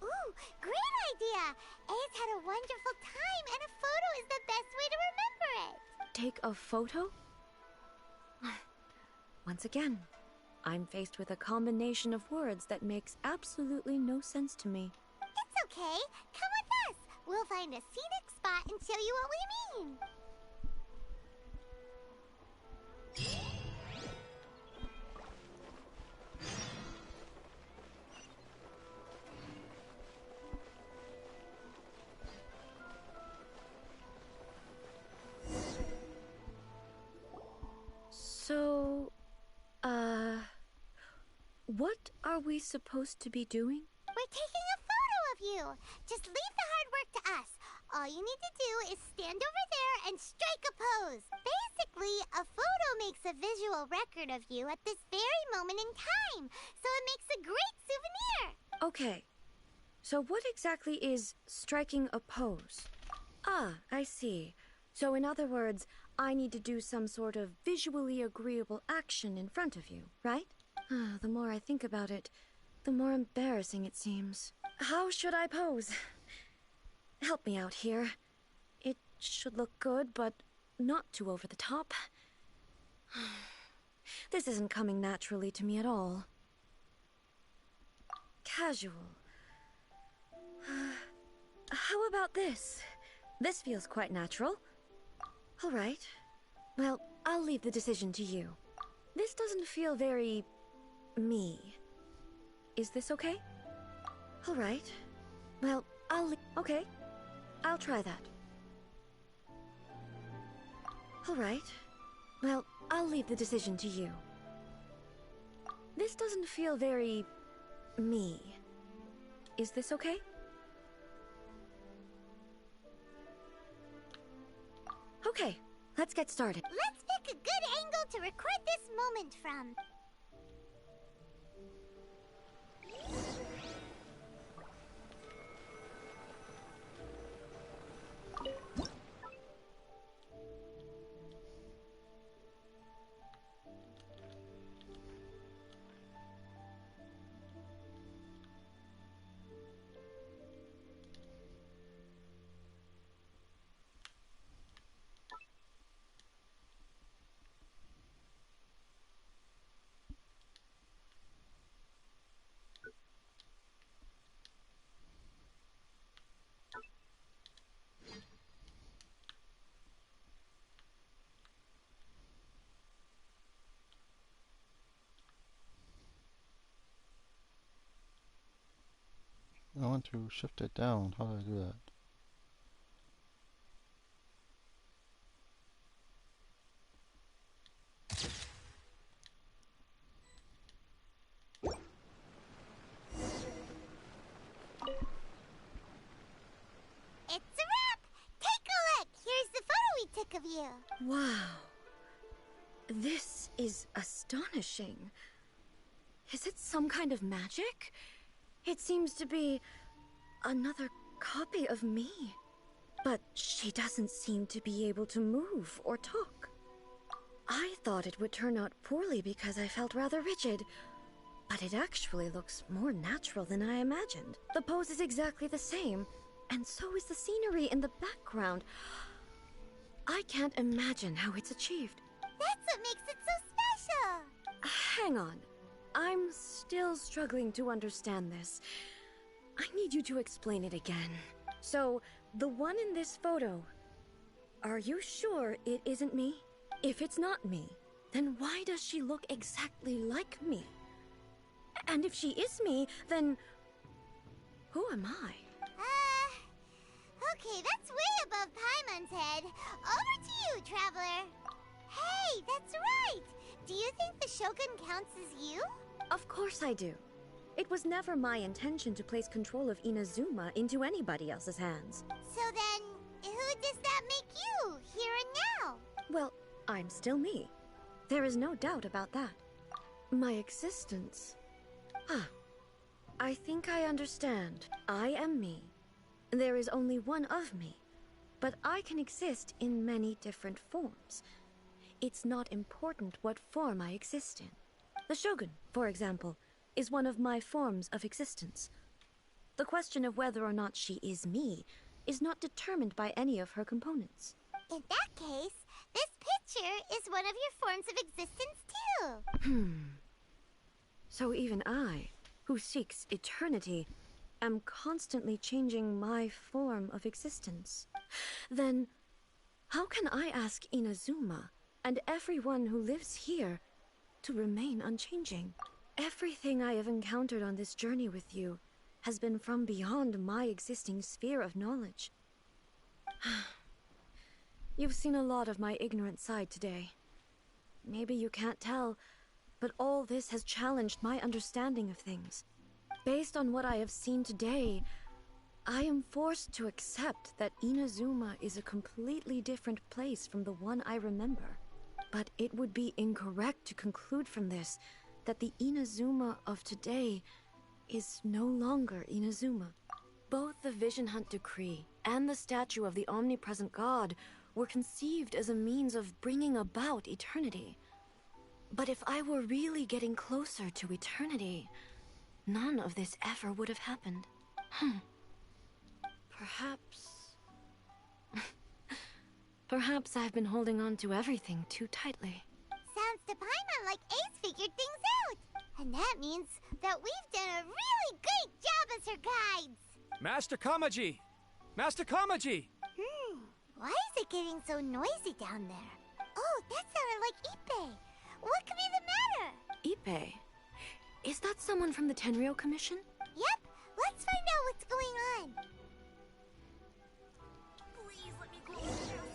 Ooh, great idea! A's had a wonderful time, and a photo is the best way to remember it. Take a photo? Once again, I'm faced with a combination of words that makes absolutely no sense to me. It's okay. Come with us. We'll find a scenic spot and show you what we mean. So, what are we supposed to be doing? We're taking a photo of you. Just leave the hard work to us. All you need to do is stand over there and strike a pose. Basically, a photo makes a visual record of you at this very moment in time, so it makes a great souvenir. Okay, so what exactly is striking a pose? Ah, I see. So in other words, I need to do some sort of visually agreeable action in front of you, right? The more I think about it, the more embarrassing it seems. How should I pose? Help me out here. It should look good, but not too over the top. This isn't coming naturally to me at all. Casual. How about this? This feels quite natural. All right. Well, I'll leave the decision to you. This doesn't feel very... me. Is this okay? All right. Well, okay. I'll try that. All right. Well, I'll leave the decision to you. This doesn't feel very... me. Is this okay? Okay, let's get started. Let's pick a good angle to record this moment from. I want to shift it down. How do I do that? It's a wrap! Take a look! Here's the photo we took of you. Wow. This is astonishing. Is it some kind of magic? It seems to be another copy of me. But she doesn't seem to be able to move or talk. I thought it would turn out poorly because I felt rather rigid. But it actually looks more natural than I imagined. The pose is exactly the same, and so is the scenery in the background. I can't imagine how it's achieved. That's what makes it so special! Hang on. I'm still struggling to understand this. I need you to explain it again. So, the one in this photo, are you sure it isn't me? If it's not me, then why does she look exactly like me? And if she is me, then who am I? Okay, that's way above Paimon's head. Over to you, Traveler. Hey, that's right! Do you think the Shogun counts as you? Of course I do. It was never my intention to place control of Inazuma into anybody else's hands. So then, who does that make you, here and now? Well, I'm still me. There is no doubt about that. My existence. I think I understand. I am me. There is only one of me, but I can exist in many different forms. It's not important what form I exist in. The Shogun, for example, is one of my forms of existence. The question of whether or not she is me is not determined by any of her components. In that case, this picture is one of your forms of existence too. So even I, who seeks eternity, am constantly changing my form of existence. Then, how can I ask Inazuma and everyone who lives here to remain unchanging? Everything I have encountered on this journey with you has been from beyond my existing sphere of knowledge. You've seen a lot of my ignorant side today. Maybe you can't tell, but all this has challenged my understanding of things. Based on what I have seen today, I am forced to accept that Inazuma is a completely different place from the one I remember. But it would be incorrect to conclude from this that the Inazuma of today is no longer Inazuma. Both the Vision Hunt Decree and the statue of the omnipresent god were conceived as a means of bringing about eternity. But if I were really getting closer to eternity, none of this ever would have happened. Perhaps... Perhaps I've been holding on to everything too tightly. Sounds to Paimon like Ace figured things out. And that means that we've done a really great job as her guides. Master Kamaji! Master Kamaji! Why is it getting so noisy down there? Oh, that sounded like Ippei. What could be the matter? Ippei? Is that someone from the Tenryou Commission? Yep. Let's find out what's going on. Please let me close the chest.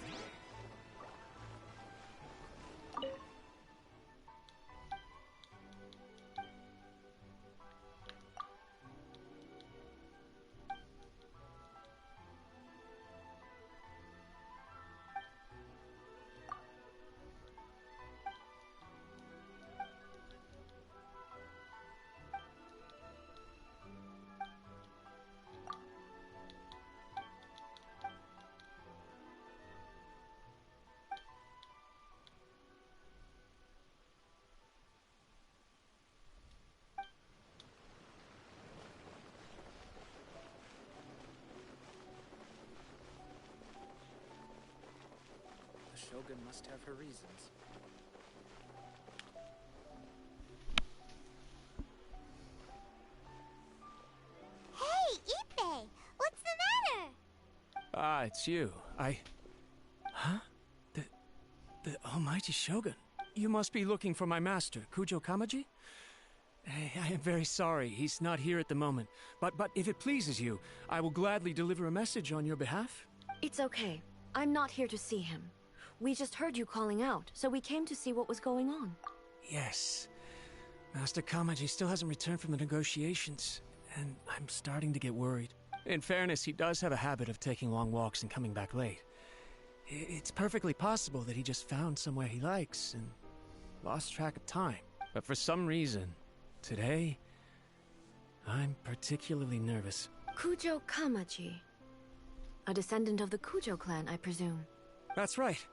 Shogun must have her reasons. Hey, Ippei! What's the matter? Ah, it's you. Huh? The almighty Shogun. You must be looking for my master, Kujo Kamaji? I am very sorry, he's not here at the moment. But if it pleases you, I will gladly deliver a message on your behalf. It's okay. I'm not here to see him. We just heard you calling out, so we came to see what was going on. Yes. Master Kamaji still hasn't returned from the negotiations, and I'm starting to get worried. In fairness, he does have a habit of taking long walks and coming back late. It's perfectly possible that he just found somewhere he likes and lost track of time. But for some reason, today, I'm particularly nervous. Kujo Kamaji. A descendant of the Kujo clan, I presume. That's right.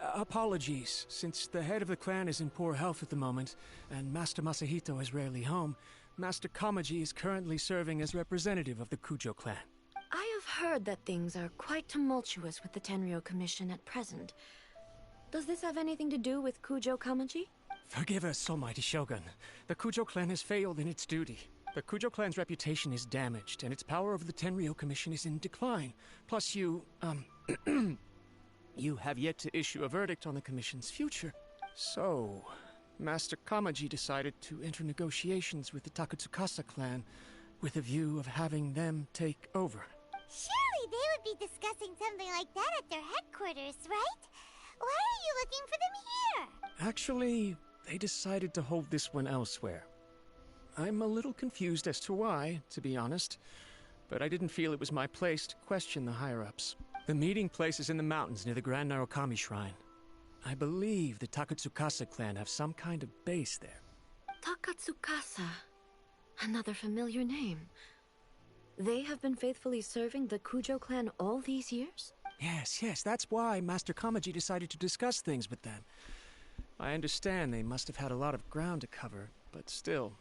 Apologies, since the head of the clan is in poor health at the moment, and Master Masahito is rarely home, Master Kamaji is currently serving as representative of the Kujo clan. I have heard that things are quite tumultuous with the Tenryo Commission at present. Does this have anything to do with Kujo Kamaji? Forgive us, almighty Shogun. The Kujo clan has failed in its duty. The Kujo clan's reputation is damaged, and its power over the Tenryo Commission is in decline. Plus you have yet to issue a verdict on the Commission's future. So, Master Kamaji decided to enter negotiations with the Takatsukasa clan with a view of having them take over. Surely they would be discussing something like that at their headquarters, right? Why are you looking for them here? Actually, they decided to hold this one elsewhere. I'm a little confused as to why, to be honest, but I didn't feel it was my place to question the higher-ups. The meeting place is in the mountains near the Grand Narukami Shrine. I believe the Takatsukasa clan have some kind of base there. Takatsukasa. Another familiar name. They have been faithfully serving the Kujo clan all these years? Yes, that's why Master Kamaji decided to discuss things with them. I understand they must have had a lot of ground to cover, but still,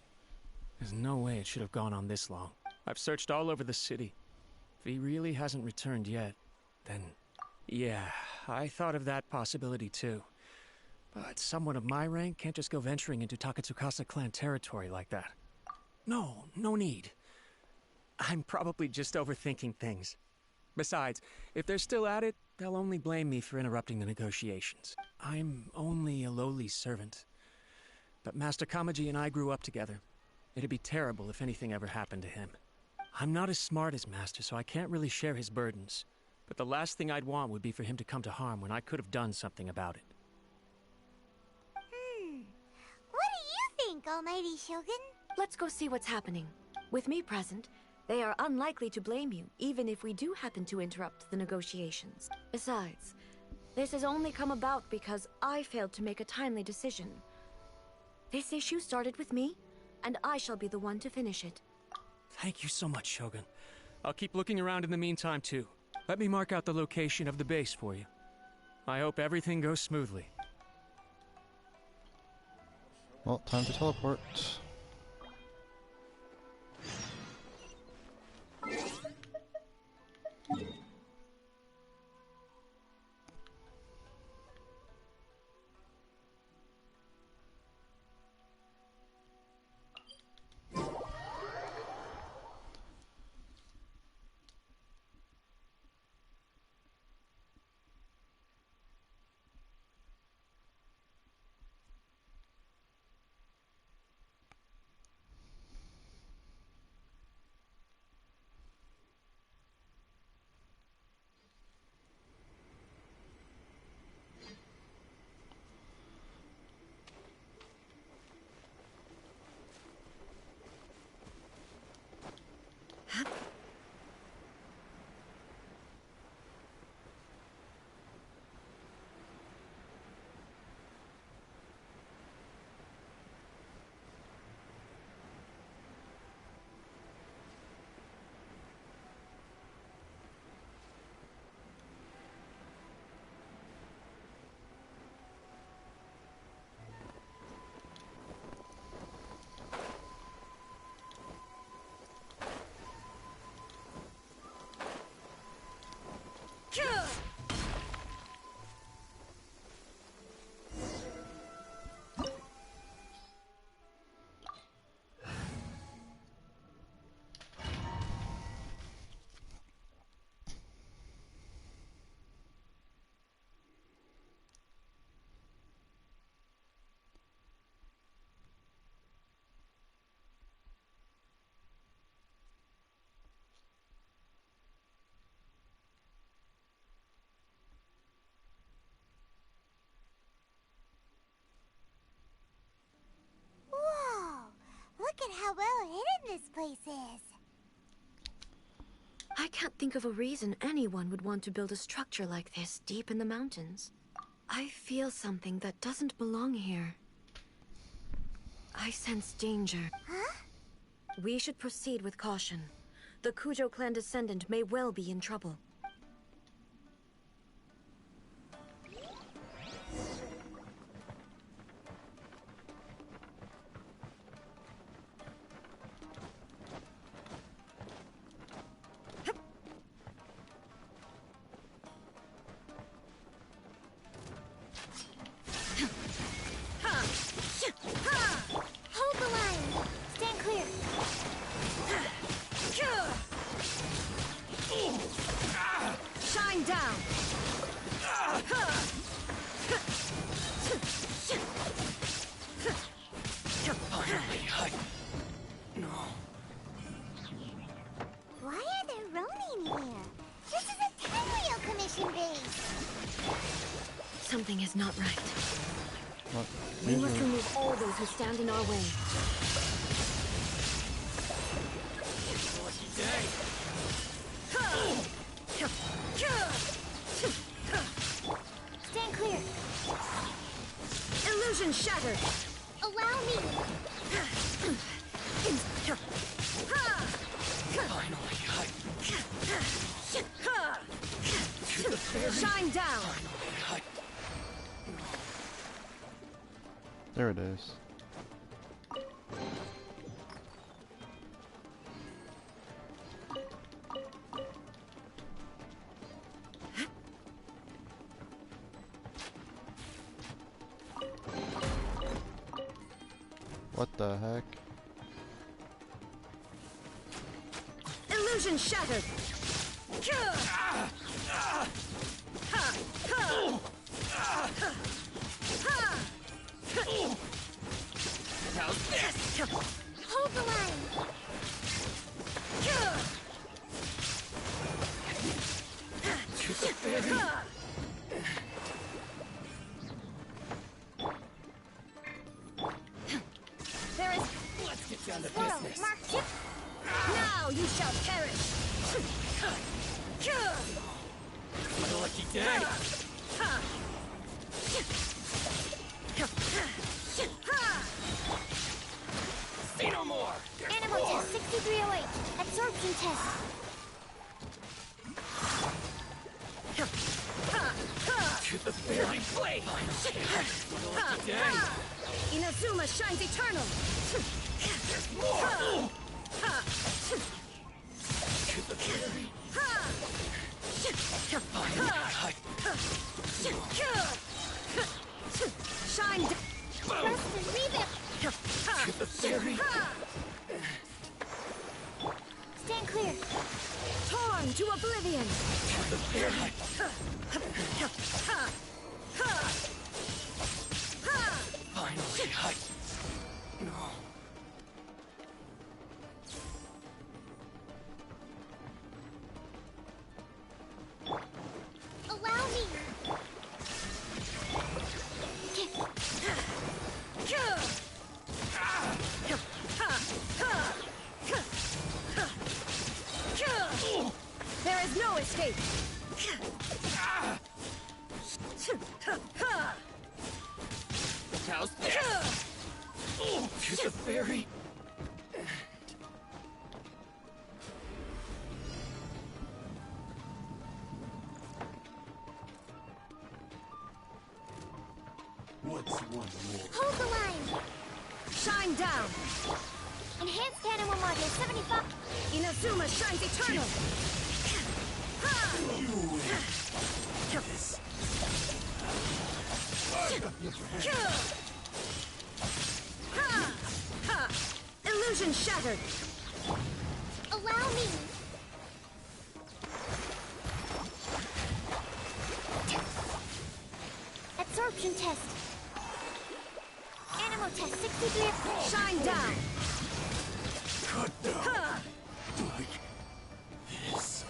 there's no way it should have gone on this long. I've searched all over the city. If he really hasn't returned yet, then yeah, I thought of that possibility too. But someone of my rank can't just go venturing into Takatsukasa clan territory like that. No need. I'm probably just overthinking things. Besides, if they're still at it, they'll only blame me for interrupting the negotiations. I'm only a lowly servant. But Master Kamaji and I grew up together. It'd be terrible if anything ever happened to him. I'm not as smart as Master, so I can't really share his burdens. But the last thing I'd want would be for him to come to harm when I could have done something about it. What do you think, Almighty Shogun? Let's go see what's happening. With me present, they are unlikely to blame you, even if we do happen to interrupt the negotiations. Besides, this has only come about because I failed to make a timely decision. This issue started with me, and I shall be the one to finish it. Thank you so much, Shogun. I'll keep looking around in the meantime, too. Let me mark out the location of the base for you. I hope everything goes smoothly. Well, time to teleport. can't think of a reason anyone would want to build a structure like this deep in the mountains. I feel something that doesn't belong here. I sense danger. Huh? We should proceed with caution. The Kujo clan descendant may well be in trouble. Hold the line! Stand clear! Shine down! Why are there Ronin here? This is a Tenryou Commission base! Something is not right. What? We must remove all those who stand in our way. Stand clear! Illusion shattered! Allow me! Shine down! There it is. What the heck? Illusion shattered! How's this? Hold the line! There is... Let's get down to Squirrel, business. mark chip! Now you shall perish! What a lucky day. Say no more. Animal test 6308. Absorption test. To the very blade. What a lucky day. Inazuma shines eternal! There's more. To the very. Shine down! Thrust and revamp. To the very. Stand clear. Torn to oblivion! To the very. Finally, no. Allow me. There is no escape! How's this? To the very. What's one more? Hold the line. Shine down! Enhanced animal module 75. Inazuma shines eternal! Illusion shattered! Allow me. Absorption test. Animal test 63. Shine down! Cut down. Like this.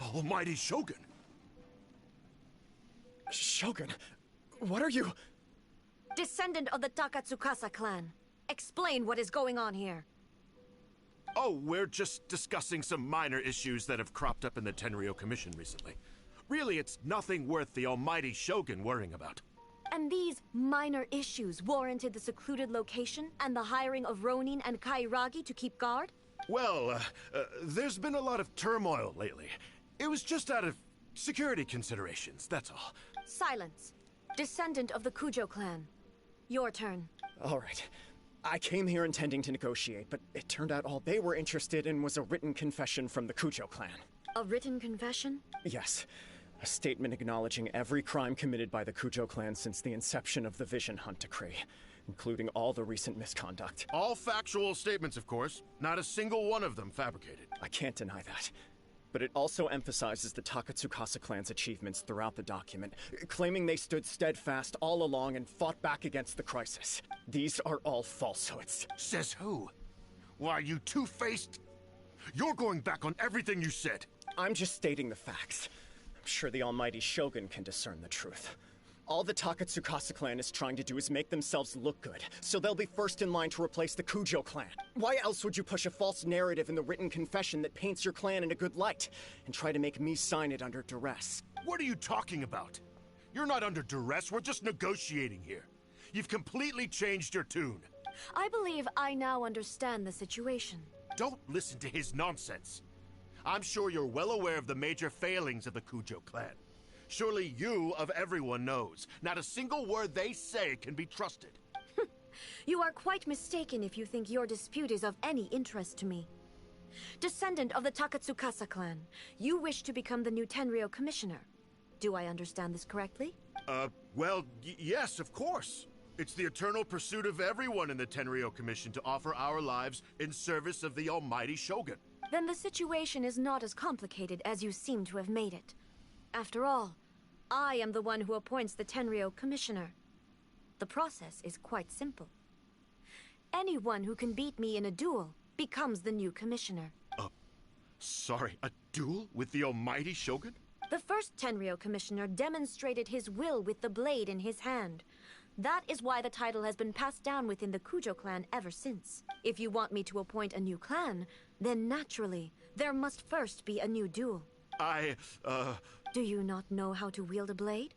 Almighty Shogun! Shogun, what are you? Descendant of the Takatsukasa clan. Explain what is going on here. Oh, we're just discussing some minor issues that have cropped up in the Tenryo Commission recently. Really, it's nothing worth the Almighty Shogun worrying about. And these minor issues warranted the secluded location and the hiring of Ronin and Kairagi to keep guard? Well, there's been a lot of turmoil lately. It was just out of security considerations, that's all. Silence. Descendant of the Kujo clan. Your turn. All right. I came here intending to negotiate, but it turned out all they were interested in was a written confession from the Kujo clan. A written confession? Yes. A statement acknowledging every crime committed by the Kujo clan since the inception of the Vision Hunt Decree, including all the recent misconduct. All factual statements, of course. Not a single one of them fabricated. I can't deny that. But it also emphasizes the Takatsukasa clan's achievements throughout the document, claiming they stood steadfast all along and fought back against the crisis. These are all falsehoods. Says who? Why, you two-faced? You're going back on everything you said. I'm just stating the facts. I'm sure the Almighty Shogun can discern the truth. All the Takatsukasa clan is trying to do is make themselves look good, so they'll be first in line to replace the Kujo clan. Why else would you push a false narrative in the written confession that paints your clan in a good light, and try to make me sign it under duress? What are you talking about? You're not under duress, we're just negotiating here. You've completely changed your tune. I believe I now understand the situation. Don't listen to his nonsense. I'm sure you're well aware of the major failings of the Kujo clan. Surely you, of everyone, knows. Not a single word they say can be trusted. You are quite mistaken if you think your dispute is of any interest to me. Descendant of the Takatsukasa clan, you wish to become the new Tenryo commissioner. Do I understand this correctly? Well, yes, of course. It's the eternal pursuit of everyone in the Tenryo Commission to offer our lives in service of the Almighty Shogun. Then the situation is not as complicated as you seem to have made it. After all, I am the one who appoints the Tenryo commissioner. The process is quite simple. Anyone who can beat me in a duel becomes the new commissioner. Sorry, a duel with the Almighty Shogun? The first Tenryo commissioner demonstrated his will with the blade in his hand. That is why the title has been passed down within the Kujo clan ever since. If you want me to appoint a new clan, then naturally, there must first be a new duel. Do you not know how to wield a blade?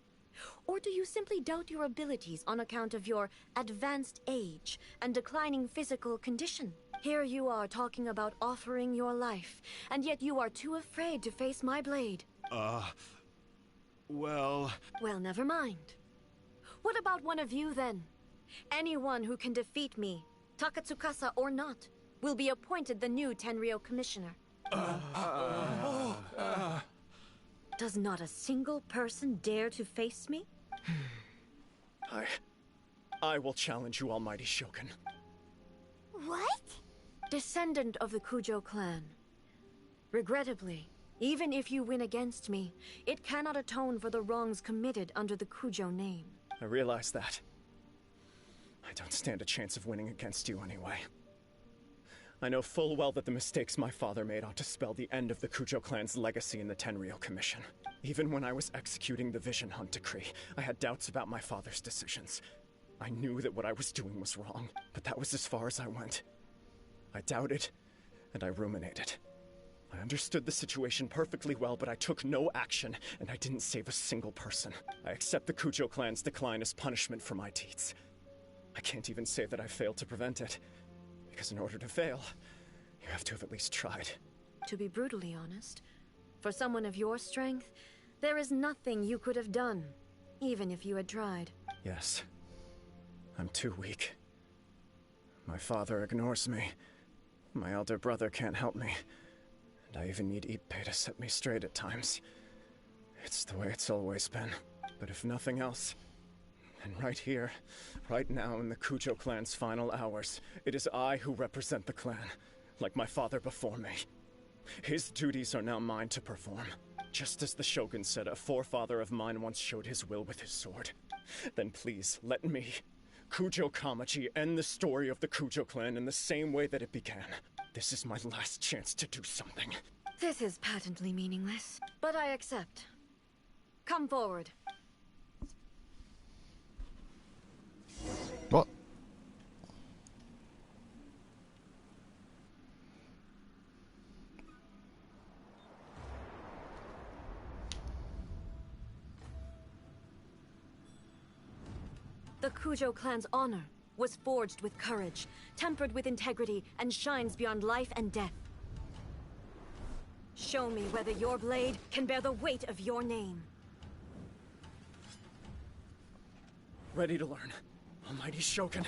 Or do you simply doubt your abilities on account of your advanced age and declining physical condition? Here you are talking about offering your life, and yet you are too afraid to face my blade. Well, never mind. What about one of you, then? Anyone who can defeat me, Takatsukasa or not, will be appointed the new Tenryo commissioner. Does not a single person dare to face me? I will challenge you, Almighty Shogun. What? Descendant of the Kujo clan. Regrettably, even if you win against me, it cannot atone for the wrongs committed under the Kujo name. I realize that. I don't stand a chance of winning against you anyway. I know full well that the mistakes my father made ought to spell the end of the Kujo clan's legacy in the Tenryo Commission. Even when I was executing the Vision Hunt Decree, I had doubts about my father's decisions. I knew that what I was doing was wrong, but that was as far as I went. I doubted, and I ruminated. I understood the situation perfectly well, but I took no action, and I didn't save a single person. I accept the Kujo clan's decline as punishment for my deeds. I can't even say that I failed to prevent it, because in order to fail, you have to have at least tried. To be brutally honest, for someone of your strength, there is nothing you could have done, even if you had tried. Yes. I'm too weak. My father ignores me. My elder brother can't help me. And I even need Ippei to set me straight at times. It's the way it's always been. But if nothing else, then right here, right now in the Kujo clan's final hours, it is I who represent the clan, like my father before me. His duties are now mine to perform. Just as the Shogun said a forefather of mine once showed his will with his sword. Then please, let me, Kujo Kamaji, end the story of the Kujo clan in the same way that it began. This is my last chance to do something. This is patently meaningless, but I accept. Come forward. What? The Kujo clan's honor was forged with courage, tempered with integrity, and shines beyond life and death. Show me whether your blade can bear the weight of your name. Ready to learn. Almighty Shogun.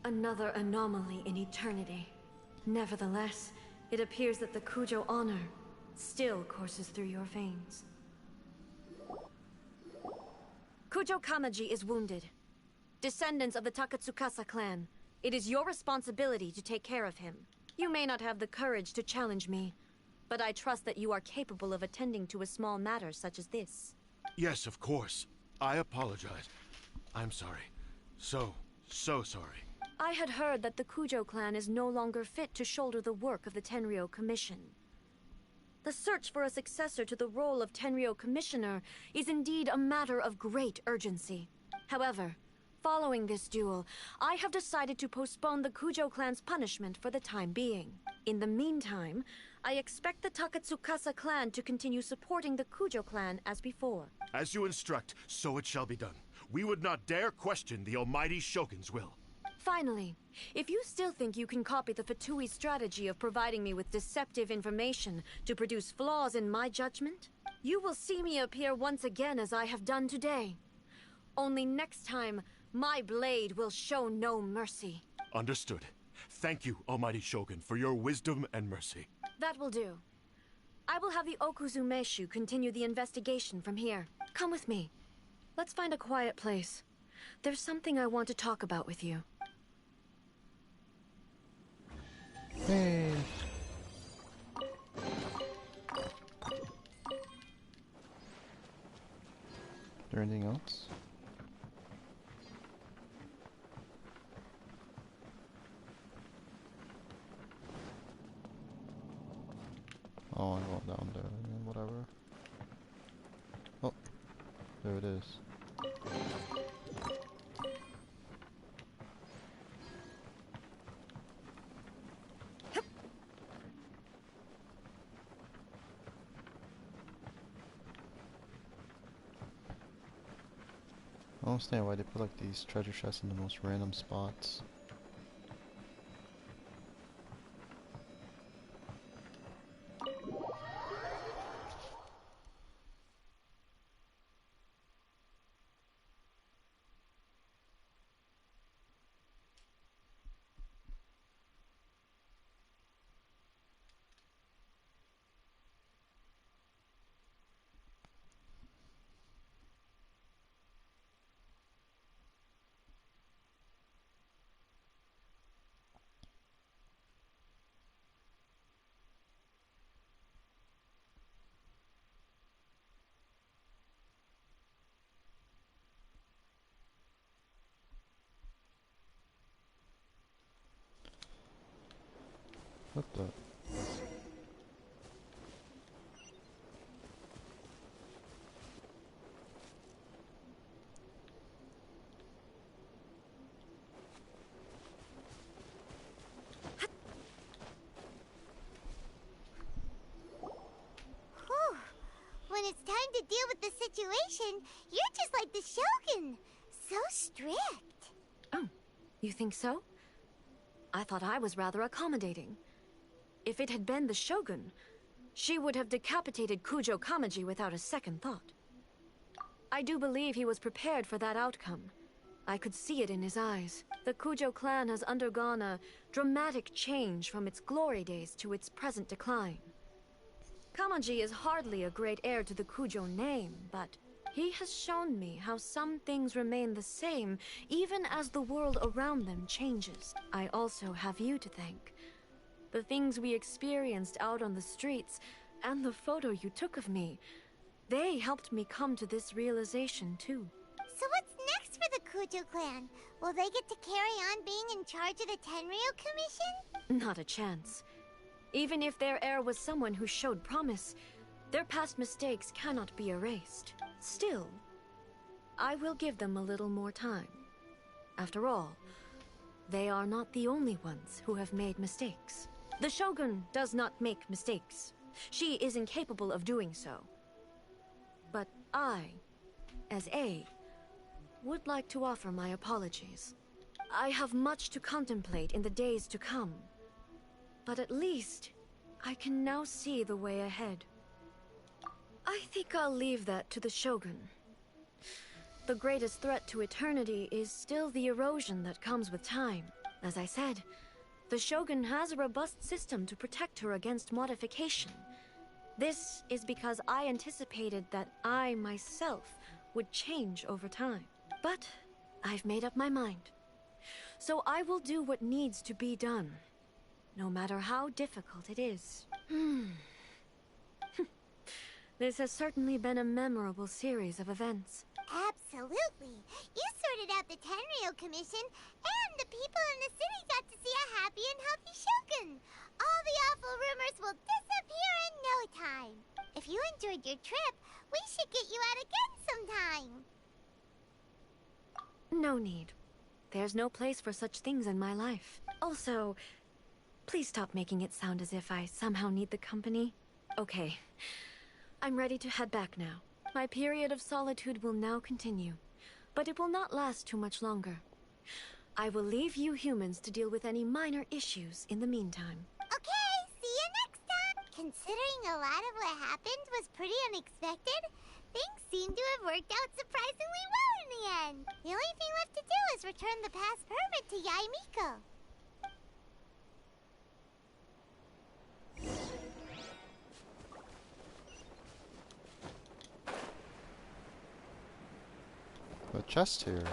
Another anomaly in eternity. Nevertheless, it appears that the Kujo honor still courses through your veins. Kujo Kamaji is wounded. Descendants of the Takatsukasa clan, it is your responsibility to take care of him. You may not have the courage to challenge me, but I trust that you are capable of attending to a small matter such as this. Yes, of course. I apologize. I'm sorry. So sorry. I had heard that the Kujo clan is no longer fit to shoulder the work of the Tenryo Commission. The search for a successor to the role of Tenryo Commissioner is indeed a matter of great urgency. However, following this duel, I have decided to postpone the Kujo clan's punishment for the time being. In the meantime, I expect the Takatsukasa clan to continue supporting the Kujo clan as before. As you instruct, so it shall be done. We would not dare question the almighty Shogun's will. Finally, if you still think you can copy the Fatui strategy of providing me with deceptive information to produce flaws in my judgment, you will see me appear once again as I have done today. Only next time, my blade will show no mercy. Understood. Thank you, almighty Shogun, for your wisdom and mercy. That will do. I will have the Okuzumeshu continue the investigation from here. Come with me. Let's find a quiet place. There's something I want to talk about with you. Hey. Is there anything else? Oh, I'm going down there, whatever. Oh, there it is. I don't understand why they put like these treasure chests in the most random spots. What the? Whew. When it's time to deal with the situation, you're just like the Shogun. So strict. Oh, you think so? I thought I was rather accommodating. If it had been the Shogun, she would have decapitated Kujo Kamaji without a second thought. I do believe he was prepared for that outcome. I could see it in his eyes. The Kujo clan has undergone a dramatic change from its glory days to its present decline. Kamaji is hardly a great heir to the Kujo name, but he has shown me how some things remain the same even as the world around them changes. I also have you to thank. The things we experienced out on the streets, and the photo you took of me, they helped me come to this realization too. So what's next for the Kujo clan? Will they get to carry on being in charge of the Tenryu Commission? Not a chance. Even if their heir was someone who showed promise, their past mistakes cannot be erased. Still, I will give them a little more time. After all, they are not the only ones who have made mistakes. The Shogun does not make mistakes. She is incapable of doing so. But I, as A, would like to offer my apologies. I have much to contemplate in the days to come. But at least, I can now see the way ahead. I think I'll leave that to the Shogun. The greatest threat to eternity is still the erosion that comes with time. As I said, the Shogun has a robust system to protect her against modification. This is because I anticipated that I myself would change over time. But I've made up my mind. So I will do what needs to be done, no matter how difficult it is. This has certainly been a memorable series of events. Absolutely. You sorted out the Tenryu Commission, and the people in the city got to see a happy and healthy Shogun. All the awful rumors will disappear in no time. If you enjoyed your trip, we should get you out again sometime. No need. There's no place for such things in my life. Also, please stop making it sound as if I somehow need the company. Okay. I'm ready to head back now. My period of solitude will now continue, but it will not last too much longer. I will leave you humans to deal with any minor issues in the meantime. Okay, see you next time! Considering a lot of what happened was pretty unexpected, things seem to have worked out surprisingly well in the end. The only thing left to do is return the pass permit to Yae Miko. A chest here.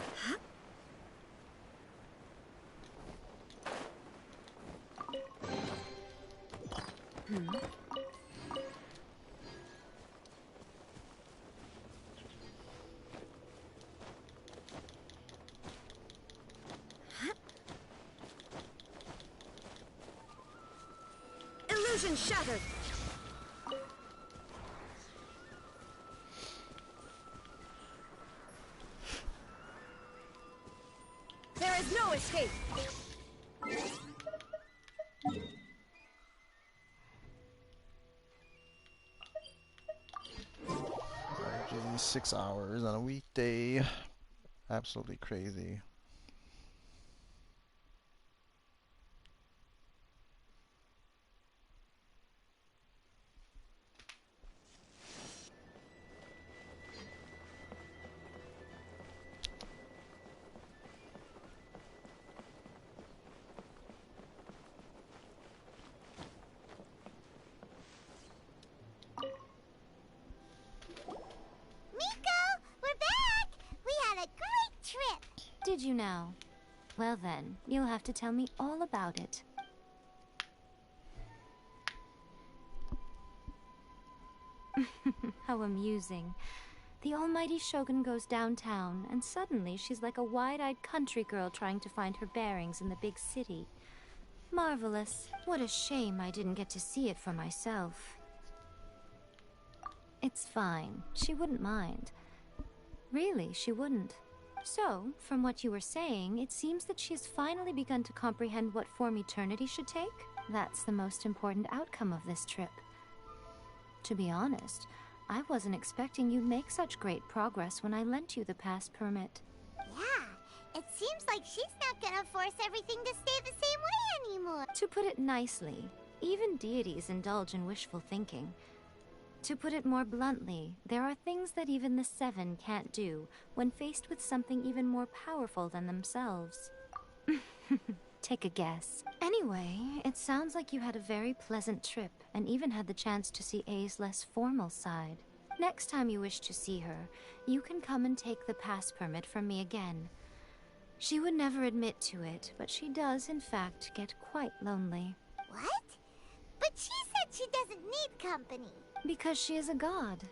Illusion shattered! There is no escape! RJ, 6 hours on a weekday. Absolutely crazy. Did you now? Well then, you'll have to tell me all about it. How amusing. The almighty Shogun goes downtown, and suddenly she's like a wide-eyed country girl trying to find her bearings in the big city. Marvelous. What a shame I didn't get to see it for myself. It's fine. She wouldn't mind. Really, she wouldn't. So, from what you were saying, it seems that she has finally begun to comprehend what form eternity should take. That's the most important outcome of this trip. To be honest, I wasn't expecting you'd make such great progress when I lent you the pass permit. Yeah, it seems like she's not gonna force everything to stay the same way anymore. To put it nicely, even deities indulge in wishful thinking. To put it more bluntly, there are things that even the Seven can't do when faced with something even more powerful than themselves. Take a guess. Anyway, it sounds like you had a very pleasant trip and even had the chance to see A's less formal side. Next time you wish to see her, you can come and take the pass permit from me again. She would never admit to it, but she does, in fact, get quite lonely. What? But she said she doesn't need company. Because she is a god.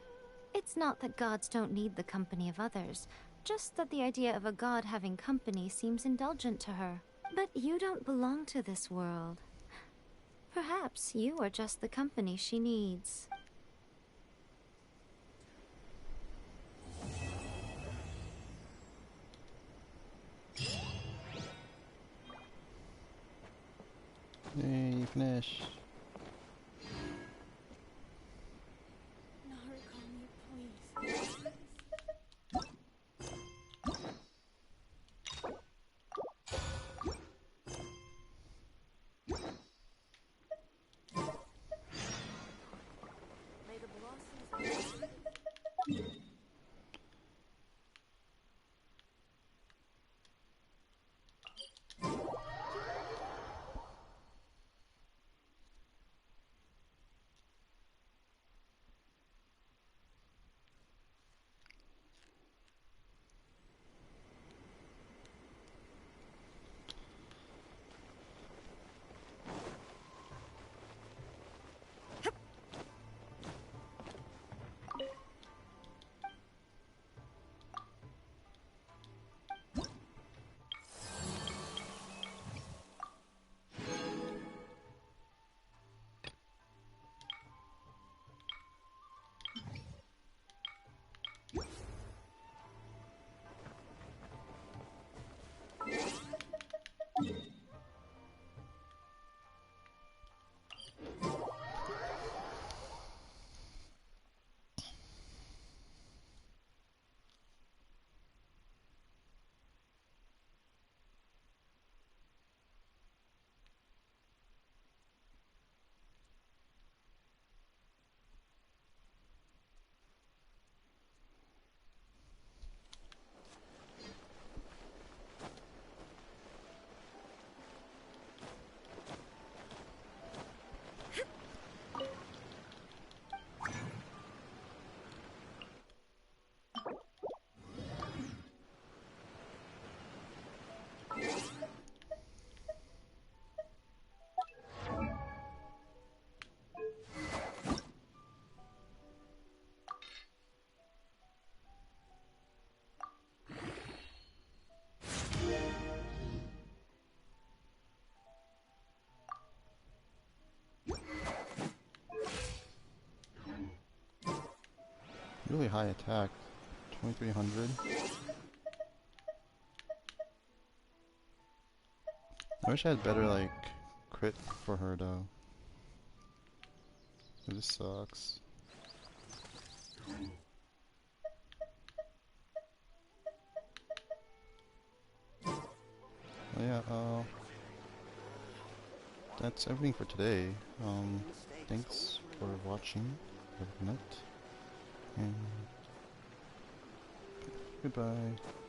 It's not that gods don't need the company of others, just that the idea of a god having company seems indulgent to her. But you don't belong to this world. Perhaps you are just the company she needs. Hey, you finished. Really high attack. 2300. I wish I had better, like, crit for her, though. This sucks. Oh, yeah, that's everything for today. Thanks for watching. Have a good night. And goodbye.